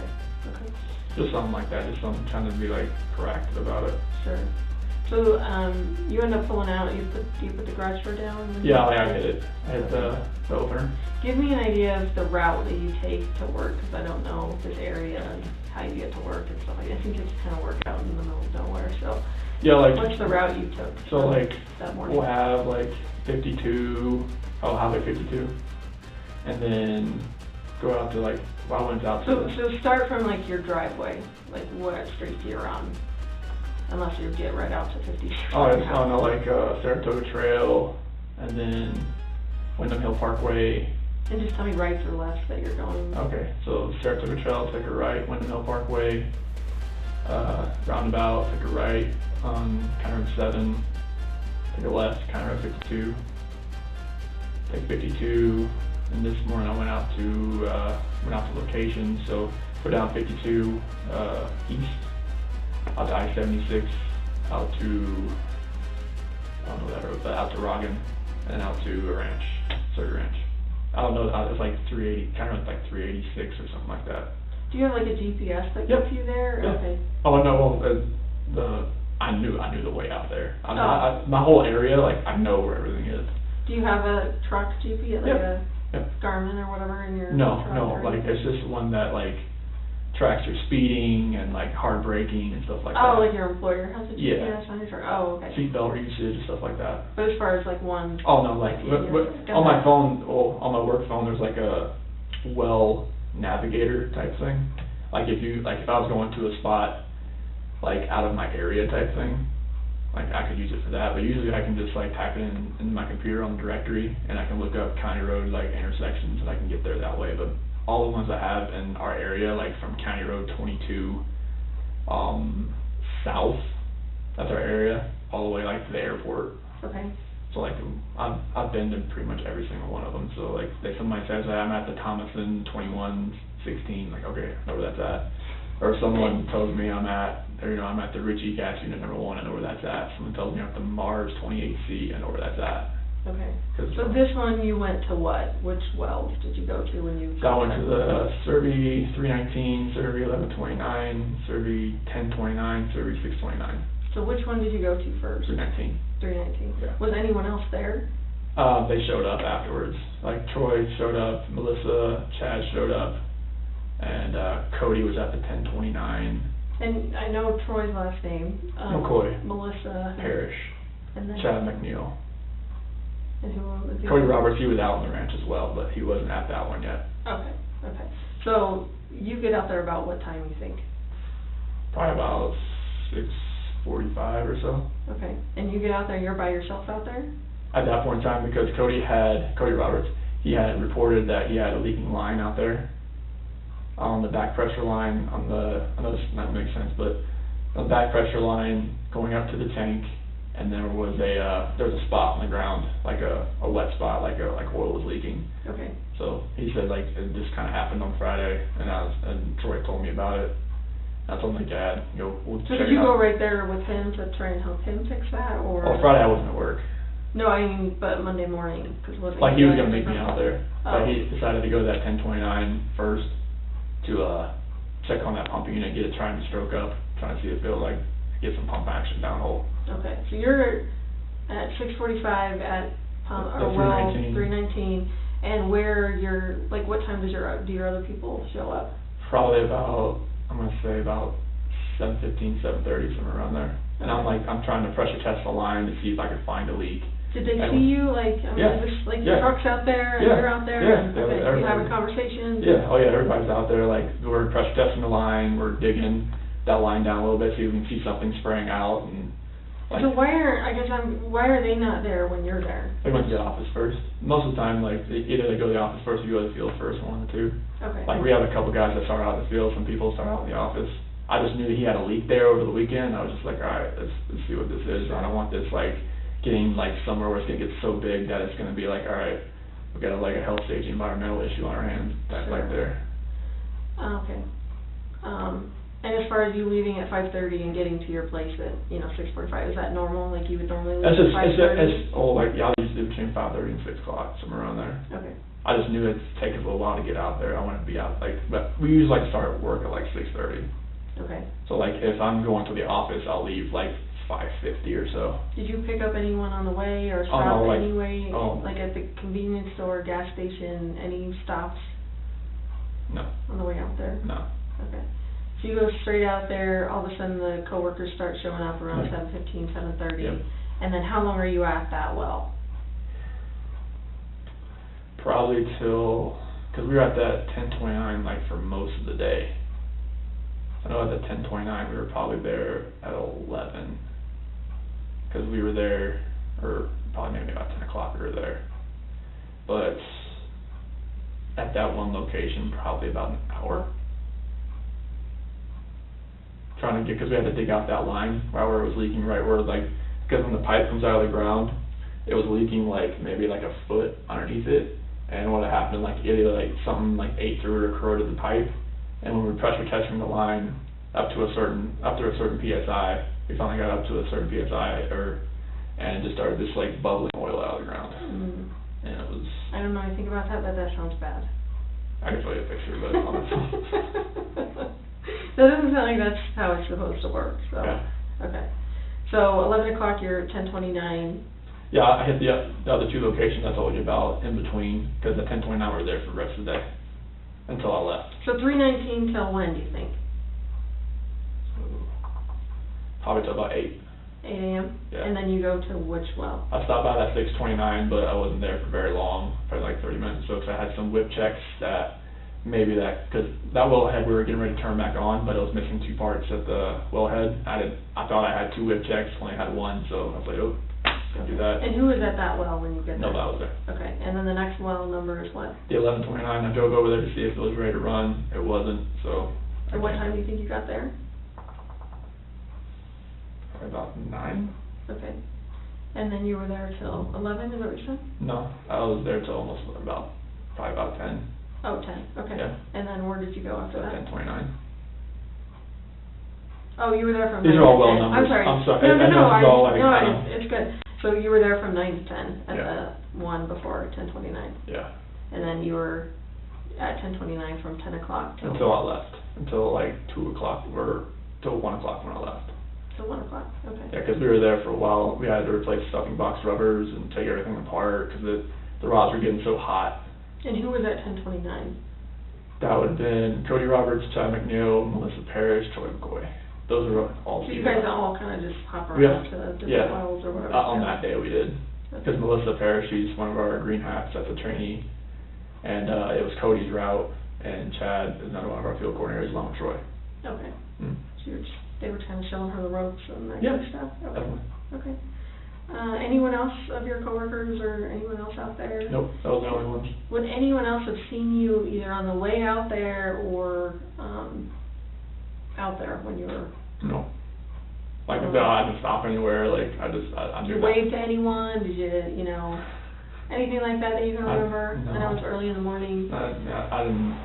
okay, Just something like that, just something trying to be like proactive about it. sure. So, you end up pulling out, do you put the garage door down? when you- Yeah, like I hit it. I hit the opener. Give me an idea of the route that you take to work, because I don't know this area and how you get to work and stuff like that. I think it's kind of work out in the middle of nowhere, so. Yeah, like. What's the route you took? So like, that morning? we'll have like 52, I'll have like 52. And then go out to like, well, I went out to. So start from like your driveway, like what street you're on, unless you get right out to 50. Oh, it's on the like, Saratoga Trail, and then Wyndham Hill Parkway. And just tell me right or left that you're going. Okay, so Saratoga Trail, take a right, Wyndham Hill Parkway, roundabout, take a right on County Road 7, take a left, County Road 52, take 52, and this morning I went out to location, so go down 52, east, out to I-76, out to, I don't know that road, but out to Rogan, and out to a ranch, Surrey Ranch. I don't know, it's like 380, kind of like 386 or something like that. Do you have like a GPS that Yep. gets you there? Yep. Okay. Oh, no, well, I knew the way out there. Oh. My whole area, like, I know where everything is. Do you have a truck GPS, like Yep. a Yep. Garmin or whatever in your No, truck? no, or like, anything? it's just one that, like, tracks your speeding and, like, hard braking and stuff like that. Oh, like your employer has a Yeah. GPS on your truck? Oh, okay. Seatbelt usage and stuff like that. But as far as like one. Oh, no, like, Yeah. on my phone, well, on my work phone, there's like a well navigator type thing. Like if I was going to a spot, like out of my area type thing, like I could use it for that, but usually I can just like type it in my computer on the directory, and I can look up county road, like intersections, and I can get there that way. But all the ones I have in our area, like from County Road 22, south, that's our area, all the way like to the airport. Okay. So like, I've been to pretty much every single one of them. So like, if somebody says I'm at the Thomason 2116, like, okay, I know where that's at. Or someone tells me I'm at the Ritchie gas unit number 1, I know where that's at. Someone tells me I'm at the Mars 28C, I know where that's at. Okay. 'Cause, So this one you went to what? Which wells did you go to when you? So I went to the Survey 319, Survey 1129, Survey 1029, Survey 629. So which one did you go to first? 319. 319. Yeah. Was anyone else there? They showed up afterwards. Like Troy showed up, Melissa, Chad showed up, and Cody was at the 1029. And I know Troy's last name. McCoy. Melissa. Parrish. And then Chad McNeil. And who was the Cody Roberts, he was out on the ranch as well, but he wasn't at that one yet. Okay. So you get out there about what time, you think? Probably about 6:45 or so. Okay. And you get out there, you're by yourself out there? At that point in time, because Cody Roberts, he had reported that he had a leaking line out there on the back pressure line, I know this might make sense, but the back pressure line going up to the tank, and there was a spot on the ground, like a wet spot, like oil was leaking. Okay. So he said like it just kind of happened on Friday, and Troy told me about it. I told my dad, we'll So check did you it out. go right there with him to try and help him fix that, or? Well, Friday I wasn't at work. No, I mean, but Monday morning, because wasn't Like he was gonna meet me out there, Oh. but he decided to go to that 1029 first to check on that pumping unit, get it trying to stroke up, trying to see if it'll like get some pump action downhole. Okay, so you're at 6:45 at The 319, and where what time do your other people show up? Probably about, I'm gonna say about 7:15, 7:30, somewhere around there. And I'm trying to pressure test the line to see if I can find a leak. Did they And- see you, is this, Yeah. your truck's out there, and Yeah. you're out there? Yeah. And, Yeah, okay, you everybody. having conversations? Yeah, oh yeah, everybody's out there, like, we're pressure testing the line, we're digging that line down a little bit so you can see something spraying out, and like, So why are they not there when you're there? they went to the office first. Most of the time, like, either they go to the office first or you go to the field first, one of the two. Okay. Like, we have a couple guys that start out in the field, some people start out in the office. I just knew he had a leak there over the weekend, I was just like, alright, let's see what this is. I don't want this, like, getting, like, somewhere where it's gonna get so big that it's gonna be like, alright, we got, like, a health safety environmental issue on our hands, that's Sure. like there. Okay. And as far as you leaving at 5:30 and getting to your place at, 6:45, is that normal, like you would normally leave That's at just, 5:30? yeah, I usually do between 5:30 and 6 o'clock, somewhere around there. Okay. I just knew it'd take us a little while to get out there, I wanted to be out, like, but we usually like to start work at like 6:30. Okay. So like, if I'm going to the office, I'll leave like 5:50 or so. Did you pick up anyone on the way or Oh, stop no, like- anyway, oh. like at the convenience store, gas station, any stops No, on the way out there? no. Okay. So you go straight out there, all of a sudden the coworkers start showing up around Yep. 7:15, 7:30. Yep. And then how long are you at that well? Probably till, because we were at that 1029 like for most of the day. I know at the 1029 we were probably there at 11, because we were there, or probably maybe about 10 o'clock we were there. But at that one location, probably about an hour. Trying to get, because we had to dig out that line right where it was leaking, right where like, because when the pipe comes out of the ground, it was leaking like maybe like a foot underneath it. And what had happened, like either like something like ate through it or corroded the pipe. And when we were pressure testing the line up to a certain PSI, we finally got up to a certain PSI, and it just started just like bubbling oil out of the ground. Mm. And it was, I don't know anything about that, but that sounds bad. I can show you a picture, but it's on the phone. That doesn't sound like that's how it's supposed to work, so. Yeah. Okay. So 11 o'clock, you're at 10:29. Yeah, I hit the other two locations I told you about in between, because at 10:29 we were there for the rest of the day, until I left. So 3:19 till when, do you think? Probably till about 8. 8 a.m.? Yeah. And then you go to which well? I stopped by that 629, but I wasn't there for very long, probably like 30 minutes or so, because I had some whip checks that because that wellhead we were getting ready to turn back on, but it was missing two parts at the wellhead. I thought I had two whip checks, only had one, so I was like, oh, can't do that. And who is at that well when you get there? No, that was there. Okay, and then the next well number is what? The 1129, I drove over there to see if it was ready to run. It wasn't, so. And what time do you think you got there? Probably about 9. Okay. And then you were there till 11, is that what you said? No, I was there till probably about 10. Oh, 10, okay. Yeah. And then where did you go after that? 10:29. Oh, you were there from 9 These are all to 10. well numbers. I'm sorry. I'm sorry. No, I know this is all like, it's good. So you were there from 9 to 10 at Yeah. the one before 10:29. Yeah. And then you were at 10:29 from 10 o'clock till... Until I left. Until like 2 o'clock, or till 1 o'clock when I left. So 1 o'clock, okay. Yeah, because we were there for a while. We had to replace stuffing box rubbers and take everything apart because the rods were getting so hot. And who was at 1029? That would have been Cody Roberts, Chad McNeil, Melissa Parrish, Troy McCoy. Those were all. So you guys all kind of just hop around Yeah. to the different Yeah. wells or whatever? On that day we did. Okay. Because Melissa Parrish, she's one of our green hats, that's a trainee. And it was Cody's route, and Chad is another one of our field coordinators along with Troy. Okay. Mm. So they were kind of showing her the ropes and that Yeah, kind of stuff? Okay. definitely. Okay. Anyone else of your coworkers or anyone else out there? Nope, that was the only ones. Would anyone else have seen you either on the way out there or out there when you were? No. Like I said, I didn't stop anywhere, like, I Did knew you that. wave to anyone? Did you know, anything like that that you can remember? no. I know it's early in the morning. I didn't,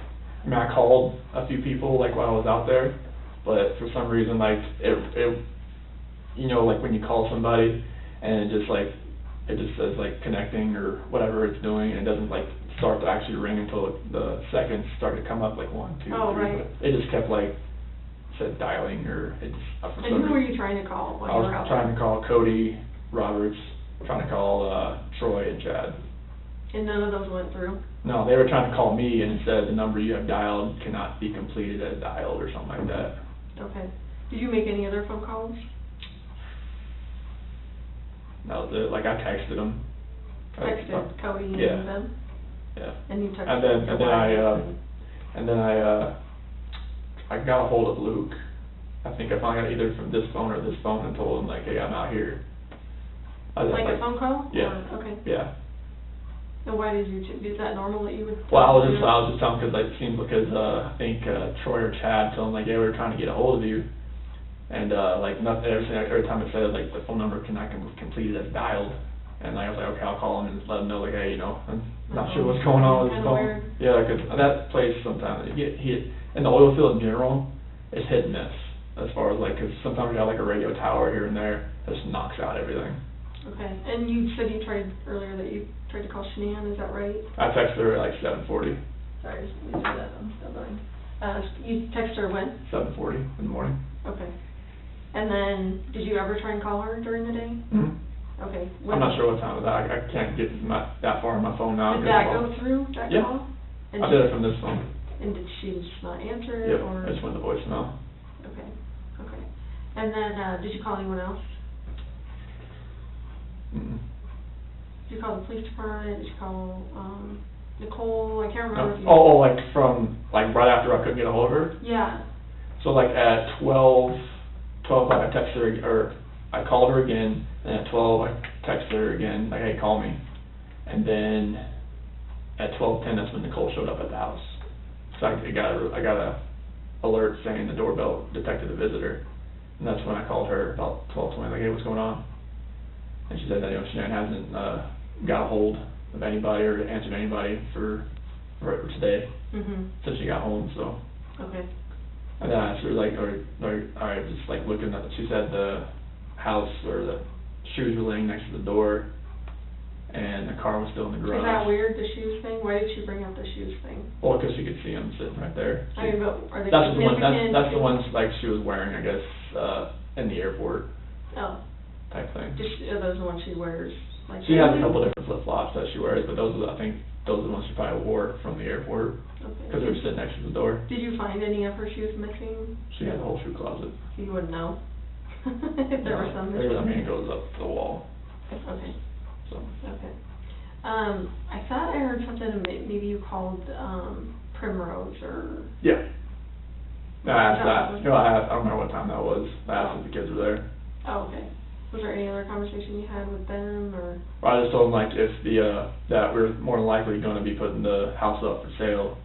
I mean, I called a few people, like, while I was out there, but for some reason, like, it you know, like, when you call somebody, and it just says, like, connecting, or whatever it's doing, and it doesn't, like, start to actually ring until the seconds start to come up, like, 1, 2, 3. Oh, right. But it just kept, like, said dialing, or it just, for some And who were reason. you trying to call while I you was were out trying there? to call Cody Roberts, trying to call, Troy and Chad. And none of those went through? No, they were trying to call me, and it said the number you have dialed cannot be completed as dialed, or something like that. Okay. Did you make any other phone calls? That was it, like, I texted them. Texted Cody and Yeah. them? Yeah. And you texted And then, your wife I got a hold of Luke. I think I finally got either from this phone or this phone, and told him, like, hey, I'm out here. Like a phone call? Yeah. Or- okay. Yeah. And why did you, is that normal that you would? Well, I was just telling, because, like, it seems because, I think, Troy or Chad told him, like, yeah, we were trying to get a hold of you. And, like, nothing, every time it said, like, the phone number cannot be completed as dialed. And I was like, okay, I'll call him and let him know, like, hey, you know, I'm not sure what's going on with his Kinda phone. weird. Yeah, because that place sometimes, you get hit, in the oil field in general, it's hit and miss. As far as, like, because sometimes you have, like, a radio tower here and there that just knocks out everything. Okay. And you said you tried earlier that you tried to call Shannan, is that right? I texted her at, like, 7:40, Sorry, just let me see that, I'm still going. You texted her when? 7:40 in the morning. Okay. And then, did you ever try and call her during the day? Mm-hmm. Okay. I'm not sure what time it was. I can't get that far on my phone now. Did that go through, that Yeah. call? And I did it from this phone. And did she just not answer it, Yep, or? I just went to voicemail. Okay, okay. And then, did you call anyone else? Mm-mm. Did you call the police department? Did you call, Nicole? I can't No. remember if you. Oh, like, from, like, right after I couldn't get a hold of her? Yeah. So, like, at 12 o'clock, I texted her, or I called her again, and at 12, I texted her again, like, hey, call me. And then at 12:10, that's when Nicole showed up at the house. So I got a alert saying the doorbell detected a visitor. And that's when I called her about 12:20, like, hey, what's going on? And she said that, you know, Shannan hasn't got a hold of anybody or answered anybody for today since she got home, so. Okay. And then I asked her, like, I was just, like, looking at, she said the house, or the shoes were laying next to the door, and the car was still in the garage. Is that weird, the shoes thing? Why did she bring up the shoes thing? Well, because she could see them sitting right there. I mean, but are they That's the one, significant? that's the ones, like, she was wearing, I guess, in the airport Oh, type thing. just, are those the ones she wears, like? She has a daily? couple different flip-flops that she wears, but those are, I think, those are the ones she probably wore from the airport, because they Okay. were sitting next to the door. Did you find any of her shoes missing? She had a whole shoe closet. You wouldn't know? If there were some missing? I mean, it goes up the wall, Okay, so. okay. I thought I heard something, maybe you called, Primrose, or, Yeah. No, I asked that, I don't remember what time that was, I asked if the kids were there. oh, okay. Was there any other conversation you had with them, or? Well, I just told them, like, if that we're more than likely gonna be putting the house up for sale,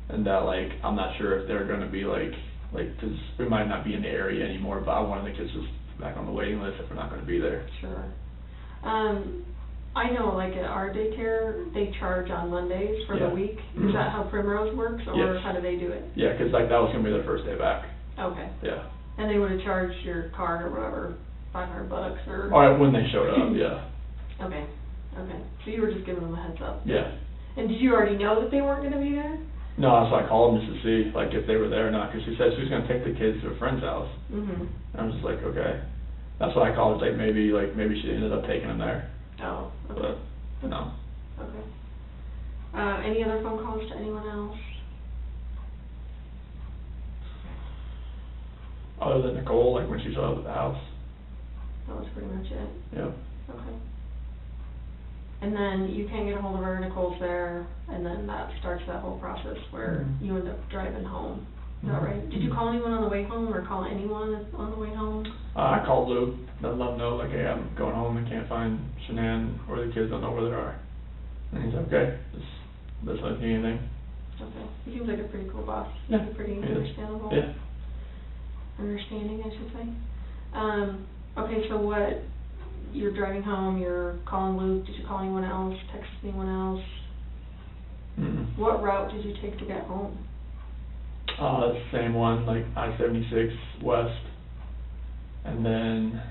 and that, like, I'm not sure if they're gonna be, like, 'cause we might not be in the area anymore, but I wanted the kids just back on the waiting list if we're not gonna be there. Sure. I know, like, at our daycare, they charge on Mondays for the Yeah. week. Mhm. Is that how Primrose works, or Yes. how do they do it? Yeah, 'cause, like, that was gonna be their first day back, Okay. yeah. And they would have charged your card or whatever, $500 or? All right, when they showed up, yeah, Okay, okay. So you were just giving them a heads up? yeah. And did you already know that they weren't gonna be there? No, so I called them just to see, like, if they were there or not, because she said she was gonna take the kids to a friend's house. Mhm. And I was just like, okay. That's why I called, like, maybe she ended up taking them there, Oh, okay. but, no. Okay. Any other phone calls to anyone else? Other than Nicole, like, when she showed up at the house. That was pretty much it. Yep. Okay. And then you can't get a hold of her, Nicole's there, and then that starts that whole process where Mhm. you end up driving home. Is that Mhm. right? Did you call anyone on the way home, or call anyone on the way home? I called Luke, let him know, like, hey, I'm going home and can't find Shannan, or the kids don't know where they are. And he's like, okay, that's not anything. Okay. He seems like a pretty cool boss. Yeah, He's pretty he is. understandable. Yeah. Understanding, I should say. Okay, so you're driving home, you're calling Luke, did you call anyone else, text anyone else? Mm-mm. What route did you take to get home? The same one, like I-76 west, and then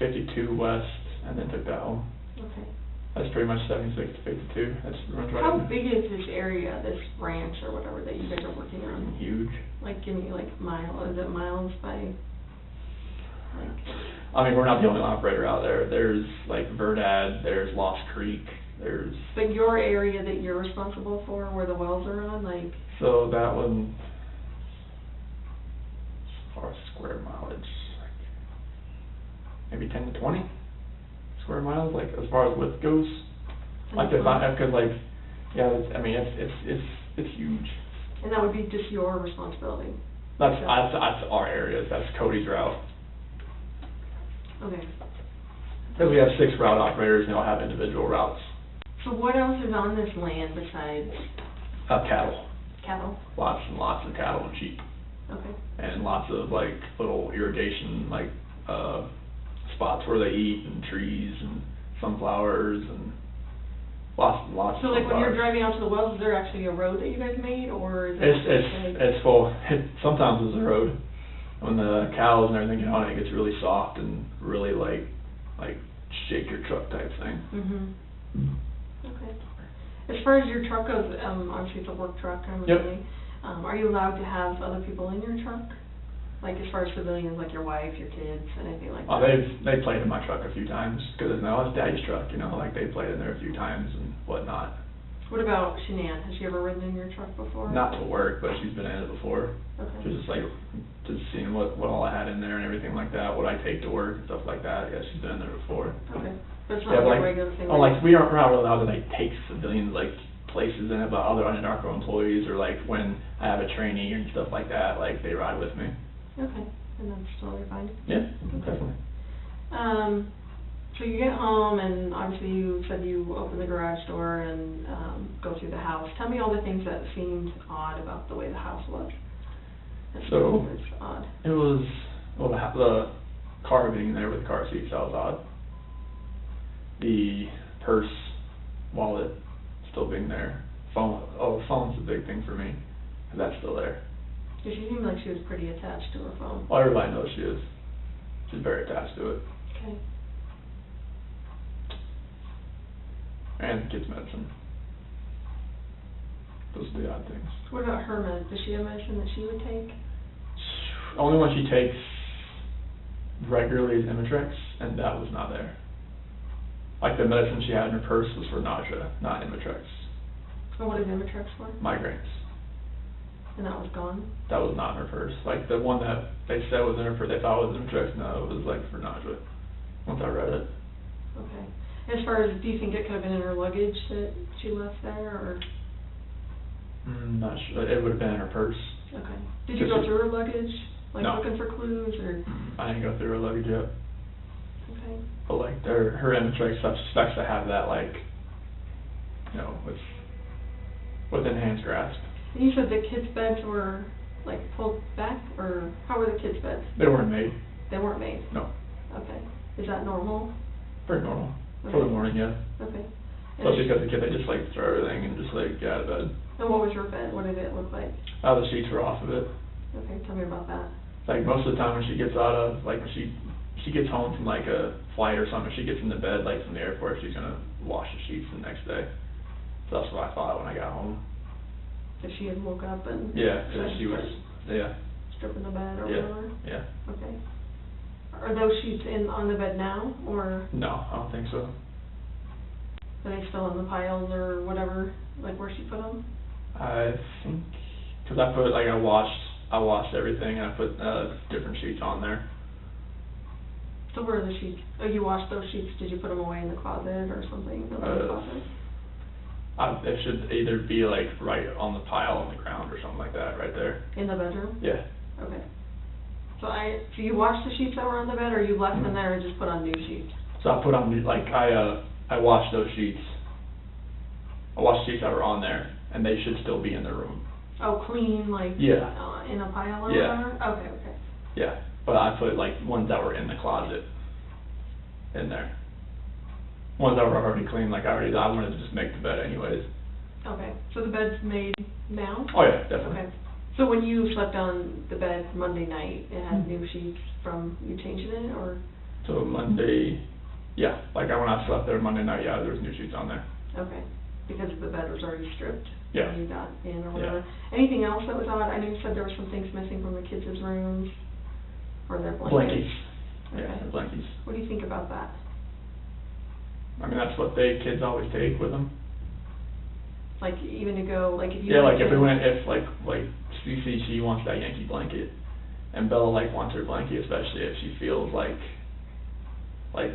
52 west, and then took that home. Okay. That's pretty much 76 to 52, that's runs right How in. big is this area, this ranch or whatever that you guys are working on? Huge. Like, give me like is it miles by, like? I mean, we're not the only operator out there. There's like Verdad, there's Lost Creek, there's... But your area that you're responsible for, where the wells are on, like? So that one, as far as square mileage, like maybe 10 to 20 square miles, like as far as width goes. Like if because like, yeah, I mean it's huge. And that would be just your responsibility? That's our area. That's Cody's route. Okay. Because we have 6 route operators, and they all have individual routes. So what else is on this land besides Cattle. cattle? Lots and lots of cattle and sheep. Okay. And lots of like little irrigation like spots where they eat, and trees and sunflowers and lots and lots So of like when you're sunflowers. driving out to the wells, is there actually a road that you guys made, or is it? It's full. Sometimes it's a road. When the cows and everything get on it, it gets really soft and really like shake your truck type thing. Mhm. Okay. As far as your truck goes, obviously it's a work truck, I'm Yep. assuming. Are you allowed to have other people in your truck? Like as far as civilians, like your wife, your kids, anything like that? They played in my truck a few times because no, it's Daddy's truck, you know, like they played in there a few times and whatnot. What about Shannan? Has she ever ridden in your truck before? Not to work, but she's been in it before. Okay. Just like just seeing what all I had in there and everything like that, what I take to work and stuff like that. Yeah, she's been in there before. Okay. But it's Yeah, not but like a regular thing? oh, like we're not really allowed to like take civilians like places in it, but other UNARCO employees or like when I have a trainee and stuff like that, like they ride with me. Okay, and that's totally fine. Yeah, definitely. So you get home, and obviously you said you open the garage door and go through the house. Tell me all the things that seemed odd about the way the house was. So, it's odd. it was, well, the car being there with the car seats, that was odd. The purse, wallet, still being there. Phone's a big thing for me, and that's still there. She seemed like she was pretty attached to her phone. Well, everybody knows she is. She's very attached to it. Okay. And kids' medicine. Those are the odd things. What about her med? Does she have medicine that she would take? Only one she takes regularly is Imitrex, and that was not there. Like the medicine she had in her purse was for nausea, not Imitrex. Oh, what is Imitrex for? Migraines. And that was gone? That was not in her purse. Like the one that they said was in her purse, they thought was Imitrex, no, it was like for nausea. Once I read it. Okay. As far as, do you think it could have been in her luggage that she left there, or? Not sure. It would have been in her purse. Okay. Did you go through her luggage? Like No. looking for clues, or? I didn't go through her luggage yet. Okay. But like her Imitrex stuff suspects to have that like, you know, within hand's grasp. And you said the kids' beds were like pulled back, or how were the kids' beds? They weren't made. They weren't made? No. Okay. Is that normal? Pretty normal. For the Okay. morning, yeah. Okay. Especially because the kid, they just like throw everything and just like get out of bed. And what was your bed? What did it look like? The sheets were off of it. Okay, tell me about that. Like most of the time when she gets out of, like when she gets home from like a flight or something, she gets into bed like from the airport, she's gonna wash the sheets the next day. So that's what I thought when I got home. If she had woke up and... Yeah, if she was, yeah. Stripping the bed or Yeah, whatever? yeah. Okay. Are those sheets on the bed now, or No, I don't think so. are they still in the piles or whatever, like where she put them? I think, cause I put, like, I washed everything and I put, different sheets on there. So where are the sheets? Oh, you washed those sheets, did you put them away in the closet or something? In the closet? It should either be like right on the pile on the ground or something like that, right there. In the bedroom? Yeah. Okay. So you washed the sheets that were on the bed, or you left them there and just put on new sheets? So I put on, like, I washed those sheets. I washed sheets that were on there, and they should still be in the room. Oh, clean, like, Yeah. In a pile or Yeah. whatever? Okay. Yeah, but I put, like, ones that were in the closet in there. Ones that were already clean, like, I wanted to just make the bed anyways. Okay, so the bed's made now? Oh, yeah, definitely. Okay. So when you slept on the bed Monday night, it had new sheets from you changing it, or? So Monday, yeah, like, when I slept there Monday night, yeah, there was new sheets on there. Okay, because the bed was already stripped? Yeah. When you got in or whatever? Yeah. Anything else that was odd? I know you said there were some things missing from the kids' rooms, or their blankets? Blankies. Yeah, Okay. blankies. What do you think about that? I mean, that's what kids always take with them. Like, even to go, like, if you... Yeah, like, went if Cece, she wants that Yankee blanket, and Bella, like, wants her blanket, especially if she feels like,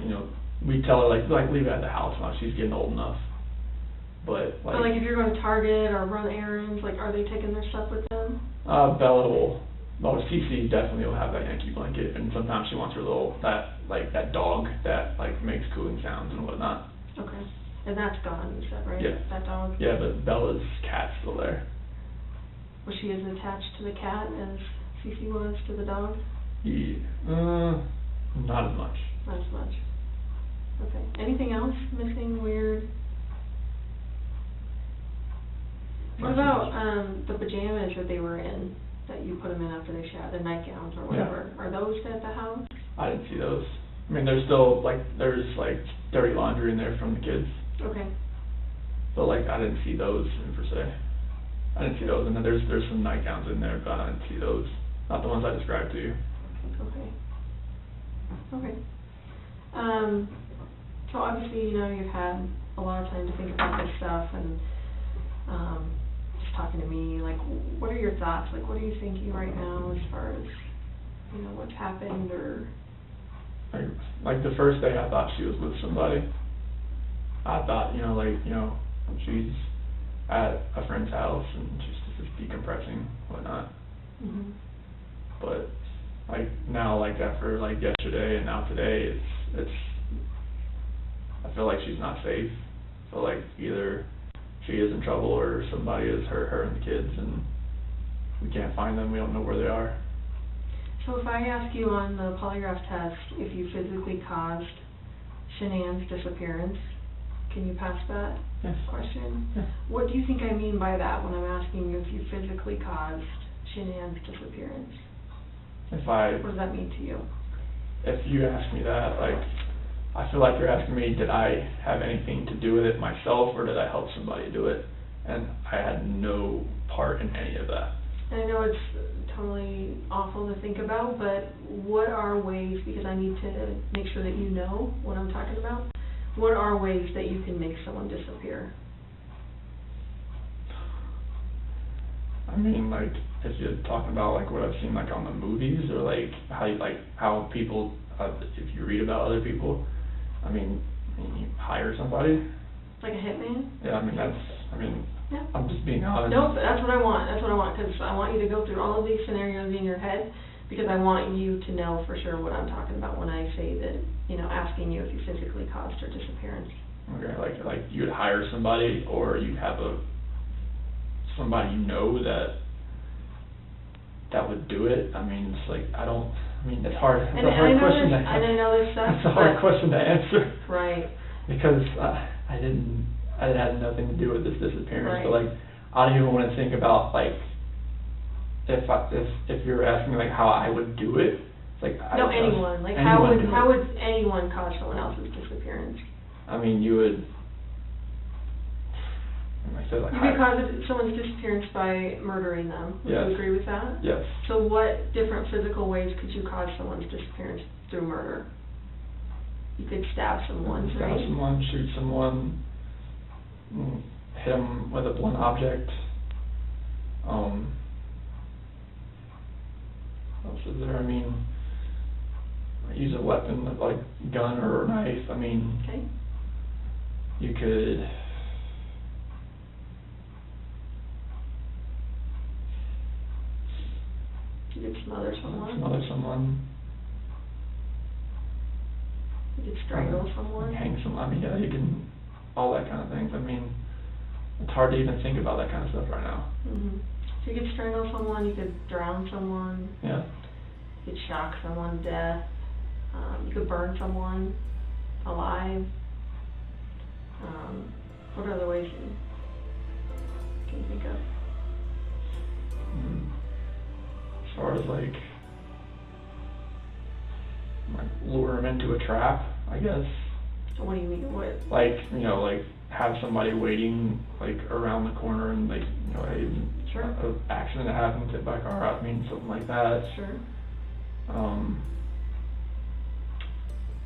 you know, we tell her, like, leave it at the house now, she's getting old enough. But, So, like, if you're going to Target or run errands, like, are they taking their stuff with them? Bella will, well, Cece definitely will have that Yankee blanket, and sometimes she wants her little, that dog that, like, makes cooling sounds and whatnot. Okay. And that's gone, you said, right? Yeah. That dog? Yeah, but Bella's cat's still there. Was she as attached to the cat as Cece was to the dog? Not as much. Not as much. Okay. Anything else missing, weird? What about the pajamas that they were in, that you put them in after they showered, the nightgowns or whatever? Yeah. Are those at the house? I didn't see those. I mean, there's still, like, dirty laundry in there from the kids. Okay. But, like, I didn't see those per se. I didn't see those, and then there's some nightgowns in there, but I didn't see those. Not the ones I described to you. Okay. Okay. So obviously, you know, you've had a lot of time to think about this stuff, and just talking to me, like, what are your thoughts? Like, what are you thinking right now as far as, you know, what's happened, or? Like the first day, I thought she was with somebody. I thought, you know, like, you know, she's at a friend's house and she's just decompressing, whatnot. Mhm. But, like, now, like, after, like, yesterday and now today, it's, I feel like she's not safe. I feel like either she is in trouble or somebody has hurt her and the kids, and we can't find them, we don't know where they are. So if I ask you on the polygraph test if you physically caused Shannan's disappearance, can you pass that Yes. question? Yeah. What do you think I mean by that when I'm asking you if you physically caused Shannan's disappearance? What does that mean to you? If you ask me that, like, I feel like you're asking me, did I have anything to do with it myself, or did I help somebody do it? And I had no part in any of that. And I know it's totally awful to think about, but what are ways, because I need to make sure that you know what I'm talking about, what are ways that you can make someone disappear? I mean, like, if you're talking about, like, what I've seen, like, on the movies, or, like, how people, if you read about other people, I mean, you hire somebody. Like a hitman? Yeah, I mean, Yeah. I'm just being honest. No, that's what I want, because I want you to go through all of these scenarios in your head, because I want you to know for sure what I'm talking about when I say that, you know, asking you if you physically caused her disappearance. Okay, like you'd hire somebody, or you'd have somebody you know that would do it. I mean, it's like, it's hard, it's a hard question to answer. And I know this stuff, It's a hard question to answer. Right. Because it had nothing to do with this disappearance. Right. So, like, I don't even want to think about, like, if you're asking me, like, how I would do it. It's like, No, anyone. Like, how would anyone cause someone else's disappearance? I mean, you would, like I said, like You could cause someone's disappearance by murdering them. Would Yes. you agree with that? Yes. So what different physical ways could you cause someone's disappearance through murder? You could stab someone, Stab right? someone, shoot someone, hit them with a blunt object. What else is there? I mean, use a weapon like gun or a knife. I mean, Okay. you could. You could smother someone. Smother someone. You could strangle someone. Hang someone. I mean, yeah, you can. All that kind of things. I mean, it's hard to even think about that kind of stuff right now. Mhm. So you could strangle someone. You could drown someone. Yeah. You could shock someone to death. You could burn someone alive. What other ways can you think of? As far as like lure them into a trap, I guess. What do you mean? What? Like, you know, like have somebody waiting like around the corner and like, you know, Sure. a accident that happens, hit by a car, I mean, something like that. Sure.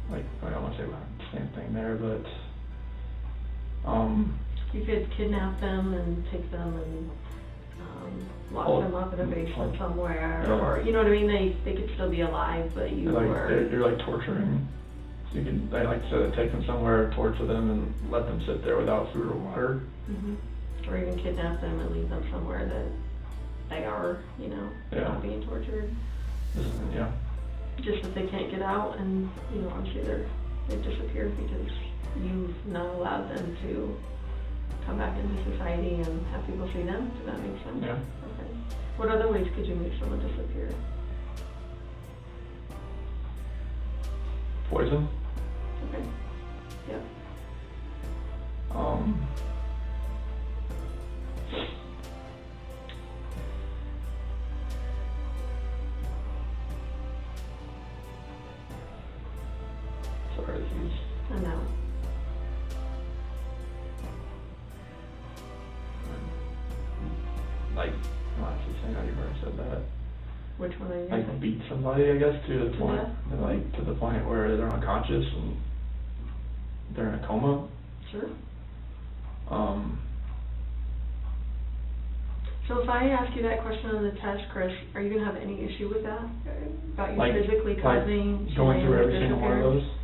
Like, I don't want to say the same thing there, but, You could kidnap them and take them and lock them up in a basement somewhere, Yeah. or you know what I mean. They could still be alive, but you you're like torturing. So you can, like I said, take them somewhere, torture them, and let them sit there without food or water. Mhm. Or even kidnap them and leave them somewhere that they are, you know, Yeah. not being tortured. Yeah. Just that they can't get out, and you know, obviously they've disappeared because you've not allowed them to come back into society and have people see them. Does that make sense? Yeah. Okay. What other ways could you make someone disappear? Poison. Okay. Yeah. Sorry, this is. I know. Like, I'm actually saying how you've already said that. Which one are you? Like beat somebody, I guess, to the To point, death? like to the point where they're unconscious and they're in a coma. Sure. Um, So if I ask you that question on the test, Chris, are you gonna have any issue with that? About you like physically causing going through someone's every single one of disappearance? those.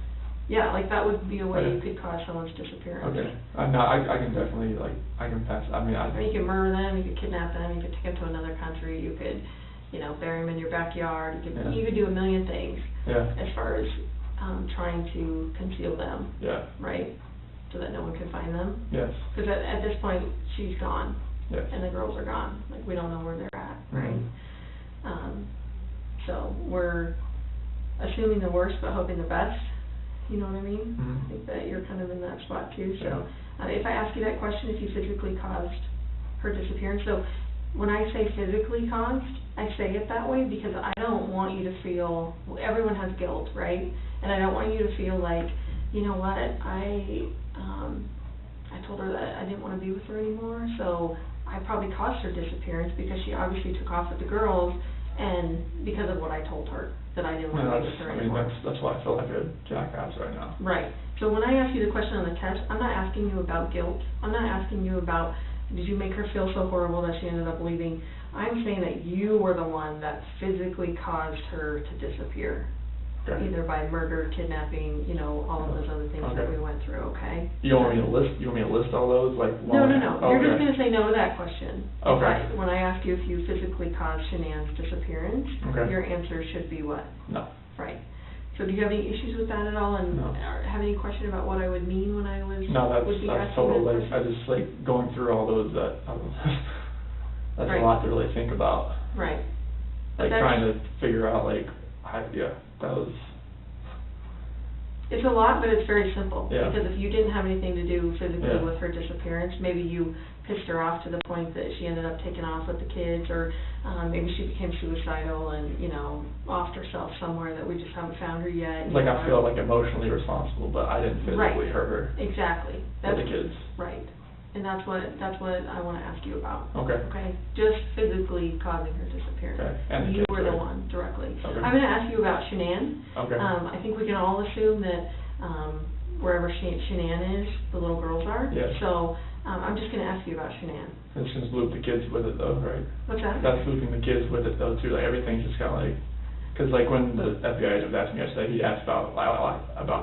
Yeah, like that would be a way you Okay. could cause someone's disappearance. Okay. No, I can definitely like I can pass. I mean, I Or you could murder them, you could kidnap them, you could take them to another country, you could, you know, bury them in your backyard, Yeah. you could do a million things yeah, as far as trying to conceal them, yeah, right? So that no one can find them. yes, Because at this point, she's gone, yes. and the girls are gone, like, we don't know where they're at, right? Mhm. So we're assuming the worst, but hoping the best, you know what I mean? Mhm. I think that you're kind of in that spot too, Yeah. so, if I ask you that question, if you physically caused her disappearance, so when I say physically caused, I say it that way because I don't want you to feel, everyone has guilt, right? And I don't want you to feel like, you know what, I told her that I didn't want to be with her anymore, so I probably caused her disappearance because she obviously took off with the girls, and because of what I told her, that I didn't want No, to be with her I mean anymore. that's why I feel like a jackass right now. Right. So when I ask you the question on the test, I'm not asking you about guilt. I'm not asking you about, did you make her feel so horrible that she ended up leaving? I'm saying that you were the one that physically caused her to disappear. Okay. Either by murder, kidnapping, you know, all of those other things that Okay. we went through, okay? You want me to list? You want me to list all those like? No. Okay. You're just gonna say no to that question. Okay. Right. When I ask you if you physically caused Shannan's disappearance, Okay. your answer should be what? No. Right. So do you have any issues with that at all, and No. or have any question about what I would mean when I was No, would be that's asking total. that Like, I question? just like going through all those that that's Right. a lot to really think about. Right. But Like that's- trying to figure out like, that was. It's a lot, but it's very simple. Yeah. Because if you didn't have anything to do physically Yeah. with her disappearance, maybe you pissed her off to the point that she ended up taking off with the kids, or maybe she became suicidal and, you know, offed herself somewhere that we just haven't found her yet. you Like know, I feel like emotionally responsible, but I didn't physically Right. hurt her Exactly. or the kids. Right. And that's what I wanna ask you about. Okay. Okay, just physically causing her disappearance. Okay, and the You kids, were the right? one directly. Okay. I'm gonna ask you about Shannan. Okay. I think we can all assume that, wherever Shannan is, the little girls are. Yes. So, I'm just gonna ask you about Shannan. It's just loop the kids with it though, right? What's that? That's looping the kids with it though too, like everything's just kinda like, cause like when the FBI was asking me yesterday, he asked about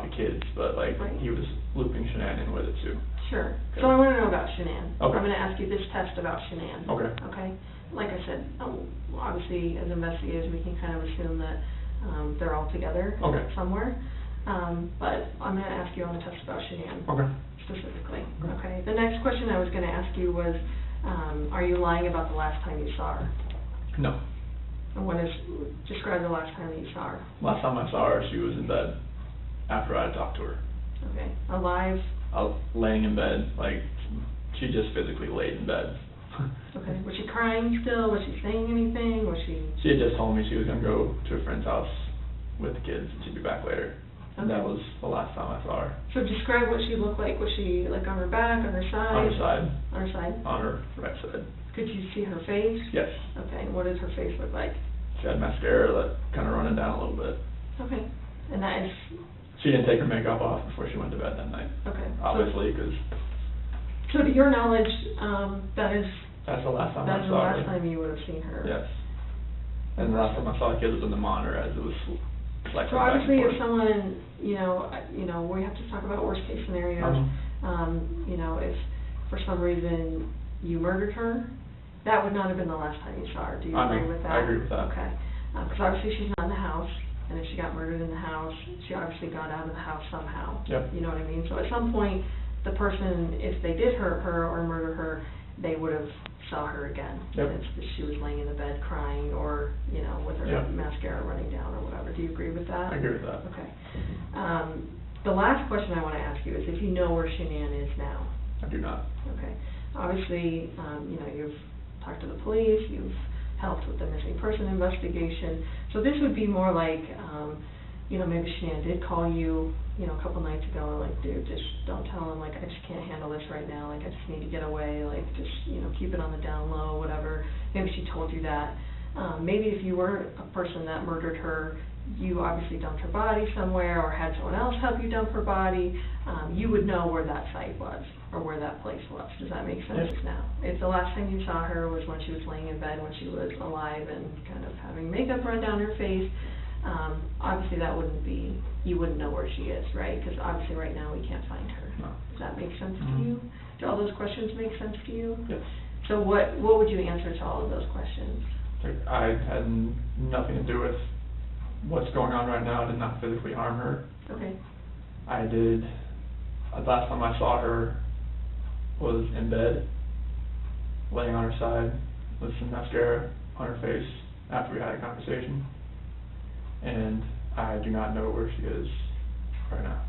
the kids, but like, Right. he was looping Shannan in with it too. Sure. Okay. So I wanna know about Shannan. Okay. I'm gonna ask you this test about Shannan. Okay. Okay? Like I said, obviously, as investigators, we can kind of assume that, they're all together Okay. somewhere. But I'm gonna ask you on the test about Shannan. Okay. Specifically, Okay. okay? The next question I was gonna ask you was, are you lying about the last time you saw her? No. And describe the last time that you saw her. Last time I saw her, she was in bed after I talked to her. Okay, alive, I was laying in bed, like, she just physically laid in bed. okay. Was she crying still? Was she saying anything? Was she? She had just told me she was gonna go to a friend's house with the kids and she'd be back later. And that Okay. was the last time I saw her. So describe what she looked like. Was she like on her back, on her side? On her side, On her side? on her right side. Could you see her face? Yes. Okay, and what does her face look like? She had mascara that kinda running down a little bit. Okay, and that is, She didn't take her makeup off before she went to bed that night, okay. obviously, because So to your knowledge, that is that's the last time I the saw her. last time you would have seen her? Yes. And the last time I saw the kids was in the monitor as it was like. So obviously, if someone, you know, we have to talk about worst case scenarios. You know, if for some reason you murdered her, that would not have been the last time you saw her. Do you I agree know. with that? I agree with that. Okay. Because obviously she's not in the house, and if she got murdered in the house, she obviously got out of the house somehow. Yep. You know what I mean? So at some point, the person, if they did hurt her or murder her, they would have saw her again. Yep. If she was laying in the bed crying or, you know, with her Yep. mascara running down or whatever. Do you agree with that? I agree with that. Okay. The last question I want to ask you is if you know where Shannan is now. I do not. Okay. Obviously, you know, you've talked to the police, you've helped with the missing person investigation. So this would be more like, you know, maybe Shannan did call you, you know, a couple nights ago, and like, dude, just don't tell him, like, I just can't handle this right now, like, I just need to get away, like, just, you know, keep it on the down low, whatever. Maybe she told you that. Maybe if you were a person that murdered her, you obviously dumped her body somewhere or had someone else help you dump her body, you would know where that site was or where that place was. Does that make sense? Yes. Now, if the last time you saw her was when she was laying in bed, when she was alive and kind of having makeup run down her face, obviously that wouldn't be, you wouldn't know where she is, right? Because obviously right now we can't find her. No. Does that make sense to Mhm. you? Do all those questions make sense to you? Yes. So what would you answer to all of those questions? Like, I had nothing to do with what's going on right now. I did not physically harm her. Okay. I did, last time I saw her was in bed, laying on her side with some mascara on her face after we had a conversation. And I do not know where she is right now.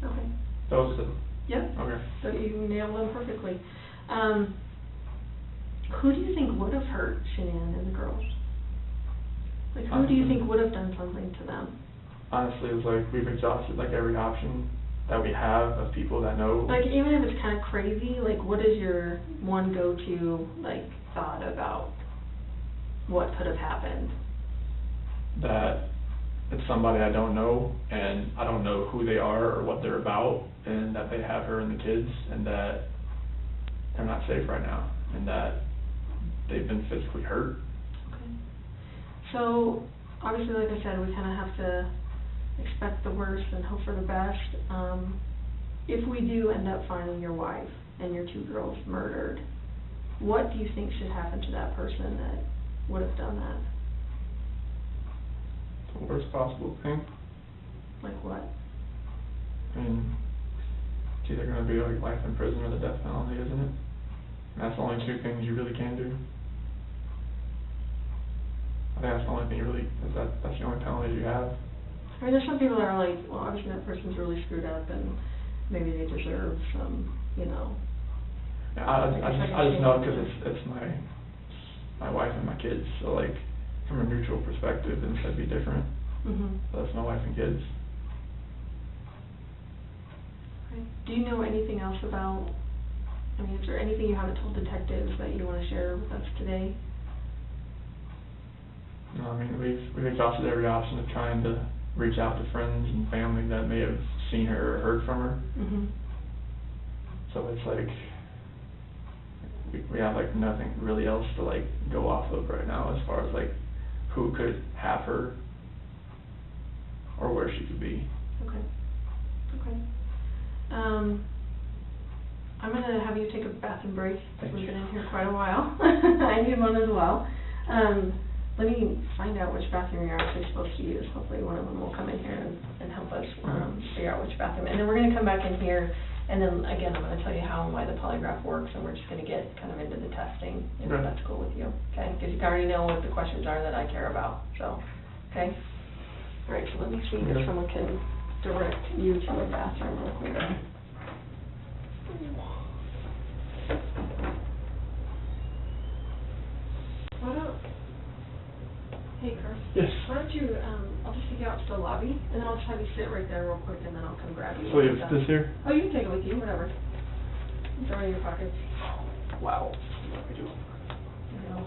Okay. Those are the, Yep. okay. So you nailed them perfectly. Who do you think would have hurt Shannan and the girls? Like, who do you think would have done something to them? Honestly, it's like we've exhausted like every option that we have of people that know. Like, even if it's kind of crazy, like, what is your one go-to, like, thought about what could have happened? That it's somebody I don't know, and I don't know who they are or what they're about, and that they have her and the kids, and that they're not safe right now, and that they've been physically hurt. Okay. So, obviously, like I said, we kind of have to expect the worst and hope for the best. If we do end up finding your wife and your two girls murdered, what do you think should happen to that person that would have done that? The worst possible thing. Like what? I mean, it's either gonna be like life in prison or the death penalty, isn't it? And that's the only two things you really can do. I think that's the only thing you really, that's the only penalty you have. I mean, there's some people that are like, well, obviously that person's really screwed up and maybe they deserve some, you know. I just know because it's my wife and my kids, so like, from a neutral perspective, then it'd be different. But that's my wife and kids. Right. Do you know anything else about I mean, is there anything you haven't told detectives that you want to share with us today? No, I mean, we've exhausted every option of trying to reach out to friends and family that may have seen her or heard from her. Mm-hmm. So it's like, we have like nothing really else to like go off of right now as far as like who could have her or where she could be. Okay. Okay. I'm gonna have you take a bathroom break, because we've been in here quite a while. I need one as well. Let me find out which bathroom you're actually supposed to use. Hopefully one of them will come in here and help us figure out which bathroom. And then we're gonna come back in here, and then again, I'm gonna tell you how and why the polygraph works, and we're just gonna get kind of into the testing, if Right. that's cool with you, okay? Because you already know what the questions are that I care about, so, okay? All right, so let me see if someone can direct you to a bathroom real quick. Why don't, hey Chris? Yes. Why don't you, I'll just take you out to the lobby, and then I'll just have you sit right there real quick, and then I'll come grab you. So you have this here? Oh, you can take it with you, whatever. Throw it in your pockets. Wow. What do we do? You know.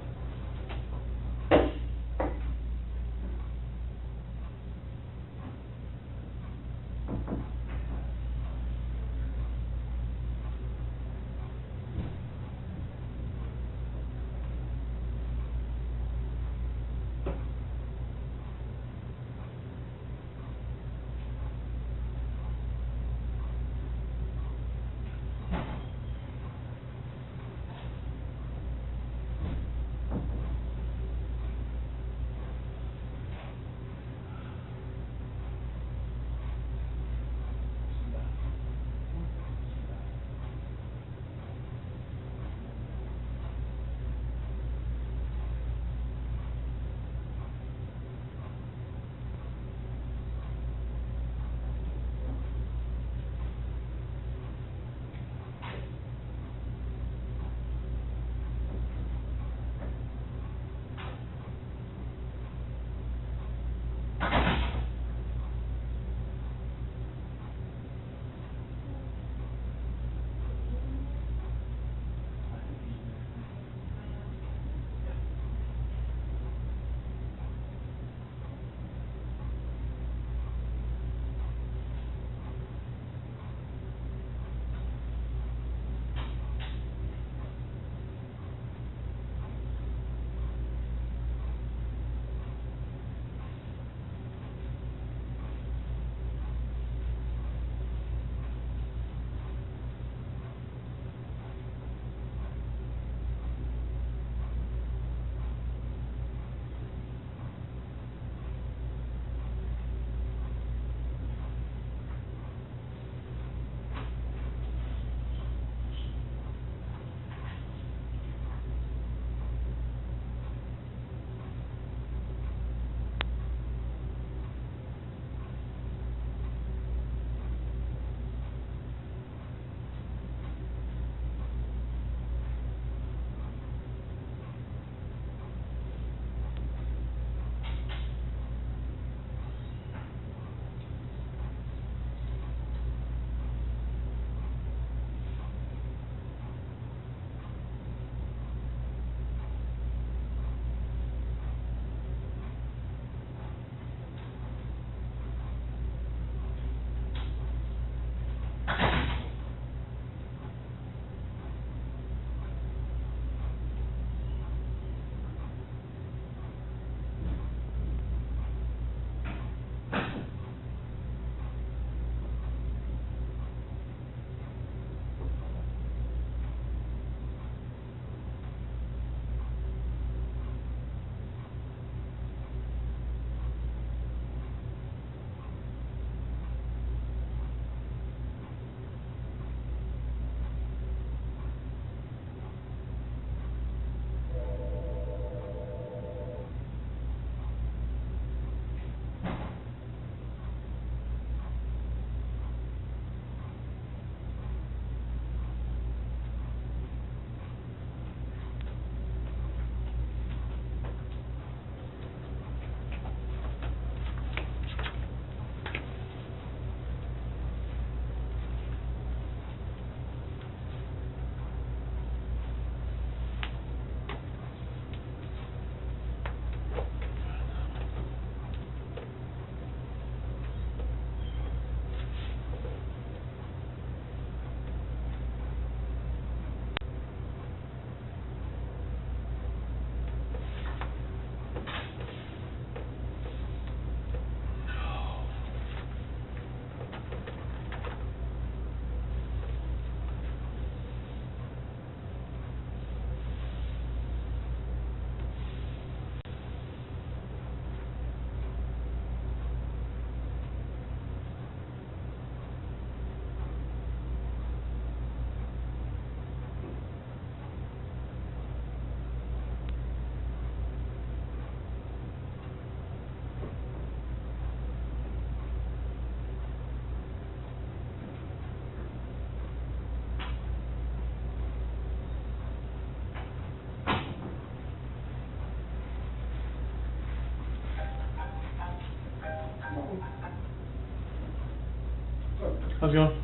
How's it going?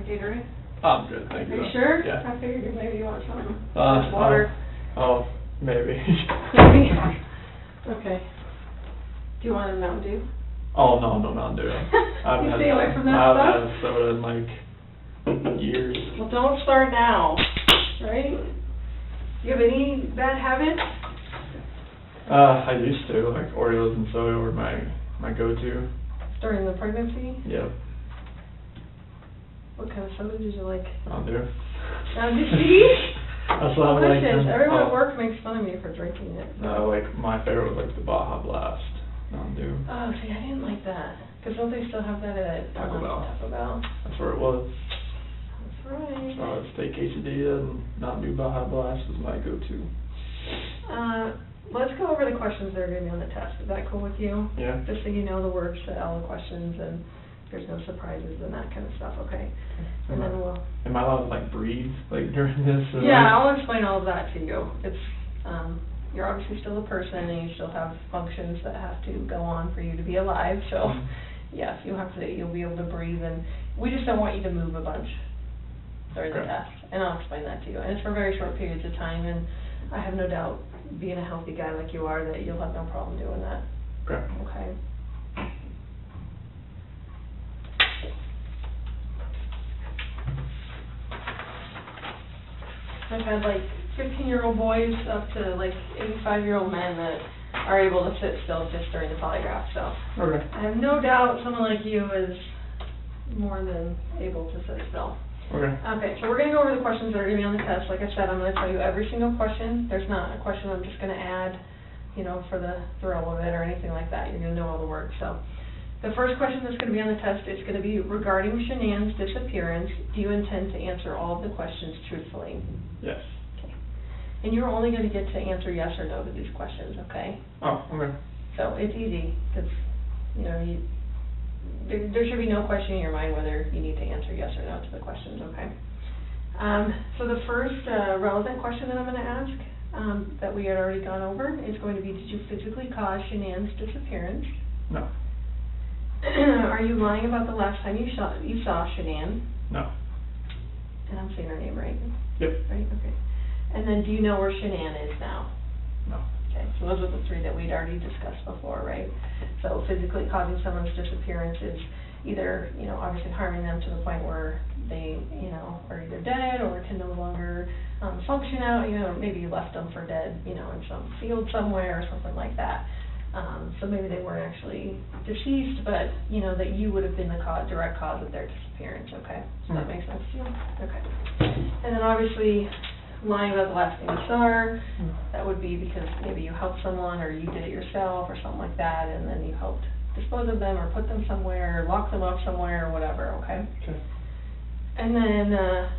Gatorade? I'm good, thank you. Are you sure? Yeah. I figured maybe you want some Water. Oh, maybe. Maybe? Okay. Do you want a Mountain Dew? Oh, no, no Mountain Dew. You stay away from that I haven't stuff? had a soda in like years. Well, don't start now, right? You have any bad habits? I used to, like Oreos and soda were my go-to. During the pregnancy? Yep. What kind of soda did you like? Mountain Dew. Mountain Dew? See? That's what I'm like. Delicious. Everyone at work makes fun of me for drinking it. No, like my favorite was like the Baja Blast Mountain Dew. Oh, see, I didn't like that. Because don't they still have that at Taco Bell. Taco Bell? That's where it was. That's right. Steak quesadilla and Mountain Dew Baja Blast was my go-to. Let's go over the questions that are going to be on the test. Is that cool with you? Yeah. Just so you know the words to all the questions and there's no surprises and that kind of stuff, okay? And then we'll... Am I allowed to like breathe like during this? Yeah, I'll explain all of that to you. It's, you're obviously still a person and you still have functions that have to go on for you to be alive, so yes, you'll be able to breathe, and we just don't want you to move a bunch during the test, and I'll explain that to you. And it's for very short periods of time, and I have no doubt, being a healthy guy like you are, that you'll have no problem doing that. Okay. Okay. I've had like 15-year-old boys up to like 85-year-old men that are able to sit still just during the polygraph, so. Okay. I have no doubt someone like you is more than able to sit still. Okay. Okay, so we're going to go over the questions that are going to be on the test. Like I said, I'm going to tell you every single question. There's not a question I'm just going to add, you know, for the thrill of it or anything like that. You're going to know all the words. So the first question that's going to be on the test is going to be regarding Shannan's disappearance. Do you intend to answer all of the questions truthfully? Yes. Okay. And you're only going to get to answer yes or no to these questions, okay? Oh, okay. So it's easy because, you know, there should be no question in your mind whether you need to answer yes or no to the questions, okay? So the first relevant question that I'm going to ask that we had already gone over is going to be, did you physically cause Shannan's disappearance? No. Are you lying about the last time you saw Shannan? No. And I'm saying her name right? Yep. Right, okay. And then do you know where Shannan is now? No. Okay, so those are the three that we'd already discussed before, right? So physically causing someone's disappearance is either, you know, obviously harming them to the point where they, you know, are either dead or can no longer function out, you know, or maybe you left them for dead, you know, in some field somewhere or something like that. So maybe they weren't actually deceased, but, you know, that you would have been the direct cause of their disappearance, okay? So that makes sense to you? Okay. And then obviously, lying about the last thing you saw her, that would be because maybe you helped someone or you did it yourself or something like that, and then you helped dispose of them or put them somewhere or lock them up somewhere or whatever, okay? Okay. And then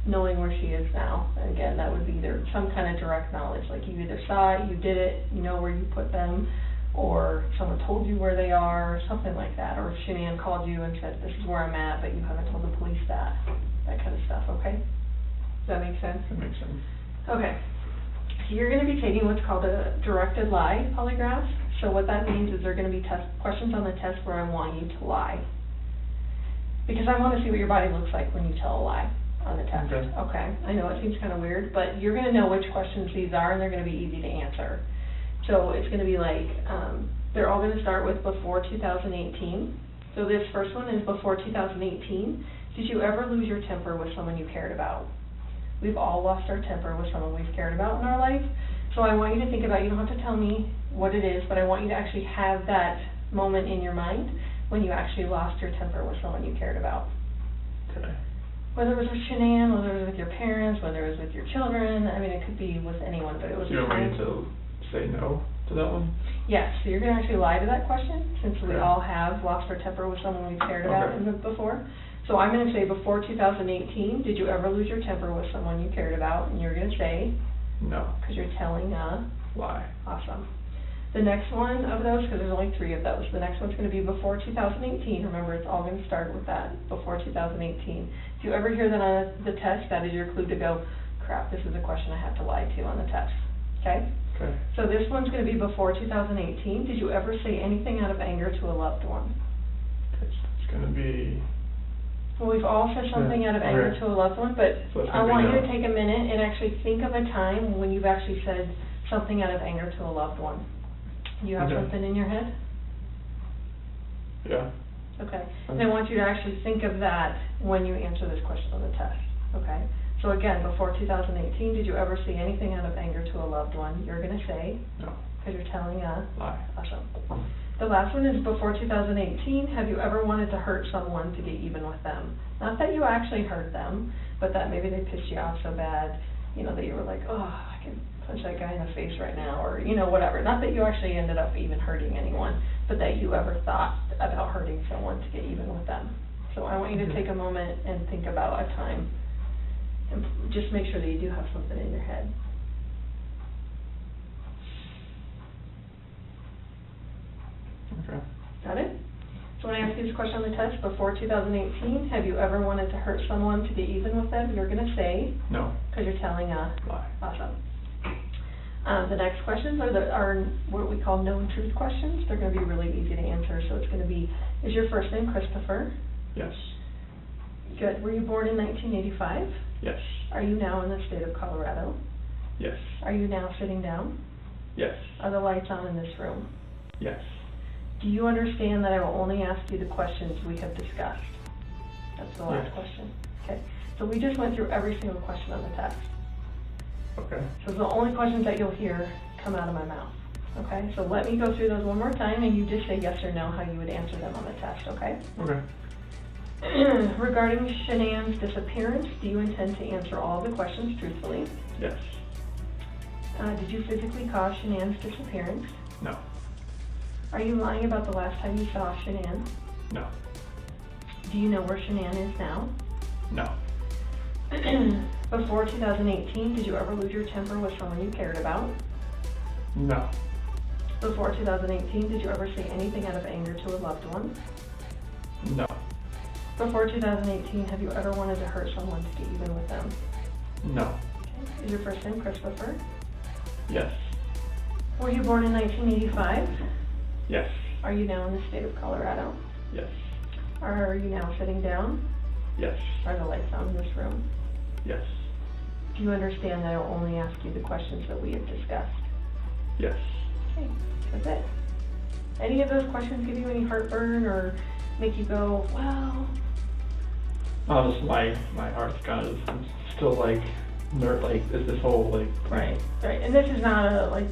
knowing where she is now, and again, that would be either some kind of direct knowledge, like you either saw it, you did it, you know where you put them, or someone told you where they are, something like that, or if Shannan called you and said, this is where I'm at, but you haven't told the police that kind of stuff, okay? Does that make sense? That makes sense. Okay. So you're going to be taking what's called a directed lie polygraph. So what that means is there are going to be questions on the test where I want you to lie. Because I want to see what your body looks like when you tell a lie on the test. Okay. I know it seems kind of weird, but you're going to know which questions these are, and they're going to be easy to answer. So it's gonna be like, they're all gonna start with before 2018. So this first one is before 2018. Did you ever lose your temper with someone you cared about? We've all lost our temper with someone we've cared about in our life. So I want you to think about, you don't have to tell me what it is, but I want you to actually have that moment in your mind when you actually lost your temper with someone you cared about. Okay. Whether it was with Shannan, whether it was with your parents, whether it was with your children, I mean, it could be with anyone, but it was Do you a want me time. to say no to that one? Yes, so you're gonna actually lie to that question, since we Okay. all have lost our temper with someone we've cared about Okay. in the before. So I'm gonna say before 2018, did you ever lose your temper with someone you cared about? And you're gonna say, No. because you're telling a Lie. awesome. The next one of those, because there's only 3 of those, the next one's gonna be before 2018. Remember, it's all gonna start with that, before 2018. If you ever hear that on the test, that is your clue to go, crap, this is a question I have to lie to on the test, okay? Okay. So this one's gonna be before 2018. Did you ever say anything out of anger to a loved one? It's gonna be, Well, we've all said something Yeah, out of anger okay. to a loved one, but So it's I gonna be want you no. to take a minute and actually think of a time when you've actually said something out of anger to a loved one. Do you have Okay. something in your head? yeah. Okay. And I want you to actually think of that when you answer this question on the test, okay? So again, before 2018, did you ever say anything out of anger to a loved one? You're gonna say, No. because you're telling a Lie. awesome. The last one is before 2018, have you ever wanted to hurt someone to get even with them? Not that you actually hurt them, but that maybe they pissed you off so bad, you know, that you were like, oh, I can punch that guy in the face right now, or, you know, whatever. Not that you actually ended up even hurting anyone, but that you ever thought about hurting someone to get even with them. So I want you to take a moment and think about a time, and just make sure that you do have something in your head. Okay. Got it? So when I ask you this question on the test, before 2018, have you ever wanted to hurt someone to get even with them? You're gonna say, No. because you're telling a Lie. awesome. The next questions are what we call known truth questions. They're gonna be really easy to answer, so it's gonna be, is your first name Christopher? Yes. Good. Were you born in 1985? Yes. Are you now in the state of Colorado? Yes. Are you now sitting down? Yes. Are the lights on in this room? Yes. Do you understand that I will only ask you the questions we have discussed? That's the last Yes. question. Okay. So we just went through every single question on the test. Okay. So the only questions that you'll hear come out of my mouth. Okay? So let me go through those one more time, and you just say yes or no how you would answer them on the test, okay? Okay. Regarding Shannan's disappearance, do you intend to answer all of the questions truthfully? Yes. Did you physically cause Shannan's disappearance? No. Are you lying about the last time you saw Shannan? No. Do you know where Shannan is now? No. Before 2018, did you ever lose your temper with someone you cared about? No. Before 2018, did you ever say anything out of anger to a loved one? No. Before 2018, have you ever wanted to hurt someone to get even with them? No. Is your first name Christopher? Yes. Were you born in 1985? Yes. Are you now in the state of Colorado? Yes. Are you now sitting down? Yes. Are the lights on in this room? Yes. Do you understand that I will only ask you the questions that we have discussed? Yes. Okay, that's it. Any of those questions give you any heartburn or make you go, well? Just my heart's kind of still like is this whole like. Right. And this is not a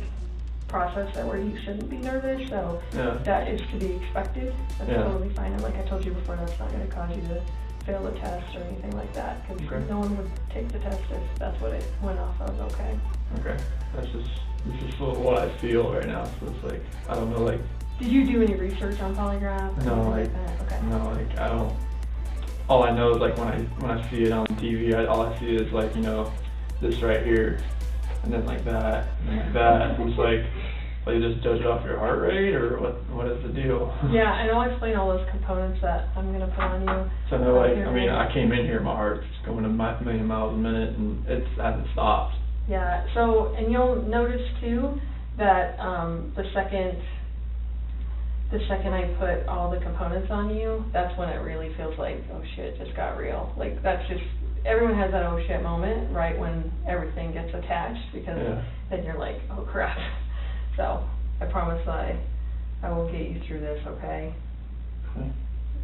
process that where you shouldn't be nervous, so Yeah. that is to be expected. That's Yeah. totally fine. And like I told you before, that's not going to cause you to fail the test or anything like that, because Okay. no one would take the test if that's what it went off of, okay? Okay. This is what I feel right now. So it's like I don't know Did you do any research on Polygraph? or No, anything like, that? Okay. no, I don't. All I know is when I see it on TV, all I see is this right here, and then like that, and like that. It's like you just judge it off your heart rate, or what is the deal? Yeah, and I'll explain all those components that I'm gonna put on you. So no, I came in here, my heart's going a million miles a minute, and it hasn't stopped. Yeah, so, and you'll notice too, that, the second I put all the components on you, that's when it really feels like, oh shit, it just got real. Like, that's just, everyone has that oh shit moment, right, when everything gets attached, because Yeah. then you're like, oh crap. So, I promise I will get you through this, okay? Okay.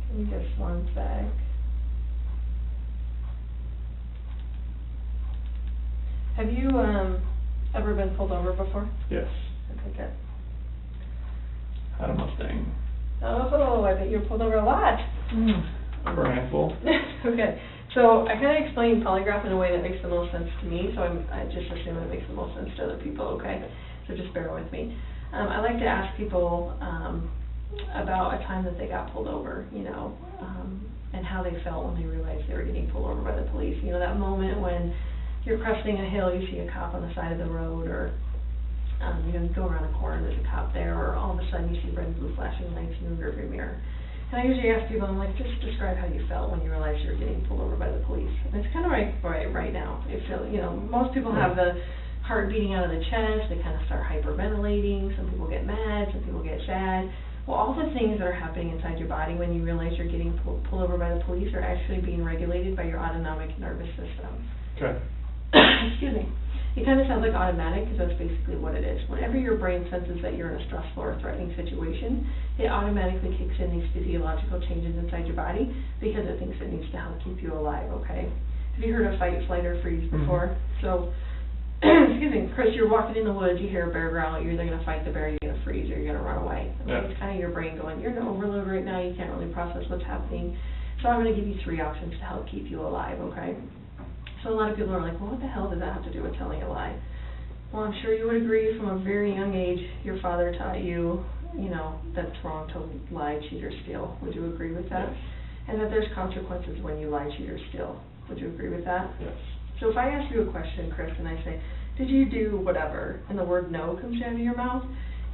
Give me just one sec. Have you, ever been pulled over before? Yes. Okay, good. Had a Mustang. Oh, I bet you were pulled over a lot. For a handful. Okay, so I kind of explained polygraph in a way that makes the most sense to me, so I just assume it makes the most sense to other people, okay? So just bear with me. I like to ask people about a time that they got pulled over, you know, and how they felt when they realized they were getting pulled over by the police. You know, that moment when you're cresting a hill, you see a cop on the side of the road, or you know, you go around a corner, there's a cop there, or all of a sudden you see red and blue flashing lights in the rearview mirror. And I usually ask people, I'm like, just describe how you felt when you realized you were getting pulled over by the police. And it's kind of right now. It feel, you know, most people have the heart beating out of the chest, they kind of start hyperventilating, some people get mad, some people get sad. Well, all the things that are happening inside your body when you realize you're getting pulled over by the police are actually being regulated by your autonomic nervous system. Okay. Excuse me. It kind of sounds like automatic, because that's basically what it is. Whenever your brain senses that you're in a stressful or threatening situation, it automatically kicks in these physiological changes inside your body because it thinks it needs to help keep you alive, okay? Have you heard of fight, flight, or freeze before? So, excuse me, Chris, you're walking in the woods, you hear a bear growl, you're either going to fight the bear, you're going to freeze, or you're going to run away. Okay? Yeah. It's kind of your brain going, you're in overload right now, you can't really process what's happening. So I'm going to give you 3 options to help keep you alive, okay? So a lot of people are like, well, what the hell does that have to do with telling a lie? Well, I'm sure you would agree from a very young age, your father taught you, you know, that it's wrong to lie, cheat, or steal. Would you agree with that? Yes. And that there's consequences when you lie, cheat, or steal. Would you agree with that? Yes. So if I ask you a question, Chris, and I say, did you do whatever, and the word no comes out of your mouth,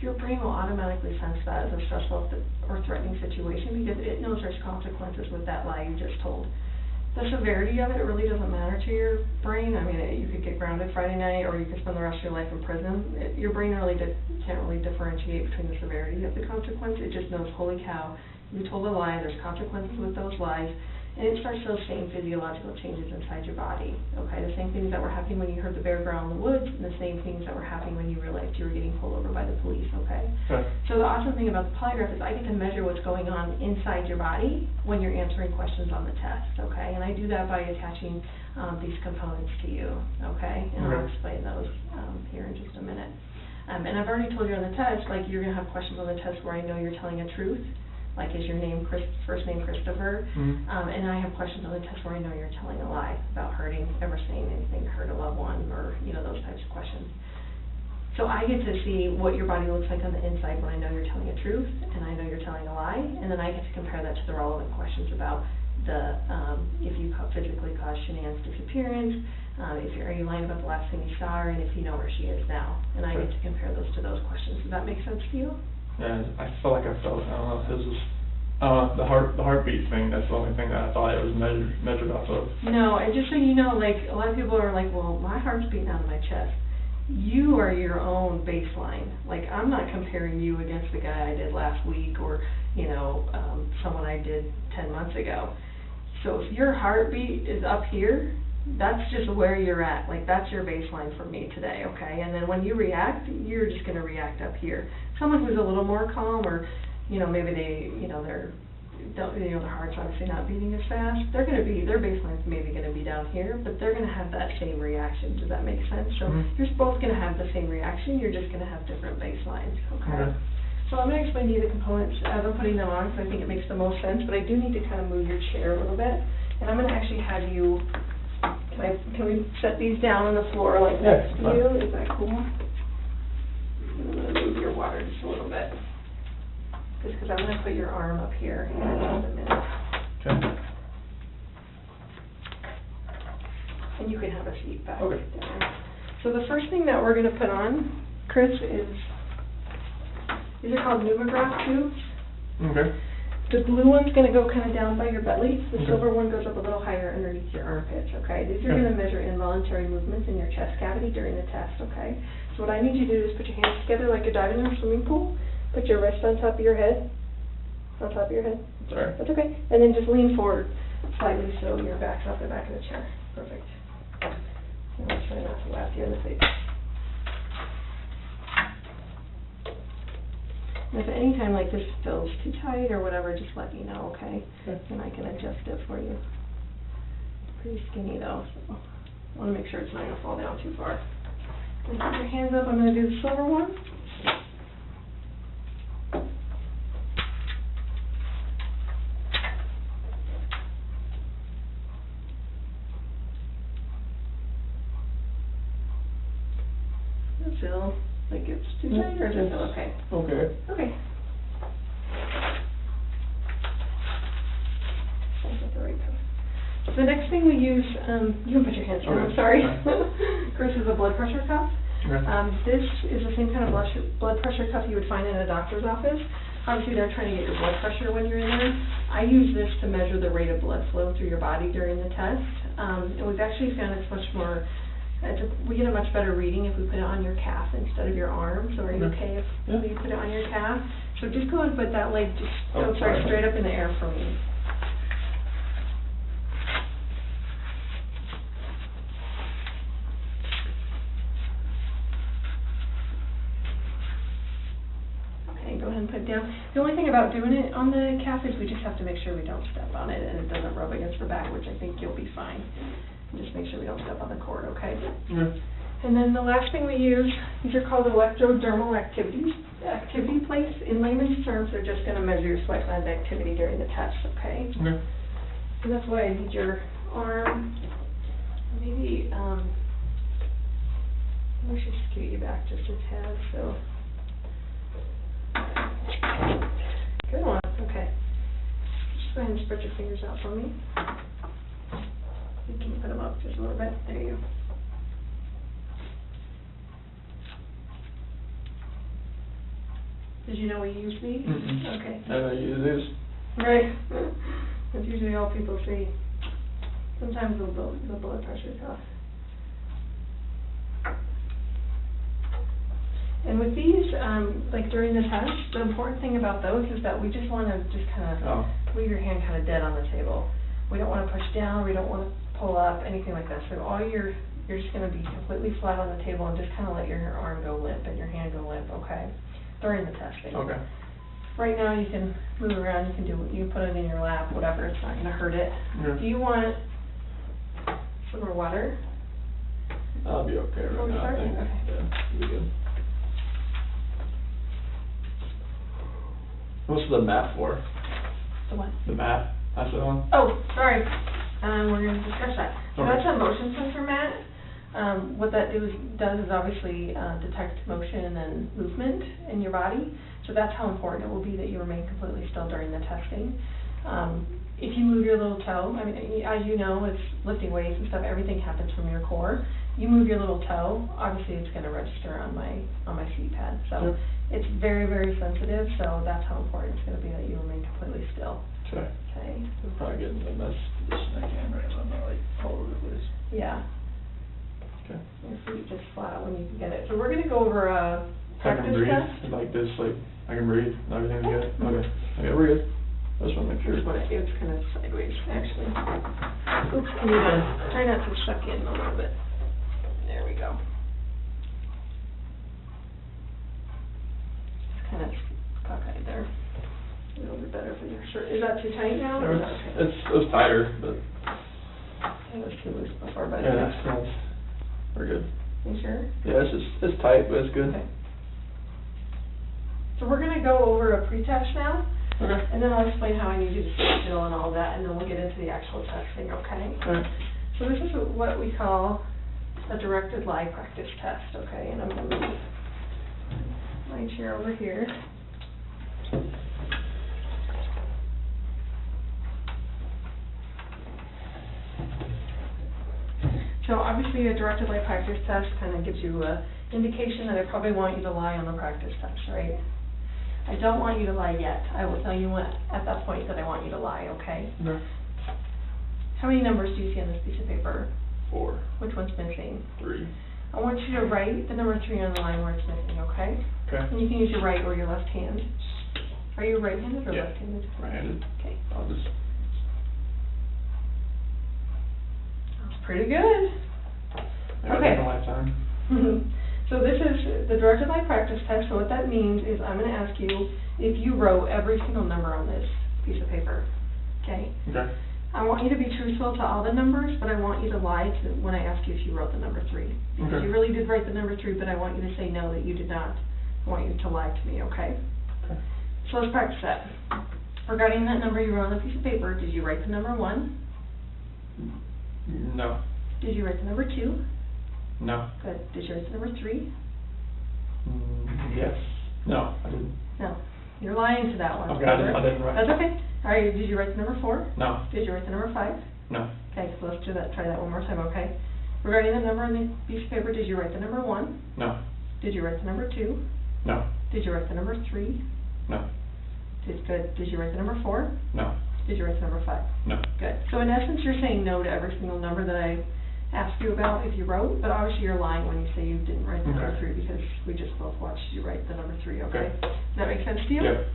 your brain will automatically sense that as a stressful or threatening situation because it knows there's consequences with that lie you just told. The severity of it really doesn't matter to your brain. I mean, you could get grounded Friday night, or you could spend the rest of your life in prison. Your brain really can't really differentiate between the severity of the consequence. It just knows, holy cow, you told a lie, there's consequences with those lies, and it starts those same physiological changes inside your body. Okay, the same things that were happening when you heard the bear growl in the woods, and the same things that were happening when you realized you were getting pulled over by the police. Okay. Okay. So the awesome thing about the polygraph is I get to measure what's going on inside your body when you're answering questions on the test, okay? And I do that by attaching these components to you, okay? And I'll explain those here in just a minute. And I've already told you on the test, like, you're going to have questions on the test where I know you're telling a truth, like, is your name first name Christopher? And I have questions on the test where I know you're telling a lie about hurting, ever saying anything to hurt a loved one, or, you know, those types of questions. So I get to see what your body looks like on the inside when I know you're telling a truth, and I know you're telling a lie, and then I get to compare that to the relevant questions about the, if you physically caused Shannan's disappearance, are you lying about the last thing you saw her, and if you know where she is now. And I get to compare those to those questions. Does that make sense to you? Yeah, I felt like I don't know if this was, the heartbeat thing, that's the only thing that I thought it was measured off of. No, and just so you know, like, a lot of people are like, well, my heart's beating out of my chest. You are your own baseline. Like, I'm not comparing you against the guy I did last week, or, you know, someone I did 10 months ago. So if your heartbeat is up here, that's just where you're at. Like, that's your baseline for me today, okay? And then when you react, you're just going to react up here. Someone who's a little more calm, or, you know, maybe they, you know, their heart's obviously not beating as fast, their baseline's maybe going to be down here, but they're going to have that same reaction. Does that make sense? So you're both going to have the same reaction, you're just going to have different baselines, okay? So I'm going to explain to you the components as I'm putting them on, because I think it makes the most sense, but I do need to kind of move your chair a little bit, and I'm going to actually have you, can we set these down on the floor like next to you? Is that cool? I'm going to move your water just a little bit, just because I'm going to put your arm up here in just a minute. Okay. And you can have a seat back Okay. there. So the first thing that we're going to put on, Chris, is, these are called pneumograph tubes. Okay. The blue one's going to go kind of down by your belly. The Okay. silver one goes up a little higher underneath your armpits, okay? These are going to measure involuntary movements in your chest cavity during the test, okay? So what I need you to do is put your hands together like you're diving in a swimming pool. Put your wrist on top of your head. On top of your head. Sorry. That's okay. And then just lean forward slightly so your back's off the back of the chair. Perfect. And let's try not to laugh you in the face. And if at any time like this feels too tight or whatever, just let me know, okay? Okay. And I can adjust it for you. Pretty skinny though, so I want to make sure it's not going to fall down too far. And put your hands up, I'm going to do the silver one. Does it feel like it's too tight or does it feel okay? Okay. Okay. Sounds like the right time. The next thing we use, you can put your hands down, I'm Okay. sorry. Chris is a blood pressure cuff. Okay. This is the same kind of blood pressure cuff you would find in a doctor's office. Obviously, they're trying to get your blood pressure when you're in there. I use this to measure the rate of blood flow through your body during the test. And we've actually found it's much more, we get a much better reading if we put it on your calf instead of your arm. So are you okay if we put it on your calf? So just go and put that leg straight up in the air for me. Go ahead and put it down. The only thing about doing it on the calf is we just have to make sure we don't step on it and it doesn't rub against the back, which I think you'll be fine. And just make sure we don't step on the cord, okay? And then the last thing we use, these are called electrodermal activity plates. In layman's terms, they're just going to measure your sweat gland activity during the test, okay? Okay. So that's why I need your arm. Maybe, let's just scoot you back just a tad, so. Good one, okay. Just go ahead and spread your fingers out for me. You can put them up just a little bit. There you go. Did you know we use these? Mm-mm. Okay. I use this. Right. That's usually all people see. Sometimes the blood pressure cuff. And with these, like during the test, the important thing about those is that we just want to just kind of leave your hand kind of dead on the table. We don't want to push down, we don't want to pull up, anything like that. So you're just going to be completely flat on the table and just kind of let your arm go limp and your hand go limp, okay? During the testing. Okay. Right now you can move around, you can put it in your lap, whatever, it's not going to hurt it. Yeah. Do you want some more water? I'll be okay right now, I think. Okay. Yeah, it'll be good. What's the mat for? The what? The mat I sit on? Oh, sorry. We're going to discuss that. So Okay. that's a motion sensor mat. What that does is obviously detect motion and movement in your body. So that's how important it will be that you remain completely still during the testing. If you move your little toe, I mean, as you know, it's lifting weights and stuff, everything happens from your core. You move your little toe, obviously it's going to register on my seat pad. So it's very, very sensitive, so that's how important it's going to be that you remain completely still. Okay. Okay. I'm probably getting the best position I can right now, I'm not like all over the place. Yeah. Okay. Your feet just flat when you can get it. So we're going to go over a I can practice breathe, test. like this, like, I can breathe, and everything's good? Mhm. Okay. Okay, we're good. I just wanna make sure. Here's what it's kind of sideways, actually. Oops, can you try not to suck in a little bit. There we go. It's kind of cockeyed there. A little bit better for your shirt. Is that too tight now? Or is that okay? It was tighter, but. It was too loose before, but. Yeah, we're good. You sure? Yeah, it's tight, but it's good. Okay. So we're gonna go over a pre-test now. Okay. And then I'll explain how I need you to sit still and all that, and then we'll get into the actual testing, okay? Alright. So this is what we call a directed lie practice test, okay? And I'm going to move my chair over here. So obviously a directed lie practice test kind of gives you an indication that I probably want you to lie on the practice test, right? I don't want you to lie yet. I will tell you at that point that I want you to lie, okay? Okay. How many numbers do you see on this piece of paper? 4. Which one's missing? 3. I want you to write the number 3 on the line where it's missing, okay? Okay. And you can use your right or your left hand. Are you right-handed or Yeah. left-handed? Right-handed. Okay. I'll just. That's pretty good. I got Okay. a lifetime. So this is the directed live practice test, so what that means is I'm gonna ask you if you wrote every single number on this piece of paper, okay? Okay. I want you to be truthful to all the numbers, but I want you to lie to when I ask you if you wrote the number 3. Because Okay. you really did write the number 3, but I want you to say no, that you did not. I want you to lie to me, okay? Okay. So let's practice that. Regarding that number you wrote on the piece of paper, did you write the number 1? No. Did you write the number 2? No. Good. Did you write the number 3? Yes. No, I didn't. No. You're lying to that one. Okay, I didn't write. That's okay. All right, did you write the number 4? No. Did you write the number 5? No. Okay, so let's do that, try that one more time, okay? Regarding the number on the piece of paper, did you write the number 1? No. Did you write the number 2? No. Did you write the number 3? No. Good. Did you write the number 4? No. Did you write the number 5? No. Good. So in essence, you're saying no to every single number that I asked you about if you wrote, but obviously you're lying when you say you didn't write the number Okay. 3 because we just both watched you write the number 3, okay? Okay. Does that make sense to you? Yep.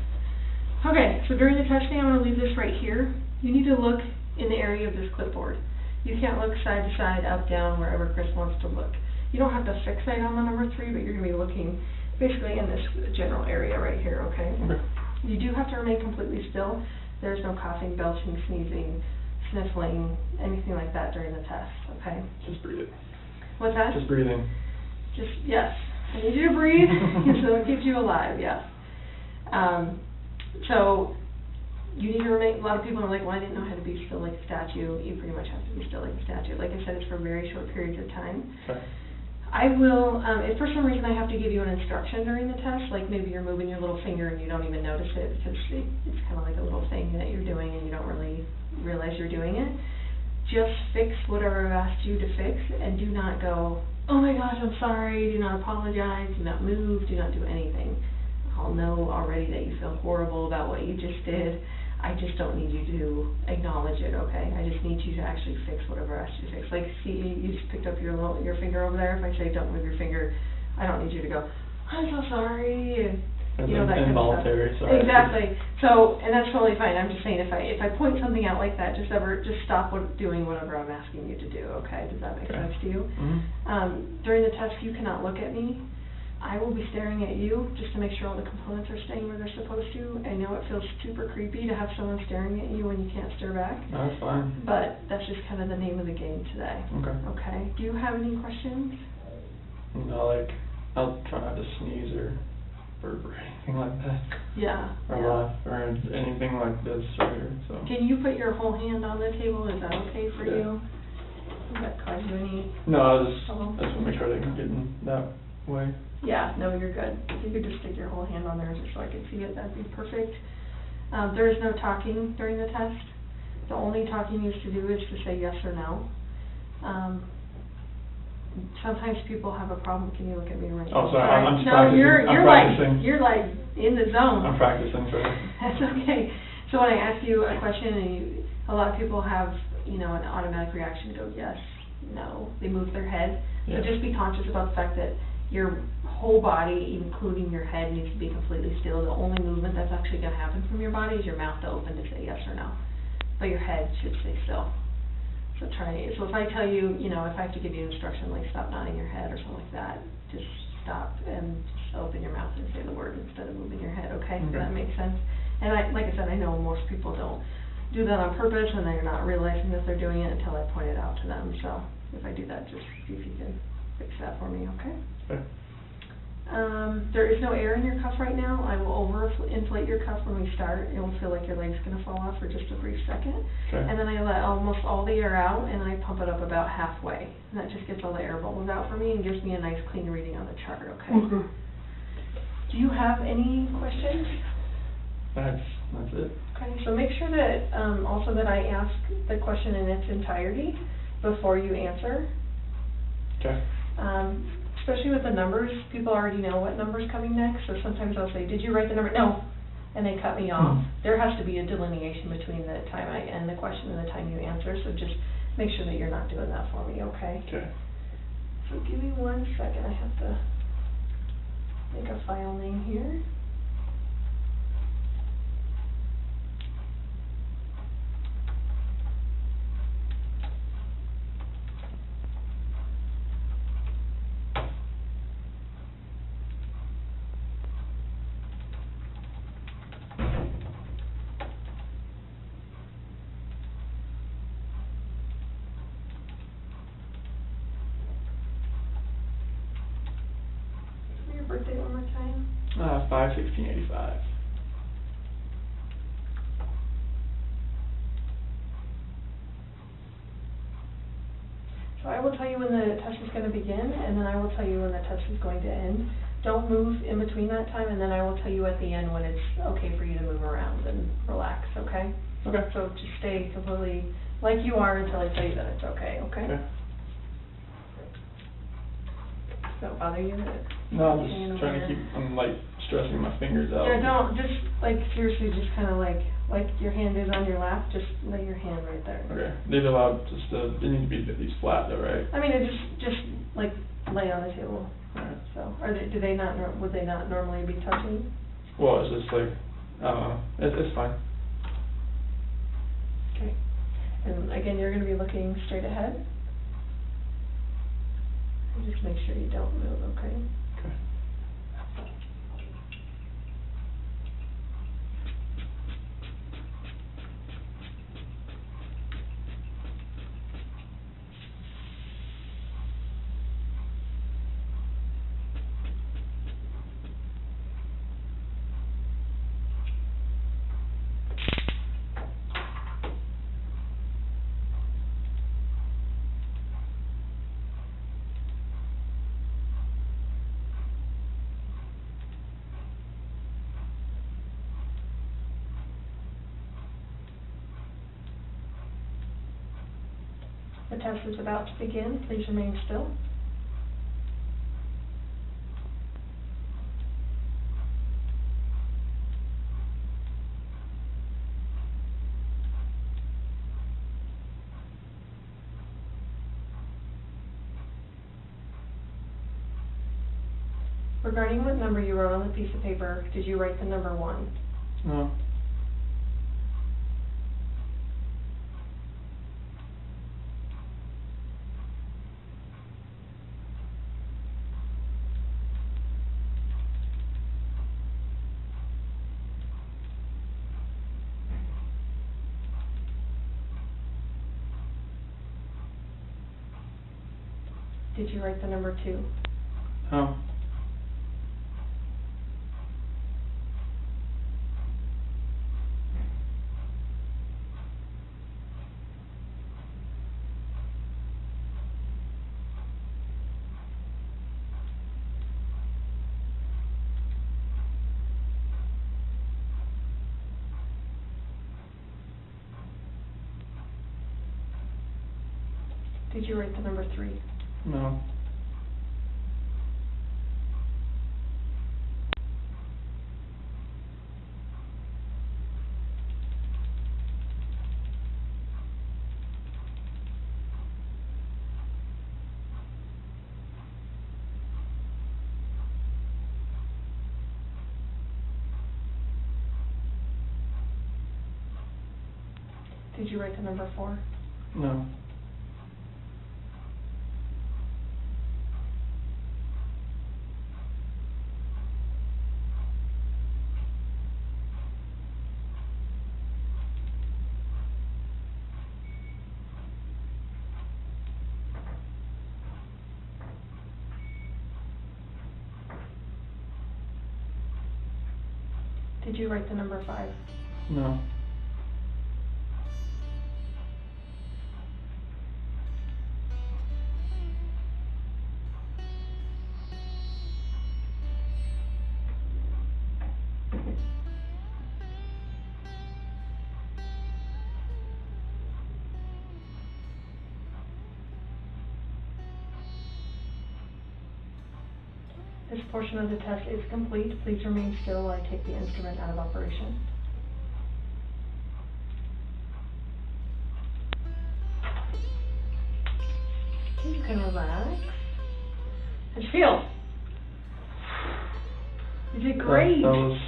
Okay, so during the testing, I'm going to leave this right here. You need to look in the area of this clipboard. You can't look side to side, up, down, wherever Chris wants to look. You don't have to fixate on the number 3, but you're going to be looking basically in this general area right here, okay? Okay. You do have to remain completely still. There's no coughing, belching, sneezing, sniffling, anything like that during the test, okay? Just breathe it. What's that? Just breathing. Just, yes. I need you to breathe, so it keeps you alive, yes. So, you need to remain, a lot of people are like, well, I didn't know how to be still like a statue. You pretty much have to be still like a statue. Like I said, it's for very short periods of time. Okay. I will, if for some reason I have to give you an instruction during the test, like maybe you're moving your little finger and you don't even notice it because it's kind of like a little thing that you're doing and you don't really realize you're doing it, just fix whatever I've asked you to fix and do not go, oh my gosh, I'm sorry, do not apologize, do not move, do not do anything. I'll know already that you feel horrible about what you just did. I just don't need you to acknowledge it, okay? I just need you to actually fix whatever I asked you to fix. Like, see, you just picked up your finger over there. If I say don't move your finger, I don't need you to go, I'm so sorry, and you know, that kind of stuff. Involuntary, sorry. Exactly. So, and that's totally fine. I'm just saying, if I point something out like that, just stop doing whatever I'm asking you to do, okay? Does that make sense to you? Mm-hmm. During the test, you cannot look at me. I will be staring at you just to make sure all the components are staying where they're supposed to. I know it feels super creepy to have someone staring at you when you can't stare back. No, that's fine. But that's just kind of the name of the game today. Okay. Okay. Do you have any questions? No, like, I'll try not to sneeze or burp or anything like that. Yeah. Or laugh or anything like this right here, so. Can you put your whole hand on the table? Is that okay for Yeah. you? Does that cause you any? No, I just trouble? want to make sure they can get in that way. Yeah, no, you're good. If you could just stick your whole hand on there just so I could see it, that'd be perfect. There is no talking during the test. The only talking you used to do is to say yes or no. Sometimes people have a problem. Can you look at me right now? Oh, sorry, I'm just No, practicing. you're I'm practicing. you're like in the zone. I'm practicing, so. That's okay. So when I ask you a question and a lot of people have, an automatic reaction to go yes, no. They move their head. Yeah. So just be conscious about the fact that your whole body, including your head, needs to be completely still. The only movement that's actually going to happen from your body is your mouth to open to say yes or no. But your head should stay still. So if I tell you, if I have to give you an instruction like stop nodding your head or something like that, just stop and just open your mouth and say the word instead of moving your head, okay? Does that make sense? And like I said, I know most people don't do that on purpose and they're not realizing that they're doing it until I point it out to them. So if I do that, just see if you can fix that for me, okay? Okay. There is no air in your cuff right now. I will over-inflate your cuff when we start. It will feel like your leg's going to fall off for just a brief second. Okay. And then I let almost all the air out, and I pump it up about halfway. And that just gets all the air bubbles out for me and gives me a nice clean reading on the chart, okay? Mm-hmm. Do you have any questions? That's it. Okay, so make sure that, also that I ask the question in its entirety before you answer. Okay. Especially with the numbers, people already know what number's coming next, so sometimes I'll say, did you write the number? No. And they cut me off. There has to be a delineation between the time I end the question and the time you answer, so just make sure that you're not doing that for me, okay? Okay. So give me 1 second, I have to make a file name here. 5/16/85. So I will tell you when the test is going to begin, and then I will tell you when the test is going to end. Don't move in between that time, and then I will tell you at the end when it's okay for you to move around and relax, okay? Okay. So just stay completely like you are until I tell you that it's okay, okay? Okay. Don't bother you? No, I'm just trying to keep, I'm like stressing my fingers out. Yeah, don't, just like seriously, just kind of like your hand is on your lap, just lay your hand right there. Okay. They'd allow just it needs to be at least flat though, right? I mean, it just like lay on the table. Alright. So, would they not normally be touching? Well, it's just like, I don't know, it's fine. Okay. And again, you're going to be looking straight ahead. And just make sure you don't move, okay? Okay. The test is about to begin. Please remain still. Regarding what number you wrote on the piece of paper, did you write the number 1? No. Did you write the number 2? No. Did you write the number 3? No. Did you write the number 4? No. Did you write the number 5? No. This portion of the test is complete. Please remain still while I take the instrument out of operation. Okay, you can relax. How'd you feel? You did great. That was,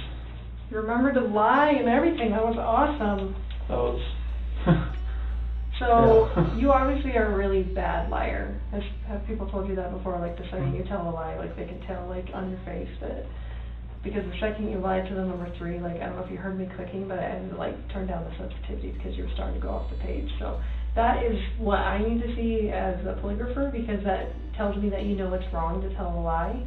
You remembered to lie and everything. That was awesome. that was, So, Yeah. you obviously are a really bad liar. Have people told you that before? Like, the second you tell a lie, like, they can tell, like, on your face that, because the second you lied to the number 3, like, I don't know if you heard me clicking, but I had to, like, turn down the sensitivity because you were starting to go off the page. So, that is what I need to see as a polygrapher, because that tells me that you know it's wrong to tell a lie.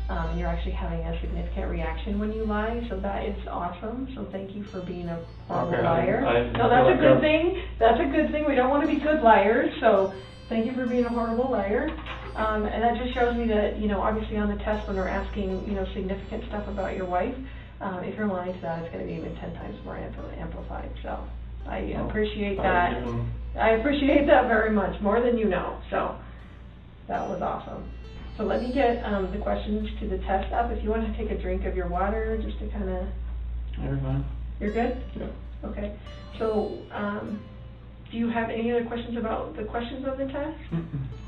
and you're actually having a significant reaction when you lie, so that is awesome. So thank you for being a horrible Okay, liar. I didn't No, feel that's a like good that. thing. That's a good thing. We don't want to be good liars, so thank you for being a horrible liar. And that just shows me that, you know, obviously on the test when we're asking, you know, significant stuff about your wife, if you're lying to that, it's going to be even 10 times more amplified. So I appreciate that. I appreciate that very much, more than you know. So that was awesome. So let me get the questions to the test up. If you want to take a drink of your water, just to kind of... You're fine. You're good? Yeah. Okay. So do you have any other questions about the questions of the test?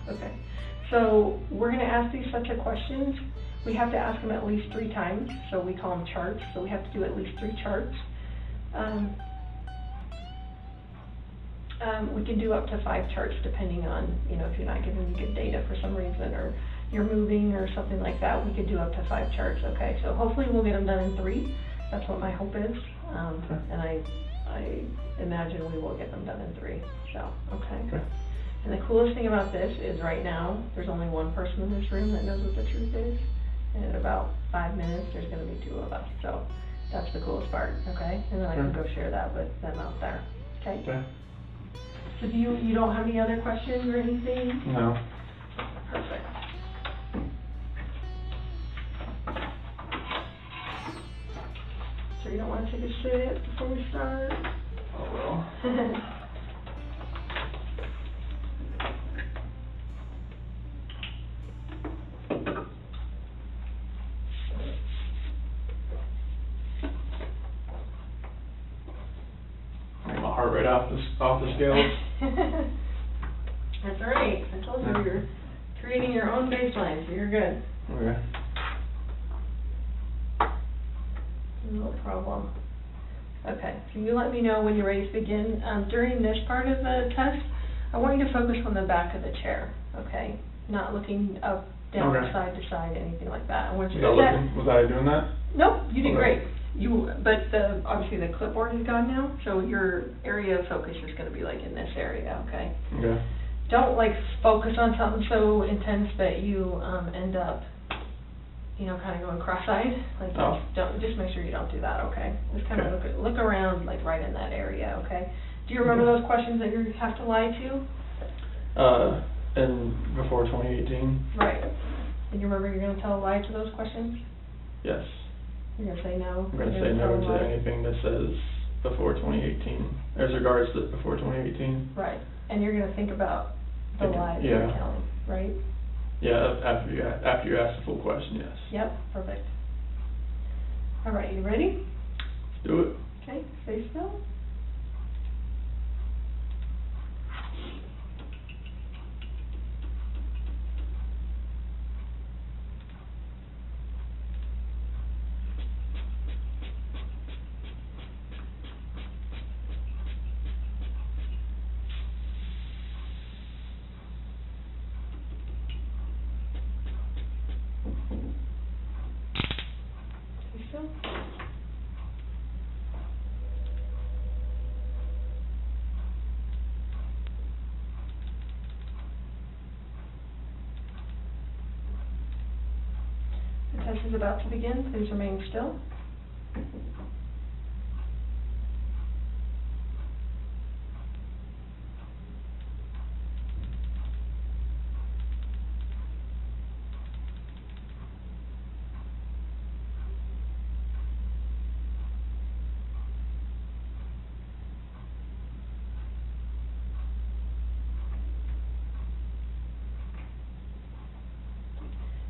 Okay. So we're going to ask these sets of questions. We have to ask them at least 3 times, so we call them charts. So we have to do at least 3 charts. We can do up to 5 charts depending on, you know, if you're not giving me good data for some reason, or you're moving or something like that, we could do up to 5 charts, okay? So hopefully we'll get them done in 3. That's what my hope is. And I imagine we will get them done in 3, so, okay. And the coolest thing about this is right now, there's only one person in this room that knows what the truth is. And in about 5 minutes, there's gonna be 2 of us, so that's the coolest part, okay? And then I can go share that with them out there, okay? Okay. So do you don't have any other questions or anything? No. Perfect. So you don't want to take a sip before we start? Oh well. My heart rate off the scales. That's all right. I told you you're creating your own baseline, so you're good. Okay. No problem. Okay, so you let me know when you're ready to begin. During this part of the test, I want you to focus on the back of the chair, okay? Not looking up, down, Okay. side to side, anything like that. I want you Was to was I doing that? Nope, you did Okay. great. But obviously the clipboard is gone now, so your area of focus is gonna be like in this area, okay? Okay. Don't like focus on something so intense that you end up, you know, kind of going cross-eyed. Like, just make sure you don't do that, okay? Just kind of look around, like right in that area, okay? Do you remember those questions that you have to lie to? And before 2018? Right. And you remember you're gonna tell a lie to those questions? Yes. You're gonna say no? I'm gonna You're say tell no a to lie? anything that says before 2018, as regards to before 2018. Right. And you're gonna think about the Okay, lies yeah. you're telling, right? Yeah, after you ask the full question, yes. Yep, perfect. All right, you ready? Let's do it. Okay, stay still. Stay still. The test is about to begin. Please remain still.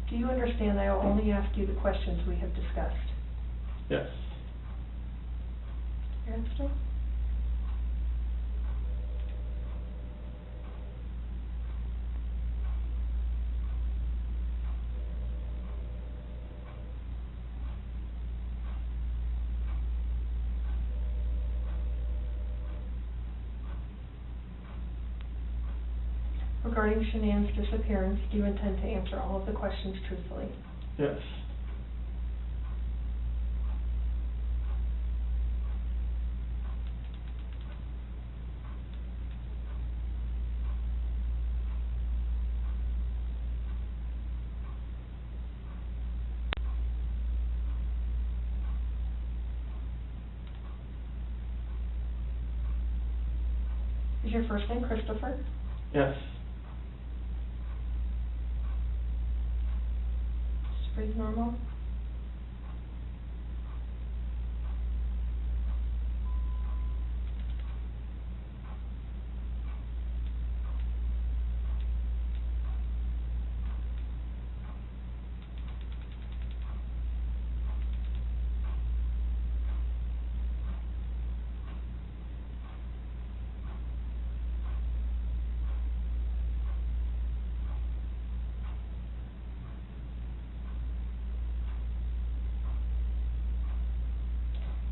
Do you understand I will only ask you the questions we have discussed? Yes. Your hand still? Regarding Shannan's disappearance, do you intend to answer all of the questions truthfully? Yes. Is your first name Christopher? Yes. Just breathe normal.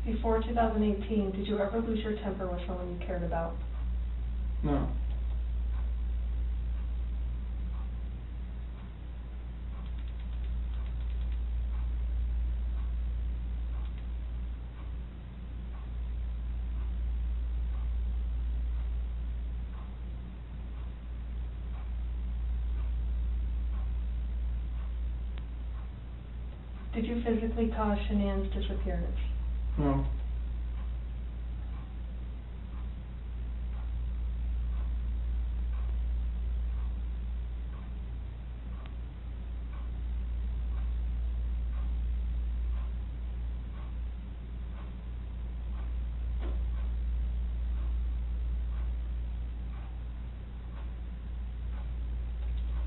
Before 2018, did you ever lose your temper with someone you cared about? No. Did you physically cause Shannan's disappearance? No.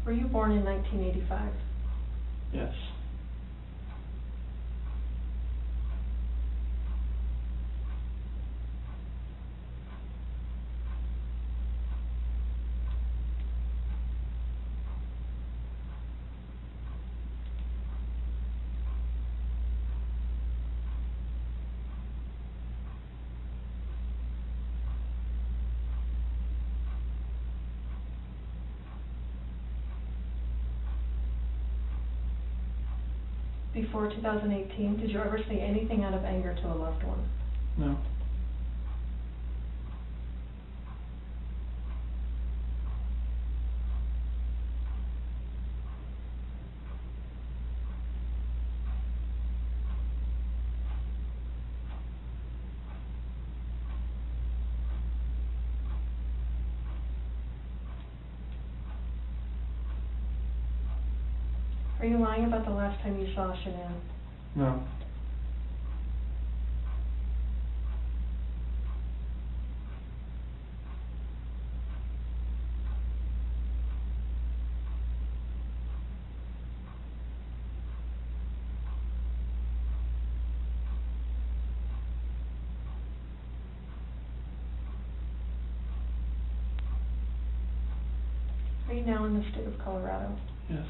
Were you born in 1985? Yes. Before 2018, did you ever say anything out of anger to a loved one? No. Are you lying about the last time you saw Shannan? No. Are you now in the state of Colorado? Yes.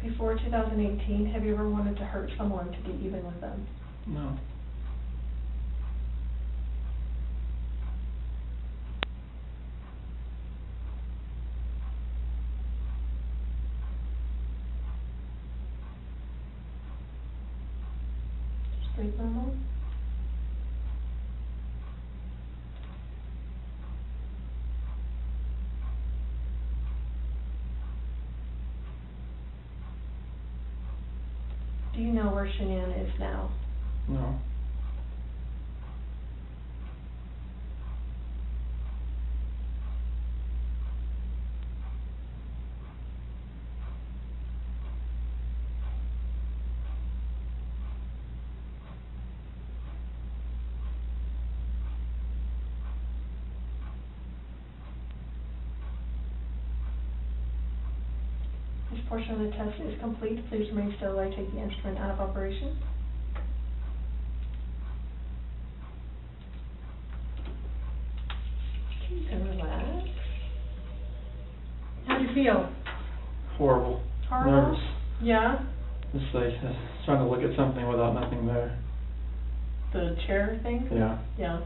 Before 2018, have you ever wanted to hurt someone to get even with them? No. Just breathe normal. Do you know where Shannan is now? No. This portion of the test is complete. Please remain still while I take the instrument out of operation. And relax. How do you feel? Horrible. Horrible? Nervous. Yeah? Just like trying to look at something without nothing there. the chair thing? Yeah. Yeah.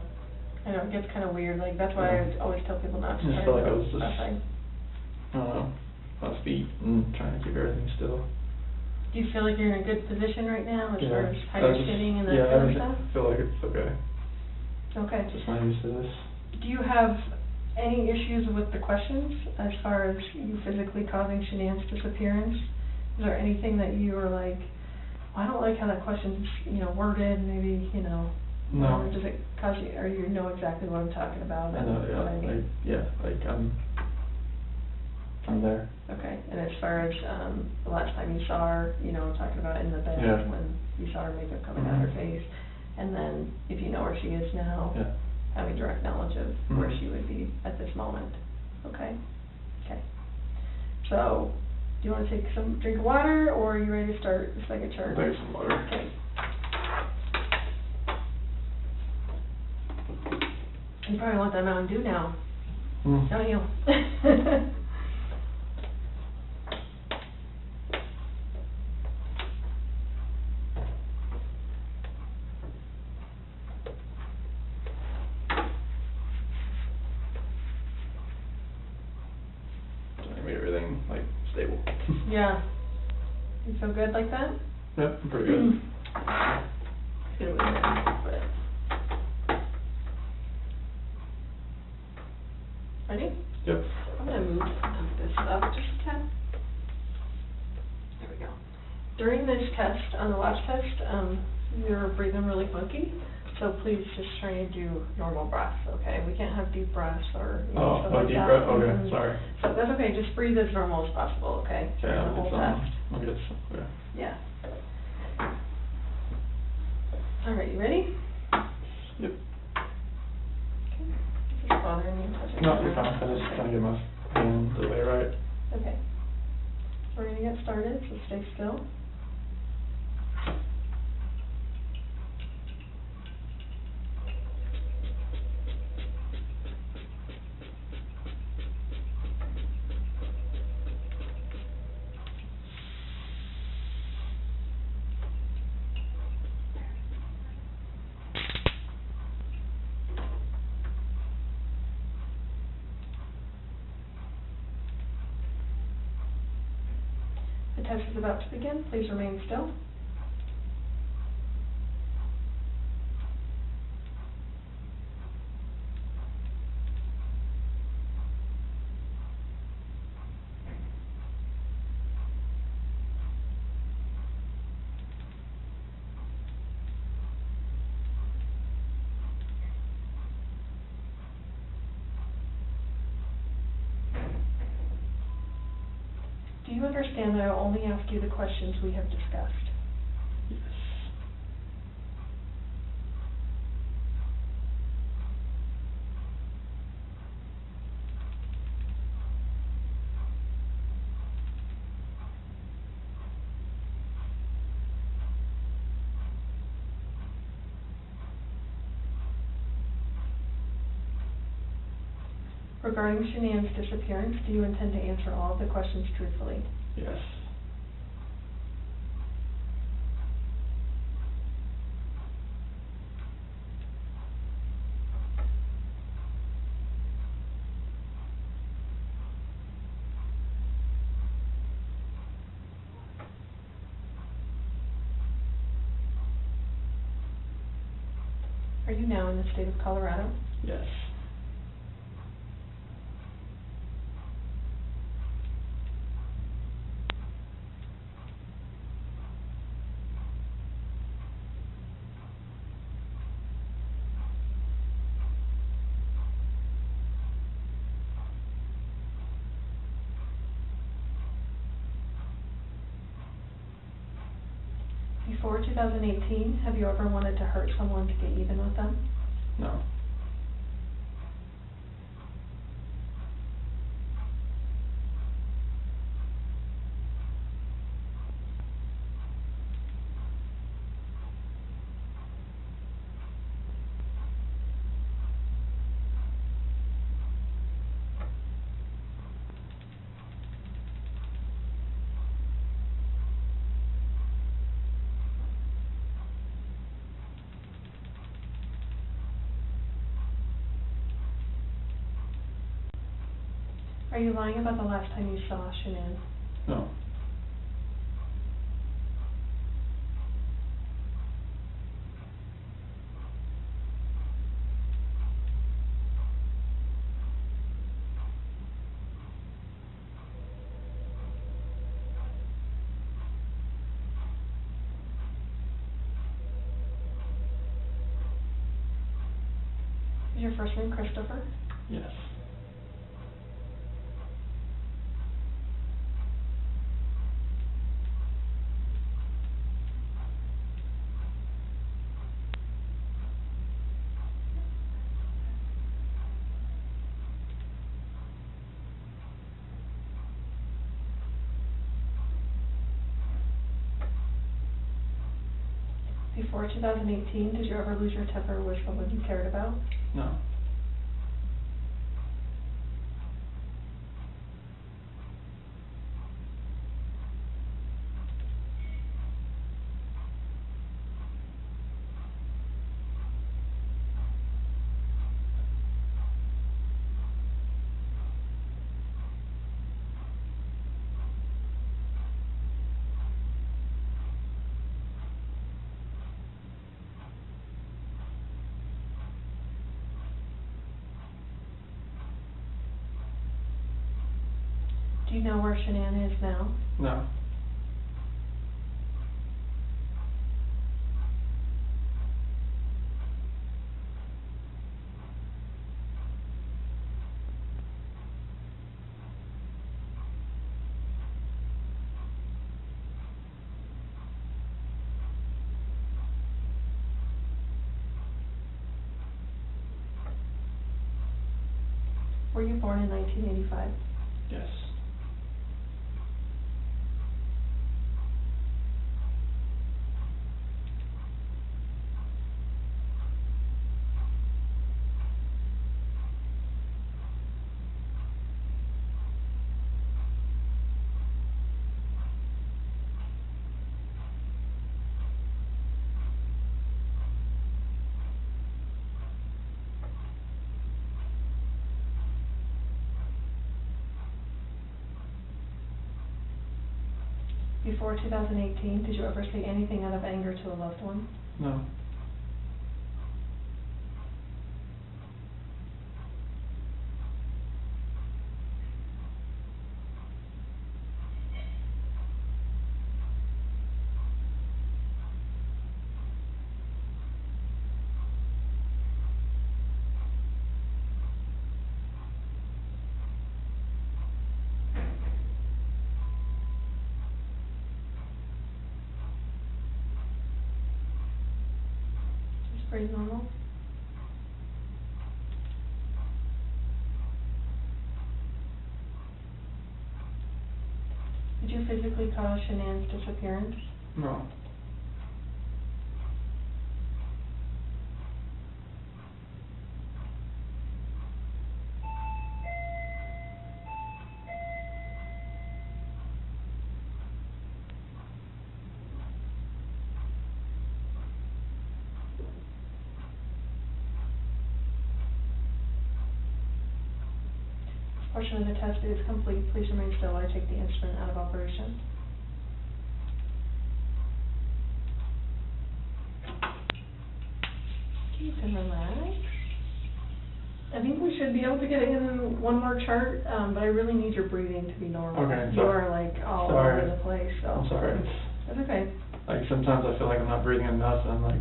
I know, it gets kind of weird, like, that's why I always tell people not to I try feel to like I go was just, outside. I don't know, on my feet and trying to keep everything still. Do you feel like you're in a good position right now as Yeah. far as how I you're just- sitting and that yeah, kind of I stuff? feel like it's okay. Okay. Just not used to this. Do you have any issues with the questions as far as you physically causing Shannan's disappearance? Is there anything that you are like, I don't like how that question's, worded, maybe, No. or does it cause you, or you know exactly what I'm talking about? I know, and what I mean? I'm there. Okay, and as far as, the last time you saw her, talking about in the bed, Yeah. when you saw her makeup coming out of her face, and then if you know where she is now, Yeah. having direct knowledge of where Mhm. she would be at this moment, okay? Okay. So, do you wanna take some drink of water, or are you ready to start the second chart? I'll take some water. Okay. You probably want that Mountain Dew now, Mm. don't you? I made everything, like, stable. Yeah. You feel good like that? Yep, I'm pretty good. It's gonna be there, but. Ready? Yep. I'm gonna move this up just a tad. There we go. During this test, on the last test, you're breathing really funky, so please just try and do normal breaths, okay? We can't have deep breaths or, Oh, stuff no like deep that. breath? Okay, Mhm. sorry. So that's okay, just breathe as normal as possible, okay? Okay, During the I'll whole get some, test. okay. Yeah. All right, you ready? Yep. Okay. Is this bothering you? Touching No, your you're fine, nose? I just Okay. trying to get my hand to lay right. Okay. We're gonna get started, so stay still. The test is about to begin. Please remain still. Do you understand that I will only ask you the questions we have discussed? Yes. Regarding Shannan's disappearance, do you intend to answer all of the questions truthfully? Yes. Are you now in the state of Colorado? Yes. Before 2018, have you ever wanted to hurt someone to get even with them? No. Are you lying about the last time you saw Shannan? No. Is your first name Christopher? Yes. Before 2018, did you ever lose your temper with someone you cared about? No. Do you know where Shannan is now? No. Were you born in 1985? Yes. Before 2018, did you ever say anything out of anger to a loved one? No. It's pretty normal. Did you physically cause Shannan's disappearance? No. Portion of the test is complete. Please remain still while I take the instrument out of operation. You can relax. I think we should be able to get in one more chart, but I really need your breathing to be normal. Okay, You are like all sorry. over the place, so. I'm sorry. That's okay. Like sometimes I feel like I'm not breathing enough and I'm like,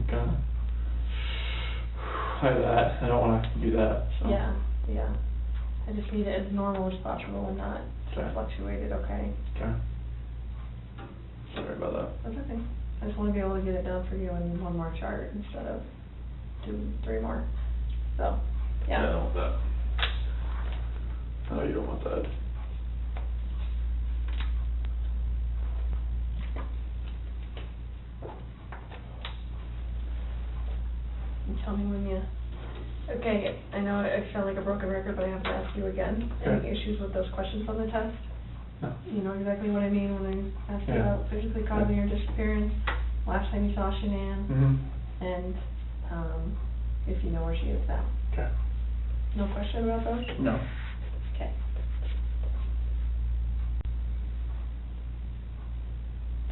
like that. I don't want to do that, so. Yeah, yeah. I just need it as normal as possible and not Okay. fluctuated, okay? Okay. Sorry about that. That's okay. I just want to be able to get it done for you in one more chart instead of 2, 3 more. So, I don't yeah. want that. No, you don't want that. And tell me when you, okay, I know I sound like a broken record, but I have to ask you again. Any Okay. issues with those questions on the test? No. You know exactly what I mean when I ask you Yeah. about physically causing your disappearance, last time you saw Shannan, Mm-hmm. and, if you know where she is now. Okay. No question about those? No. Okay.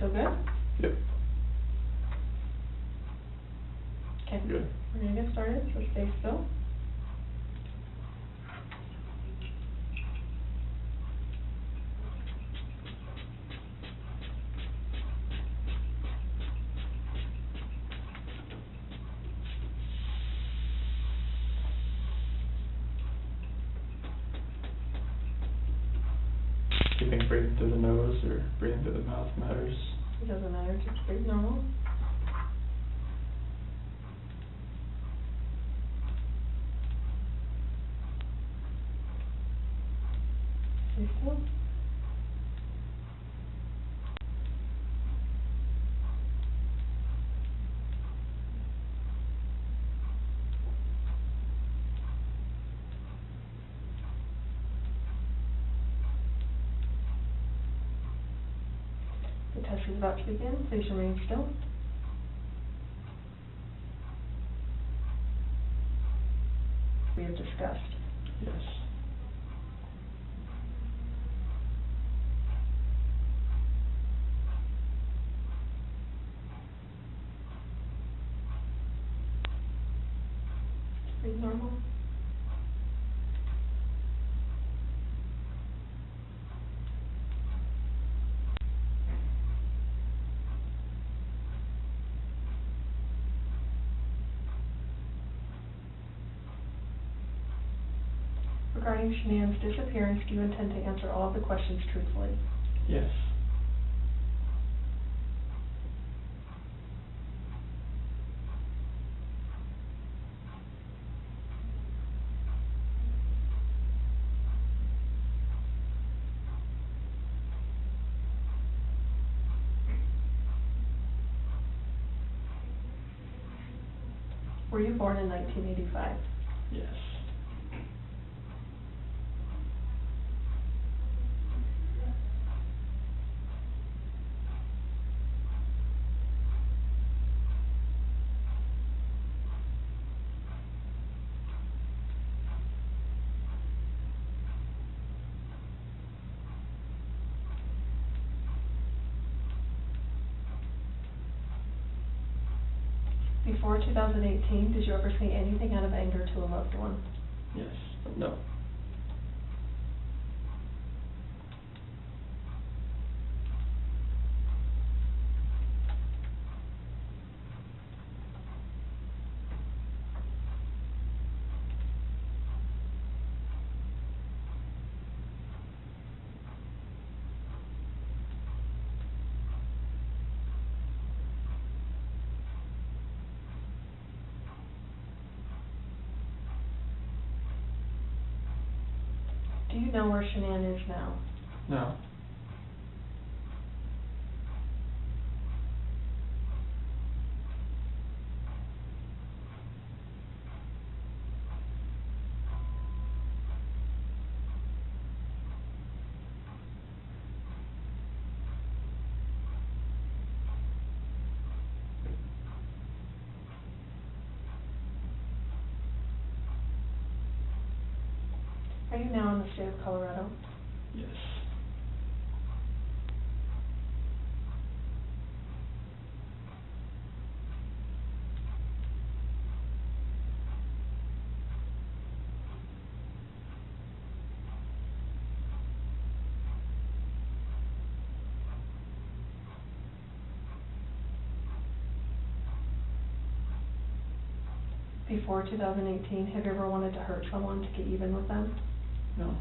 Still good? Yep, Okay. good. We're gonna get started, so stay still. Do you think breathing through the nose or breathing through the mouth matters? It doesn't matter, just breathe normal. Stay still. The test is about to begin, please remain still. We have discussed. Yes. Breathe normal. Regarding Shannan's disappearance, do you intend to answer all of the questions truthfully? Yes. Were you born in 1985? Yes. Before 2018, did you ever say anything out of anger to a loved one? Yes. No. Do you know where Shannan is now? No. Are you now in the state of Colorado? Yes. Before 2018, have you ever wanted to hurt someone to get even with them? No.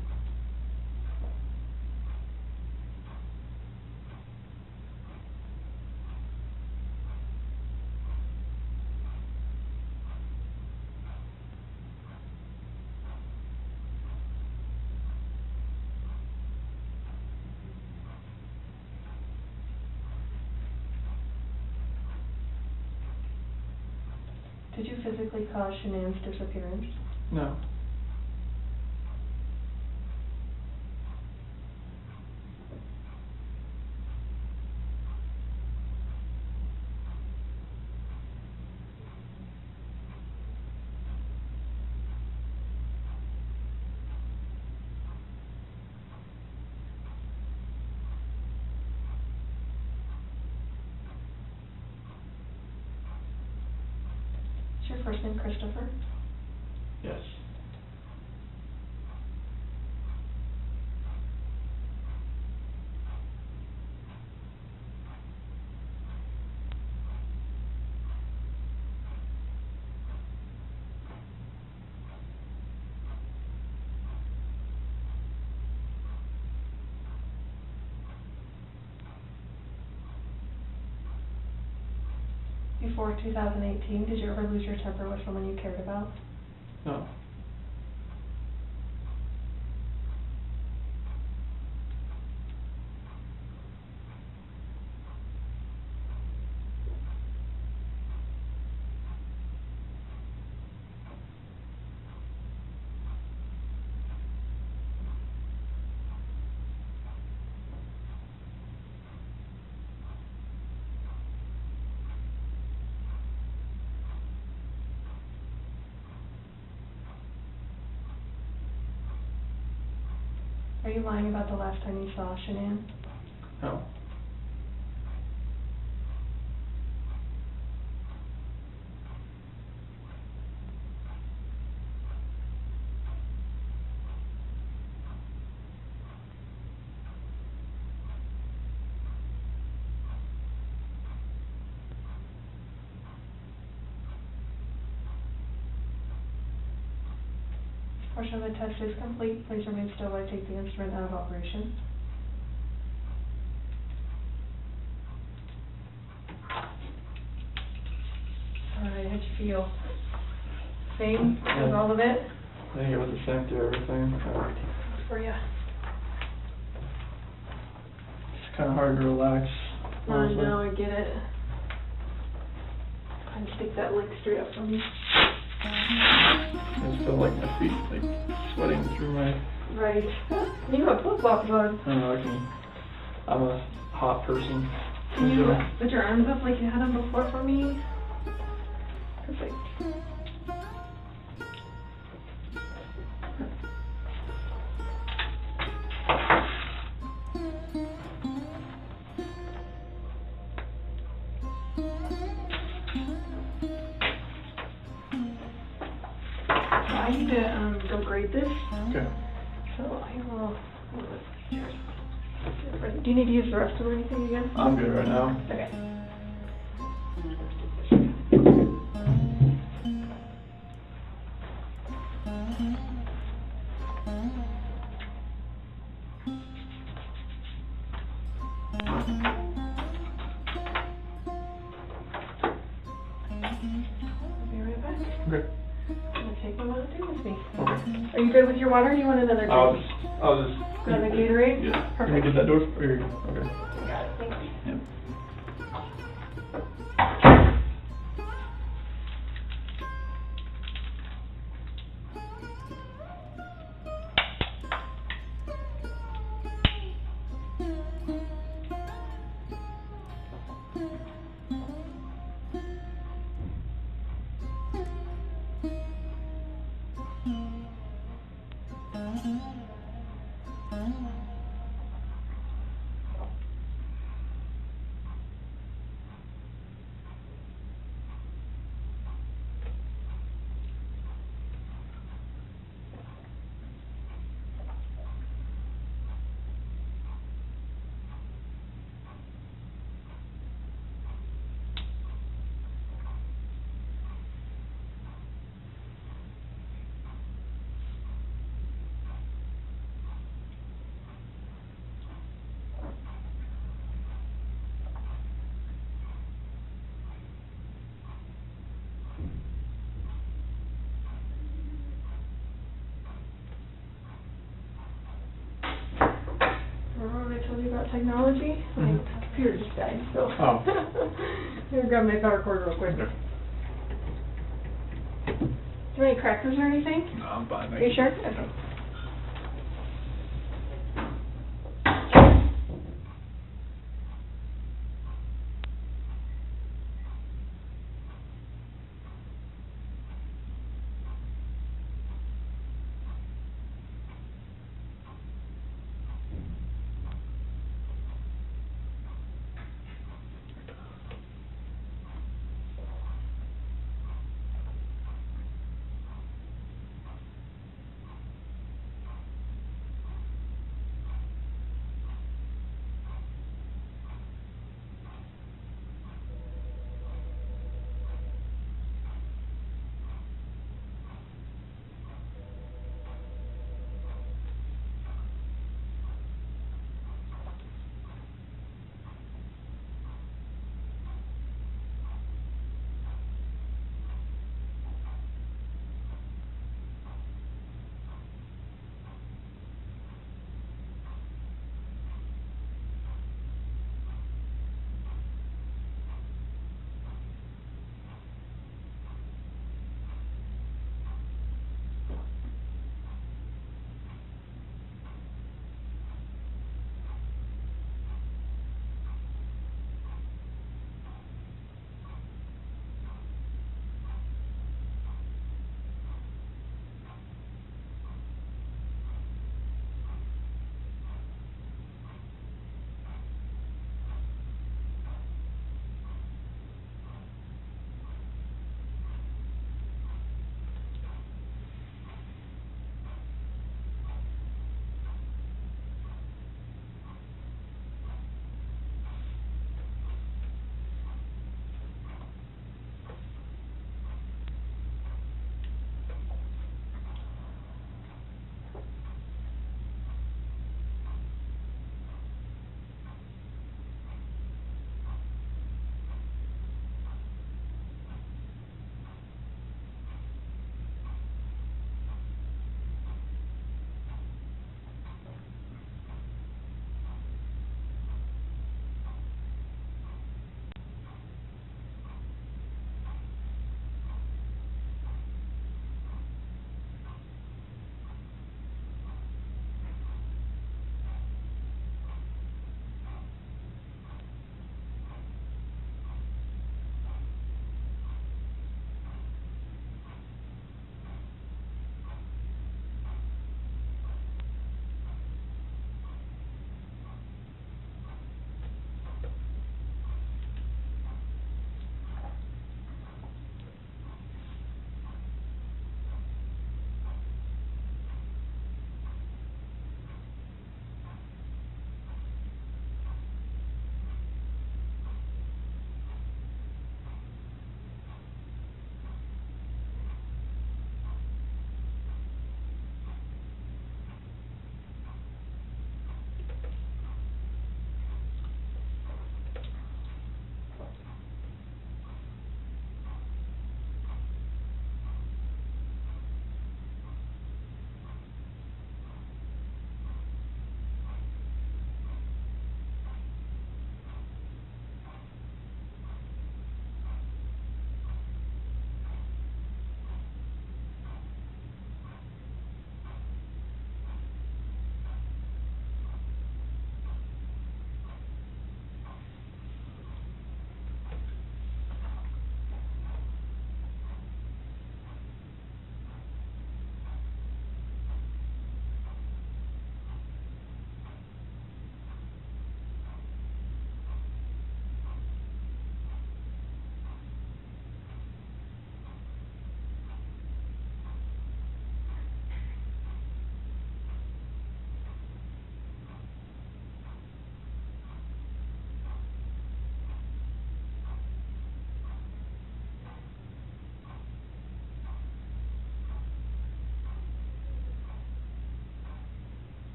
Did you physically cause Shannan's disappearance? No. your first name Christopher? Yes. Before 2018, did you ever lose your temper with someone you cared about? No. Are you lying about the last time you saw Shannan? No. Portion of the test is complete. Please remain still while I take the instrument out of operation. Alright, how'd you feel? Same as all of it? I think it was the same through everything. For you. It's kind of hard to relax. I honestly. know, I get it. Kind of stick that leg straight up from me. I just feel like my feet like sweating through my. Right. You got flip-flops on. I don't know. I'm a hot person. Can you put your arms up like you had them before for me? Perfect. I need to go grade this. Okay. So I will. Do you need to use the restroom or anything again? I'm good right now. Okay. I'll be right back. Okay. I'm gonna take my Mountain Dew with me. Okay. Are you good with your water? Or do you want another drink? I'll just. Got a Gatorade? Yeah. Can Perfect. we get that door? Here you go. Okay. I got it. Thank you. Yep. Remember when I told you about technology? My computer just died, so. Oh. I'm gonna grab my power cord real quick. Okay. Do you have any crackers or anything? No, I'm fine. Are you sure? Okay.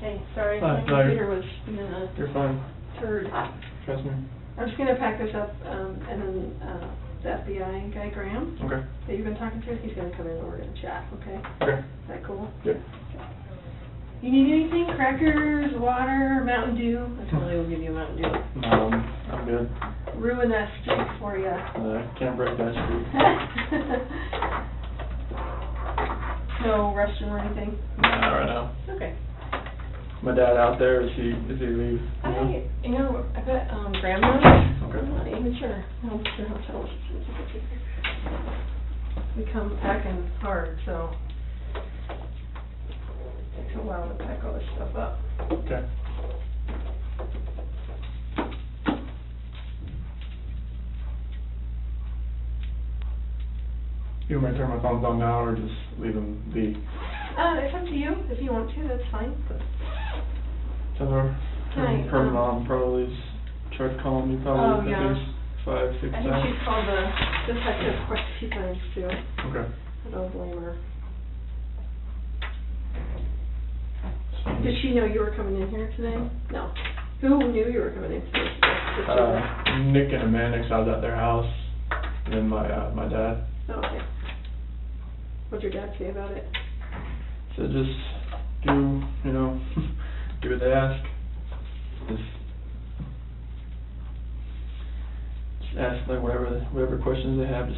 Hey, sorry, Hi, my sorry. computer was being a You're fine. turd. Trust me. I'm just gonna pack this up, and then, the FBI guy, Graham, Okay. that you've been talking to, he's gonna come in and we're gonna chat, okay? Okay. Is that cool? Yep. You need anything? Crackers, water, Mountain Dew? I totally will give you a Mountain Dew. No, I'm good. Ruin that streak for ya. Can't break that streak. No restroom or anything? Not right now. Okay. My dad out there, is he leave? I bet, Grandma? Okay. I'm not even sure. I'm sure how to tell us. We come packing hard, so takes a while to pack all this stuff up. Okay. You want me to turn my phones on now or just leave them be? It's up to you. If you want to, that's fine. Tell her, Hi, her mom probably tried calling me probably yeah. at least 5, 6 I think times. she's called the detective quite a few times too. Okay. I don't blame her. Did she know you were coming in here today? No. Who knew you were coming in today? Nick and Amanda, 'cause I was at their house, and then my dad. Oh, okay. What'd your dad say about it? So just do, do what they ask. Just ask like whatever questions they have.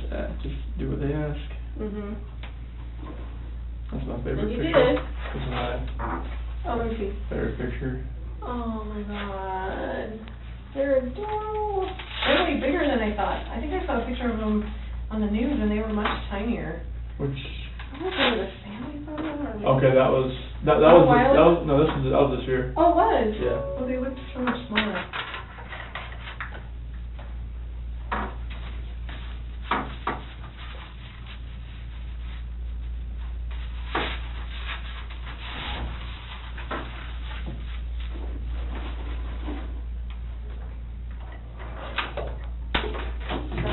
Just do what they ask. Mhm. That's my favorite And you picture. did. This is my Oh, let me see. favorite picture. Oh my god. They're adorable. They're way bigger than I thought. I think I saw a picture of them on the news and they were much tinier. Which I don't know if it was a family photo or okay, that was this year. Oh, it was? Yeah. Oh, they looked so much smaller.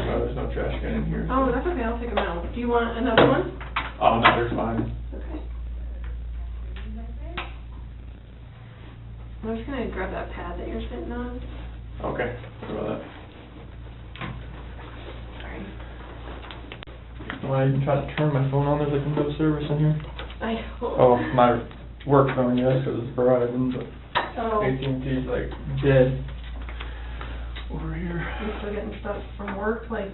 Oh, there's no trash can in here. Oh, that's okay, I'll take them out. Do you want another one? Oh, no, there's mine. Okay. I'm just gonna grab that pad that you're sitting on. Okay, sorry about that. Sorry. When I even tried to turn my phone on, there's like no service in here. I hope. Oh, my work phone, yes, because it's Verizon, but Oh. AT&T's like dead over here. You still getting stuff from work, like,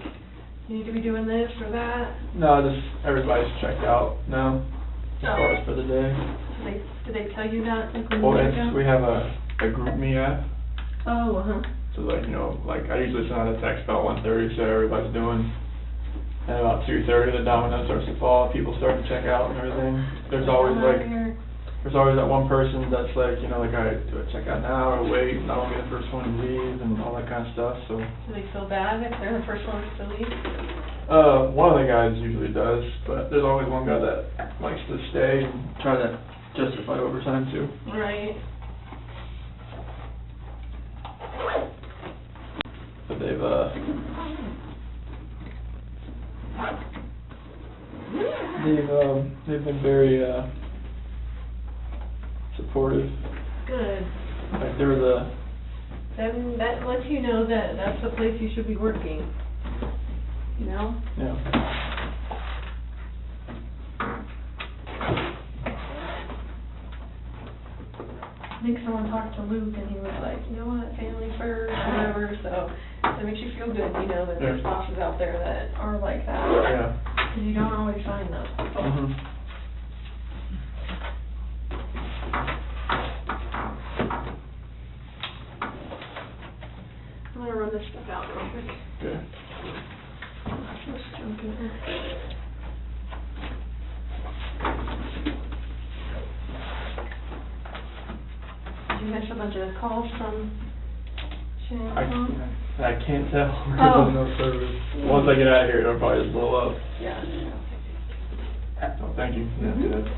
you need to be doing this or that? No, just everybody's checked out now, as far as for the day. Did they tell you that, like, when Well, you it's, checked out? we have a group me app, Oh, so like, I usually send out a text about 1:30, so everybody's doing. And about 2:30, the domino starts to fall, people start to check out and everything. There's always Come out like, here. there's always that one person that's like, I do I check out now or wait, and I won't be the first one to leave and all that kind of stuff, so. Do they feel bad if they're the first ones to leave? One of the guys usually does, but there's always one guy that likes to stay and try to justify overtime too. Right. But they've been very supportive. Good. Like there was a Then that lets you know that that's the place you should be working. You know? I think someone talked to Luke and he was like, you know what, family first, whatever, so it makes you feel good, that there's Yeah. bosses out there that are like that. Yeah. Because you don't always find those. Mhm. I'm gonna run this stuff out real quick. Okay. There's junk in there. Did you miss a bunch of calls from Shannan? I can't tell because Oh. there's no service. Once I get out of here, it'll probably just blow up. Yeah. Oh, thank you. Yeah, do that.